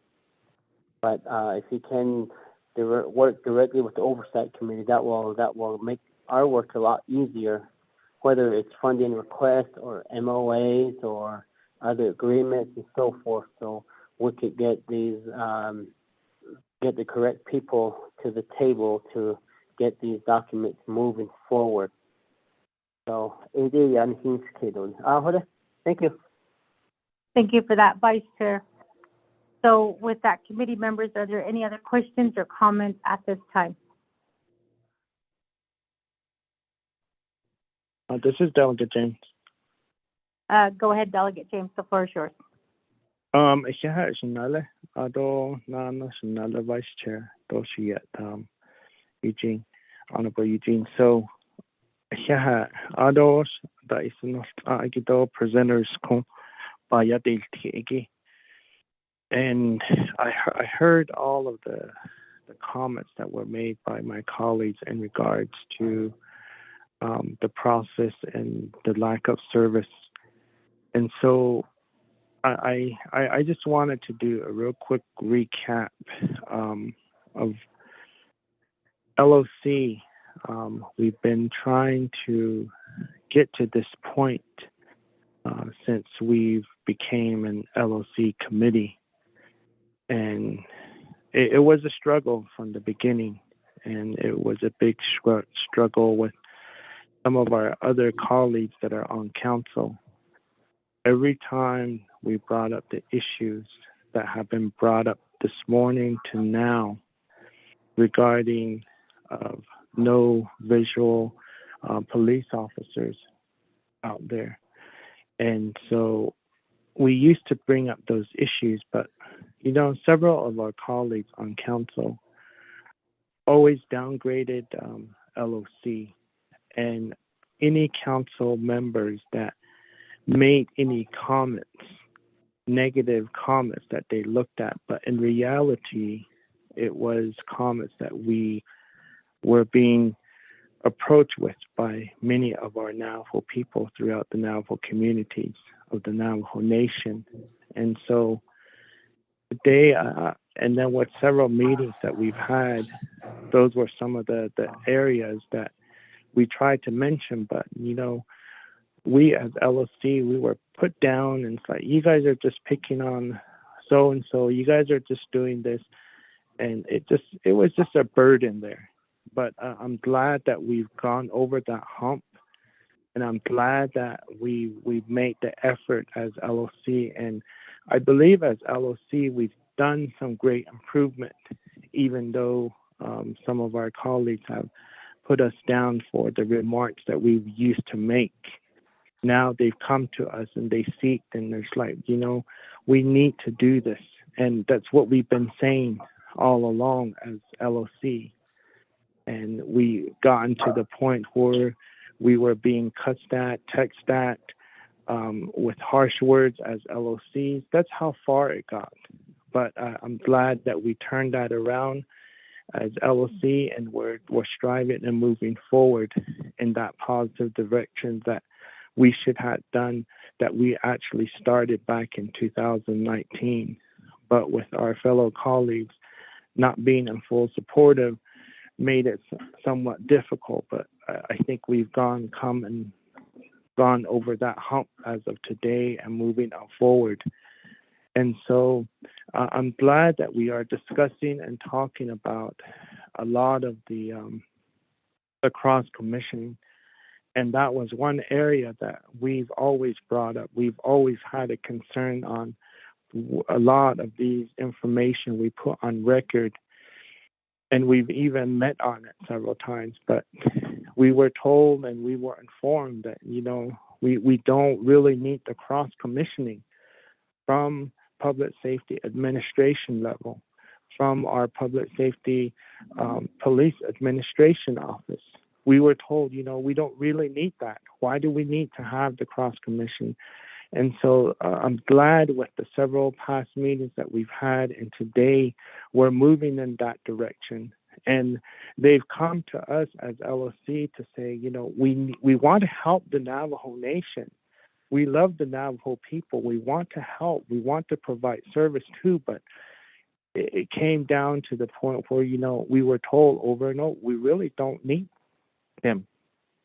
But if you can work directly with the oversight committee, that will make our work a lot easier, whether it's funding requests or MOAs or other agreements and so forth. So we could get these, get the correct people to the table to get these documents moving forward. So, thank you. Thank you for that, Vice Chair. So with that, committee members, are there any other questions or comments at this time? This is Delegate James. Go ahead, Delegate James, the floor is yours. Vice Chair, Eugene, Honorable Eugene. So, presenters and I heard all of the comments that were made by my colleagues in regards to the process and the lack of service. And so I just wanted to do a real quick recap of LOC. We've been trying to get to this point since we've became an LOC committee. And it was a struggle from the beginning. and it was a big struggle with some of our other colleagues that are on council. Every time we brought up the issues that have been brought up this morning to now regarding no visual police officers out there. And so we used to bring up those issues, but several of our colleagues on council always downgraded LOC, and any council members that made any comments, negative comments that they looked at, but in reality, it was comments that we were being approached with by many of our Navajo people throughout the Navajo communities of the Navajo Nation. And so today, and then with several meetings that we've had, those were some of the areas that we tried to mention, but we as LOC, we were put down, and it's like, you guys are just picking on so and so, you guys are just doing this, and it was just a burden there. But I'm glad that we've gone over that hump, and I'm glad that we've made the effort as LOC, and I believe as LOC we've done some great improvement, even though some of our colleagues have put us down for the remarks that we used to make. Now they've come to us and they seek, and there's like, we need to do this. And that's what we've been saying all along as LOC. And we gotten to the point where we were being cussed at, texted at, with harsh words as LOCs. That's how far it got. But I'm glad that we turned that around as LOC, and we're striving and moving forward in that positive direction that we should have done, that we actually started back in 2019. But with our fellow colleagues not being in full supportive, made it somewhat difficult. But I think we've gone over that hump as of today and moving forward. And so I'm glad that we are discussing and talking about a lot of the cross commissioning. And that was one area that we've always brought up. We've always had a concern on a lot of these information we put on record. And we've even met on it several times. But we were told and we were informed that, we don't really need the cross commissioning from Public Safety Administration level, from our Public Safety Police Administration Office. We were told, we don't really need that. Why do we need to have the cross commission? And so I'm glad with the several past meetings that we've had, and today we're moving in that direction. And they've come to us as LOC to say, we want to help the Navajo Nation. We love the Navajo people. We want to help. We want to provide service too, but it came down to the point where, we were told over and over, we really don't need them.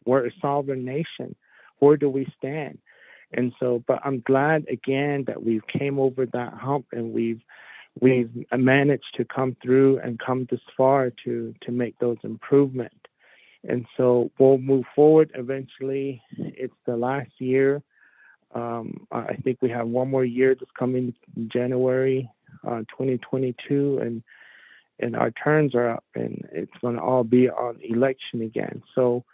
We're a sovereign nation. Where do we stand? And so, but I'm glad again that we've came over that hump, and we've managed to come through and come this far to make those improvements. And so we'll move forward eventually. It's the last year. I think we have one more year that's coming January 2022, and our terms are up, and it's going to all be on election again. So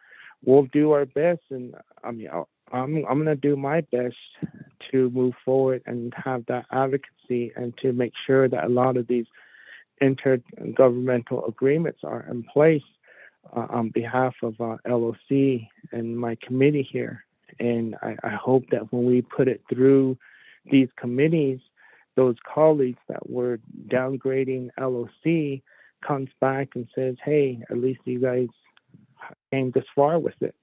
we'll do our best, and I'm going to do my best to move forward and have that advocacy, and to make sure that a lot of these intergovernmental agreements are in place on behalf of LOC and my committee here. And I hope that when we put it through these committees, those colleagues that were downgrading LOC comes back and says, hey, at least you guys came this far with it.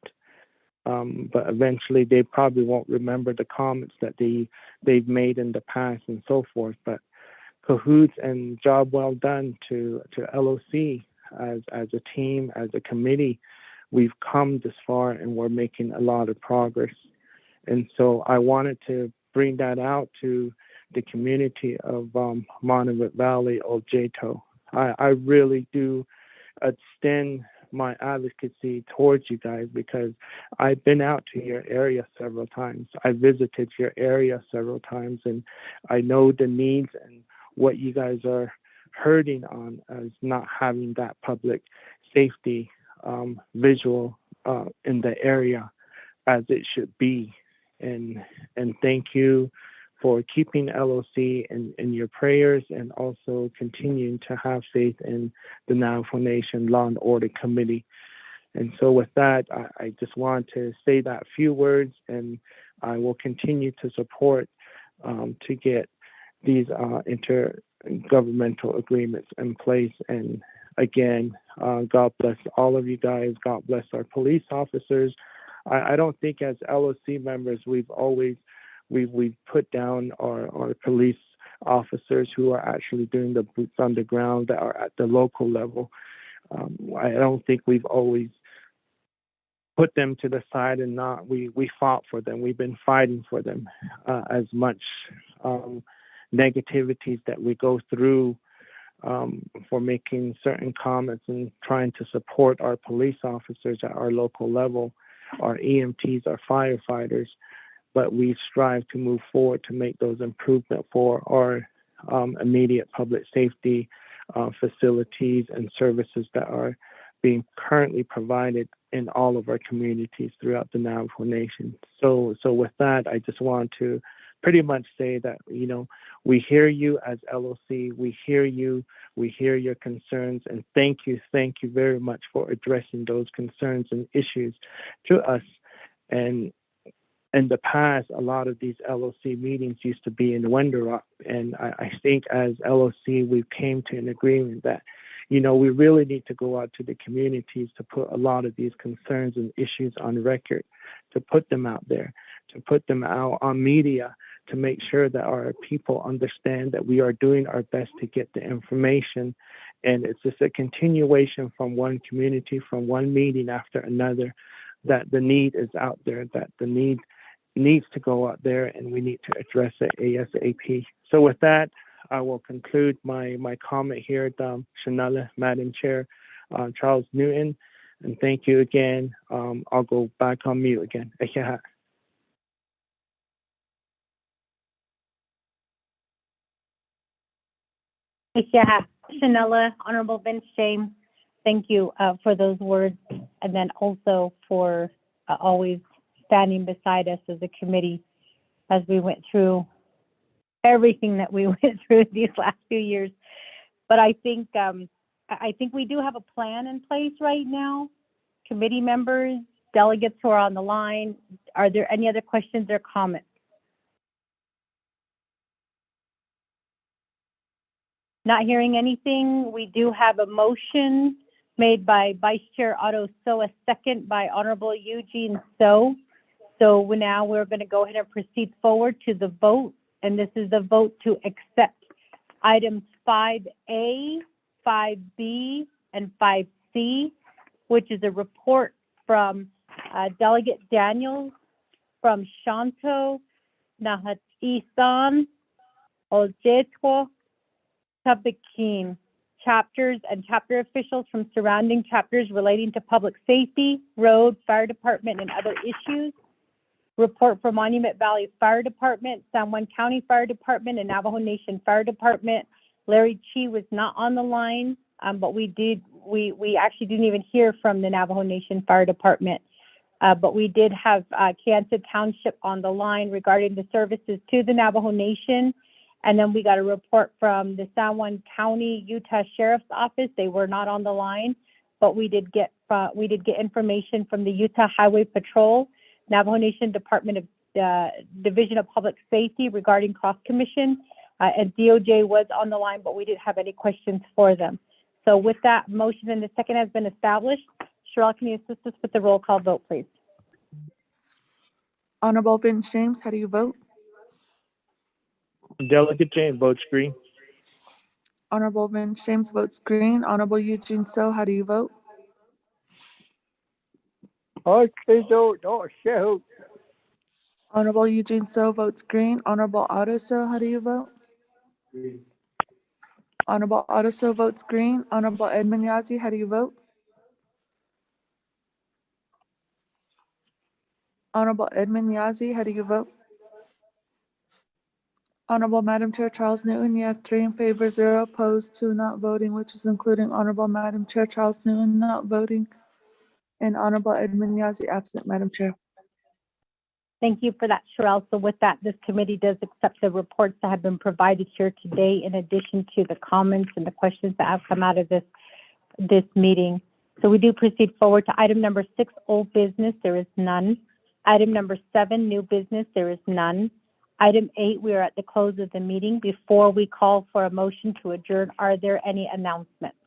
But eventually they probably won't remember the comments that they've made in the past and so forth. But cahoots and job well done to LOC as a team, as a committee. We've come this far, and we're making a lot of progress. And so I wanted to bring that out to the community of Monument Valley, Oljeto. I really do extend my advocacy towards you guys, because I've been out to your area several times. I visited your area several times, and I know the needs and what you guys are hurting on as not having that public safety visual in the area as it should be. And thank you for keeping LOC in your prayers, and also continuing to have faith in the Navajo Nation Law and Order Committee. And so with that, I just want to say that few words, and I will continue to support to get these intergovernmental agreements in place. And again, God bless all of you guys. God bless our police officers. I don't think as LOC members we've put down our police officers who are actually doing the boots on the ground, that are at the local level. I don't think we've always put them to the side and not. We fought for them. We've been fighting for them. As much negativities that we go through for making certain comments and trying to support our police officers at our local level, our EMTs, our firefighters, but we strive to move forward to make those improvements for our immediate public safety facilities and services that are being currently provided in all of our communities throughout the Navajo Nation. So with that, I just want to pretty much say that, we hear you as LOC, we hear you, we hear your concerns, and thank you very much for addressing those concerns and issues to us. And in the past, a lot of these LOC meetings used to be in Wendourop, and I think as LOC, we came to an agreement that, we really need to go out to the communities to put a lot of these concerns and issues on record, to put them out there, to put them out on media, to make sure that our people understand that we are doing our best to get the information. And it's just a continuation from one community, from one meeting after another, that the need is out there, that the need needs to go out there, and we need to address it ASAP. So with that, I will conclude my comment here, Shanala, Madam Chair, Charles Newton, and thank you again. I'll go back on mute again. Shanella, Honorable Bench James, thank you for those words, and then also for always standing beside us as a committee as we went through everything that we went through these last few years. But I think we do have a plan in place right now. Committee members, delegates who are on the line, are there any other questions or comments? Not hearing anything. We do have a motion made by Vice Chair Otto So, a second by Honorable Eugene So. So now we're going to go ahead and proceed forward to the vote. And this is the vote to accept items 5A, 5B, and 5C, which is a report from Delegate Daniels, from Shanto, Nahatisan, Oljetwo, Tabakin, chapters and chapter officials from surrounding chapters relating to public safety, road, fire department, and other issues. Report from Monument Valley Fire Department, San Juan County Fire Department, and Navajo Nation Fire Department. Larry Chi was not on the line, but we actually didn't even hear from the Navajo Nation Fire Department. But we did have Kansas Township on the line regarding the services to the Navajo Nation. And then we got a report from the San Juan County, Utah Sheriff's Office. They were not on the line, but we did get information from the Utah Highway Patrol, Navajo Nation Department of Division of Public Safety regarding Cross Commission, and DOJ was on the line, but we didn't have any questions for them. So with that, motion and the second has been established. Cheryl, can you assist us with the roll call vote, please? Honorable Vince James, how do you vote? Delegate James votes green. Honorable Vince James votes green. Honorable Eugene So, how do you vote? Honorable Eugene So votes green. Honorable Otto So, how do you vote? Honorable Ottiso votes green. Honorable Edmund Yazzie, how do you vote? Honorable Edmund Yazzie, how do you vote? Honorable Madam Chair Charles Newton, you have 3 in favor, 0 opposed, 2 not voting, which is including Honorable Madam Chair Charles Newton not voting, and Honorable Edmund Yazzie absent, Madam Chair. Thank you for that, Sherelle. So with that, this committee does accept the reports that have been provided here today, in addition to the comments and the questions that have come out of this meeting. So we do proceed forward to item number 6, old business. There is none. Item number 7, new business. There is none. Item 8, we are at the close of the meeting. Before we call for a motion to adjourn, are there any announcements?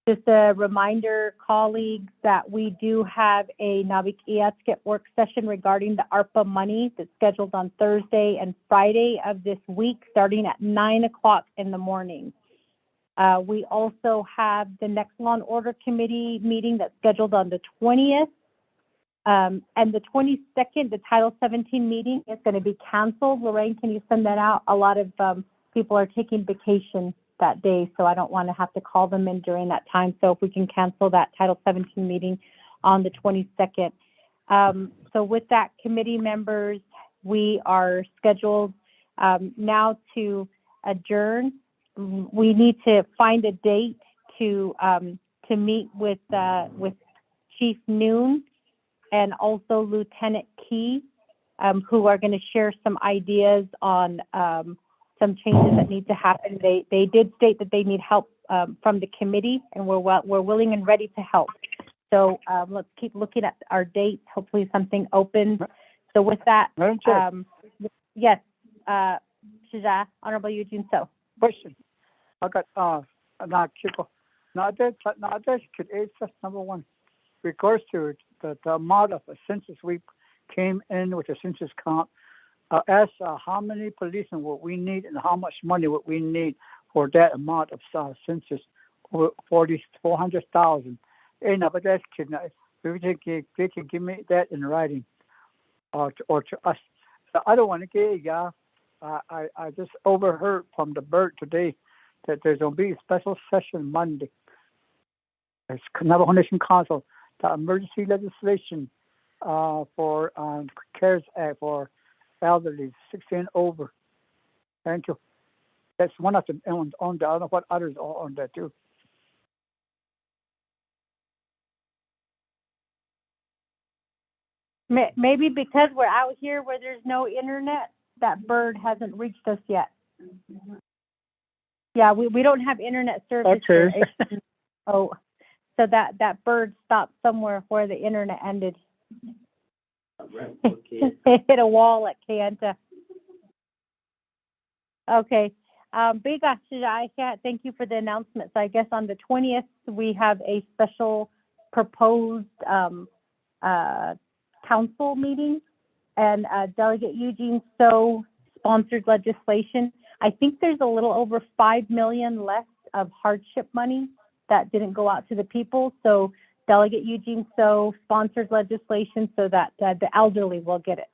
Just a reminder, colleagues, that we do have a Navikiatsket work session regarding the ARPA money that's scheduled on Thursday and Friday of this week, starting at 9 o'clock in the morning. We also have the next Law and Order Committee meeting that's scheduled on the 20th. And the 22nd, the Title 17 meeting is going to be canceled. Lorraine, can you send that out? A lot of people are taking vacation that day, so I don't want to have to call them in during that time. So if we can cancel that Title 17 meeting on the 22nd. So with that, committee members, we are scheduled now to adjourn. We need to find a date to meet with Chief Noon and also Lieutenant Key, who are going to share some ideas on some changes that need to happen. They did state that they need help from the committee, and we're willing and ready to help. So let's keep looking at our dates. Hopefully something opens. So with that, yes, Shaja, Honorable Eugene So. Question. I got number 1. Regards to the amount of the census we came in with the census count, ask how many policemen would we need and how much money would we need for that amount of census, 400,000. But that's they can give me that in writing, or to us. The other one, I just overheard from the bird today that there's going to be a special session Monday. It's Navajo Nation Council, the emergency legislation for CARES Act for elderly 16 and over. Thank you. That's one of them on the, I don't know what others are on that too. Maybe because we're out here where there's no internet, that bird hasn't reached us yet. Yeah, we don't have internet service. Okay. Oh, so that bird stopped somewhere where the internet ended. It hit a wall at Kayenta. Okay. Biga, thank you for the announcement. So I guess on the 20th, we have a special proposed council meeting, and Delegate Eugene So sponsored legislation. I think there's a little over $5 million left of hardship money that didn't go out to the people. So Delegate Eugene So sponsored legislation so that the elderly will get it.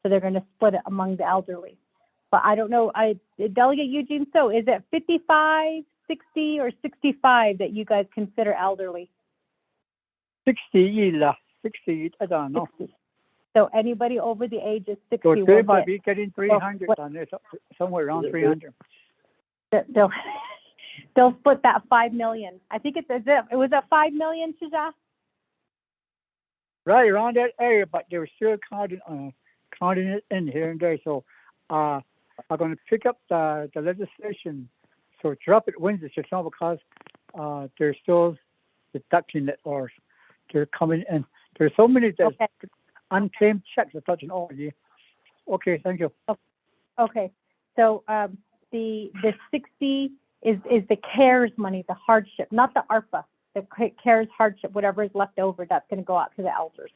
So they're going to split it among the elderly. But I don't know, Delegate Eugene So, is it 55, 60, or 65 that you guys consider elderly? 60, I don't know. 60. So anybody over the age of 60 So they will might get, be getting 300 on this, somewhere around 300. they'll split that $5 million. I think it was a $5 million, Shaja? Right around that area, but they were still counting it in here and there. So I'm going to pick up the legislation. So drop it Wednesday, because they're still deducting it, or they're coming in. There's so many unclaimed checks are touching all of you. Okay, thank you. Okay, so the 60 is the CARES money, the hardship, not the ARPA. The CARES hardship, whatever is left over, that's going to go out to the elders.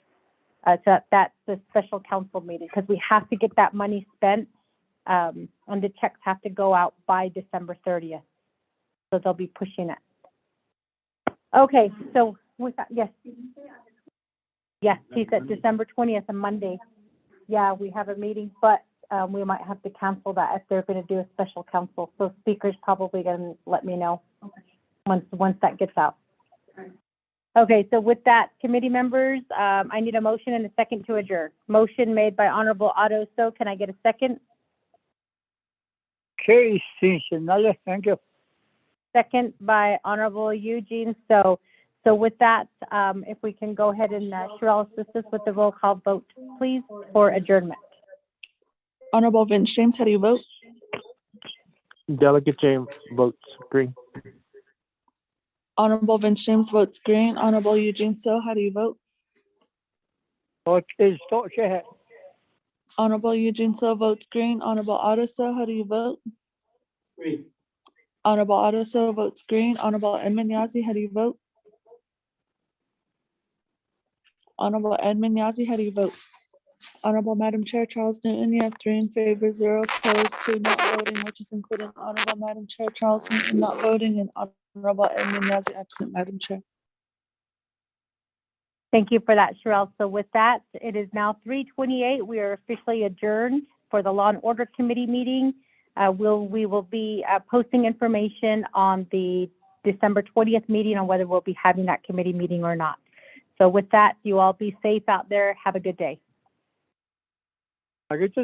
So that's the special council meeting, because we have to get that money spent, and the checks have to go out by December 30th. So they'll be pushing it. Okay, so with that, yes. Yes, he said December 20th, a Monday. Yeah, we have a meeting, but we might have to cancel that if they're going to do a special council. So speaker's probably going to let me know once that gets out. Okay, so with that, committee members, I need a motion and a second to adjourn. Motion made by Honorable Otto So. Can I get a second? Okay, Cincinnati, thank you. Second by Honorable Eugene So. So with that, if we can go ahead and Cheryl assist us with the roll call vote, please, for adjournment. Honorable Vince James, how do you vote? Delegate James votes green. Honorable Vince James votes green. Honorable Eugene So, how do you vote? Okay, stop your Honorable Eugene So votes green. Honorable Otto So, how do you vote? Green. Honorable Otto So votes green. Honorable Edmund Yazzie, how do you vote? Honorable Edmund Yazzie, how do you vote? Honorable Madam Chair Charles Newton, you have 3 in favor, 0 opposed, 2 not voting, which is including Honorable Madam Chair Charles Newton not voting and Honorable Edmund Yazzie absent, Madam Chair. Thank you for that, Cheryl. So with that, it is now 3:28. We are officially adjourned for the Law and Order Committee meeting. We will be posting information on the December 20th meeting on whether we'll be having that committee meeting or not. So with that, you all be safe out there. Have a good day. I get this.